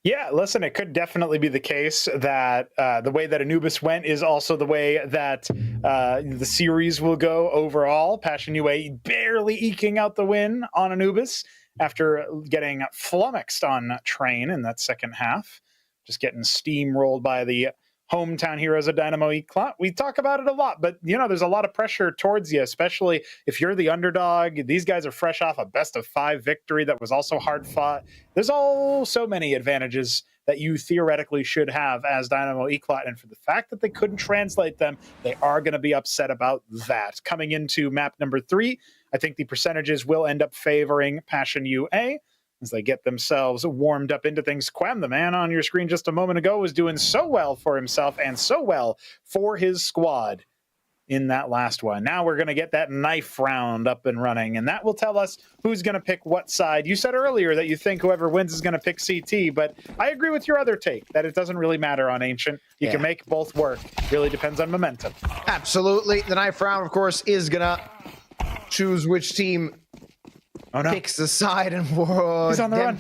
Yeah, listen, it could definitely be the case that the way that Anubis went is also the way that the series will go overall. Passion UA barely eking out the win on Anubis after getting flummoxed on Train in that second half. Just getting steamrolled by the hometown heroes of Dynamo Eclat. We talk about it a lot, but you know, there's a lot of pressure towards you, especially if you're the underdog. These guys are fresh off a best-of-5 victory that was also hard fought. There's so many advantages that you theoretically should have as Dynamo Eclat. And for the fact that they couldn't translate them, they are going to be upset about that. Coming into map number 3, I think the percentages will end up favoring Passion UA as they get themselves warmed up into things. Quem, the man on your screen just a moment ago, was doing so well for himself and so well for his squad in that last one. Now we're going to get that knife round up and running, and that will tell us who's going to pick what side. You said earlier that you think whoever wins is going to pick CT, but I agree with your other take that it doesn't really matter on Ancient. You can make both work. Really depends on momentum. Absolutely. The knife round, of course, is going to choose which team picks the side, and he's on the run.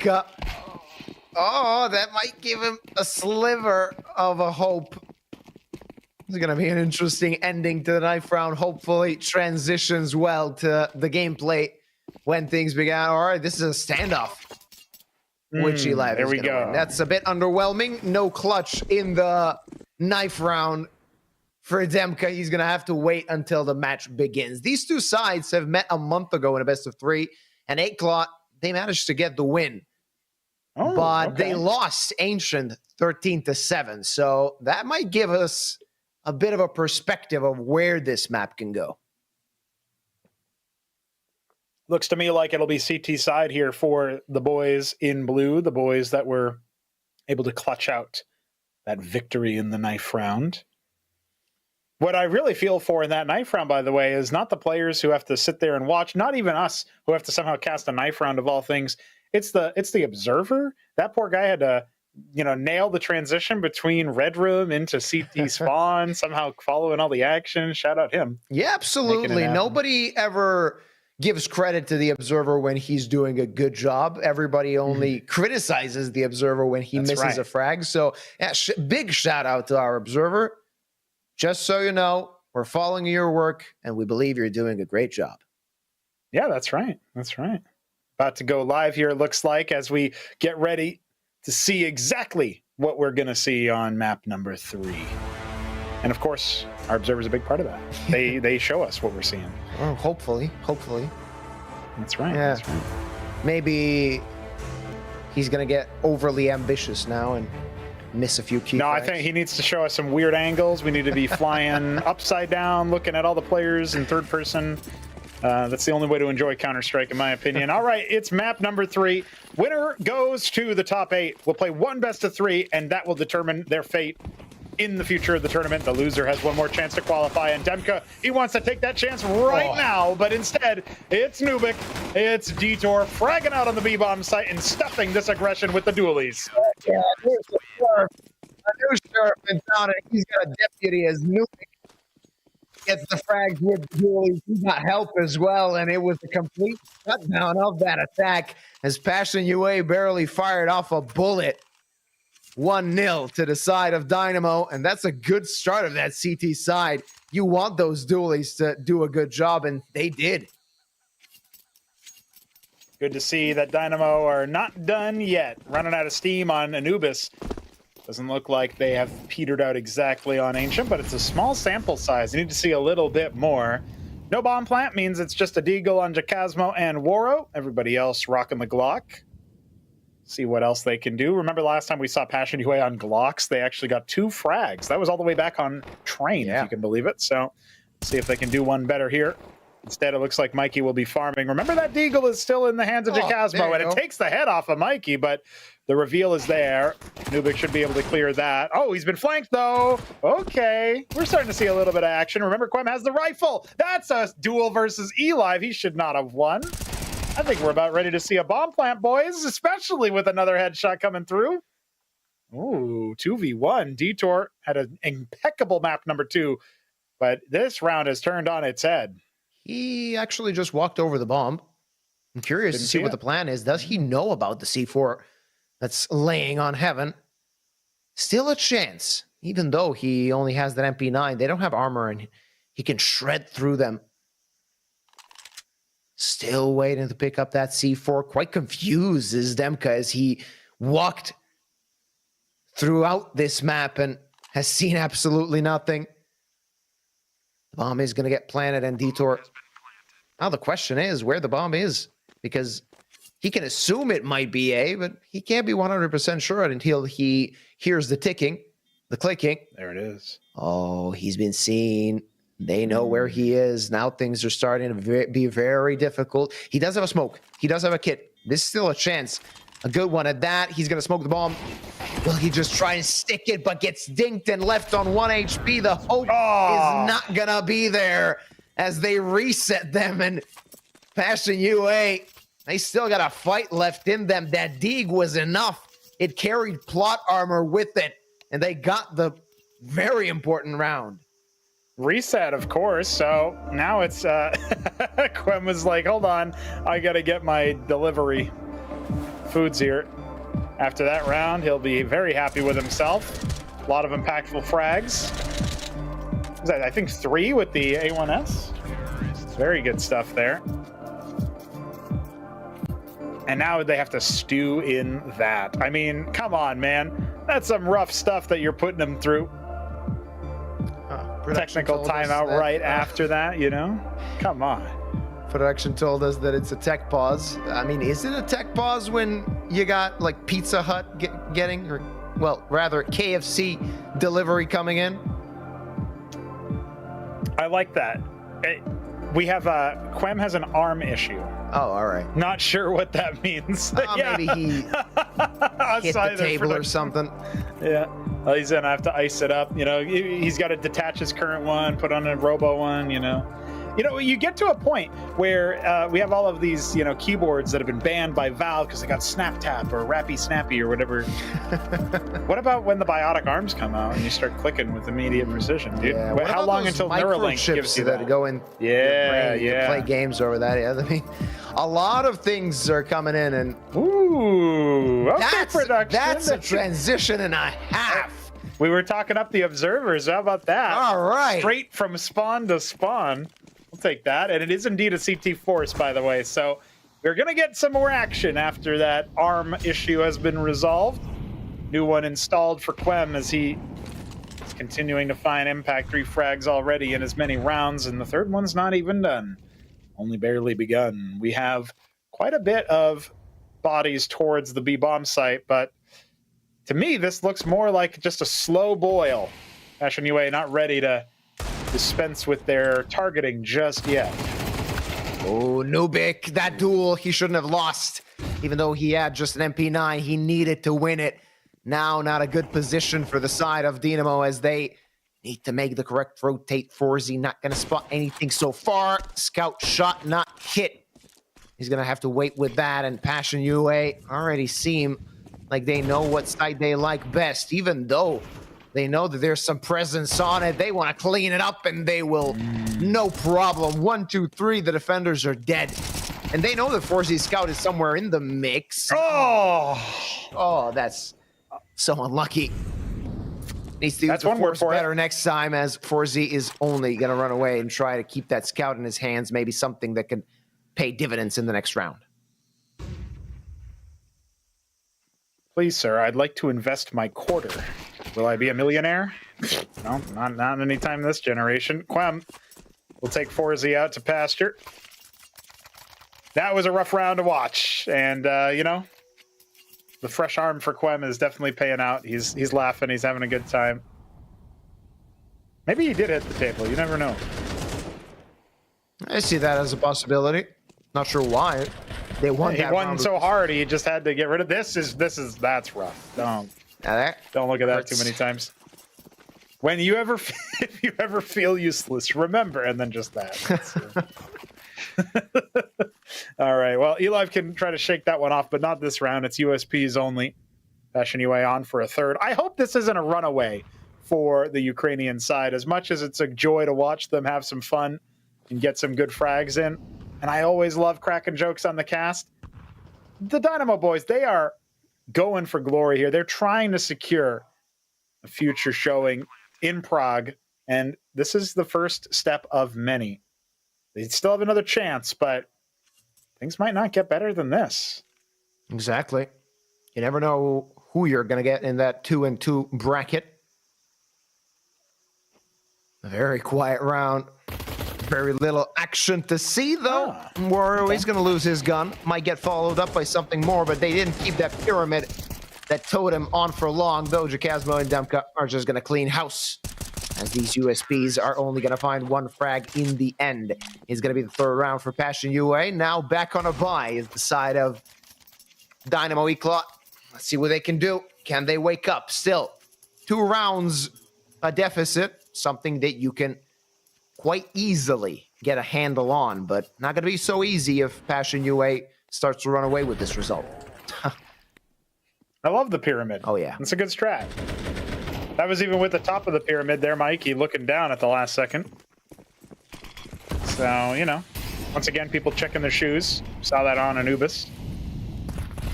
Oh, that might give him a sliver of a hope. This is going to be an interesting ending to the knife round. Hopefully transitions well to the gameplay when things began. All right, this is a standoff. Which Elev there we go. Win. That's a bit underwhelming. No clutch in the knife round for Demka. He's going to have to wait until the match begins. These two sides have met a month ago in a best of 3, and Eclat, they managed to get the win. But they lost Ancient 13-7. So that might give us a bit of a perspective of where this map can go. Looks to me like it'll be CT side here for the boys in blue, the boys that were able to clutch out that victory in the knife round. What I really feel for in that knife round, by the way, is not the players who have to sit there and watch, not even us who have to somehow cast a knife round of all things. It's the observer. That poor guy had to nail the transition between Red Room into CT spawn, somehow following all the action. Shout out him. Yeah, absolutely. Nobody ever gives credit to the observer when he's doing a good job. Everybody only criticizes the observer when he misses a frag. So yeah, big shout out to our observer. Just so you know, we're following your work and we believe you're doing a great job. Yeah, that's right. That's right. About to go live here, it looks like, as we get ready to see exactly what we're going to see on map number 3. And of course, our observer is a big part of that. They show us what we're seeing. Oh, hopefully. That's right. Yeah. That's right. Maybe he's going to get overly ambitious now and miss a few key I think he needs to show us some weird angles. We need to be flying upside down, looking at all the players in third person. That's the only way to enjoy Counter-Strike, in my opinion. All right, it's map number 3. Winner goes to the top 8. We'll play one best of 3, and that will determine their fate in the future of the tournament. The loser has one more chance to qualify, and Demka, he wants to take that chance right now, but instead, it's Nuke, it's Detour, fragging out on the B-bomb site and stuffing this aggression with the dualies. Yeah, there's the sheriff. A new sheriff in town, and he's got a deputy as Nuke. Gets the frags with dualies. He got help as well, and it was a complete shutdown of that attack as Passion UA barely fired off a bullet. 1-0 to the side of Dynamo, and that's a good start of that CT side. You want those dualies to do a good job, and they did. Good to see that Dynamo are not done yet. Running out of steam on Anubis. Doesn't look like they have petered out exactly on Ancient, but it's a small sample size. You need to see a little bit more. No bomb plant means it's just a deagle on Jacasmo and Waro. Everybody else rocking the Glock. See what else they can do. Remember last time we saw Passion UA on Glocks, they actually got 2 frags. That was all the way back on Train, if you can believe it. So see if they can do one better here. Instead, it looks like Mikey will be farming. Remember that deagle is still in the hands of Jacasmo, and it takes the head off of Mikey, but the reveal is there. Nuke should be able to clear that. Oh, he's been flanked, though. Okay. We're starting to see a little bit of action. Remember, Quem has the rifle. That's a duel versus Elive. He should not have won. I think we're about ready to see a bomb plant, boys, especially with another headshot coming through. Ooh, 2v1. Detour had an impeccable map number 2, but this round has turned on its head. He actually just walked over the bomb. I'm curious to see what the plan is. Does he know about the C4 that's laying on Heaven? Still a chance, even though he only has that MP9. They don't have armor, and he can shred through them. Still waiting to pick up that C4. Quite confused is Demka as he walked throughout this map and has seen absolutely nothing. The bomb is going to get planted, and Detour. Now the question is where the bomb is, because He can assume it might be A, but he can't be 100% sure until he hears the ticking, the clicking. There it is. Oh, he's been seen. They know where he is. Now things are starting to be very difficult. He does have a smoke. He does have a kit. This is still a chance. A good one at that. He's going to smoke the bomb. Will he just try and stick it, but gets dinked and left on 1 HP? The hope is not going to be there as they reset them. And Passion UA, they still got a fight left in them. That dig was enough. It carried plot armor with it, and they got the very important round. Reset, of course. So now it's Quem was like, hold on, I gotta get my delivery. Food's here. After that round, he'll be very happy with himself. A lot of impactful frags. Is that, I think, 3 with the A1S? Very good stuff there. And now they have to stew in that. I mean, come on, man. That's some rough stuff that you're putting them through. Technical timeout right after that, you know? Come on. Production told us that it's a tech pause. I mean, is it a tech pause when you got like Pizza Hut getting, or well, rather KFC delivery coming in? I like that. We have Quem has an arm issue. Oh, all right. Not sure what that means. Maybe he hit the table or something. Yeah. Well, he's gonna have to ice it up. You know, he's got to detach his current one, put on a robo one. You know, you get to a point where we have all of these, you know, keyboards that have been banned by Valve because they got Snap Tap or Rappy Snappy or whatever. What about when the biotic arms come out and you start clicking with immediate precision, dude? Yeah. How long until Neuralink gives you that? Go in? To play games over that. Yeah, I mean, a lot of things are coming in, and that's a transition and a half. We were talking up the observers. How about that? All right. Straight from spawn to spawn. We'll take that. And it is indeed a CT force, by the way. So we're going to get some more action after that arm issue has been resolved. New one installed for Quem as he is continuing to find impact 3 frags already in as many rounds. And the third one's not even done. Only barely begun. We have quite a bit of bodies towards the B-bomb site, but to me, this looks more like just a slow boil. Passion UA not ready to dispense with their targeting just yet. Oh, Nuke, that duel he shouldn't have lost. Even though he had just an MP9, he needed to win it. Now, not a good position for the side of Dynamo as they need to make the correct rotate. FaCEIT not going to spot anything so far. Scout shot not hit. He's going to have to wait with that, and Passion UA already seem like they know what side they like best, even though they know that there's some presence on it. They want to clean it up, and they will, no problem. 1, 2, 3, the defenders are dead. And they know that FaCEIT Scout is somewhere in the mix. Oh, that's so unlucky. Needs to use the force better next time, as FaCEIT is only going to run away and try to keep that Scout in his hands, maybe something that can pay dividends in the next round. Please, sir, I'd like to invest my quarter. Will I be a millionaire? No, not anytime this generation. Quem will take FaCEIT out to pasture. That was a rough round to watch. And, you know, the fresh arm for Quem is definitely paying out. He's laughing. He's having a good time. Maybe he did hit the table. You never know. I see that as a possibility. Not sure why. They won that won round. so hard, he just had to get rid of this. That's rough. Don't look at that too many times. When you ever, if you ever feel useless, remember, and then just that. All right. Well, Eli can try to shake that one off, but not this round. It's USPs only. Passion UA on for a third. I hope this isn't a runaway for the Ukrainian side. As much as it's a joy to watch them have some fun and get some good frags in. And I always love cracking jokes on the cast. The Dynamo boys, they are going for glory here. They're trying to secure a future showing in Prague. And this is the first step of many. They still have another chance, but things might not get better than this. Exactly. You never know who you're going to get in that 2-2 bracket. A very quiet round. Very little action to see, though. Wario is going to lose his gun. Might get followed up by something more, but they didn't keep that pyramid, that totem on for long, though. Jacasmo and Demka are just going to clean house, as these USPs are only going to find one frag in the end. It's going to be the third round for Passion UA. Now back on a bye is the side of Dynamo Eclot. Let's see what they can do. Can they wake up? Still, 2 rounds a deficit, something that you can quite easily get a handle on, but not going to be so easy if Passion UA starts to run away with this result. I love the pyramid. Oh, yeah. It's a good strat. That was even with the top of the pyramid there, Mikey, looking down at the last second. So, you know, once again, people checking their shoes. Saw that on Anubis.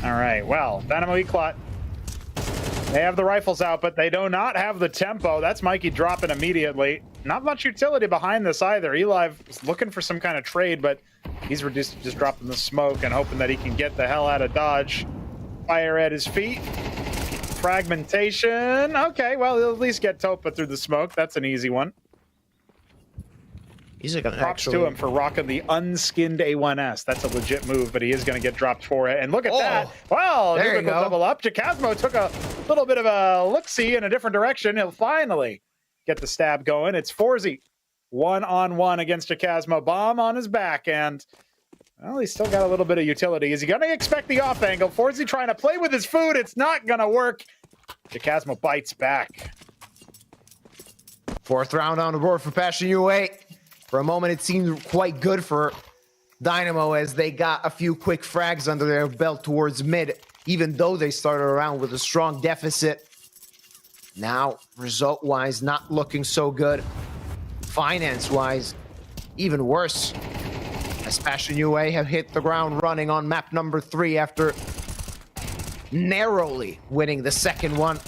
All right, well, Dynamo Eclot. They have the rifles out, but they do not have the tempo. That's Mikey dropping immediately. Not much utility behind this either. Eli is looking for some kind of trade, but he's just dropping the smoke and hoping that he can get the hell out of Dodge. Fire at his feet. Fragmentation. Okay, well, he'll at least get Topa through the smoke. That's an easy one. He's gonna Props to him for rocking the unskinned A1S. That's a legit move, but he is going to get dropped for it. And look at that. Well, there you Nuke will go. double up. Jacasmo took a little bit of a look-see in a different direction. He'll finally get the stab going. It's Forzy, 1-on-1 against Jacasmo. Bomb on his back, and well, he's still got a little bit of utility. Is he going to expect the off angle? Forzy trying to play with his food. It's not going to work. Jacasmo bites back. 4th round on the board for Passion UA. For a moment, it seemed quite good for Dynamo as they got a few quick frags under their belt towards mid, even though they started around with a strong deficit. Now, result-wise, not looking so good. Finance-wise, even worse. As Passion UA have hit the ground running on map number 3 after narrowly winning the second one.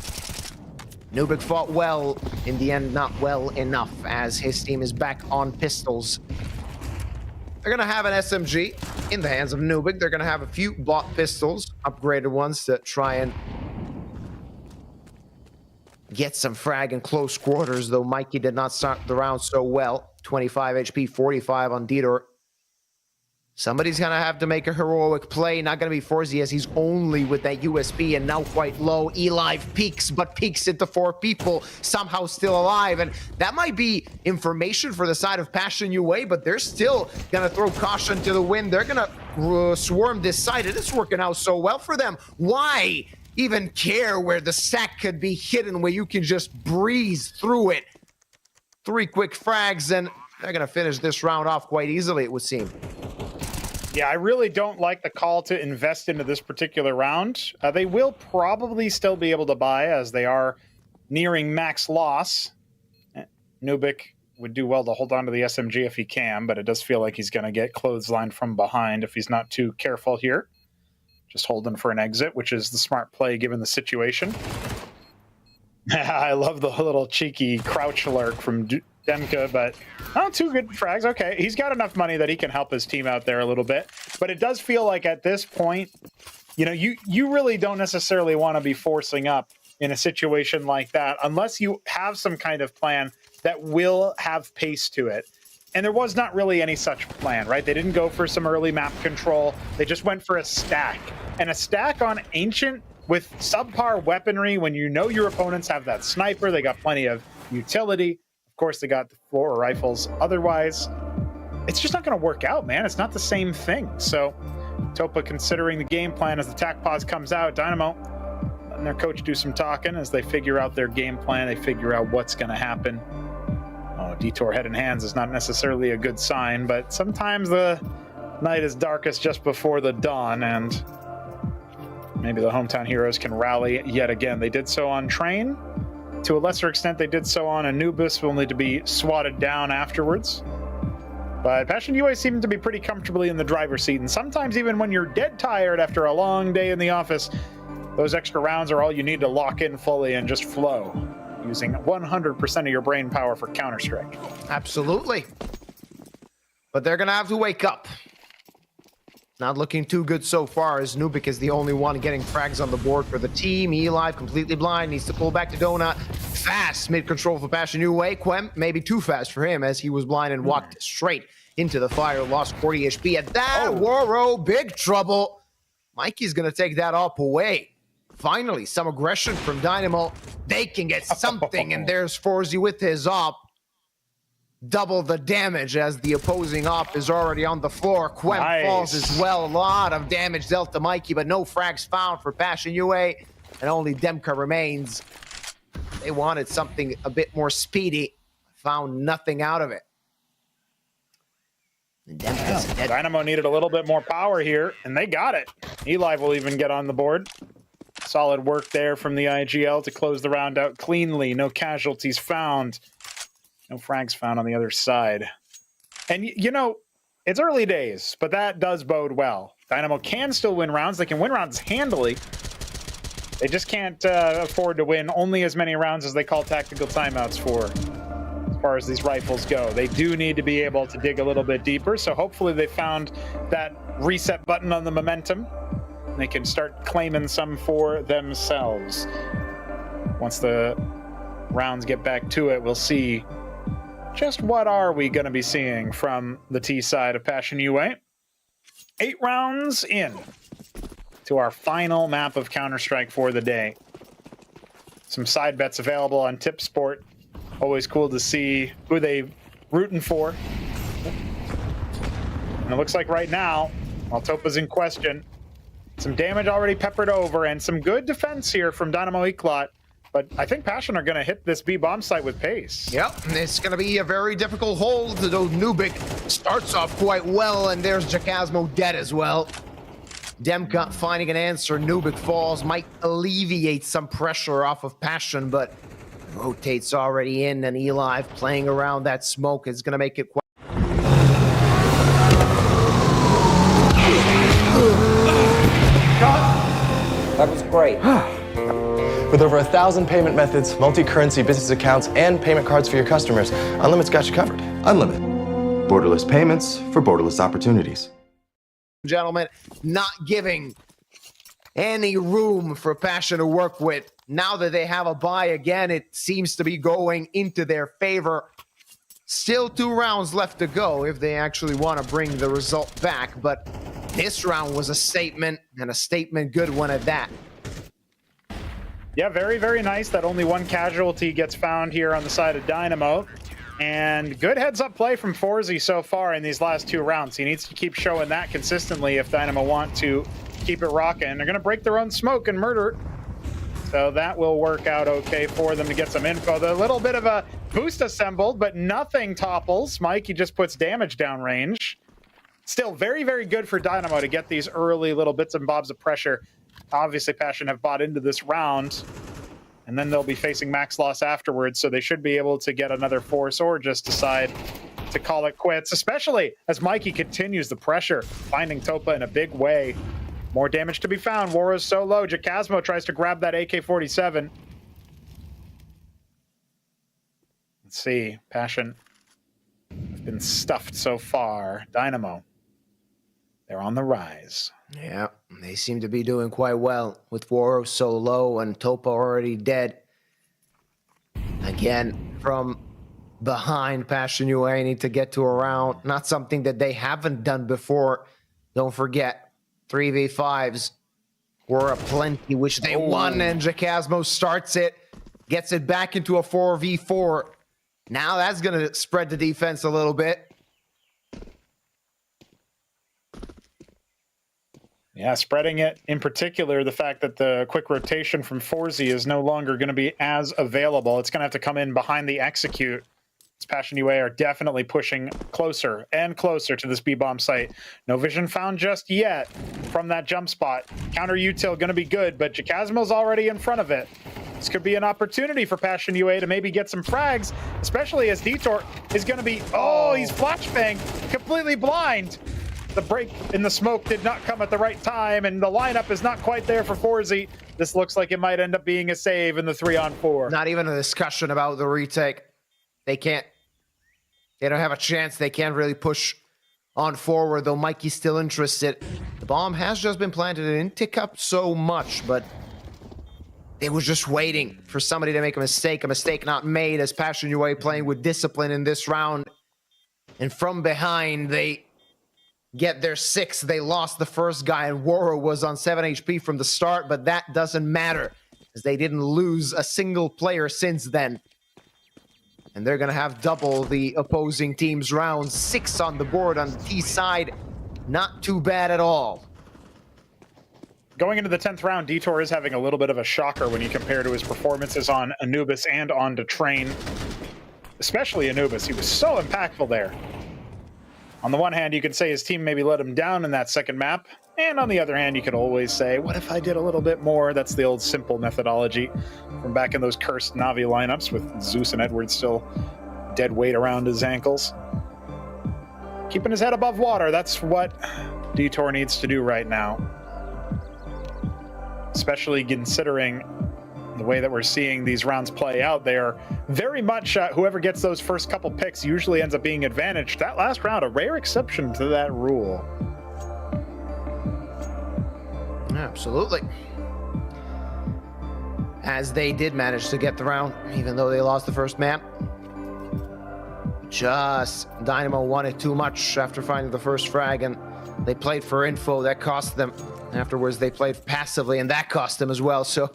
Nubik fought well, in the end not well enough, as his team is back on pistols. They're gonna have an SMG in the hands of Nubik. They're gonna have a few bought pistols, upgraded ones, to try and get some frag in close quarters, though Mikey did not start the round so well. 25 HP, 45 on Dieter. Somebody's gonna have to make a heroic play. Not gonna be Forzy, as he's only with that USB and now quite low. Eli peeks, but peeks into 4 people, somehow still alive. And that might be information for the side of Passion UA, but they're still gonna throw caution to the wind. They're gonna swarm this side. It is working out so well for them. Why even care where the sack could be hidden, where you can just breeze through it? 3 quick frags, and they're gonna finish this round off quite easily, it would seem. Yeah, I really don't like the call to invest into this particular round. They will probably still be able to buy, as they are nearing max loss. Nubik would do well to hold on to the SMG if he can, but it does feel like he's going to get clotheslined from behind if he's not too careful here. Just holding for an exit, which is the smart play given the situation. I love the little cheeky crouch lurk from Demka, but not too good frags. Okay, he's got enough money that he can help his team out there a little bit. But it does feel like at this point, you know, you really don't necessarily want to be forcing up in a situation like that unless you have some kind of plan that will have pace to it. And there was not really any such plan, right? They didn't go for some early map control. They just went for a stack. And a stack on Ancient with subpar weaponry, when you know your opponents have that sniper, they got plenty of utility. Of course, they got the 4 rifles. Otherwise, it's just not going to work out, man. It's not the same thing. So, Topa considering the game plan as the tac pause comes out. Dynamo letting their coach do some talking as they figure out their game plan. They figure out what's going to happen. Oh, Detour head in hands is not necessarily a good sign, but sometimes the night is darkest just before the dawn, and maybe the hometown heroes can rally yet again. They did so on Train. To a lesser extent, they did so on Anubis, will need to be swatted down afterwards. But Passion UA seemed to be pretty comfortably in the driver's seat, and sometimes even when you're dead tired after a long day in the office, those extra rounds are all you need to lock in fully and just flow, using 100% of your brain power for Counter-Strike. Absolutely. But they're going to have to wake up. Not looking too good so far, as Nubik is the only one getting frags on the board for the team. Eli completely blind, needs to pull back to Donut. fast mid-control for Passion Uwe. Quem, maybe too fast for him as he was blind and walked straight into the fire, lost 40 HP. At that, Woro, big trouble. Mikey's going to take that up away. Finally, some aggression from Dynamo. They can get something, and there's FACEIT with his op. Double the damage as the opposing op is already on the floor. Quem falls as well. A lot of damage dealt to Mikey, but no frags found for Passion UA, and only Demka remains. They wanted something a bit more speedy. Found nothing out of it. Dynamo needed a little bit more power here, and they got it. Eli will even get on the board. Solid work there from the IGL to close the round out cleanly. No casualties found. No frags found on the other side. And, you know, it's early days, but that does bode well. Dynamo can still win rounds. They can win rounds handily. They just can't afford to win only as many rounds as they call tactical timeouts for, as far as these rifles go. They do need to be able to dig a little bit deeper, so hopefully they found that reset button on the momentum. And they can start claiming some for themselves. Once the rounds get back to it, we'll see just what are we going to be seeing from the T side of Passion UA. 8 rounds in to our final map of Counter-Strike for the day. Some side bets available on Tip Sport. Always cool to see who they rooting for. And it looks like right now, while Topa's in question, some damage already peppered over and some good defense here from Dynamo Eklot. But I think Passion are going to hit this B bomb site with pace. Yep, it's going to be a very difficult hold. Though Nubic starts off quite well, and there's Jacasmo dead as well. Demka finding an answer. Nubic falls, might alleviate some pressure off of Passion, but rotates already in, and Eli playing around that smoke is going to make it quite... That was great. With over 1,000 payment methods, multi-currency business accounts, and payment cards for your customers, Unlimit's got you covered. Unlimit. Borderless payments for borderless opportunities. Gentlemen, not giving any room for Passion to work with. Now that they have a bye again, it seems to be going into their favor. Still 2 rounds left to go if they actually want to bring the result back, but this round was a statement, and a statement good one at that. Yeah, very, very nice that only 1 casualty gets found here on the side of Dynamo. And good heads-up play from FACEIT so far in these last 2 rounds. He needs to keep showing that consistently if Dynamo want to keep it rocking. They're going to break their own smoke and murder. So that will work out okay for them to get some info. A little bit of a boost assembled, but nothing topples. Mikey just puts damage downrange. Still very, very good for Dynamo to get these early little bits and bobs of pressure. Obviously, Passion have bought into this round, and then they'll be facing max loss afterwards, so they should be able to get another force or just decide to call it quits, especially as Mikey continues the pressure, finding Topa in a big way. More damage to be found. Woro's so low. Jacasmo tries to grab that AK-47. Let's see. Passion has been stuffed so far. Dynamo, they're on the rise. Yeah, they seem to be doing quite well with Woro so low and Topa already dead. Again, from behind, Passion UA need to get to a round. Not something that they haven't done before. Don't forget, 3v5s were aplenty, which they won, and Jacasmo starts it, gets it back into a 4v4. Now that's going to spread the defense a little bit. Yeah, spreading it, in particular, the fact that the quick rotation from FACEIT is no longer going to be as available. It's going to have to come in behind the execute. Passion UA are definitely pushing closer and closer to this B-bomb site. No vision found just yet from that jump spot. Counter util going to be good, but Jacasmo's already in front of it. This could be an opportunity for Passion UA to maybe get some frags, especially as Detour is going to be... Oh, he's flashbang, completely blind. The break in the smoke did not come at the right time, and the lineup is not quite there for FACEIT. This looks like it might end up being a save in the 3-on-4. Not even a discussion about the retake. They can't. They don't have a chance. They can't really push on forward, though Mikey's still interested. The bomb has just been planted. It didn't tick up so much, but They were just waiting for somebody to make a mistake not made, as Passion UA playing with discipline in this round. And from behind, they get their 6th. They lost the first guy, and Woro was on 7 HP from the start, but that doesn't matter, as they didn't lose a single player since then. And they're going to have double the opposing team's rounds. 6 on the board on the T side. Not too bad at all. Going into the 10th round, Detour is having a little bit of a shocker when you compare to his performances on Anubis and on Train. Especially Anubis. He was so impactful there. On the one hand, you could say his team maybe let him down in that second map. And on the other hand, you could always say, what if I did a little bit more? That's the old simple methodology from back in those cursed Navi lineups with Zeus and Edward still dead weight around his ankles. Keeping his head above water, that's what Detour needs to do right now. Especially considering the way that we're seeing these rounds play out. They are very much whoever gets those first couple picks usually ends up being advantaged. That last round, a rare exception to that rule. Absolutely. As they did manage to get the round, even though they lost the first map. Just Dynamo wanted too much after finding the first frag, and they played for info. That cost them. Afterwards, they played passively, and that cost them as well. So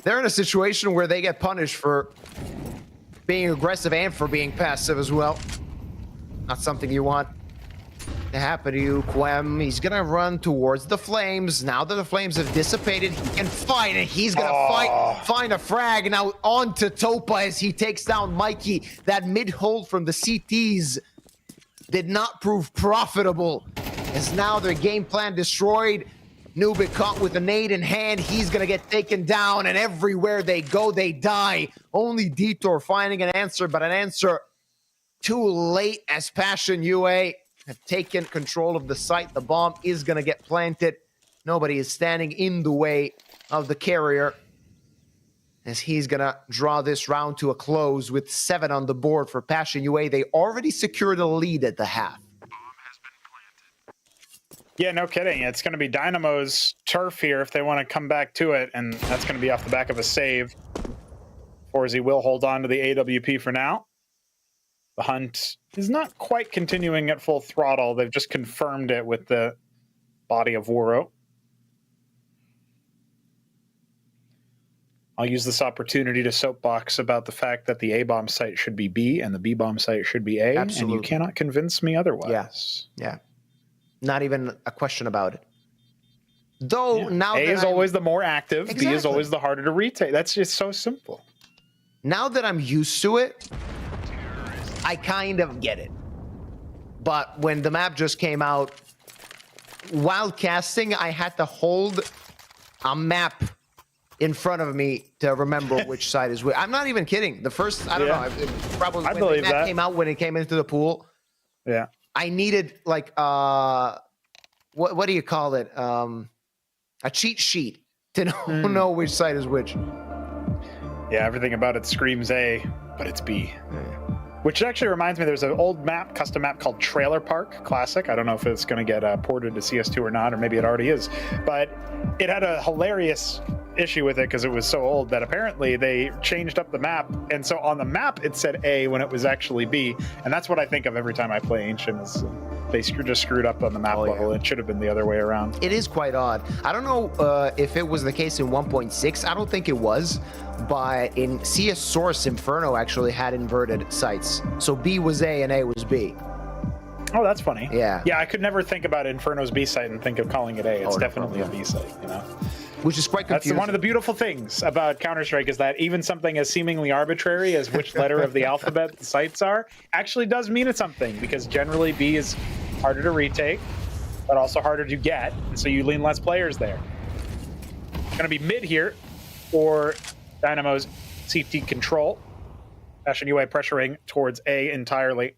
they're in a situation where they get punished for being aggressive and for being passive as well. Not something you want to happen to you, Quem. He's gonna run towards the flames. Now that the flames have dissipated, he can fight, and he's gonna find a frag. Now on to Topa as he takes down Mikey. That mid-hold from the CTs did not prove profitable, as now their game plan destroyed. Nuke caught with a nade in hand. He's gonna get taken down, and everywhere they go, they die. Only Detour finding an answer, but an answer too late, as Passion UA have taken control of the site. The bomb is gonna get planted. Nobody is standing in the way of the carrier, as he's gonna draw this round to a close with 7 on the board for Passion UA. They already secured a lead at the half. Yeah, no kidding. It's going to be Dynamo's turf here if they want to come back to it, and that's going to be off the back of a save. Forzy will hold on to the AWP for now. The hunt is not quite continuing at full throttle. They've just confirmed it with the body of Woro. I'll use this opportunity to soapbox about the fact that the A-bomb site should be B and the B-bomb site should be A, Absolutely. and you cannot convince me otherwise. Yeah. Not even a question about it. Though now A that is always the more active, B is always the harder to retake. That's just so simple. Now that I'm used to it, I kind of get it. But when the map just came out, while casting, I had to hold a map in front of me to remember which side is which. I'm not even kidding. The first, I don't know, probably I when believe the map that. came out, when it came into the pool, Yeah. I needed like what do you call it? A cheat sheet to know which side is which. Yeah, everything about it screams A, but it's B. Which actually reminds me, there's an old map, custom map called Trailer Park Classic. I don't know if it's going to get ported to CS2 or not, or maybe it already is. But it had a hilarious issue with it because it was so old that apparently they changed up the map. And so on the map, it said A when it was actually B. And that's what I think of every time I play Ancient, is they just screwed up on the map level. It should have been the other way around. It is quite odd. I don't know if it was the case in 1.6. I don't think it was. But in CS Source, Inferno actually had inverted sites. So B was A and A was B. Oh, that's funny. Yeah. Yeah, I could never think about Inferno's B site and think of calling it A. It's definitely a B site, you know? Which is quite confusing. That's one of the beautiful things about Counter-Strike, is that even something as seemingly arbitrary as which letter of the alphabet the sites are actually does mean something, because generally B is harder to retake, but also harder to get, and so you lean less players there. It's going to be mid here for Dynamo's CT control. Passion UA pressuring towards A entirely.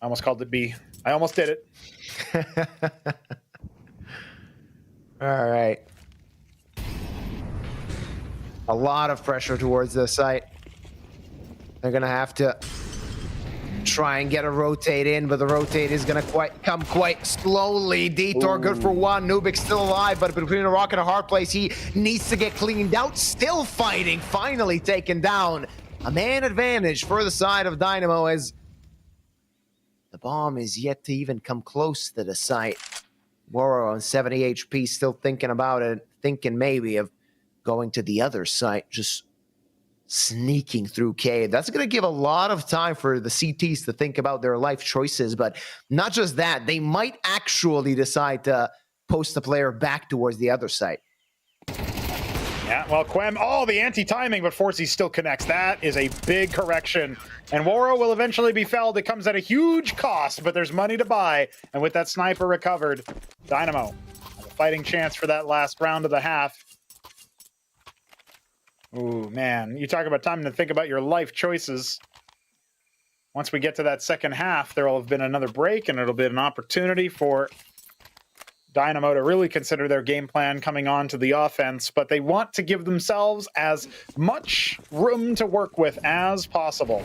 I almost called it B. I almost did it. All right. A lot of pressure towards the site. They're going to have to try and get a rotate in, but the rotate is going to come quite slowly. Detour good for one. Nubik's still alive, but between a rock and a hard place, he needs to get cleaned out. Still fighting, finally taken down. A man advantage for the side of Dynamo as the bomb is yet to even come close to the site. Woro on 70 HP still thinking about it, thinking maybe of going to the other site, just sneaking through cave. That's going to give a lot of time for the CTs to think about their life choices, but not just that, they might actually decide to post the player back towards the other site. Yeah, well, Quem, the anti-timing, but FACEIT still connects. That is a big correction. And Woro will eventually be felled. It comes at a huge cost, but there's money to buy. And with that sniper recovered, Dynamo has a fighting chance for that last round of the half. Ooh, man, you talk about time to think about your life choices. Once we get to that second half, there will have been another break, and it'll be an opportunity for Dynamo to really consider their game plan coming on to the offense, but they want to give themselves as much room to work with as possible.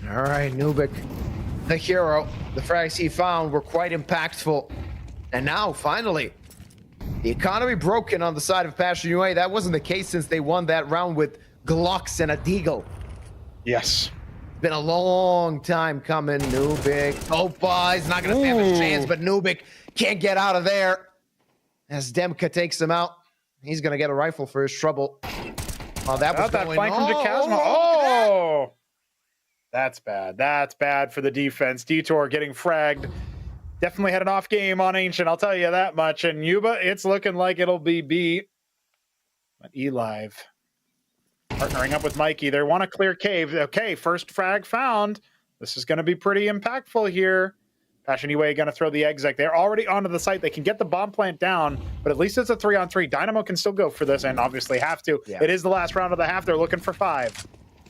All right, Nubik, the hero. The frags he found were quite impactful. And now, finally, the economy broken on the side of Passion UA. That wasn't the case since they won that round with Glocks and a Deagle. Yes. Been a long time coming. Nubik. Opa, he's not going to stand his chance, but Nubik can't get out of there. As Demka takes him out, he's going to get a rifle for his trouble. Oh, that was that going flank from Jacasmo. Oh, that's bad. That's bad for the defense. Detour getting fragged. Definitely had an off game on Ancient, I'll tell you that much. And Yuba, it's looking like it'll be B. But E-Live partnering up with Mikey. They want to clear cave. Okay, first frag found. This is going to be pretty impactful here. Passion UA going to throw the exec. They're already onto the site. They can get the bomb plant down, but at least it's a 3-on-3. Dynamo can still go for this and obviously have to. Yeah. It is the last round of the half. They're looking for 5.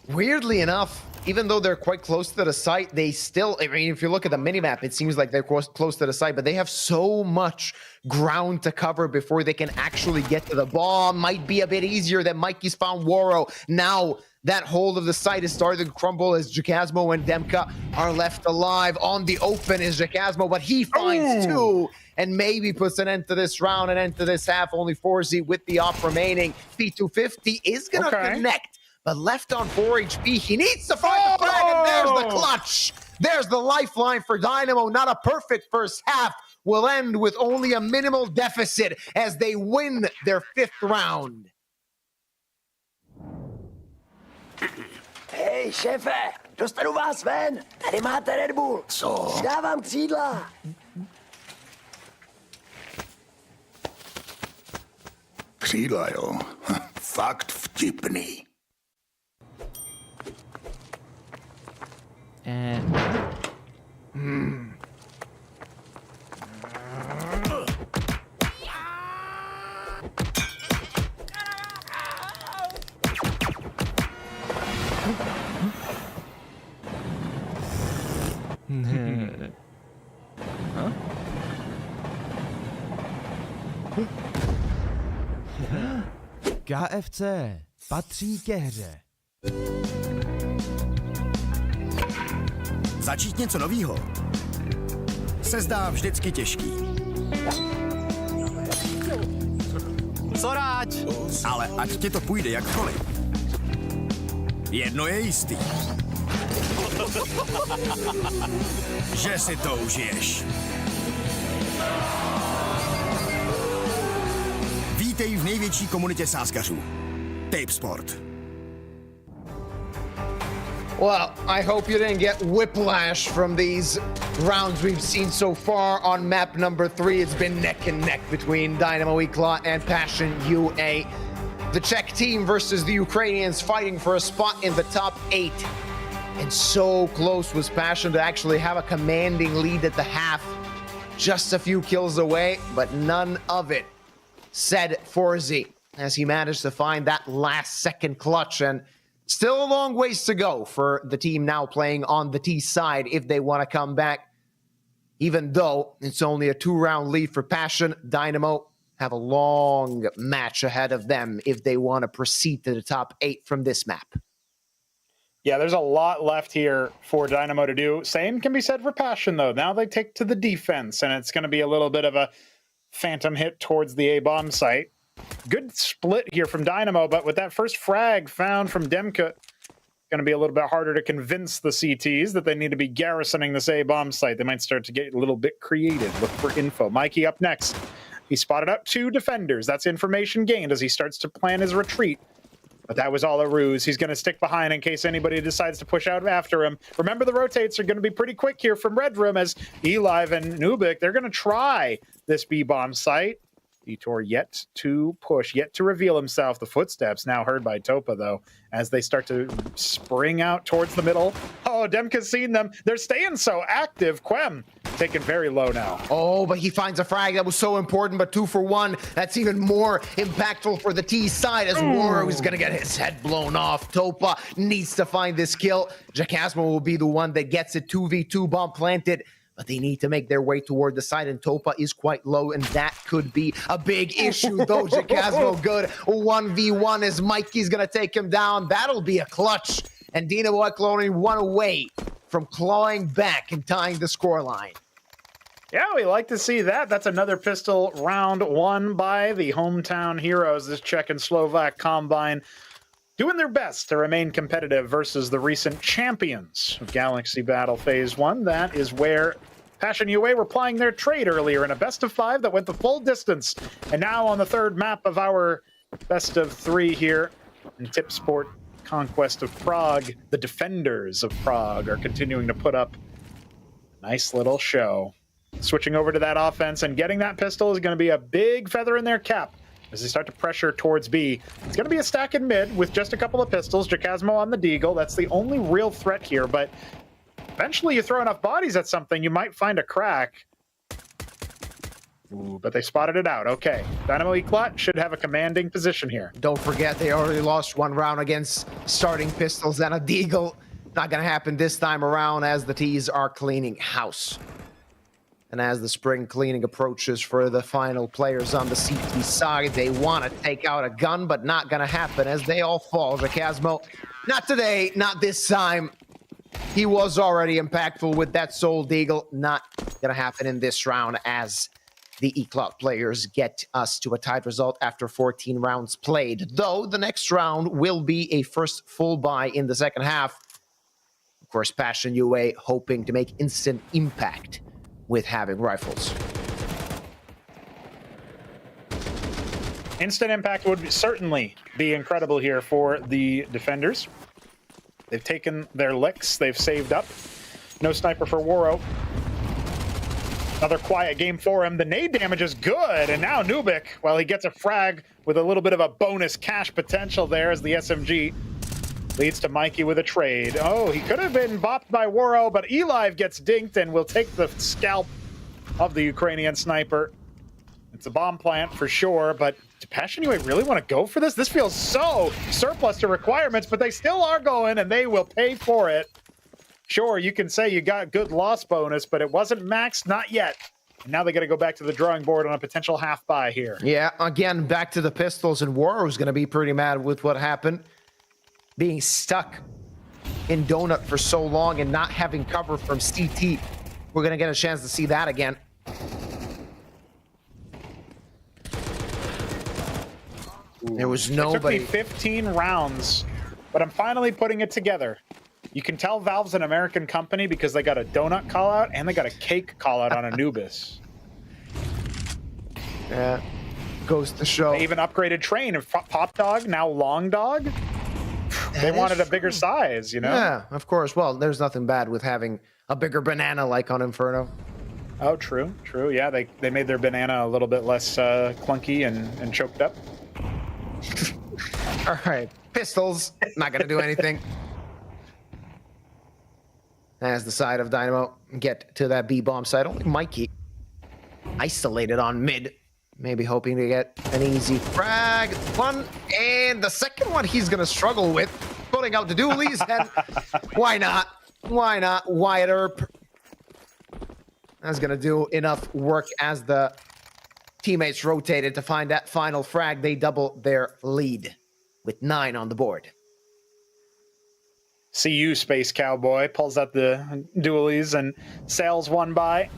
Weirdly enough, even though they're quite close to the site, they still, I mean, if you look at the minimap, it seems like they're close to the site, but they have so much ground to cover before they can actually get to the bomb. Might be a bit easier than Mikey's found Woro. Now, that hold of the site is starting to crumble as Jacasmo and Demka are left alive. On the open is Jacasmo, but he finds 2 and maybe puts an end to this round and end to this half. Only FACEIT with the off remaining. P250 is going to connect, but left on 4 HP. He needs to find the flag, and there's the clutch. There's the lifeline for Dynamo. Not a perfect first half. Will end with only a minimal deficit as they win their 5th round. Hej, šéfe, dostanu vás ven. Tady máte Red Bull. Co? Dávám křídla. Křídla, jo. Fakt vtipný. KFC patří ke hře. Začít něco novýho se zdá vždycky těžký. Co rád? Ale ať ti to půjde jakkoliv, jedno je jistý. Že si to užiješ. Vítej v největší komunitě sázkařů. Tape Sport. Well, I hope you didn't get whiplash from these rounds we've seen so far on map number 3. It's been neck and neck between Dynamo Eclat and Passion UA. The Czech team versus the Ukrainians fighting for a spot in the top 8. And so close was Passion to actually have a commanding lead at the half. Just a few kills away, but none of it, said FACEIT, as he managed to find that last second clutch. And still a long ways to go for the team now playing on the T side if they want to come back. Even though it's only a 2-round lead for Passion, Dynamo have a long match ahead of them if they want to proceed to the top 8 from this map. Yeah, there's a lot left here for Dynamo to do. Same can be said for Passion, though. Now they take to the defense, and it's going to be a little bit of a phantom hit towards the A-bomb site. Good split here from Dynamo, but with that first frag found from Demka, going to be a little bit harder to convince the CTs that they need to be garrisoning this A-bomb site. They might start to get a little bit creative. Look for info. Mikey up next. He spotted up 2 defenders. That's information gained as he starts to plan his retreat. But that was all a ruse. He's going to stick behind in case anybody decides to push out after him. Remember, the rotates are going to be pretty quick here from Red Room as Eliv and Nubik, they're going to try this B-bomb site. Vitor yet to push, yet to reveal himself. The footsteps now heard by Topa, though, as they start to spring out towards the middle. Oh, Demka's seen them. They're staying so active. Quem taken very low now. Oh, but he finds a frag that was so important, but 2 for 1. That's even more impactful for the T side as Waro is going to get his head blown off. Topa needs to find this kill. Jacasmo will be the one that gets it. 2v2 bomb planted. But they need to make their way toward the side, and Topa is quite low, and that could be a big issue, though. Jacasmo good. 1v1 as Mikey's going to take him down. That'll be a clutch. And Dynamo only 1 away from clawing back and tying the scoreline. Yeah, we like to see that. That's another pistol round won by the hometown heroes, this Czech and Slovak combine, doing their best to remain competitive versus the recent champions of Galaxy Battle Phase 1. That is where Passion UA were plying their trade earlier in a best of 5 that went the full distance. And now on the 3rd map of our best of 3 here in Tip Sport Conquest of Prague, the Defenders of Prague are continuing to put up a nice little show. Switching over to that offense and getting that pistol is going to be a big feather in their cap as they start to pressure towards B. It's going to be a stack in mid with just a couple of pistols. Jacasmo on the Deagle. That's the only real threat here, but eventually you throw enough bodies at something, you might find a crack. Ooh, but they spotted it out. Okay. Dynamo Eclat should have a commanding position here. Don't forget, they already lost 1 round against starting pistols and a Deagle. Not going to happen this time around as the T's are cleaning house. And as the spring cleaning approaches for the final players on the CT side, they want to take out a gun, but not going to happen as they all fall. Jacasmo, not today, not this time. He was already impactful with that Soul Deagle. Not going to happen in this round as the Eclat players get us to a tied result after 14 rounds played. Though the next round will be a first full buy in the second half. Of course, Passion UA hoping to make instant impact with having rifles. Instant impact would certainly be incredible here for the defenders. They've taken their licks. They've saved up. No sniper for Waro. Another quiet game for him. The nade damage is good. And now Nubik, well, he gets a frag with a little bit of a bonus cash potential there as the SMG leads to Mikey with a trade. Oh, he could have been bopped by Waro, but Eliv gets dinked and will take the scalp of the Ukrainian sniper. It's a bomb plant for sure, but do Passion UA really want to go for this? This feels so surplus to requirements, but they still are going and they will pay for it. Sure, you can say you got good loss bonus, but it wasn't maxed, not yet. And now they got to go back to the drawing board on a potential half buy here. Yeah, again, back to the pistols, and Waro's going to be pretty mad with what happened. Being stuck in Donut for so long and not having cover from CT. We're going to get a chance to see that again. There was nobody. It took me 15 rounds, but I'm finally putting it together. You can tell Valve's an American company because they got a donut call out and they got a cake call out on Anubis. Yeah, goes to show. They even upgraded train of Pop Dog, now Long Dog. They wanted a bigger size, you know? Yeah, of course. Well, there's nothing bad with having a bigger banana like on Inferno. Oh, true, true. Yeah, they made their banana a little bit less clunky and choked up. All right, pistols, not going to do anything. As the side of Dynamo get to that B-bomb site, only Mikey isolated on mid. Maybe hoping to get an easy frag. One, and the second one he's going to struggle with. Putting out the dualies, and why not? Why not? Wyatt Earp. That's going to do enough work as the teammates rotated to find that final frag. They double their lead with 9 on the board. See you, Space Cowboy. Pulls out the dualies and sails one by.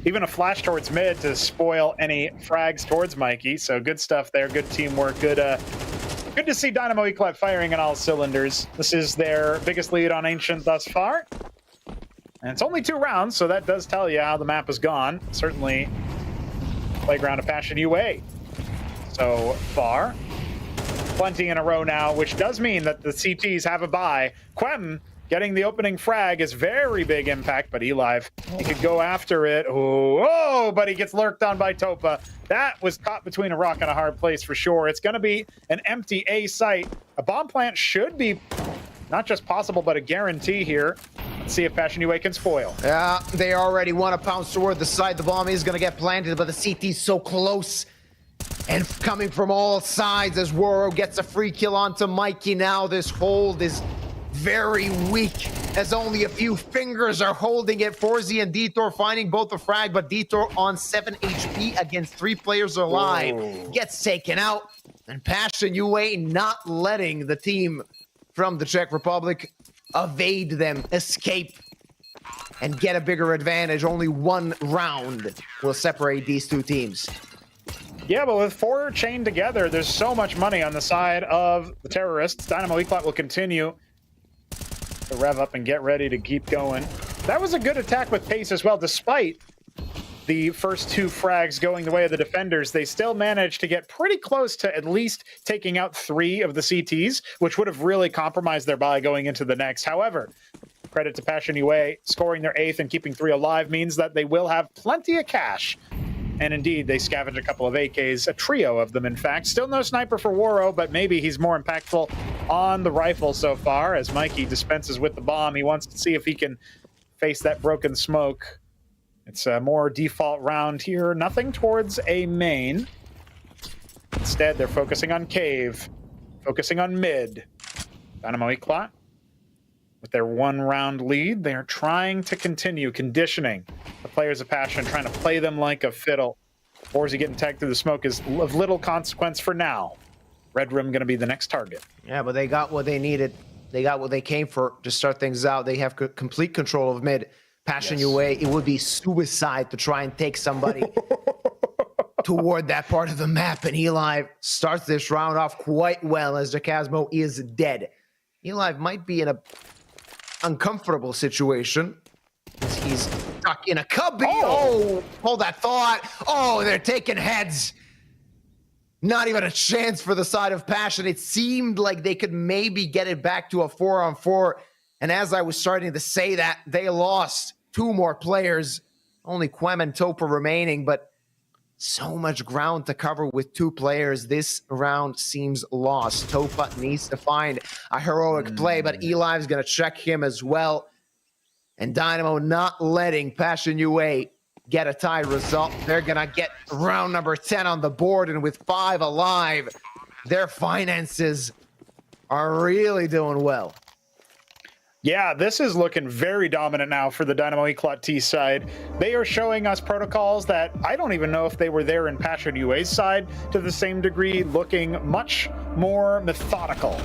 Even a flash towards mid to spoil any frags towards Mikey. So good stuff there. Good teamwork. Good to see Dynamo Eclat firing on all cylinders. This is their biggest lead on Ancient thus far. And it's only 2 rounds, so that does tell you how the map has gone. Certainly playground of Passion UA so far. Plenty in a row now, which does mean that the CTs have a bye. Quem getting the opening frag is very big impact, but Elive, he could go after it. Oh, but he gets lurked on by Topa. That was caught between a rock and a hard place for sure. It's going to be an empty A site. A bomb plant should be not just possible, but a guarantee here. Let's see if Passion UA can spoil. Yeah, they already want to pounce toward the side. The bomb is going to get planted, but the CT's so close. And coming from all sides as Woro gets a free kill onto Mikey now. This hold is very weak as only a few fingers are holding it. Forzi and Detour finding both the frag, but Detour on 7 HP against 3 players alive. Whoa. Gets taken out. And Passion UA not letting the team from the Czech Republic evade them, escape, and get a bigger advantage. Only 1 round will separate these 2 teams. Yeah, but with 4 chained together, there's so much money on the side of the terrorists. Dynamo Eclat will continue to rev up and get ready to keep going. That was a good attack with pace as well. Despite the first 2 frags going the way of the defenders, they still managed to get pretty close to at least taking out 3 of the CTs, which would have really compromised their buy going into the next. However, credit to Passion UA, scoring their 8th and keeping 3 alive means that they will have plenty of cash. And indeed, they scavenge a couple of AKs, a trio of them, in fact. Still no sniper for Woro, but maybe he's more impactful on the rifle so far. As Mikey dispenses with the bomb, he wants to see if he can face that broken smoke. It's a more default round here. Nothing towards a main. Instead, they're focusing on cave, focusing on mid. Dynamo Eclat, with their 1-round lead, they are trying to continue conditioning the players of Passion, trying to play them like a fiddle. Forzi getting tagged through the smoke is of little consequence for now. Red Room going to be the next target. Yeah, but they got what they needed. They got what they came for to start things out. They have complete control of mid. Passion UA, it would be suicide to try and take somebody toward that part of the map. And Elive starts this round off quite well as Jacasmo is dead. Elive might be in a uncomfortable situation. He's stuck in a cubby. Oh, hold that thought. Oh, they're taking heads. Not even a chance for the side of Passion. It seemed like they could maybe get it back to a 4-on-4. And as I was starting to say that, they lost 2 more players. Only Quem and Topa remaining, but so much ground to cover with 2 players. This round seems lost. Topa needs to find a heroic play, but Elive's going to check him as well. And Dynamo not letting Passion UA get a tie result. They're going to get round number 10 on the board, and with 5 alive, their finances are really doing well. Yeah, this is looking very dominant now for the Dynamo Eclat T side. They are showing us protocols that I don't even know if they were there in Passion UA's side to the same degree, looking much more methodical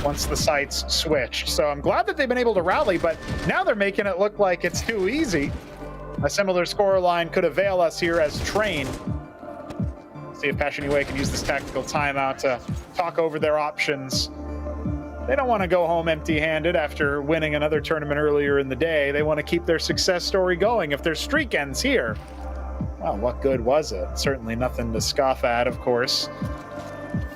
once the sites switched. So I'm glad that they've been able to rally, but now they're making it look like it's too easy. A similar scoreline could avail us here as Train. See if Passion UA can use this tactical timeout to talk over their options. They don't want to go home empty-handed after winning another tournament earlier in the day. They want to keep their success story going. If their streak ends here, well, what good was it? Certainly nothing to scoff at, of course.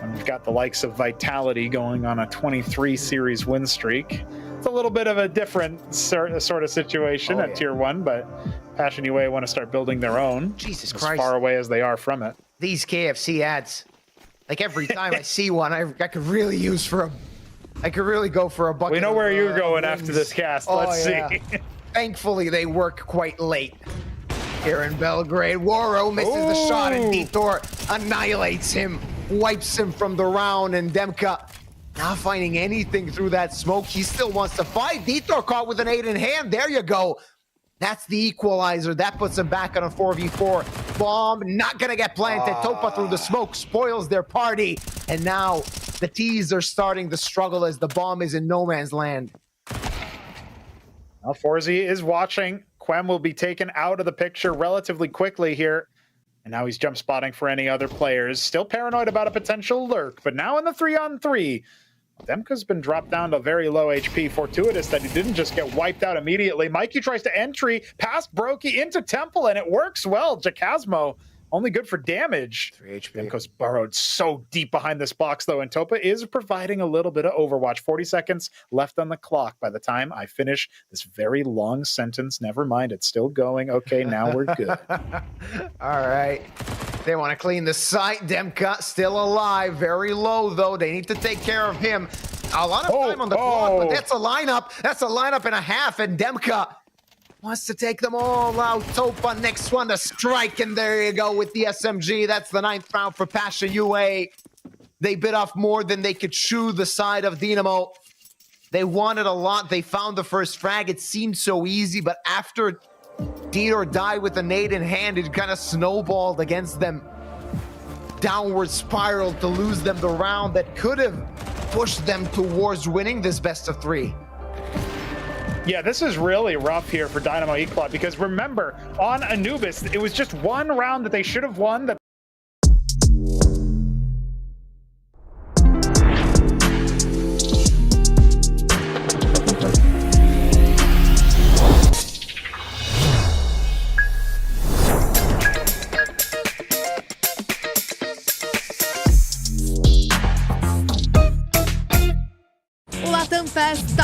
And we've got the likes of Vitality going on a 23 series win streak. It's a little bit of a different sort of situation at Tier 1, but Passion UA want to start building their own. Jesus as Christ. far away as they are from it. These KFC ads, like every time I see one, I could really use for a... I could really go for a bucket. We know where you're going wings. after this cast. Let's see. Thankfully, they work quite late here in Belgrade. Woro misses the shot, and Detour annihilates him, wipes him from the round, and Demka not finding anything through that smoke. He still wants to fight. Detour caught with an 8 in hand. There you go. That's the equalizer. That puts him back on a 4v4. bomb, not gonna get planted. Topa through the smoke spoils their party. And now the T's are starting to struggle as the bomb is in no man's land. Well, Forzy is watching. Quem will be taken out of the picture relatively quickly here. And now he's jump spotting for any other players. Still paranoid about a potential lurk, but now in the 3-on-3, Demka's been dropped down to very low HP. Fortuitous that he didn't just get wiped out immediately. Mikey tries to entry past Brokey into Temple, and it works well. Jacasmo only good for damage. 3 HP. Demko's burrowed so deep behind this box, though, and Topa is providing a little bit of overwatch. 40 seconds left on the clock by the time I finish this very long sentence. Never mind, it's still going. Okay, now we're good. All right. They want to clean the site. Demka still alive. Very low, though. They need to take care of him. A lot of time on the clock, but that's a lineup. That's a lineup and a half, and Demka wants to take them all out. Topa, next one to strike, and there you go with the SMG. That's the 9th round for Pasha UA. They bit off more than they could chew the side of Dynamo. They wanted a lot. They found the first frag. It seemed so easy, but after deed or die with a nade in hand, it kind of snowballed against them. Downward spiral to lose them the round that could have pushed them towards winning this best of 3. Yeah, this is really rough here for Dynamo Eclot, because remember, on Anubis, it was just one round that they should have won. That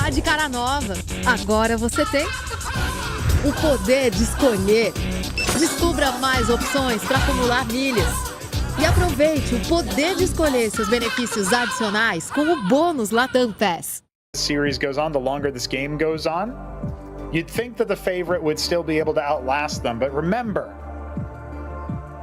Está de cara nova. Agora você tem o poder de escolher. Descubra mais opções para acumular milhas. E aproveite o poder de escolher seus benefícios adicionais com o bônus Latam Pass. the series goes on, the longer this game goes on, you'd think that the favorite would still be able to outlast them. But remember,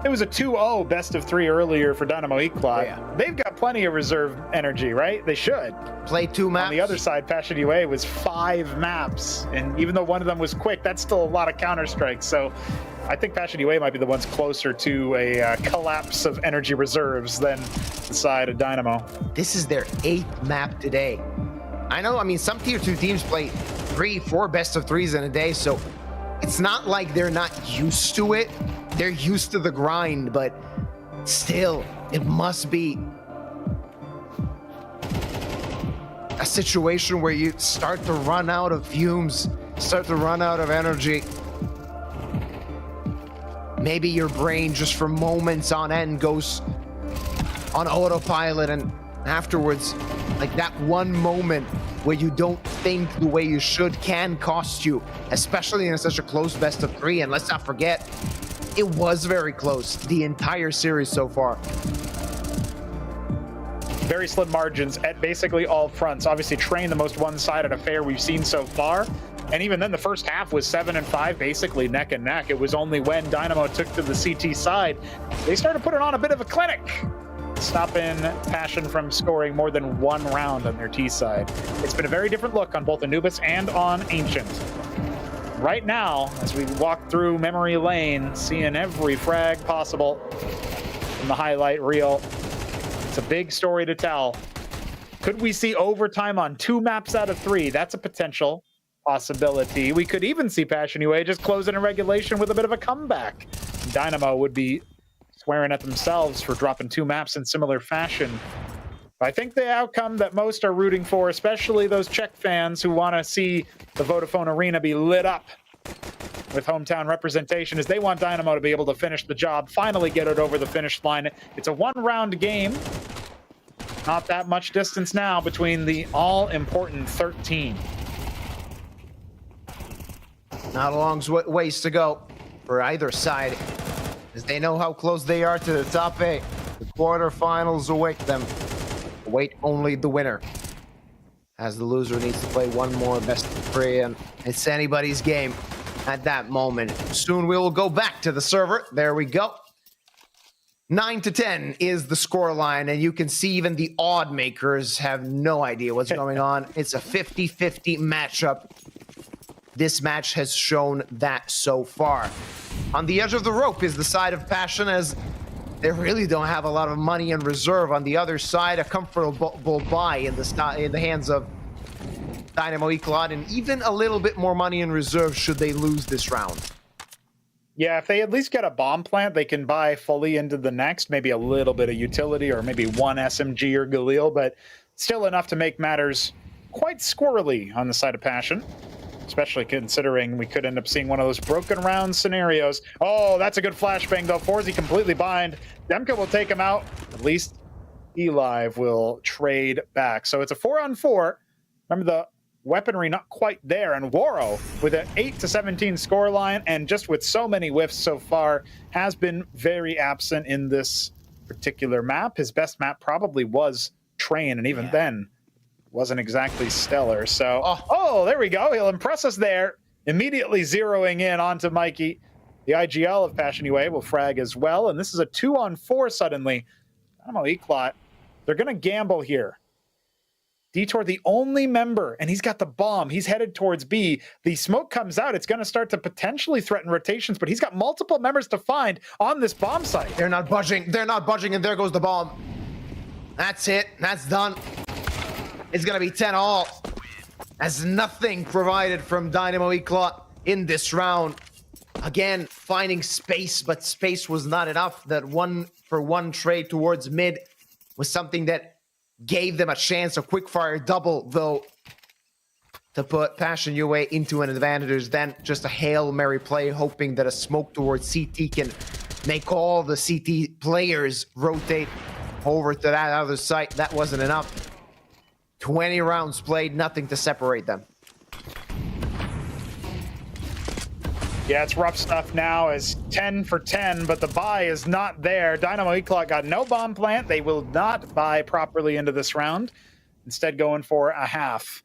it was a 2-0 best of 3 earlier for Dynamo Eclot. Yeah. They've got plenty of reserve energy, right? They should. Play 2 maps. On the other side, Passion UA was 5 maps. And even though one of them was quick, that's still a lot of counter-strikes. So I think Passion UA might be the ones closer to a collapse of energy reserves than the side of Dynamo. This is their 8th map today. I know, I mean, some tier 2 teams play 3-4 best of 3s in a day, so it's not like they're not used to it. They're used to the grind, but still, it must be a situation where you start to run out of fumes, start to run out of energy. Maybe your brain just for moments on end goes on autopilot, and afterwards, like that one moment where you don't think the way you should can cost you, especially in such a close best of 3. And let's not forget, it was very close the entire series so far. Very slim margins at basically all fronts. Obviously, Train, the most one-sided affair we've seen so far. And even then, the first half was 7-5, basically neck and neck. It was only when Dynamo took to the CT side, they started putting on a bit of a clinic, stopping Passion from scoring more than 1 round on their T side. It's been a very different look on both Anubis and on Ancient. Right now, as we walk through memory lane, seeing every frag possible in the highlight reel, it's a big story to tell. Could we see overtime on 2 maps out of 3? That's a potential possibility. We could even see Passion UA just close it in regulation with a bit of a comeback. Dynamo would be swearing at themselves for dropping 2 maps in similar fashion. I think the outcome that most are rooting for, especially those Czech fans who want to see the Vodafone Arena be lit up with hometown representation, is they want Dynamo to be able to finish the job, finally get it over the finish line. It's a 1-round game. Not that much distance now between the all-important 13. Not a long ways to go for either side, as they know how close they are to the top 8. The quarterfinals await them. Await only the winner, as the loser needs to play 1 more best of 3, and it's anybody's game at that moment. Soon we will go back to the server. There we go. 9-10 is the scoreline, and you can see even the odd makers have no idea what's going on. It's a 50-50 matchup. This match has shown that so far. On the edge of the rope is the side of Passion, as they really don't have a lot of money in reserve. On the other side, a comfortable buy in the hands of Dynamo Eclod, and even a little bit more money in reserve should they lose this round. Yeah, if they at least get a bomb plant, they can buy fully into the next, maybe a little bit of utility or maybe one SMG or Galil, but still enough to make matters quite squirrely on the side of Passion, especially considering we could end up seeing one of those broken round scenarios. Oh, that's a good flashbang though. Forzy completely bind. Demka will take him out. At least Elive will trade back. So it's a 4-on-4. Remember, the weaponry not quite there, and Waro with an 8-17 scoreline, and just with so many whiffs so far, has been very absent in this particular map. His best map probably was Train, and even then wasn't exactly stellar. So, oh, there we go. He'll impress us there. Immediately zeroing in onto Mikey. The IGL of Passion UA will frag as well, and this is a 2-on-4 suddenly. I don't know, Eclot. They're going to gamble here. Detour, the only member, and he's got the bomb. He's headed towards B. The smoke comes out. It's going to start to potentially threaten rotations, but he's got multiple members to find on this bomb site. They're not budging. They're not budging, and there goes the bomb. That's it. That's done. It's going to be 10-all. As nothing provided from Dynamo Eclot in this round. Again, finding space, but space was not enough. That 1-for-1 trade towards mid was something that gave them a chance, a quickfire double, though, to put Passion UA into an advantage. Then just a Hail Mary play, hoping that a smoke towards CT can make all the CT players rotate over to that other site. That wasn't enough. 20 rounds played, nothing to separate them. Yeah, it's rough stuff now as 10 for 10, but the buy is not there. Dynamo Eclot got no bomb plant. They will not buy properly into this round. Instead, going for a half.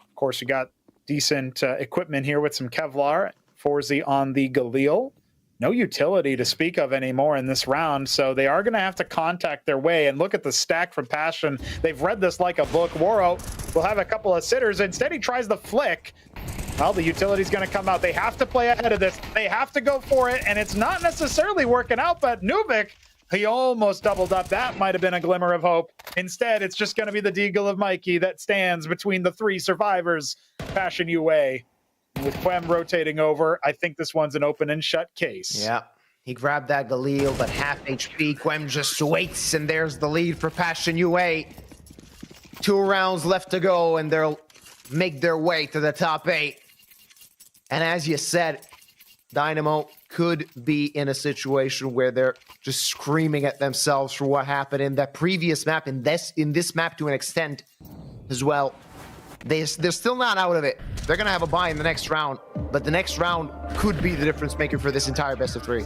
Of course, we got decent equipment here with some Kevlar. Forzy on the Galil. No utility to speak of anymore in this round, so they are going to have to contact their way. And look at the stack from Passion. They've read this like a book. Waro will have a couple of sitters. Instead, he tries the flick. Well, the utility's going to come out. They have to play ahead of this. They have to go for it, and it's not necessarily working out, but Nubik, he almost doubled up. That might have been a glimmer of hope. Instead, it's just going to be the Deagle of Mikey that stands between the three survivors. Passion UA. With Quem rotating over, I think this one's an open and shut case. Yeah, he grabbed that Galil, but half HP. Quem just waits, and there's the lead for Passion UA. 2 rounds left to go, and they'll make their way to the top 8. And as you said, Dynamo could be in a situation where they're just screaming at themselves for what happened in that previous map, in this map to an extent as well. They're still not out of it. They're going to have a bye in the next round, but the next round could be the difference maker for this entire best of 3.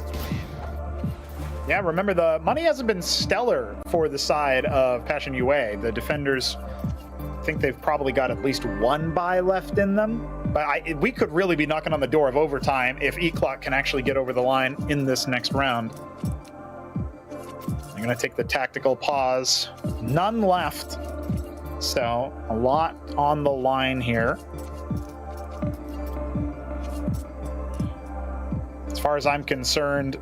Yeah, remember, the money hasn't been stellar for the side of Passion UA. The defenders, I think they've probably got at least 1 bye left in them. But we could really be knocking on the door of overtime if Eclot can actually get over the line in this next round. I'm going to take the tactical pause. None left. So, a lot on the line here. As far as I'm concerned,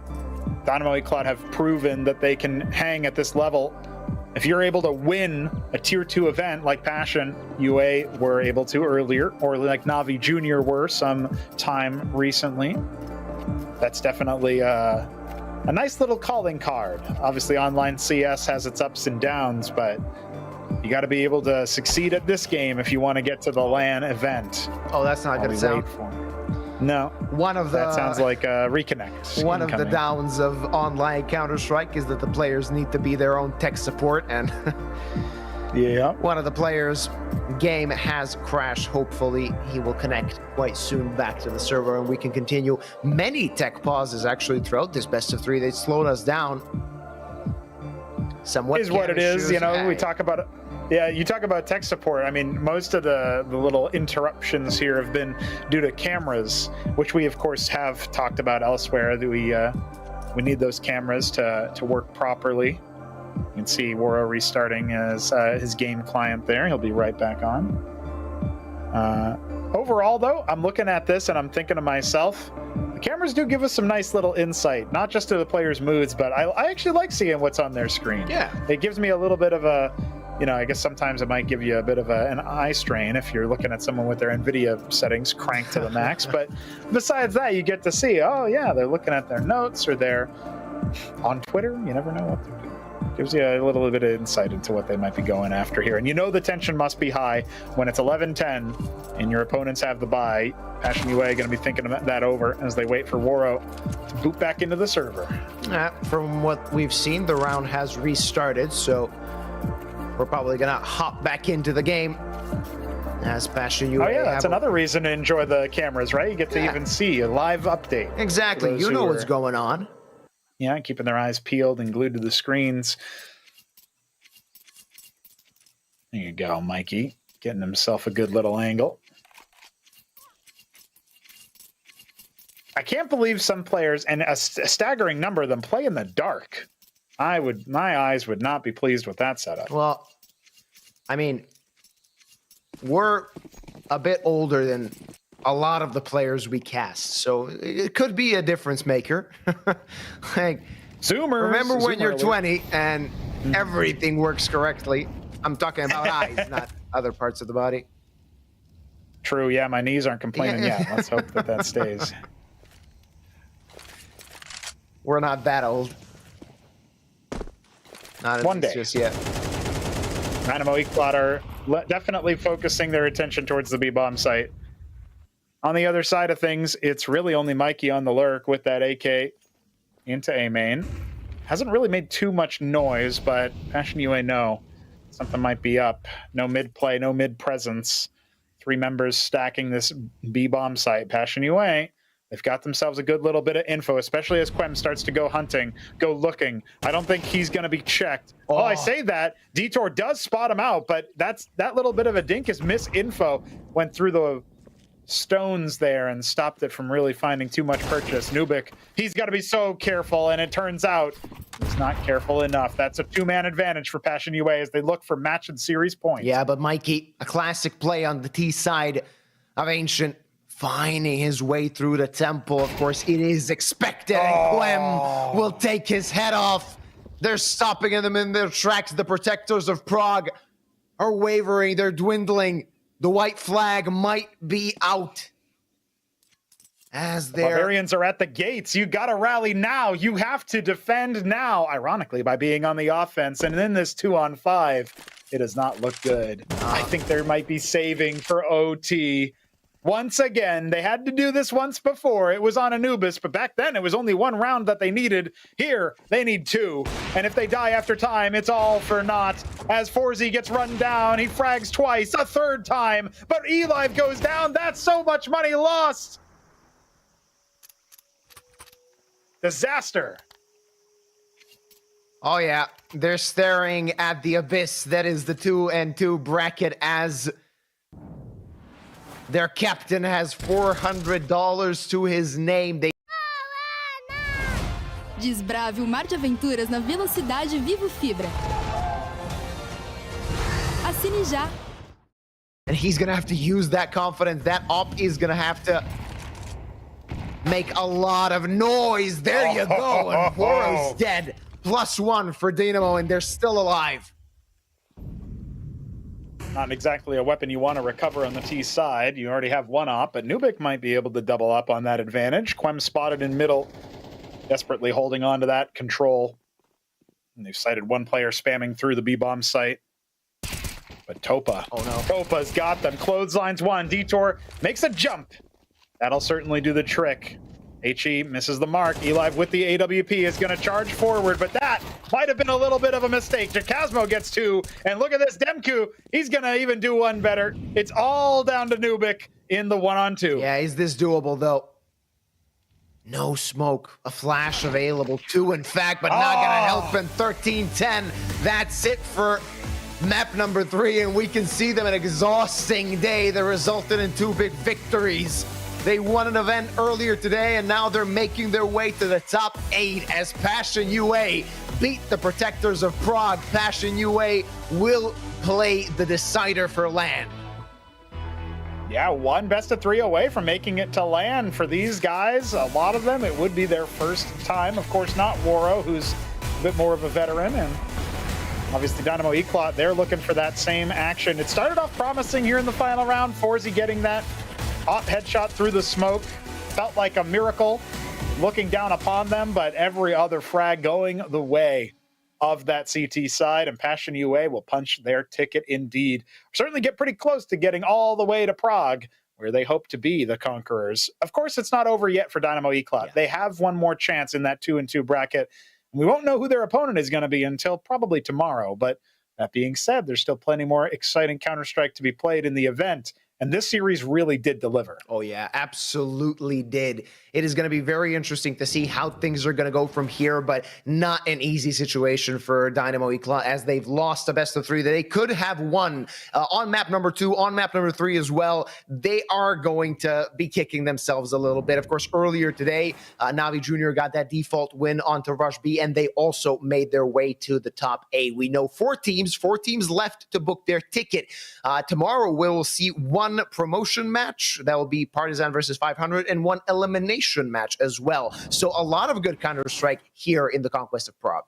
Dynamo Eclot have proven that they can hang at this level. If you're able to win a Tier 2 event like Passion UA were able to earlier, or like Navi Jr. were some time recently, that's definitely a nice little calling card. Obviously, online CS has its ups and downs, but you got to be able to succeed at this game if you want to get to the LAN event. Oh, that's not going to sound. No. That sounds like a reconnect. One of the downs of online Counter-Strike is that the players need to be their own tech support, and yeah, one of the players' game has crashed. Hopefully, he will connect quite soon back to the server, and we can continue. Many tech pauses actually throughout this best of 3. They slowed us down. Somewhat is what it is, you know. We talk about it. Yeah, you talk about tech support. I mean, most of the little interruptions here have been due to cameras, which we, of course, have talked about elsewhere, that we need those cameras to work properly. You can see Waro restarting his game client there. He'll be right back on. Overall, though, I'm looking at this and I'm thinking to myself, The cameras do give us some nice little insight, not just to the players' moods, but I actually like seeing what's on their screen. Yeah. It gives me a little bit of a, you know, I guess sometimes it might give you a bit of an eye strain if you're looking at someone with their NVIDIA settings cranked to the max. But besides that, you get to see, oh yeah, they're looking at their notes or they're on Twitter. You never know what they're doing. Gives you a little bit of insight into what they might be going after here. And you know the tension must be high when it's 11-10 and your opponents have the bye. Passion UA going to be thinking about that over as they wait for Waro to boot back into the server. From what we've seen, the round has restarted, so we're probably going to hop back into the game as Passion UA. Oh yeah, that's another reason to enjoy the cameras, right? You get to even see a live update. Exactly, you know what's going on. Yeah, keeping their eyes peeled and glued to the screens. There you go, Mikey. Getting himself a good little angle. I can't believe some players, and a staggering number of them, play in the dark. My eyes would not be pleased with that setup. Well, I mean, we're a bit older than a lot of the players we cast, so it could be a difference maker. Like, Zoomers. Remember when you're 20 and everything works correctly? I'm talking about eyes, not other parts of the body. True, yeah, my knees aren't complaining yet. Let's hope that stays. We're not that old. Not One day. just yet. Dynamo Equalot are definitely focusing their attention towards the B-bomb site. On the other side of things, it's really only Mikey on the lurk with that AK into A main. Hasn't really made too much noise, but Passion UA know something might be up. No mid play, no mid presence. 3 members stacking this B-bomb site. Passion UA, they've got themselves a good little bit of info, especially as Quem starts to go hunting, go looking. I don't think he's going to be checked. Oh, I say that. Detour does spot him out, but that little bit of a dink is misinfo. Went through the stones there and stopped it from really finding too much purchase. Nubik, he's got to be so careful, and it turns out he's not careful enough. That's a 2-man advantage for Passion UA as they look for match and series points. Yeah, but Mikey, a classic play on the T side of Ancient, finding his way through the temple. Of course, it is expected, and Quem will take his head off. They're stopping them in their tracks. The Protectors of Prague are wavering. They're dwindling. The white flag might be out. As the Barbarians are at the gates. You got to rally now. You have to defend now. Ironically, by being on the offense. And in this 2-on-5, it does not look good. I think there might be saving for OT. Once again, they had to do this once before. It was on Anubis, but back then it was only 1 round that they needed. Here, they need 2. And if they die after time, it's all for naught. As Forzy gets run down, he frags twice, a 3rd time, but Elive goes down. That's so much money lost. Disaster. Oh yeah, they're staring at the abyss that is the 2-and-2 bracket as their captain has $400 to his name. Desbrave o mar de aventuras na velocidade Vivo Fibra. Assine já. And he's going to have to use that confidence. That op is going to have to make a lot of noise. There you go. And Boro's dead. +1 for Dynamo, and they're still alive. Not exactly a weapon you want to recover on the T side. You already have 1 op, but Nubik might be able to double up on that advantage. Quem spotted in middle, desperately holding on to that control. And they've sighted 1 player spamming through the B-bomb site. But Topa. Oh no. Topa's got them. Clotheslines 1. Detour makes a jump. That'll certainly do the trick. HE misses the mark. Elive with the AWP is going to charge forward, but that might have been a little bit of a mistake. Jakasmo gets 2, and look at this. Demku, he's going to even do 1 better. It's all down to Nubik in the 1-on-2. Yeah, is this doable, though? No smoke. A flash available. 2, in fact, but not going to help in 13-10. That's it for map number 3, and we can see them an exhausting day that resulted in 2 big victories. They won an event earlier today, and now they're making their way to the top 8 as Passion UA beat the Protectors of Prague. Passion UA will play the decider for LAN. Yeah, one best of 3 away from making it to LAN for these guys. A lot of them, it would be their first time. Of course, not Waro, who's a bit more of a veteran, and obviously Dynamo Eclot, they're looking for that same action. It started off promising here in the final round. Forzy getting that hot headshot through the smoke. Felt like a miracle looking down upon them, but every other frag going the way of that CT side, and Passion UA will punch their ticket indeed. Certainly get pretty close to getting all the way to Prague, where they hope to be the conquerors. Of course, it's not over yet for Dynamo Eclot. Yeah. They have one more chance in that 2-2 bracket. We won't know who their opponent is going to be until probably tomorrow, but that being said, there's still plenty more exciting Counter-Strike to be played in the event. And this series really did deliver. Oh, yeah, absolutely did. It is going to be very interesting to see how things are going to go from here, but not an easy situation for Dynamo Eclot, as they've lost a best of 3 that they could have won on map number 2, on map number 3 as well. They are going to be kicking themselves a little bit. Of course, earlier today, Navi Jr. got that default win onto Rush B, and they also made their way to the top 8. We know 4 teams left to book their ticket. Tomorrow, we'll see one promotion match. That will be Partizan versus 500, and one elimination match as well. So a lot of good Counter-Strike here in the Conquest of Prague.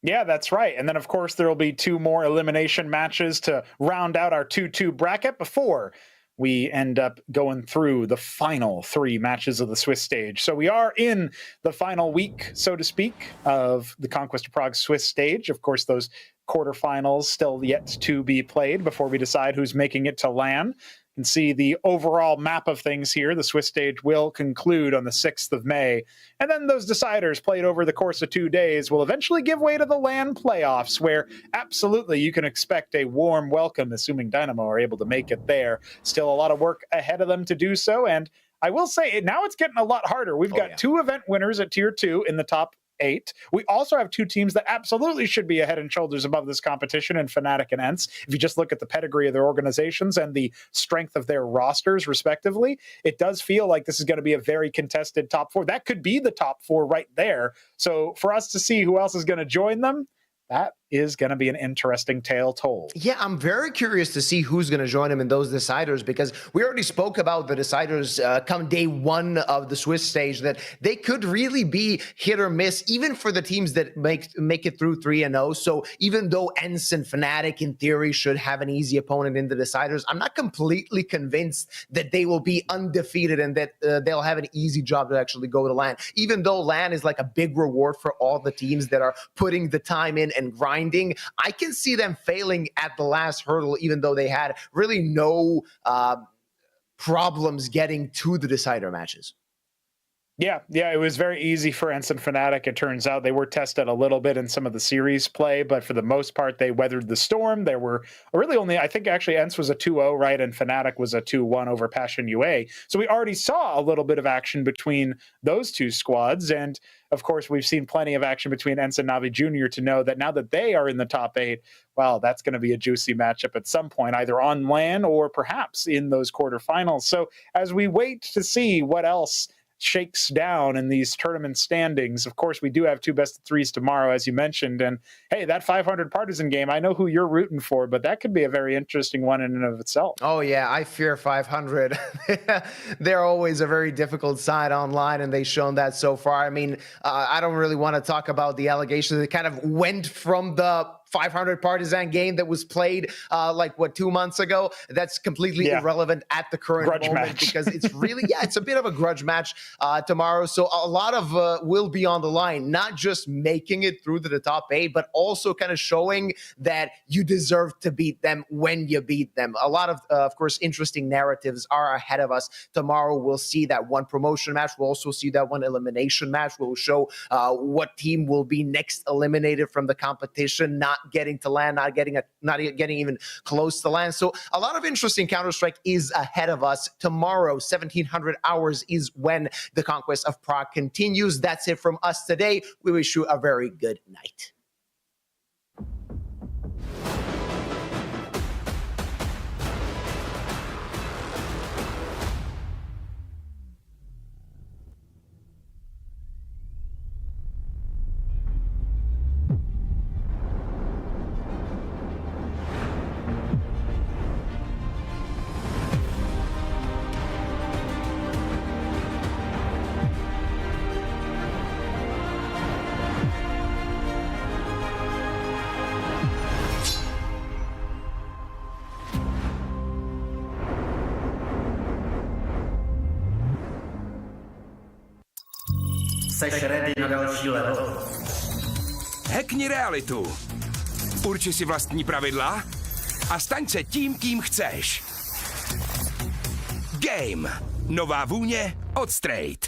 Yeah, that's right. And then, of course, there will be 2 more elimination matches to round out our 2-2 bracket before we end up going through the final 3 matches of the Swiss stage. So we are in the final week, so to speak, of the Conquest of Prague Swiss stage. Of course, those quarterfinals still yet to be played before we decide who's making it to LAN. You can see the overall map of things here. The Swiss stage will conclude on the 6th of May. And then those deciders played over the course of 2 days will eventually give way to the LAN playoffs, where absolutely you can expect a warm welcome, assuming Dynamo are able to make it there. Still a lot of work ahead of them to do so. And I will say, now it's getting a lot harder. We've got 2 event winners at Tier 2 in the top 8. We also have 2 teams that absolutely should be head and shoulders above this competition in Fnatic and ENCE. If you just look at the pedigree of their organizations and the strength of their rosters, respectively, it does feel like this is going to be a very contested top 4. That could be the top 4 right there. So for us to see who else is going to join them, that is going to be an interesting tale told. Yeah, I'm very curious to see who's going to join him in those deciders, because we already spoke about the deciders come day 1 of the Swiss stage, that they could really be hit or miss, even for the teams that make it through 3-0. So even though ENCE and Fnatic in theory should have an easy opponent in the deciders, I'm not completely convinced that they will be undefeated and that they'll have an easy job to actually go to LAN, even though LAN is like a big reward for all the teams that are putting the time in and grinding. I can see them failing at the last hurdle, even though they had really no problems getting to the decider matches. Yeah, it was very easy for ENCE and Fnatic. It turns out they were tested a little bit in some of the series play, but for the most part, they weathered the storm. There were really only, I think actually ENCE was a 2-0, right? And Fnatic was a 2-1 over Passion UA. So we already saw a little bit of action between those 2 squads. And of course, we've seen plenty of action between ENCE and Navi Jr. to know that now that they are in the top 8, well, that's going to be a juicy matchup at some point, either on LAN or perhaps in those quarterfinals. So as we wait to see what else shakes down in these tournament standings. Of course, we do have 2 best of 3s tomorrow, as you mentioned. And hey, that 500 Partizan game, I know who you're rooting for, but that could be a very interesting one in and of itself. Oh, yeah, I fear 500. They're always a very difficult side online, and they've shown that so far. I mean, I don't really want to talk about the allegations that kind of went from the 500 Partizan game that was played 2 months ago. That's completely irrelevant at the current moment because it's really, it's a bit of a grudge match tomorrow. So a lot of will be on the line, not just making it through to the top 8, but also kind of showing that you deserve to beat them when you beat them. A lot of course, interesting narratives are ahead of us. Tomorrow, we'll see that one promotion match. We'll also see that one elimination match. We'll show what team will be next eliminated from the competition, not getting to LAN, not getting even close to LAN. So a lot of interesting Counter-Strike is ahead of us. Tomorrow, 1700 hours is when the Conquest of Prague continues. That's it from us today. We wish you a very good night. Seš ready na další level? Hackni realitu. Urči si vlastní pravidla a staň se tím, kým chceš. Game. Nová vůně od Straight.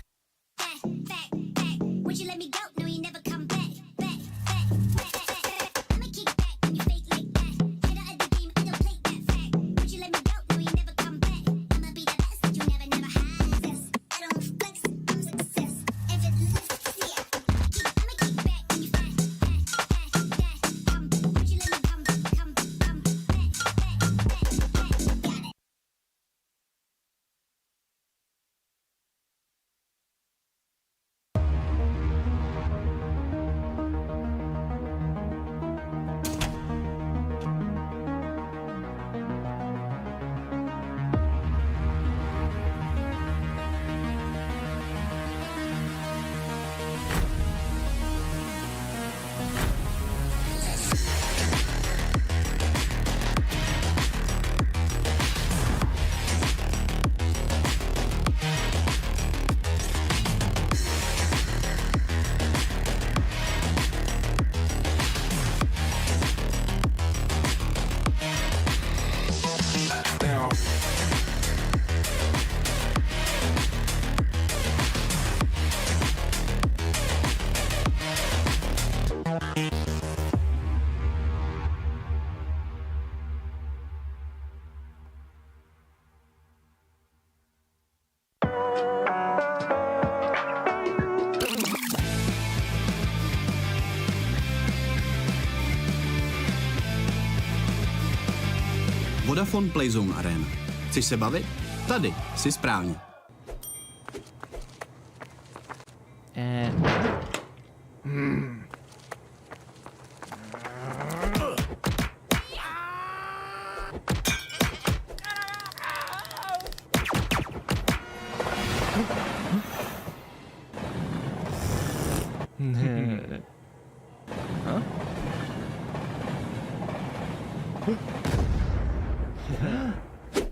Vodafone Playzone Arena. Chceš se bavit? Tady, jsi správně.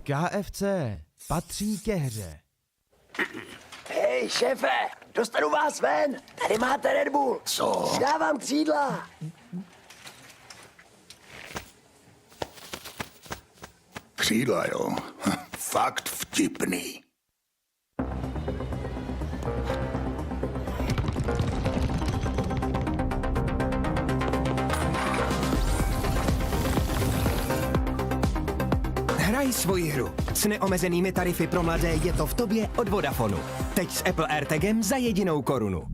KFC patří ke hře. Hej, šéfe, dostanu vás ven. Tady máte Red Bull. Co? Dávám křídla. Křídla, jo. Fakt vtipný. Hraj svoji hru. S neomezenými tarify pro mladé je to v tobě od Vodafonu. Teď s Apple AirTagem za 1 korunu.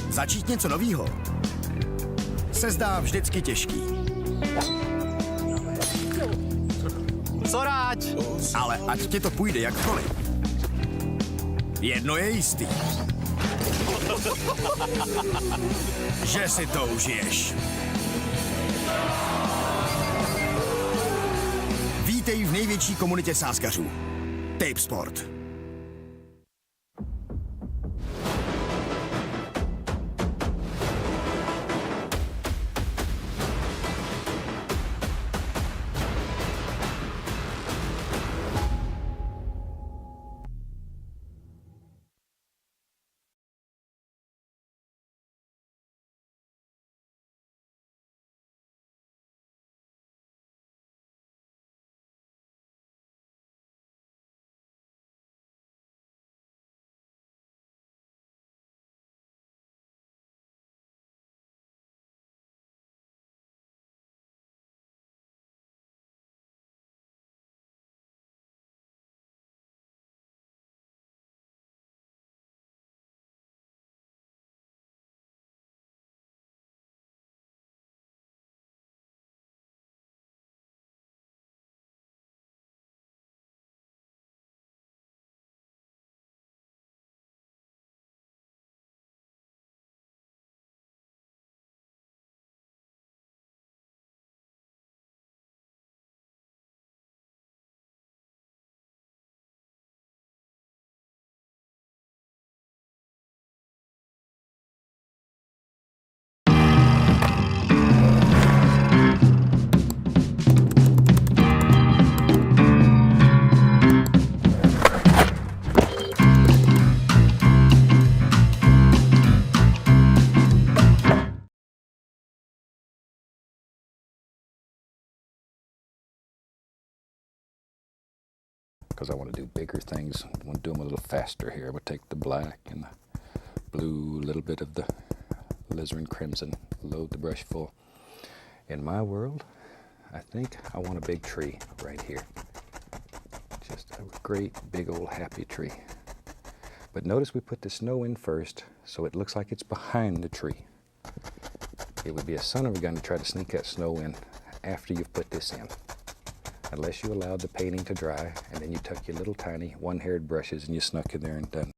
Začít něco novýho se zdá vždycky těžký. Co rád? Ale ať ti to půjde jakkoliv, jedno je jistý. Že si to užiješ. Vítej v největší komunitě sázkařů. Tape Sport. because I want to do bigger things. I want to do them a little faster here. We'll take the black and the blue, a little bit of the alizarin crimson, load the brush full. In my world, I think I want a big tree right here. Just a great big old happy tree. But notice we put the snow in first, so it looks like it's behind the tree. It would be a son of a gun to try to sneak that snow in after you've put this in. Unless you allowed the painting to dry, and then you took your little tiny one-haired brushes and you snuck in there and done.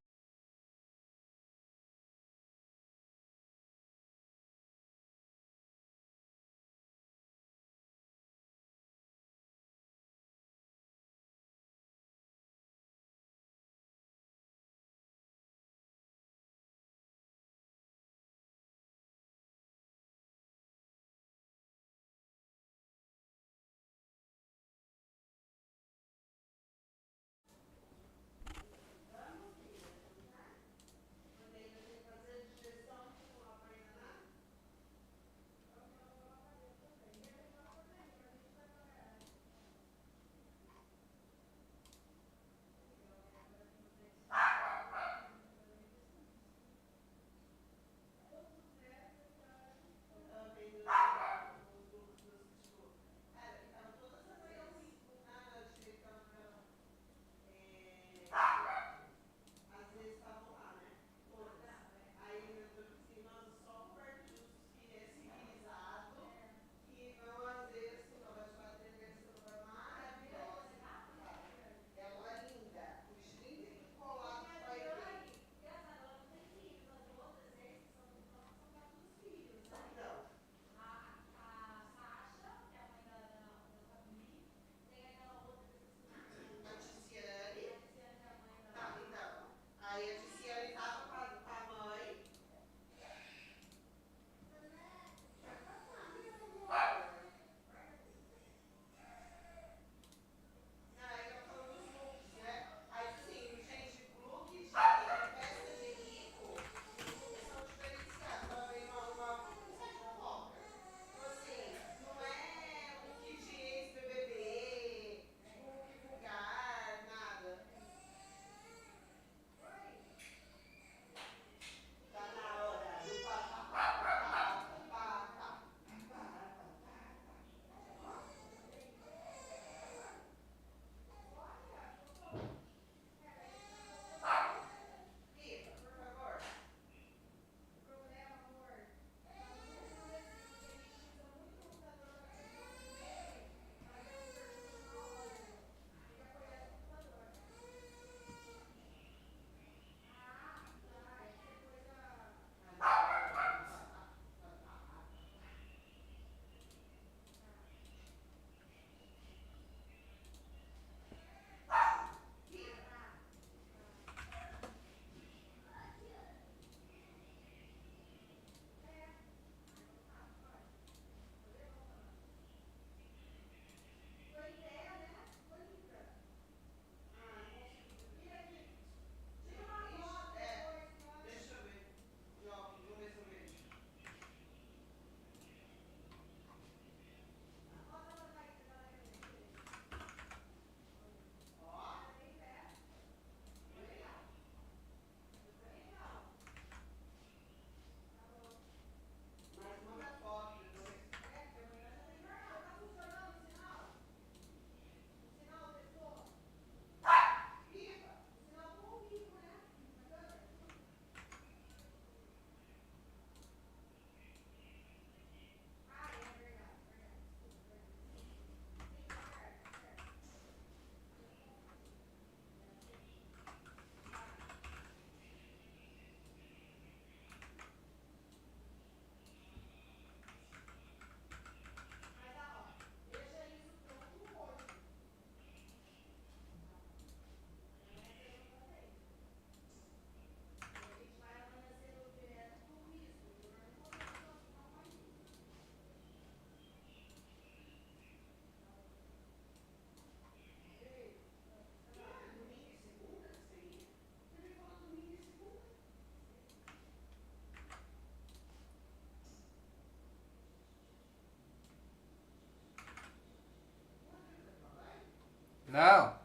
Não.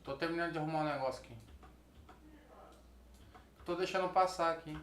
Tô terminando de arrumar um negócio aqui. Tô deixando passar aqui.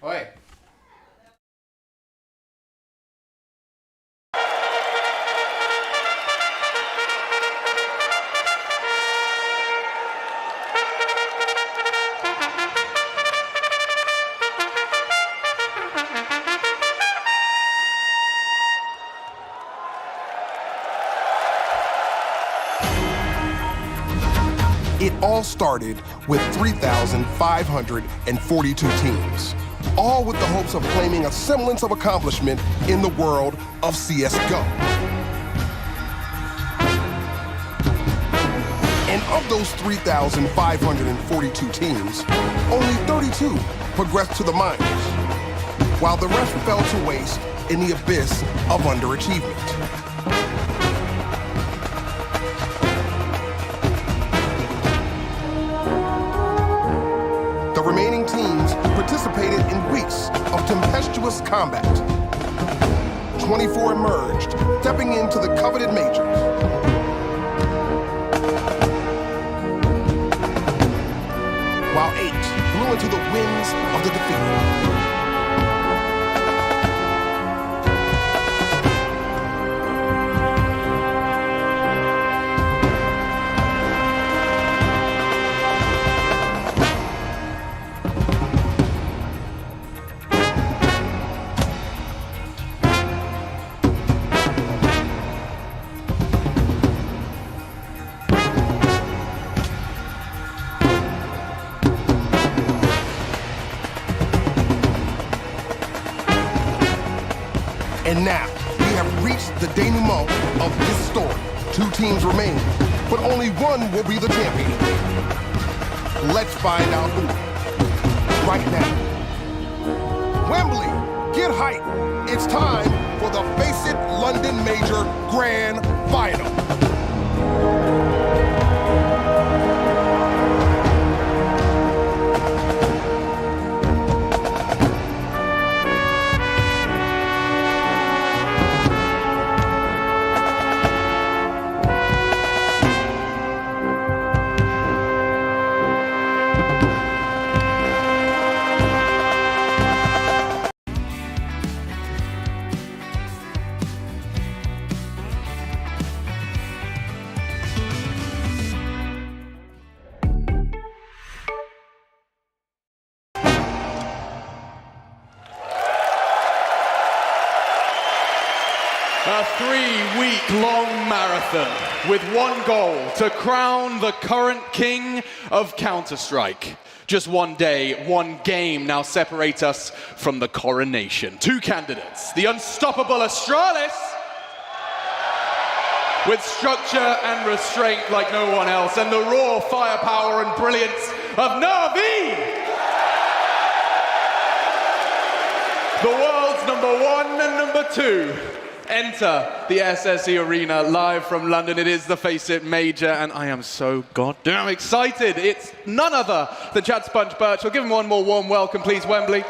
Oi. It all started with 3,542 teams, all with the hopes of claiming a semblance of accomplishment in the world of CSGO. And of those 3,542 teams, only 32 progressed to the minors, while the rest fell to waste in the abyss of underachievement. The remaining teams participated in weeks of tempestuous combat. 24 emerged, stepping into the coveted majors. While 8 blew into the winds of the defeated. And now, we have reached the denouement of this story. 2 teams remain, but only one will be the champion. Let's find out who. Right now. Wembley, get hype. It's time for the FACEIT London Major Grand Final. A 3-week-long marathon with one goal, to crown the current king of Counter-Strike. Just one day, one game now separate us from the coronation. Two candidates, the unstoppable Astralis, with structure and restraint like no one else, and the raw firepower and brilliance of Navi! The world's #1 and #2 enter the SSE Arena live from London. It is the FACEIT Major, and I am so goddamn excited. It's none other than Chad Sponge Birch. We'll give him one more warm welcome, please, Wembley.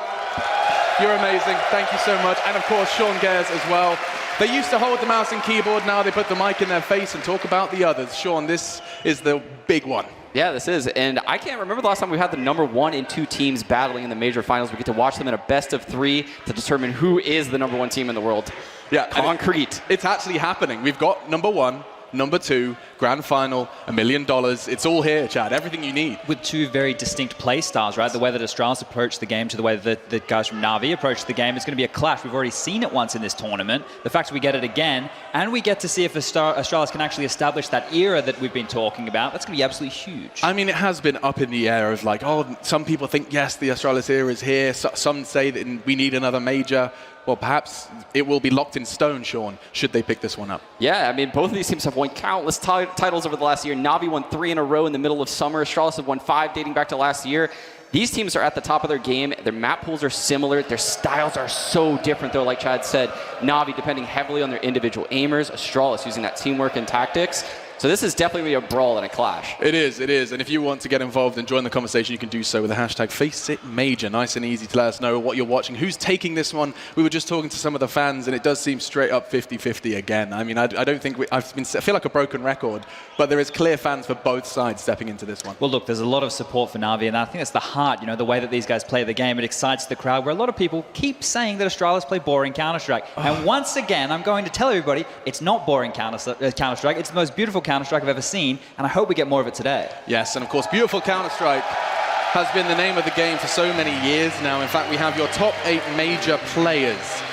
You're amazing. Thank you so much. And of course, Sean Gares as well. They used to hold the mouse and keyboard. Now they put the mic in their face and talk about the others. Sean, this is the big one. Yeah, this is. And I can't remember the last time we had the #1 and 2 teams battling in the major finals. We get to watch them in a best-of-3 to determine who is the #1 team in the world. Yeah, concrete. It's actually happening. We've got #1, #2, grand final, $1 million. It's all here, Chad. Everything you need. With two very distinct play styles, right? The way that Astralis approached the game to the way that the guys from Navi approached the game. It's going to be a clash. We've already seen it once in this tournament. The fact that we get it again, and we get to see if Astralis can actually establish that era that we've been talking about, that's going to be absolutely huge. I mean, it has been up in the air of like, oh, some people think, yes, the Astralis era is here. Some say that we need another major. Well, perhaps it will be locked in stone, Sean, should they pick this one up. Yeah, I mean, both of these teams have won countless titles over the last year. Navi won 3 in a row in the middle of summer. Astralis have won 5 dating back to last year. These teams are at the top of their game. Their map pools are similar. Their styles are so different, though, like Chad said. Navi depending heavily on their individual aimers. Astralis using that teamwork and tactics. So this is definitely a brawl and a clash. It is. And if you want to get involved and join the conversation, you can do so with the hashtag FACEIT Major. Nice and easy to let us know what you're watching, who's taking this one. We were just talking to some of the fans, and it does seem straight up 50-50 again. I mean, I don't think I feel like a broken record, but there is clear fans for both sides stepping into this one. Well, look, there's a lot of support for Navi, and I think that's the heart, you know, the way that these guys play the game. It excites the crowd, where a lot of people keep saying that Astralis play boring Counter-Strike. And once again, I'm going to tell everybody, it's not boring Counter-Strike. It's the most beautiful Counter-Strike I've ever seen. And I hope we get more of it today. Yes, and of course, beautiful Counter-Strike has been the name of the game for so many years now. In fact, we have your top 8 major players.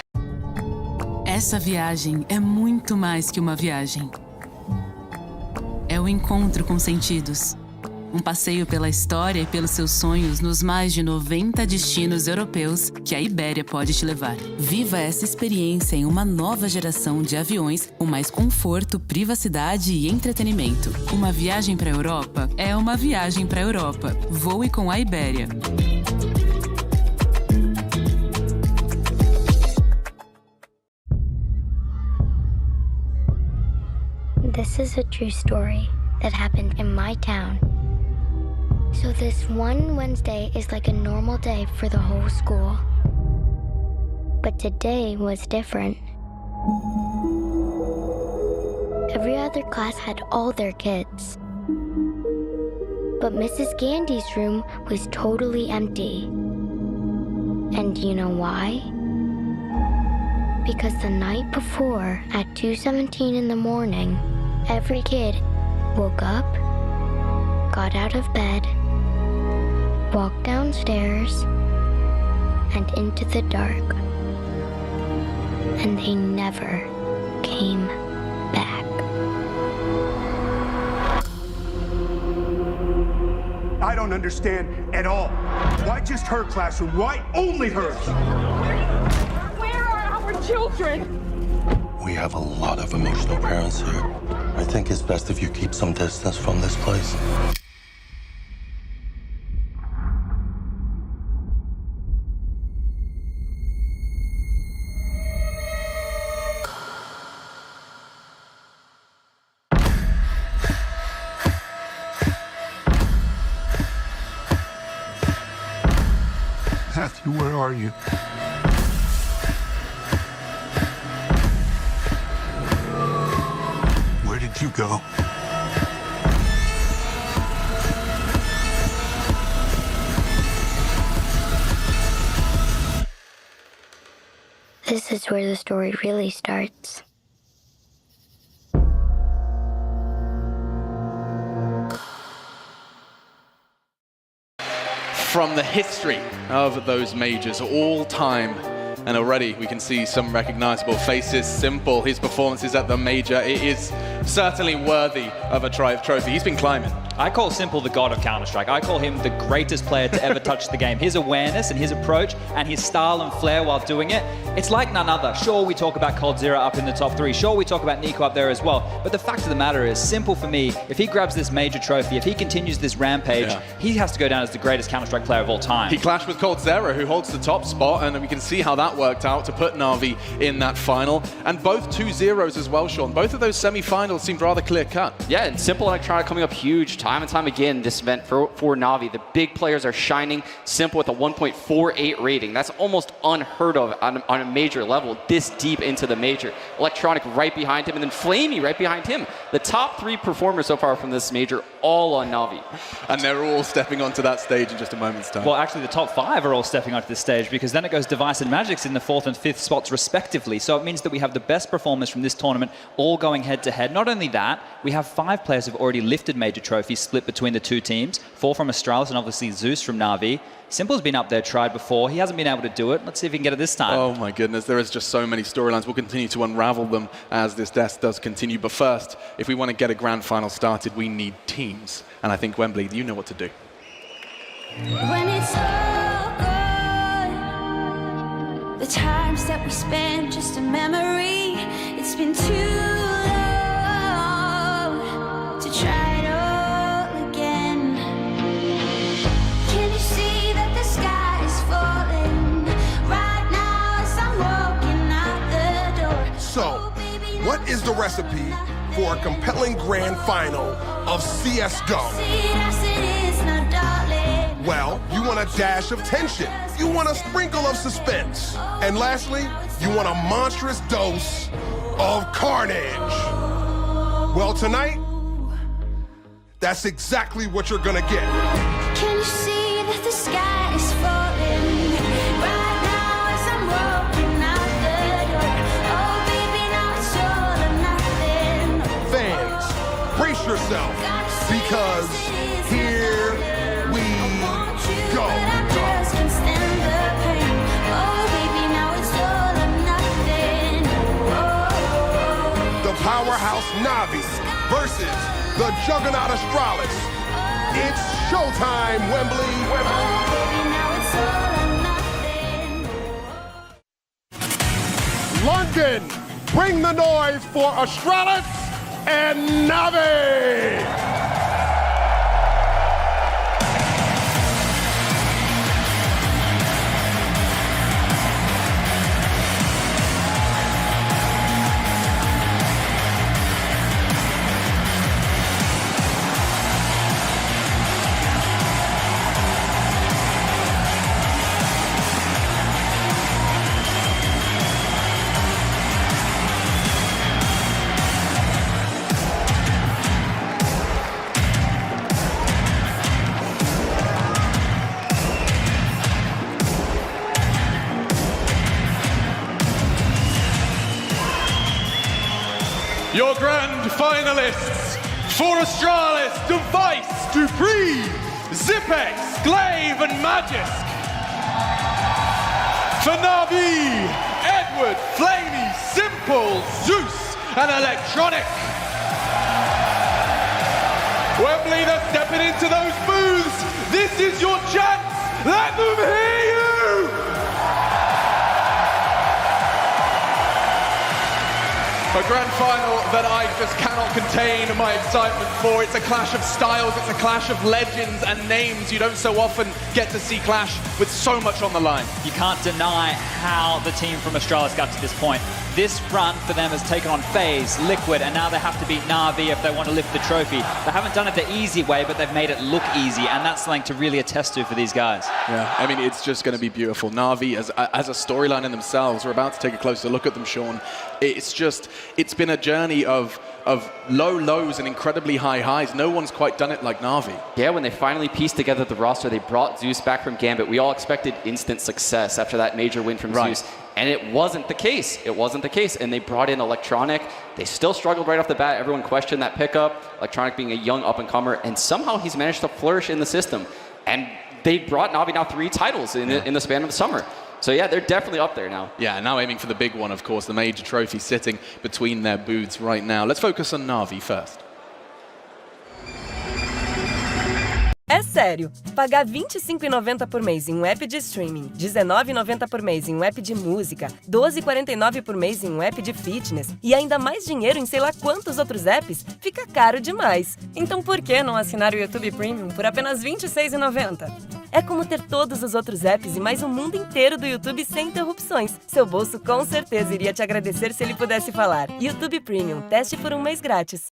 Essa viagem é muito mais que uma viagem. É o encontro com sentidos. Passeio pela história e pelos seus sonhos nos mais de 90 destinos europeus que a Ibéria pode te levar. Viva essa experiência em uma nova geração de aviões com mais conforto, privacidade e entretenimento. Uma viagem para a Europa é uma viagem para a Europa. Voe com a Ibéria. This is a true story that happened in my town. So this one Wednesday is like a normal day for the whole school. But today was different. Every other class had all their kids. But Mrs. Gandy's room was totally empty. And you know why? Because the night before, at 2:17 in the morning, every kid woke up, got out of bed, walked downstairs, and into the dark. And they never came back. I don't understand at all. Why just her classroom? Why only hers? Where are our children? We have a lot of emotional parents here. I think it's best if you keep some distance from this place. Matthew, where are you? Where did you go? This is where the story really starts. From the history of those majors, all-time and already we can see some recognizable faces. Simple, his performances at the Major, it is certainly worthy of a trophy. He's been climbing. I call Simple the god of Counter-Strike. I call him the greatest player to ever touch the game. His awareness and his approach and his style and flair while doing it, it's like none other. Sure, we talk about Coldzera up in the top 3. Sure, we talk about Nico up there as well. But the fact of the matter is, Simple for me, if he grabs this Major trophy, if he continues this rampage, he has to go down as the greatest Counter-Strike player of all time. He clashed with Coldzera, who holds the top spot, and we can see how that worked out to put Navi in that final. And both 2-0s as well, Sean. Both of those semi-finals seemed rather clear-cut. Yeah, and Simple and Electronic coming up huge time and time again this event for Navi. The big players are shining. Simple with a 1.48 rating. That's almost unheard of on a major level, this deep into the Major. Electronic right behind him, and then flamie right behind him. The top 3 performers so far from this Major, all on Navi. And they're all stepping onto that stage in just a moment's time. Well, actually, the top 5 are all stepping onto this stage, because then it goes Device and Magisk in the 4th and 5th spots respectively. So it means that we have the best performers from this tournament all going head-to-head. Not only that, we have 5 players who've already lifted Major trophies split between the 2 teams. 4 from Astralis and obviously Zeus from Navi. Simple's been up there, tried before. He hasn't been able to do it. Let's see if he can get it this time. Oh my goodness, there is just so many storylines. We'll continue to unravel them as this death does continue. But first, if we want to get a grand final started, we need teams. And I think, Wembley, you know what to do. When it's all gone, the times that we spent just a memory. It's been too long to try it all again. Can you see that the sky is falling right now as I'm walking out the door? So, what is the recipe for a compelling grand final of CSGO? Well, you want a dash of tension. You want a sprinkle of suspense. And lastly, you want a monstrous dose of carnage. Well, tonight, that's exactly what you're gonna get. Can you see that the sky is falling right now as I'm walking out the door? Oh, baby, now it's all or nothing. Fans, brace yourself, because here we go. The powerhouse Navi versus the juggernaut Astralis. It's showtime, Wembley. London, bring the noise for Astralis and Navi. Your grand finalists for Astralis, Device, dupreeh, Zipex, Glaive, and Magisk. For Navi, Edward, flamie, Simple, Zeus, and Electronic. Wembley, they're stepping into those booths. This is your chance. Let them hear you. A grand final that I just cannot contain my excitement for. It's a clash of styles, it's a clash of legends and names you don't so often get to see clash with so much on the line. You can't deny how the team from Astralis got to this point. This run for them has taken on FaZe, Liquid, and now they have to beat Navi if they want to lift the trophy. They haven't done it the easy way, but they've made it look easy, and that's something to really attest to for these guys. Yeah, I mean, it's just going to be beautiful. Navi, as a storyline in themselves, we're about to take a closer look at them, Sean. It's been a journey of low lows and incredibly high highs. No one's quite done it like Navi. Yeah, when they finally pieced together the roster, they brought Zeus back from Gambit. We all expected instant success after that major win from Zeus. And it wasn't the case. It wasn't the case. And they brought in Electronic. They still struggled right off the bat. Everyone questioned that pickup. Electronic being a young up-and-comer. And somehow he's managed to flourish in the system. And they brought Navi now 3 titles in the span of the summer. So yeah, they're definitely up there now. Yeah, now aiming for the big one, of course, the major trophy sitting between their booths right now. Let's focus on Navi first. É sério, pagar R$ 25,90 por mês em um app de streaming, R$ 19,90 por mês em um app de música, R$ 12,49 por mês em um app de fitness e ainda mais dinheiro em sei lá quantos outros apps, fica caro demais. Então por que não assinar o YouTube Premium por apenas R$ 26,90? É como ter todos os outros apps e mais o mundo inteiro do YouTube sem interrupções. Seu bolso com certeza iria te agradecer se ele pudesse falar. YouTube Premium, teste por um mês grátis.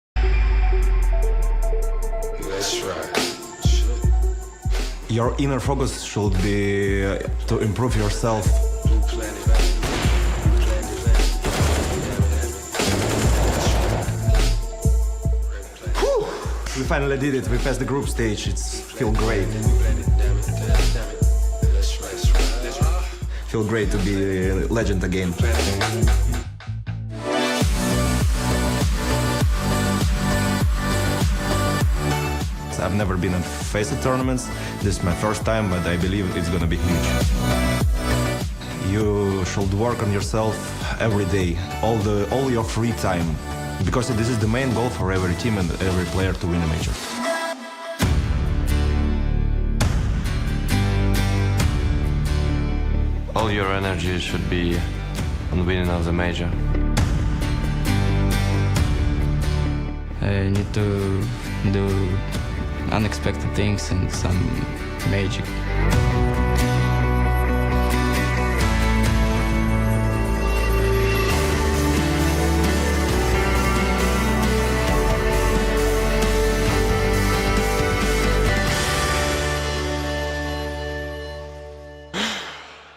Your inner focus should be to improve yourself. Whew. We finally did it. We passed the group stage. It's feel great. Feel great to be a legend again. I've never been at FACEIT tournaments. This is my first time, but I believe it's gonna be huge. You should work on yourself every day, all your free time, because this is the main goal for every team and every player to win a major. All your energy should be on winning of the major. I need to do unexpected things and some magic.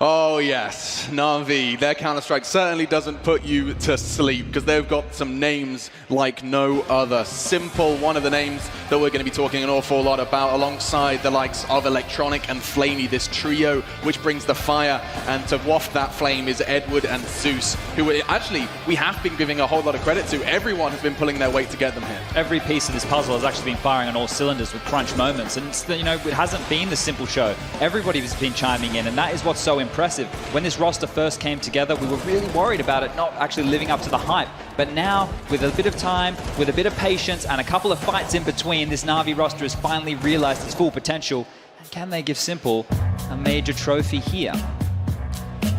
Oh yes, Navi, their Counter-Strike certainly doesn't put you to sleep because they've got some names like no other. Simple, one of the names that we're going to be talking an awful lot about alongside the likes of Electronic and flamie, this trio which brings the fire, and to waft that flame is Edward and Zeus, who actually we have been giving a whole lot of credit to. Everyone has been pulling their weight to get them here. Every piece of this puzzle has actually been firing on all cylinders with crunch moments, and it's, you know, it hasn't been the simple show. Everybody has been chiming in, and that is what's so impressive. When this roster first came together, we were really worried about it not actually living up to the hype. But now, with a bit of time, with a bit of patience, and a couple of fights in between, this Navi roster has finally realized its full potential. And can they give Simple a major trophy here?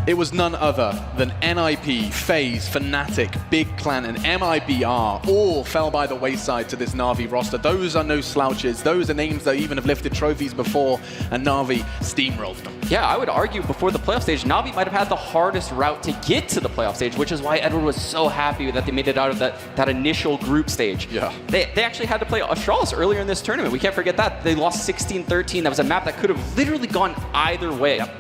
It was none other than NIP, FaZe, Fnatic, Big Clan, and MIBR all fell by the wayside to this Navi roster. Those are no slouches. Those are names that even have lifted trophies before, and Navi steamrolled them. Yeah, I would argue before the playoff stage, Navi might have had the hardest route to get to the playoff stage, which is why Edward was so happy that they made it out of that initial group stage. Yeah. They actually had to play Astralis earlier in this tournament. We can't forget that. They lost 16-13. That was a map that could have literally gone either way. Yep.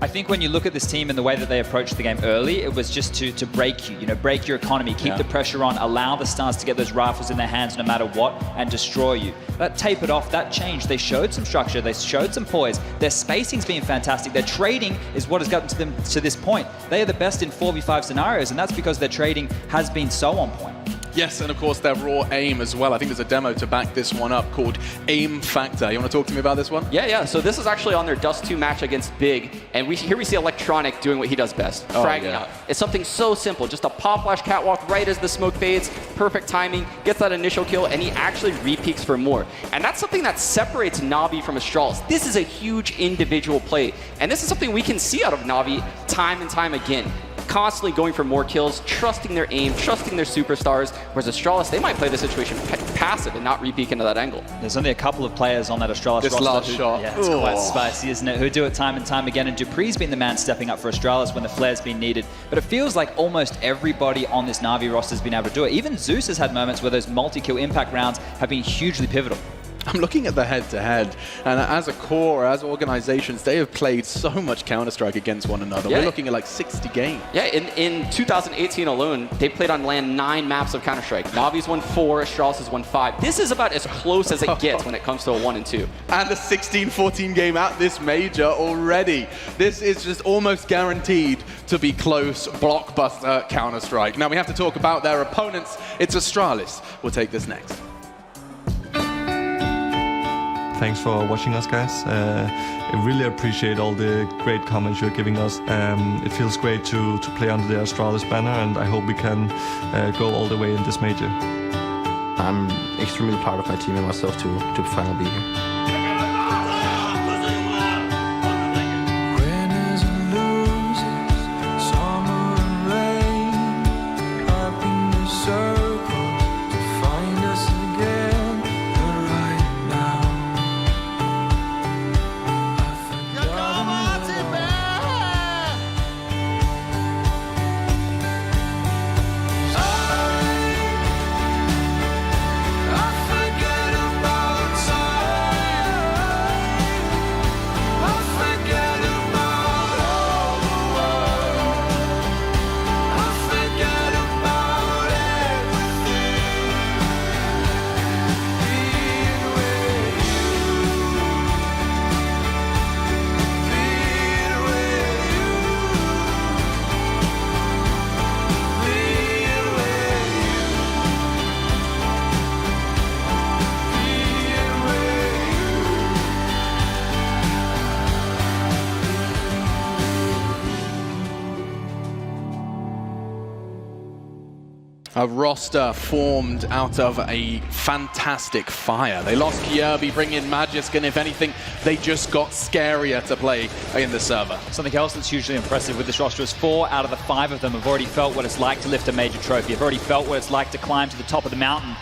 I think when you look at this team and the way that they approached the game early, it was just to break you, break your economy, keep the pressure on, allow the stars to get those rifles in their hands no matter what, and destroy you. That tapered off, that changed. They showed some structure, they showed some poise. Their spacing's been fantastic. Their trading is what has gotten to them to this point. They are the best in 4v5 scenarios, and that's because their trading has been so on point. Yes, and of course their raw aim as well. I think there's a demo to back this one up called Aim Factor. You want to talk to me about this one? Yeah. So this is actually on their Dust 2 match against Big, and here we see Electronic doing what he does best, fragging out. It's something so simple, just a pop flash catwalk right as the smoke fades, perfect timing, gets that initial kill, and he actually re-peeks for more. And that's something that separates Navi from Astralis. This is a huge individual play, and this is something we can see out of Navi time and time again. Constantly going for more kills, trusting their aim, trusting their superstars, whereas Astralis, they might play the situation passive and not re-peek into that angle. There's only a couple of players on that Astralis this roster. Last shot. Yeah, it's quite spicy, isn't it? Who do it time and time again, and dupreeh's been the man stepping up for Astralis when the flare's been needed. But it feels like almost everybody on this Navi roster has been able to do it. Even Zeus has had moments where those multi-kill impact rounds have been hugely pivotal. I'm looking at the head-to-head, and as a core, as organizations, they have played so much Counter-Strike against one another. Yeah. We're looking at like 60 games. Yeah, in 2018 alone, they played on LAN 9 maps of Counter-Strike. Navi's won 4, Astralis has won 5. This is about as close as it gets when it comes to a 1 and 2. And a 16-14 game at this major already. This is just almost guaranteed to be close, blockbuster Counter-Strike. Now we have to talk about their opponents. It's Astralis. We'll take this next. Thanks for watching us, guys. I really appreciate all the great comments you're giving us. It feels great to play under the Astralis banner, and I hope we can go all the way in this major. I'm extremely proud of my team and myself to finally be here. A roster formed out of a fantastic fire. They lost Kierby, bring in Magisk, and if anything, they just got scarier to play in the server. Something else that's hugely impressive with this roster is 4 out of the 5 of them have already felt what it's like to lift a major trophy, have already felt what it's like to climb to the top of the mountain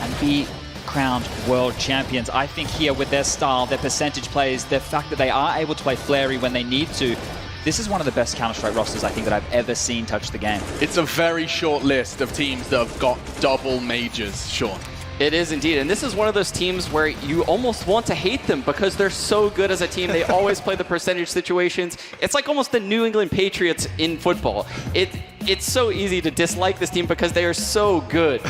and be crowned world champions. I think here with their style, their percentage plays, the fact that they are able to play flamie when they need to, this is one of the best Counter-Strike rosters I think that I've ever seen touch the game. It's a very short list of teams that have got double majors, Sean. It is indeed, and this is one of those teams where you almost want to hate them because they're so good as a team. They always play the percentage situations. It's like almost the New England Patriots in football. It's so easy to dislike this team because they are so good.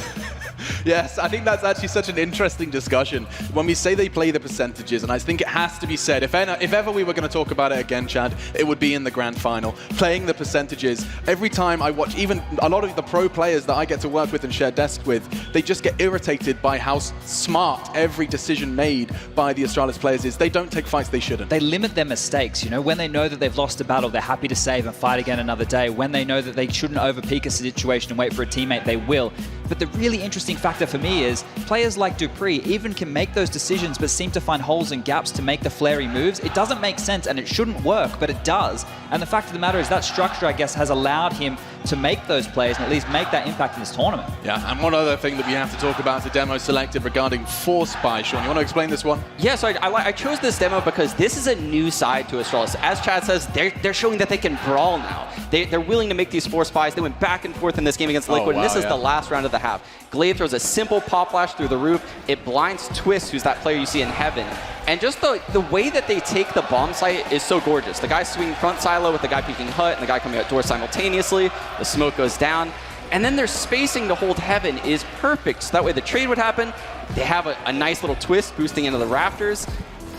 Yes, I think that's actually such an interesting discussion. When we say they play the percentages, and I think it has to be said, if ever we were going to talk about it again, Chad, it would be in the grand final. Playing the percentages. Every time I watch, even a lot of the pro players that I get to work with and share desk with, they just get irritated by how smart every decision made by the Astralis players is. They don't take fights they shouldn't. They limit their mistakes, you know. When they know that they've lost a battle, they're happy to save and fight again another day. When they know that they shouldn't overpeak a situation and wait for a teammate, they will. But the really interesting factor for me is players like dupreeh even can make those decisions but seem to find holes and gaps to make the flamie moves. It doesn't make sense and it shouldn't work, but it does. And the fact of the matter is that structure, I guess, has allowed him to make those plays and at least make that impact in this tournament. Yeah, and one other thing that we have to talk about is the demo selected regarding Force Spy. Sean, you want to explain this one? Yeah, so I chose this demo because this is a new side to Astralis. As Chad says, they're showing that they can brawl now. They're willing to make these Force Spies. They went back and forth in this game against Liquid, and this is the last round of the half. Glaive throws a simple pop flash through the roof. It blinds Twist, who's that player you see in Heaven. And just the way that they take the bomb site is so gorgeous. The guy swinging front silo with the guy peeking hut and the guy coming out door simultaneously. The smoke goes down. And then their spacing to hold Heaven is perfect. So that way the trade would happen. They have a nice little twist boosting into the rafters.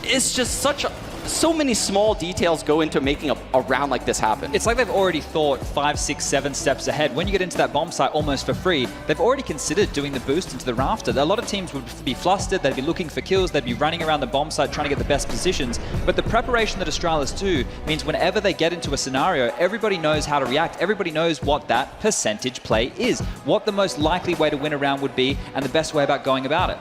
It's just so many small details go into making a round like this happen. It's like they've already thought 5, 6, 7 steps ahead. When you get into that bomb site almost for free, they've already considered doing the boost into the rafter. A lot of teams would be flustered, they'd be looking for kills, they'd be running around the bomb site trying to get the best positions. But the preparation that Astralis do means whenever they get into a scenario, everybody knows how to react. Everybody knows what that percentage play is, what the most likely way to win a round would be, and the best way about going about it.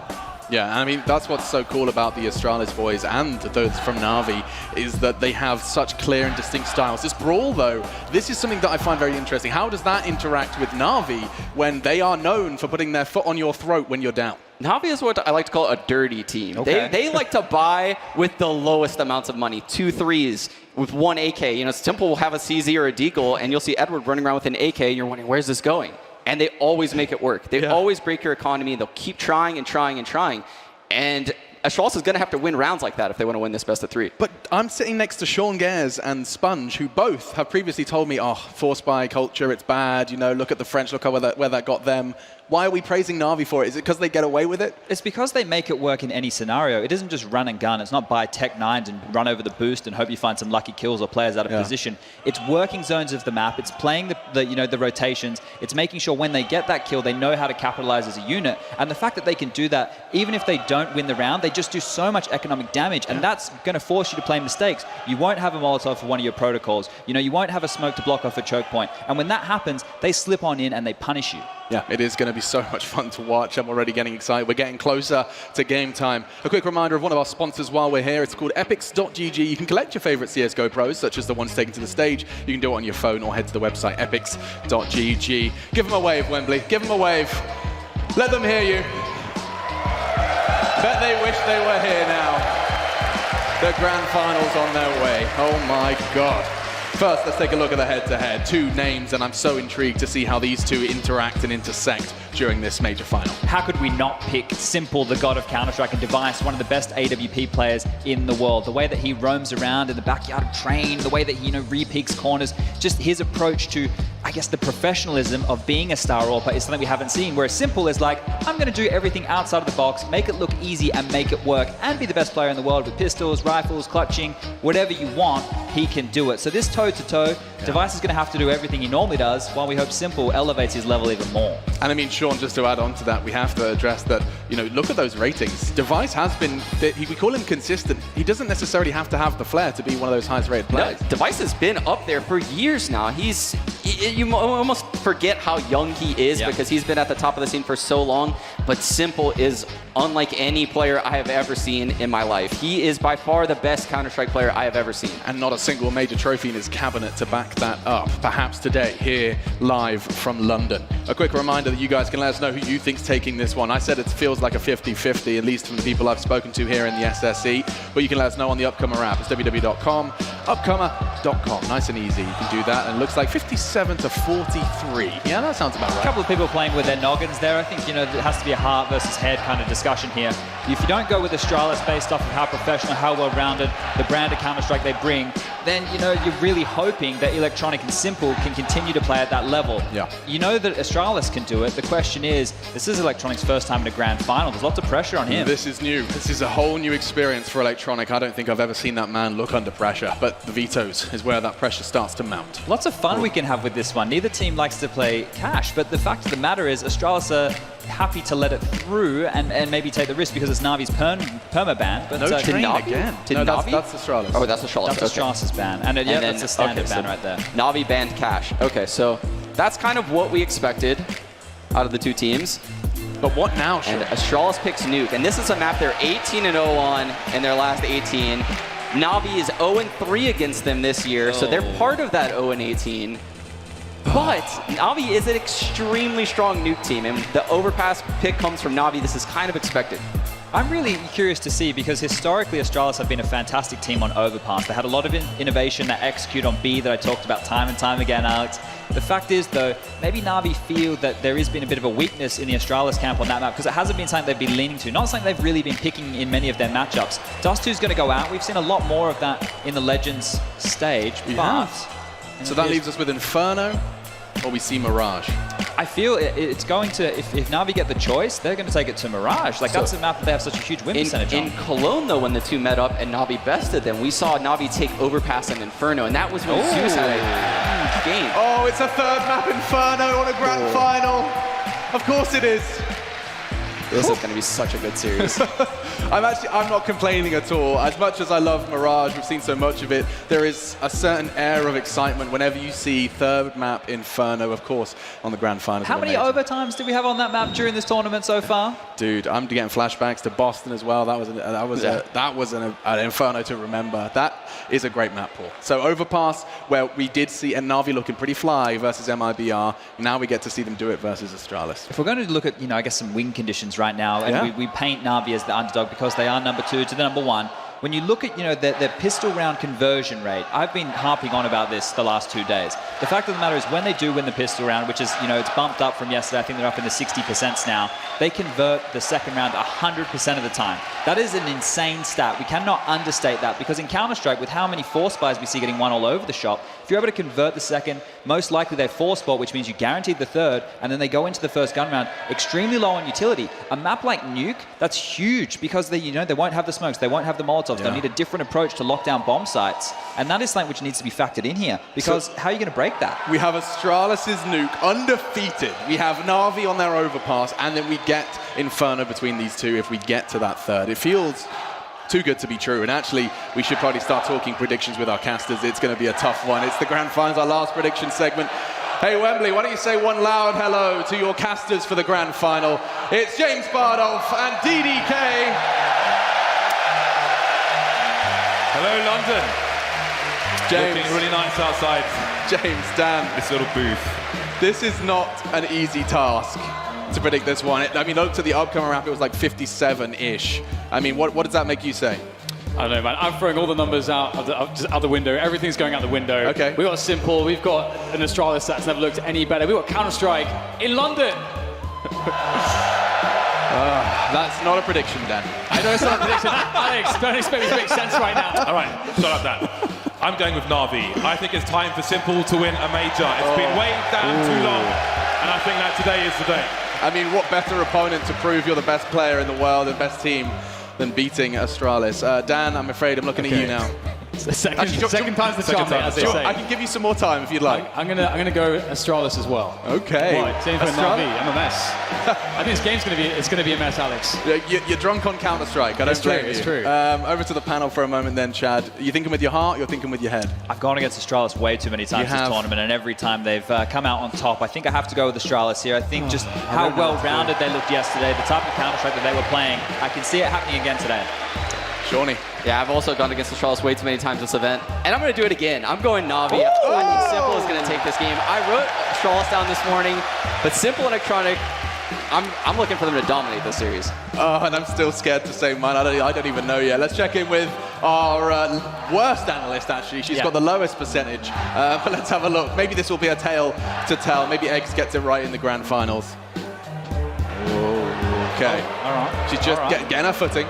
Yeah, I mean, that's what's so cool about the Astralis boys and those from Navi, is that they have such clear and distinct styles. This Brawl, though, this is something that I find very interesting. How does that interact with Navi when they are known for putting their foot on your throat when you're down? Navi is what I like to call a dirty team. Okay. They like to buy with the lowest amounts of money. 2 3s with 1 AK. You know, it's simple, we'll have a CZ or a Deagle, and you'll see Edward running around with an AK, and you're wondering, where's this going? And they always make it work. They always break your economy. They'll keep trying and trying and trying. And Astralis is going to have to win rounds like that if they want to win this best of 3. But I'm sitting next to Sean Gares and Sponge, who both have previously told me, oh, Force Spy culture, it's bad, you know, look at the French, look at where that got them. Why are we praising Navi for it? Is it because they get away with it? It's because they make it work in any scenario. It isn't just run and gun. It's not buy Tech 9s and run over the boost and hope you find some lucky kills or players out of position. It's working zones of the map. It's playing the rotations. It's making sure when they get that kill, they know how to capitalize as a unit. And the fact that they can do that, even if they don't win the round, they just do so much economic damage. And that's going to force you to play mistakes. You won't have a Molotov for one of your protocols. You know, you won't have a smoke to block off a choke point. And when that happens, they slip on in and they punish you. Yeah, it is going to be so much fun to watch. I'm already getting excited. We're getting closer to game time. A quick reminder of one of our sponsors while we're here. It's called epics.gg. You can collect your favorite CSGO pros, such as the ones taken to the stage. You can do it on your phone or head to the website epics.gg. Give them a wave, Wembley. Give them a wave. Let them hear you. Bet they wish they were here now. The grand finals on their way. Oh my God. First, let's take a look at the head-to-head. Two names, and I'm so intrigued to see how these two interact and intersect during this major final. How could we not pick Simple, the god of Counter-Strike, and Device, one of the best AWP players in the world? The way that he roams around in the backyard of Train, the way that he, re-peeks corners, just his approach to, I guess, the professionalism of being a star AWPer is something we haven't seen, whereas Simple is like, I'm going to do everything outside of the box, make it look easy and make it work, and be the best player in the world with pistols, rifles, clutching, whatever you want, he can do it. So this toe-to-toe, Device is going to have to do everything he normally does, while we hope Simple elevates his level even more. And I mean, Sean, just to add on to that, we have to address that, look at those ratings. Device has been, we call him consistent. He doesn't necessarily have to have the flair to be one of those highest rated players. No, Device has been up there for years now. You almost forget how young he is because he's been at the top of the scene for so long, but Simple is unlike any player I have ever seen in my life. He is by far the best Counter-Strike player I have ever seen. And not a single major trophy in his cabinet to back that up. Perhaps today, here, live from London. A quick reminder that you guys can let us know who you think's taking this one. I said it feels like a 50-50, at least from the people I've spoken to here in the SSE, but you can let us know on the Upcomer app. It's www.com, upcomer.com. Nice and easy. You can do that, and it looks like 57-43. Yeah, that sounds about right. A couple of people playing with their noggins there. I think, it has to be a heart versus head kind of discussion here. If you don't go with Astralis based off of how professional, how well-rounded the brand of Counter-Strike they bring, then, you're really hoping that Electronic and Simple can continue to play at that level. Yeah. You know that Astralis can do it. The question is, this is Electronic's first time in a grand final. There's lots of pressure on him. This is new. This is a whole new experience for Electronic. I don't think I've ever seen that man look under pressure, but the vetoes is where that pressure starts to mount. Lots of fun we can have with this one. Neither team likes to play cash, but the fact of the matter is Astralis are happy to let it through and maybe take the risk because it's Navi's perma-ban. But no Train again. No, Navi? That's Astralis. Oh, that's Astralis. That's Astralis' ban. And that's a standard ban right there. Navi banned cash. Okay, so that's kind of what we expected out of the two teams. But what now, Sean? And Astralis picks Nuke. And this is a map they're 18-0 on in their last 18. Navi is 0-3 against them this year, so they're part of that 0-18. But Navi is an extremely strong Nuke team, and the Overpass pick comes from Navi. This is kind of expected. I'm really curious to see because historically Astralis have been a fantastic team on Overpass. They had a lot of innovation that execute on B that I talked about time and time again, Alex. The fact is, though, maybe Navi feel that there has been a bit of a weakness in the Astralis camp on that map because it hasn't been something they've been leaning to, not something they've really been picking in many of their matchups. Dust2's going to go out. We've seen a lot more of that in the Legends stage, but... So that leaves us with Inferno, or we see Mirage. I feel it's going to, if Navi get the choice, they're going to take it to Mirage. Like, that's a map that they have such a huge win percentage on. In Cologne, though, when the two met up and Navi bested them, we saw Navi take Overpass and Inferno, and that was when Zeus had a huge game. Oh, it's a third map Inferno on a grand final. Of course it is. This is going to be such a good series. I'm not complaining at all. As much as I love Mirage, we've seen so much of it, there is a certain air of excitement whenever you see third map Inferno, of course, on the grand finals. How many overtimes did we have on that map during this tournament so far? Dude, I'm getting flashbacks to Boston as well. That was an Inferno to remember. That is a great map, Paul. So Overpass, where we did see Navi looking pretty fly versus MIBR. Now we get to see them do it versus Astralis. If we're going to look at, I guess some win conditions right now, and we paint Navi as the underdog because they are number 2 to the number 1. when you look at, you know, the pistol round conversion rate, I've been harping on about this the last 2 days. The fact of the matter is when they do win the pistol round, which is, you know, it's bumped up from yesterday, I think they're up in the 60% now, they convert the second round 100% of the time. That is an insane stat. We cannot understate that, because in Counter-Strike, with how many force buys we see getting won all over the shop, if you're able to convert the second, most likely they force ball, which means you guaranteed the third, and then they go into the first gun round extremely low on utility. A map like Nuke, that's huge, because they, you know, they won't have the smokes, they won't have the Molotovs, they'll need a different approach to lock down bomb sites, and that is something which needs to be factored in here, because how are you going to break that? We have Astralis' Nuke undefeated. We have Navi on their overpass, and then we get Inferno between these two if we get to that third. It feels too good to be true, and actually we should probably start talking predictions with our casters. It's going to be a tough one. It's the grand finals, our last prediction segment. Hey Wembley, why don't you say one loud hello to your casters for the grand final. It's James Bardolph and DDK. Hello London. James. Looking really nice outside. James, Dan. This little booth. This is not an easy task to predict this one. I mean, look to the upcoming map, it was like 57-ish. I mean, what does that make you say? I don't know, man. I'm throwing all the numbers out the window. Everything's going out the window. Okay. We've got Simple. We've got an Astralis that's never looked any better. We've got Counter-Strike in London. That's not a prediction, Dan. I know it's not a prediction. Alex, don't expect me to make sense right now. All right, shut up, Dan. I'm going with Navi. I think it's time for Simple to win a major. It's been weighed down too long, and I think that today is the day. I mean, what better opponent to prove you're the best player in the world and best team than beating Astralis? Dan, I'm afraid I'm looking at you now. Second time's the charm, as they say. I can give you some more time if you'd like. I'm gonna go Astralis as well. Okay. Right, same for Navi. I'm a mess. I think this game's gonna be a mess, Alex. You're drunk on Counter-Strike. I don't blame you. It's true. Over to the panel for a moment then, Chad. Are you thinking with your heart? You're thinking with your head? I've gone against Astralis way too many times this tournament, and every time they've come out on top. I think I have to go with Astralis here. I think just how well-rounded they looked yesterday, the type of Counter-Strike that they were playing, I can see it happening again today. Shawnee. Yeah, I've also gone against Astralis way too many times this event, and I'm going to do it again. I'm going Navi. I think Simple is going to take this game. I wrote Astralis down this morning, but Simple and Electronic, I'm looking for them to dominate this series. Oh, and I'm still scared to say mine. I don't even know yet. Let's check in with our worst analyst, actually. She's got the lowest percentage. But let's have a look. Maybe this will be a tale to tell. Maybe Eggs gets it right in the grand finals. Okay. All right. She's just getting her footing.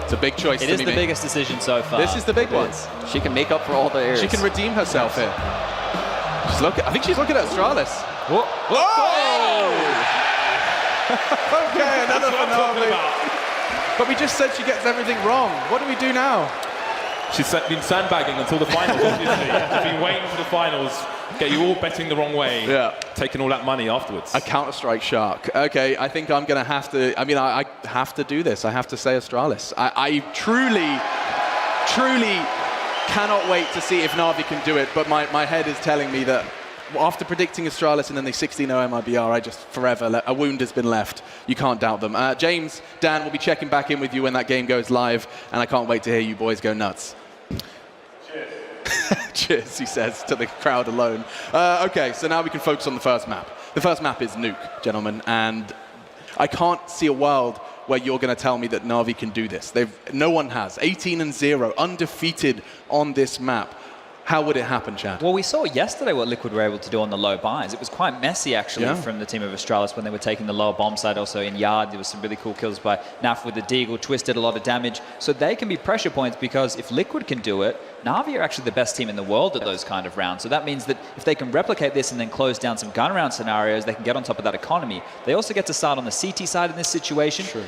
It's a big choice. It is the biggest decision so far. This is the big one. She can make up for all the errors. She can redeem herself here. I think she's looking at Astralis. Whoa! Okay, another for Navi. But we just said she gets everything wrong. What do we do now? She's been sandbagging until the finals, obviously. She's been waiting for the finals, get you all betting the wrong way, taking all that money afterwards. A Counter-Strike shark. Okay, I think I'm going to have to, I have to do this. I have to say Astralis. I truly cannot wait to see if Navi can do it, but my head is telling me that after predicting Astralis and then they 16-0 MIBR, I just forever, a wound has been left. You can't doubt them. James, Dan, will be checking back in with you when that game goes live, and I can't wait to hear you boys go nuts. Cheers. Cheers, he says to the crowd alone. Okay, so now we can focus on the first map. The first map is Nuke, gentlemen, and I can't see a world where you're going to tell me that Navi can do this. No one has. 18-0, undefeated on this map. How would it happen, Chad? Well, we saw yesterday what Liquid were able to do on the low buys. It was quite messy, actually, from the team of Astralis when they were taking the lower bomb side. Also in Yard, there was some really cool kills by Naf with the Deagle, twisted a lot of damage. So they can be pressure points, because if Liquid can do it, Navi are actually the best team in the world at those kind of rounds. So that means that if they can replicate this and then close down some gun round scenarios, they can get on top of that economy. They also get to start on the CT side in this situation. True.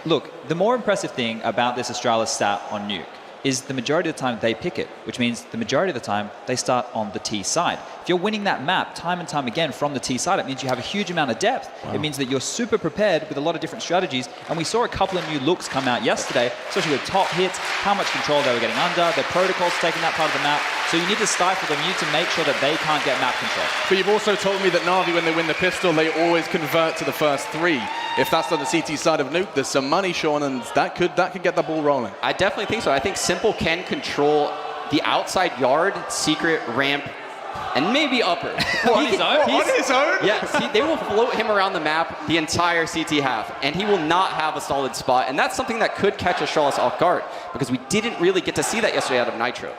Look, the more impressive thing about this Astralis stat on Nuke is the majority of the time they pick it, which means the majority of the time they start on the T side. If you're winning that map time and time again from the T side, it means you have a huge amount of depth. Wow. It means that you're super prepared with a lot of different strategies, and we saw a couple of new looks come out yesterday, especially with top hits, how much control they were getting under, their protocols taking that part of the map. So you need to stifle them, you need to make sure that they can't get map control. But you've also told me that Navi, when they win the pistol, they always convert to the first three. If that's on the CT side of Nuke, there's some money, Sean, and that could get the ball rolling. I definitely think so. I think Simple can control the outside yard, secret, ramp, and maybe upper. On his own? On his own? Yes, they will float him around the map the entire CT half, and he will not have a solid spot. And that's something that could catch Astralis off guard, because we didn't really get to see that yesterday out of Nitro.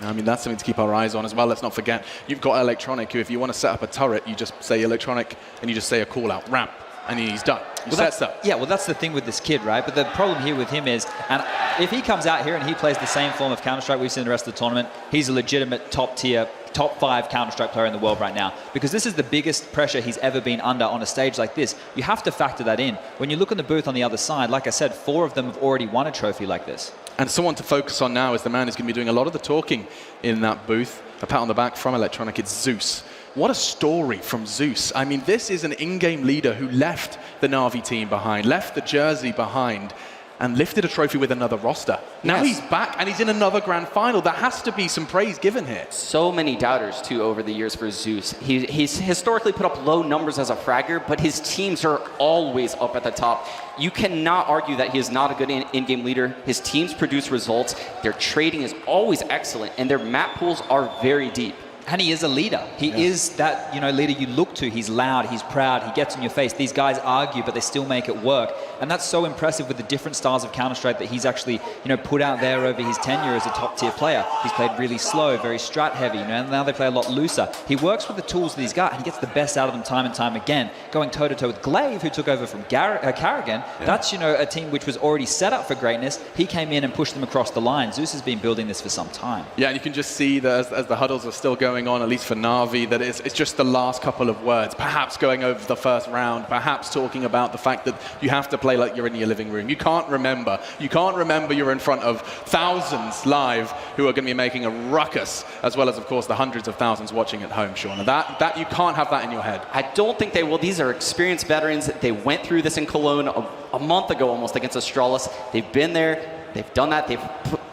I mean, that's something to keep our eyes on as well. Let's not forget, you've got Electronic, who if you want to set up a turret, you just say Electronic, and you just say a call-out, ramp, and he's done. Sets up. Yeah, well, that's the thing with this kid, right? But the problem here with him is, and if he comes out here and he plays the same form of Counter-Strike we've seen in the rest of the tournament, he's a legitimate top-tier, top 5 Counter-Strike player in the world right now. Because this is the biggest pressure he's ever been under on a stage like this. You have to factor that in. When you look in the booth on the other side, like I said, 4 of them have already won a trophy like this. And someone to focus on now is the man who's going to be doing a lot of the talking in that booth. A pat on the back from Electronic, it's Zeus. What a story from Zeus. I mean, this is an in-game leader who left the Navi team behind, left the jersey behind, and lifted a trophy with another roster. Now he's back and he's in another grand final. There has to be some praise given here. So many doubters, too, over the years for Zeus. He's historically put up low numbers as a fragger, but his teams are always up at the top. You cannot argue that he is not a good in-game leader. His teams produce results. Their trading is always excellent, and their map pools are very deep. And he is a leader. He is that, leader you look to. He's loud, he's proud, he gets in your face. These guys argue, but they still make it work. And that's so impressive with the different styles of Counter-Strike that he's actually, put out there over his tenure as a top-tier player. He's played really slow, very strat-heavy, and now they play a lot looser. He works with the tools that he's got, and he gets the best out of them time and time again. Going toe-to-toe with Glaive, who took over from Carrigan, that's, a team which was already set up for greatness. He came in and pushed them across the line. Zeus has been building this for some time. Yeah, and you can just see that as the huddles are still going on, at least for Navi, that it's just the last couple of words, perhaps going over the first round, perhaps talking about the fact that you have to play like you're in your living room. You can't remember you're in front of thousands live who are going to be making a ruckus, as well as, of course, the hundreds of thousands watching at home, Sean. And that you can't have that in your head. I don't think they will. These are experienced veterans. They went through this in Cologne a month ago almost against Astralis. They've been there. They've done that. They've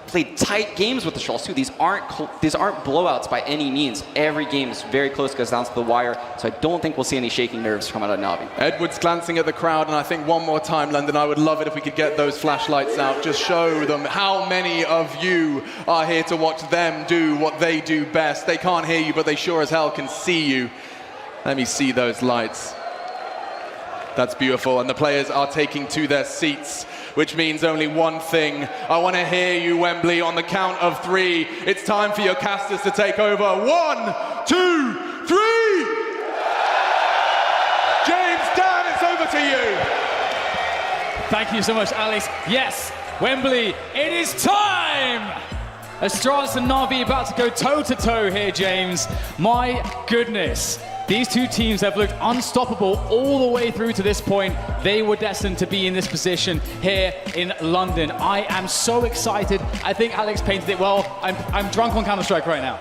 played tight games with Astralis too. These aren't blowouts by any means. Every game is very close, goes down to the wire. So I don't think we'll see any shaking nerves come out of Navi. Edward's glancing at the crowd, and I think one more time, London, I would love it if we could get those flashlights out. Just show them how many of you are here to watch them do what they do best. They can't hear you, but they sure as hell can see you. Let me see those lights. That's beautiful, and the players are taking to their seats, which means only one thing. I want to hear you, Wembley, on the count of 3. It's time for your casters to take over. 1, 2, 3! James, Dan, it's over to you. Thank you so much, Alex. Yes, Wembley, it is time! Astralis and Navi about to go toe-to-toe here, James. My goodness. These two teams have looked unstoppable all the way through to this point. They were destined to be in this position here in London. I am so excited. I think Alex painted it well. I'm drunk on Counter-Strike right now.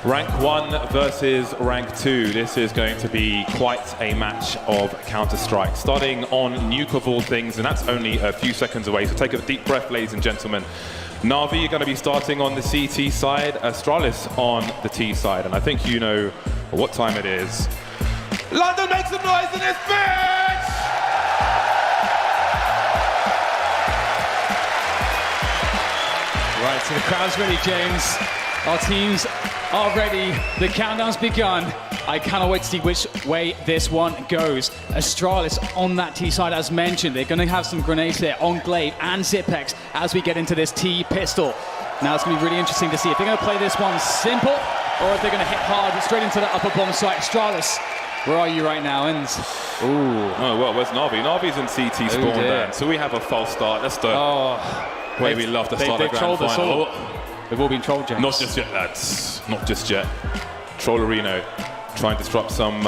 Rank 1 versus Rank 2. This is going to be quite a match of Counter-Strike. Starting on Nuke of all things, and that's only a few seconds away. So take a deep breath, ladies and gentlemen. Navi are going to be starting on the CT side, Astralis on the T side. And I think you know what time it is. London, make some noise in this bitch! Right, so the crowd's ready, James. Our teams are ready. The countdown's begun. I cannot wait to see which way this one goes. Astralis on that T side, as mentioned. They're going to have some grenades there on Glaive and Zipex as we get into this T pistol. Now it's going to be really interesting to see if they're going to play this one simple or if they're going to hit hard straight into the upper bomb site. Astralis, where are you right now? And oh well, where's Navi? Navi's in CT spawn then, so we have a false start. That's the way we love to start a grand final. They've all been trolled, James. Not just yet, lads. Not just yet. Trollerino trying to disrupt some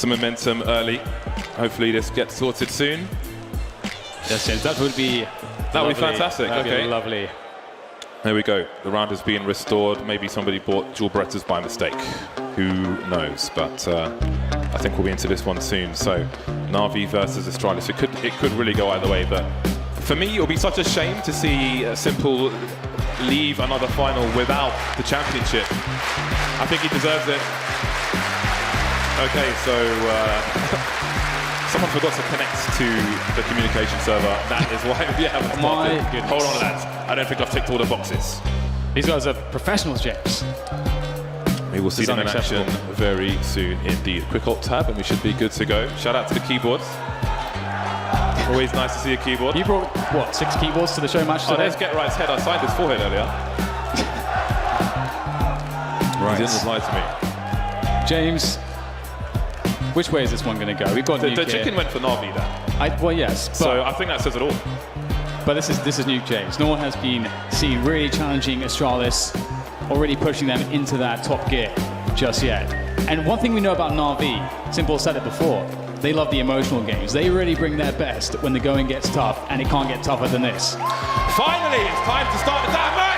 momentum early. Hopefully this gets sorted soon. Yes, James, that would be fantastic. That'd okay, be lovely. There we go. The round is being restored. Maybe somebody bought dual Berettas by mistake. Who knows? But I think we'll be into this one soon. So Navi versus Astralis. It could really go either way. But for me, it'll be such a shame to see Simple leave another final without the championship. I think he deserves it. Okay, so someone forgot to connect to the communication server. That is why we haven't started. Hold on, lads. I don't think I've ticked all the boxes. These guys are professionals, James. We will see them in action very soon indeed. Quick alt tab and we should be good to go. Shout out to the keyboards. Always nice to see a keyboard. You brought, what, 6 keyboards to the show match today? Oh, there's Get Right's head. I signed his forehead earlier. Right. He didn't reply to me. James, which way is this one going to go? We've got the chicken went for Navi there. Well, yes. So I think that says it all. But this is Nuke, James. No one has been seen really challenging Astralis, already pushing them into that top gear just yet. And one thing we know about Navi, Simple said it before, they love the emotional games. They really bring their best when the going gets tough, and it can't get tougher than this. Finally, it's time to start that match!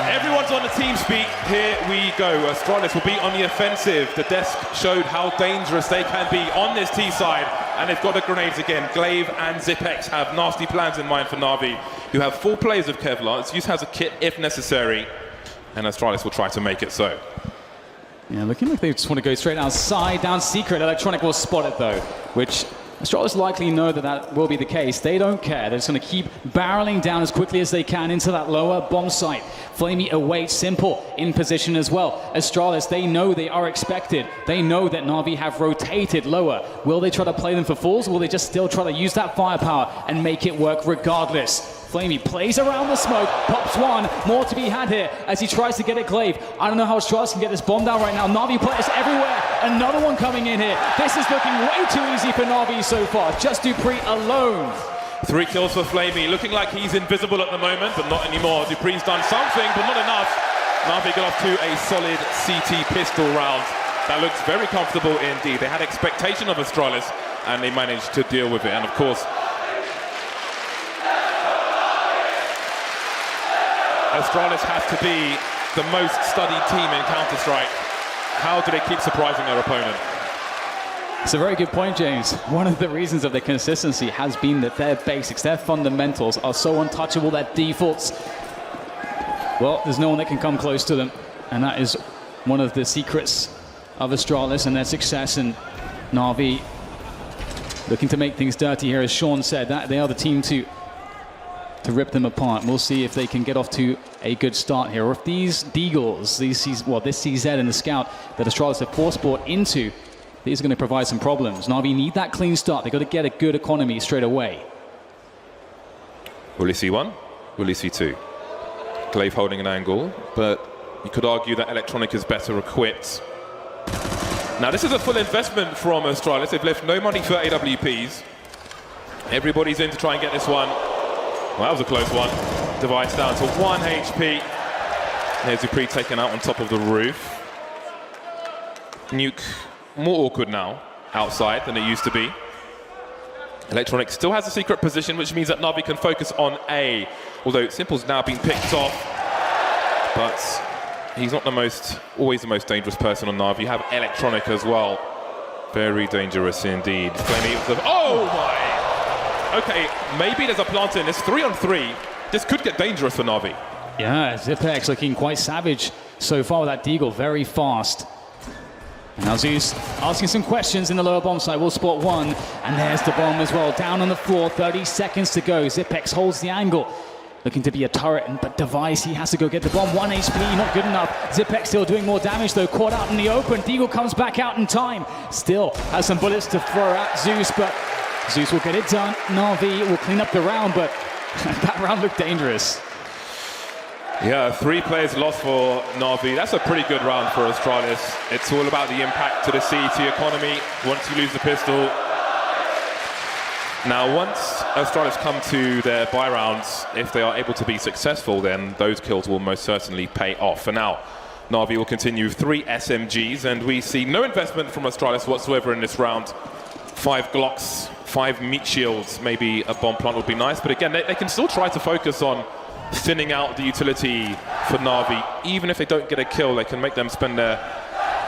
Everyone's on the team speak. Here we go. Astralis will be on the offensive. The desk showed how dangerous they can be on this T side, and they've got the grenades again. Glaive and Zipex have nasty plans in mind for Navi, who have 4 players of Kevlar. Zeus has a kit if necessary, and Astralis will try to make it so. Yeah, looking like they just want to go straight outside, down secret. Electronic will spot it though, which Astralis likely know that will be the case. They don't care. They're just going to keep barreling down as quickly as they can into that lower bomb site. flamie awaits Simple in position as well. Astralis, they know they are expected. They know that Navi have rotated lower. Will they try to play them for fools, or will they just still try to use that firepower and make it work regardless? flamie plays around the smoke, pops one, more to be had here as he tries to get it Glaive. I don't know how Astralis can get this bomb down right now. Navi players everywhere, another one coming in here. This is looking way too easy for Navi so far, just dupreeh alone. 3 kills for flamie, looking like he's invisible at the moment, but not anymore. dupreeh's done something, but not enough. Navi got off to a solid CT pistol round. That looks very comfortable indeed. They had expectation of Astralis, and they managed to deal with it. And of course, Astralis has to be the most studied team in Counter-Strike. How do they keep surprising their opponent? It's a very good point, James. One of the reasons of their consistency has been that their basics, their fundamentals are so untouchable, their defaults. Well, there's no one that can come close to them. And that is one of the secrets of Astralis and their success. And Navi looking to make things dirty here, as Sean said, that they are the team to rip them apart. We'll see if they can get off to a good start here, or if these Deagles, this CZ and the Scout that Astralis have force-bought into, these are going to provide some problems. Navi need that clean start. They've got to get a good economy straight away. Will he see one? Will he see 2? Glaive holding an angle, but you could argue that Electronic is better equipped. Now this is a full investment from Astralis. They've left no money for AWPs. Everybody's in to try and get this one. Well, that was a close one. Device down to 1 HP. There's dupreeh taken out on top of the roof. Nuke more awkward now outside than it used to be. Electronic still has a secret position, which means that Navi can focus on A. Although Simple's now been picked off, but he's not always the most dangerous person on Navi. You have Electronic as well. Very dangerous indeed. flamie, oh my! Okay, maybe there's a plant in. It's 3-on-3. This could get dangerous for Navi. Yeah, Zipex looking quite savage so far with that Deagle, very fast. And now Zeus asking some questions in the lower bomb side. We'll spot one, and there's the bomb as well. Down on the floor, 30 seconds to go. Zipex holds the angle. Looking to be a turret, but Device, he has to go get the bomb. 1 HP, not good enough. Zipex still doing more damage though, caught out in the open. Deagle comes back out in time. Still has some bullets to throw at Zeus, but Zeus will get it done. Navi will clean up the round, but that round looked dangerous. Yeah, 3 players lost for Navi. That's a pretty good round for Astralis. It's all about the impact to the CT economy once you lose the pistol. Now, once Astralis come to their buy rounds, if they are able to be successful, then those kills will most certainly pay off. For now, Navi will continue 3 SMGs, and we see no investment from Astralis whatsoever in this round. 5 Glocks, 5 meat shields, maybe a bomb plant would be nice, but again, they can still try to focus on thinning out the utility for Navi. Even if they don't get a kill, they can make them spend their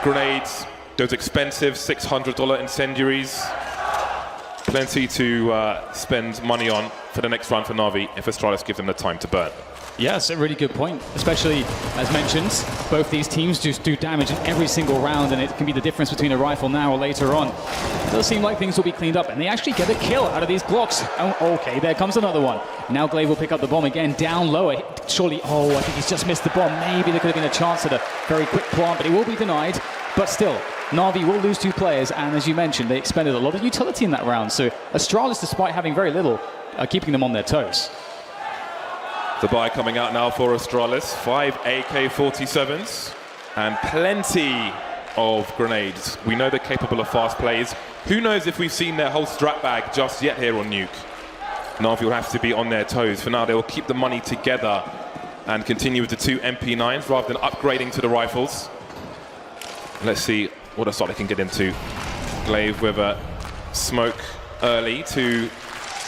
grenades, those expensive $600 incendiaries. Plenty to spend money on for the next run for Navi if Astralis give them the time to burn. Yes, a really good point. Especially, as mentioned, both these teams just do damage in every single round, and it can be the difference between a rifle now or later on. It does seem like things will be cleaned up, and they actually get a kill out of these Glocks. Oh, okay, there comes another one. Now Glaive will pick up the bomb again, down lower. Surely, oh, I think he's just missed the bomb. Maybe there could have been a chance at a very quick plant, but it will be denied. But still, Navi will lose 2 players, and as you mentioned, they expended a lot of utility in that round. So Astralis, despite having very little, are keeping them on their toes. The buy coming out now for Astralis. 5 AK-47s and plenty of grenades. We know they're capable of fast plays. Who knows if we've seen their whole strap bag just yet here on Nuke. Navi will have to be on their toes. For now, they will keep the money together and continue with the 2 MP9s rather than upgrading to the rifles. Let's see what Astralis can get into. Glaive with a smoke early to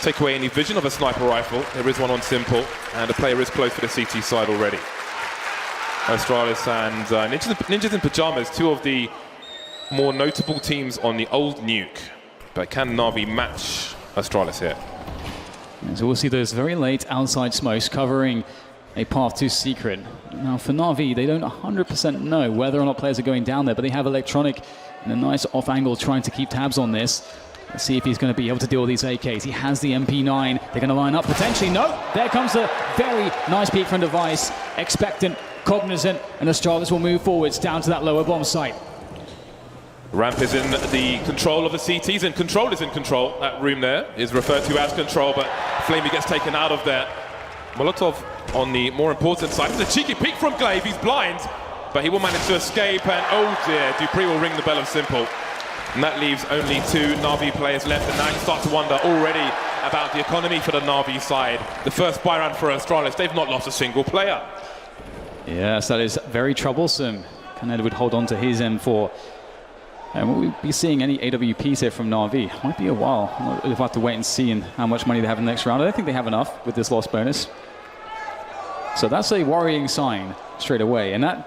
take away any vision of a sniper rifle. There is one on Simple, and the player is close to the CT side already. Astralis and Ninjas in Pyjamas, 2 of the more notable teams on the old Nuke. But can Navi match Astralis here? So we'll see those very late outside smokes covering a path to secret. Now for Navi, they don't 100% know whether or not players are going down there, but they have Electronic in a nice off angle trying to keep tabs on this. Let's see if he's going to be able to deal with these AKs. He has the MP9. They're going to line up potentially. No, there comes a very nice peek from Device. Expectant, cognizant, and Astralis will move forwards down to that lower bomb site. Ramp is in the control of the CTs, and Control is in control. That room there is referred to as Control, but flamie gets taken out of there. Molotov on the more important side. It's a cheeky peek from Glaive. He's blind, but he will manage to escape, and oh dear, dupreeh will ring the bell of Simple. And that leaves only 2 Navi players left, and now you start to wonder already about the economy for the Navi side. The first buy round for Astralis, they've not lost a single player. Yes, that is very troublesome. Can Edward hold on to his M4? And will we be seeing any AWPs here from Navi? Might be a while. We'll have to wait and see how much money they have in the next round. I don't think they have enough with this loss bonus. So that's a worrying sign straight away. And that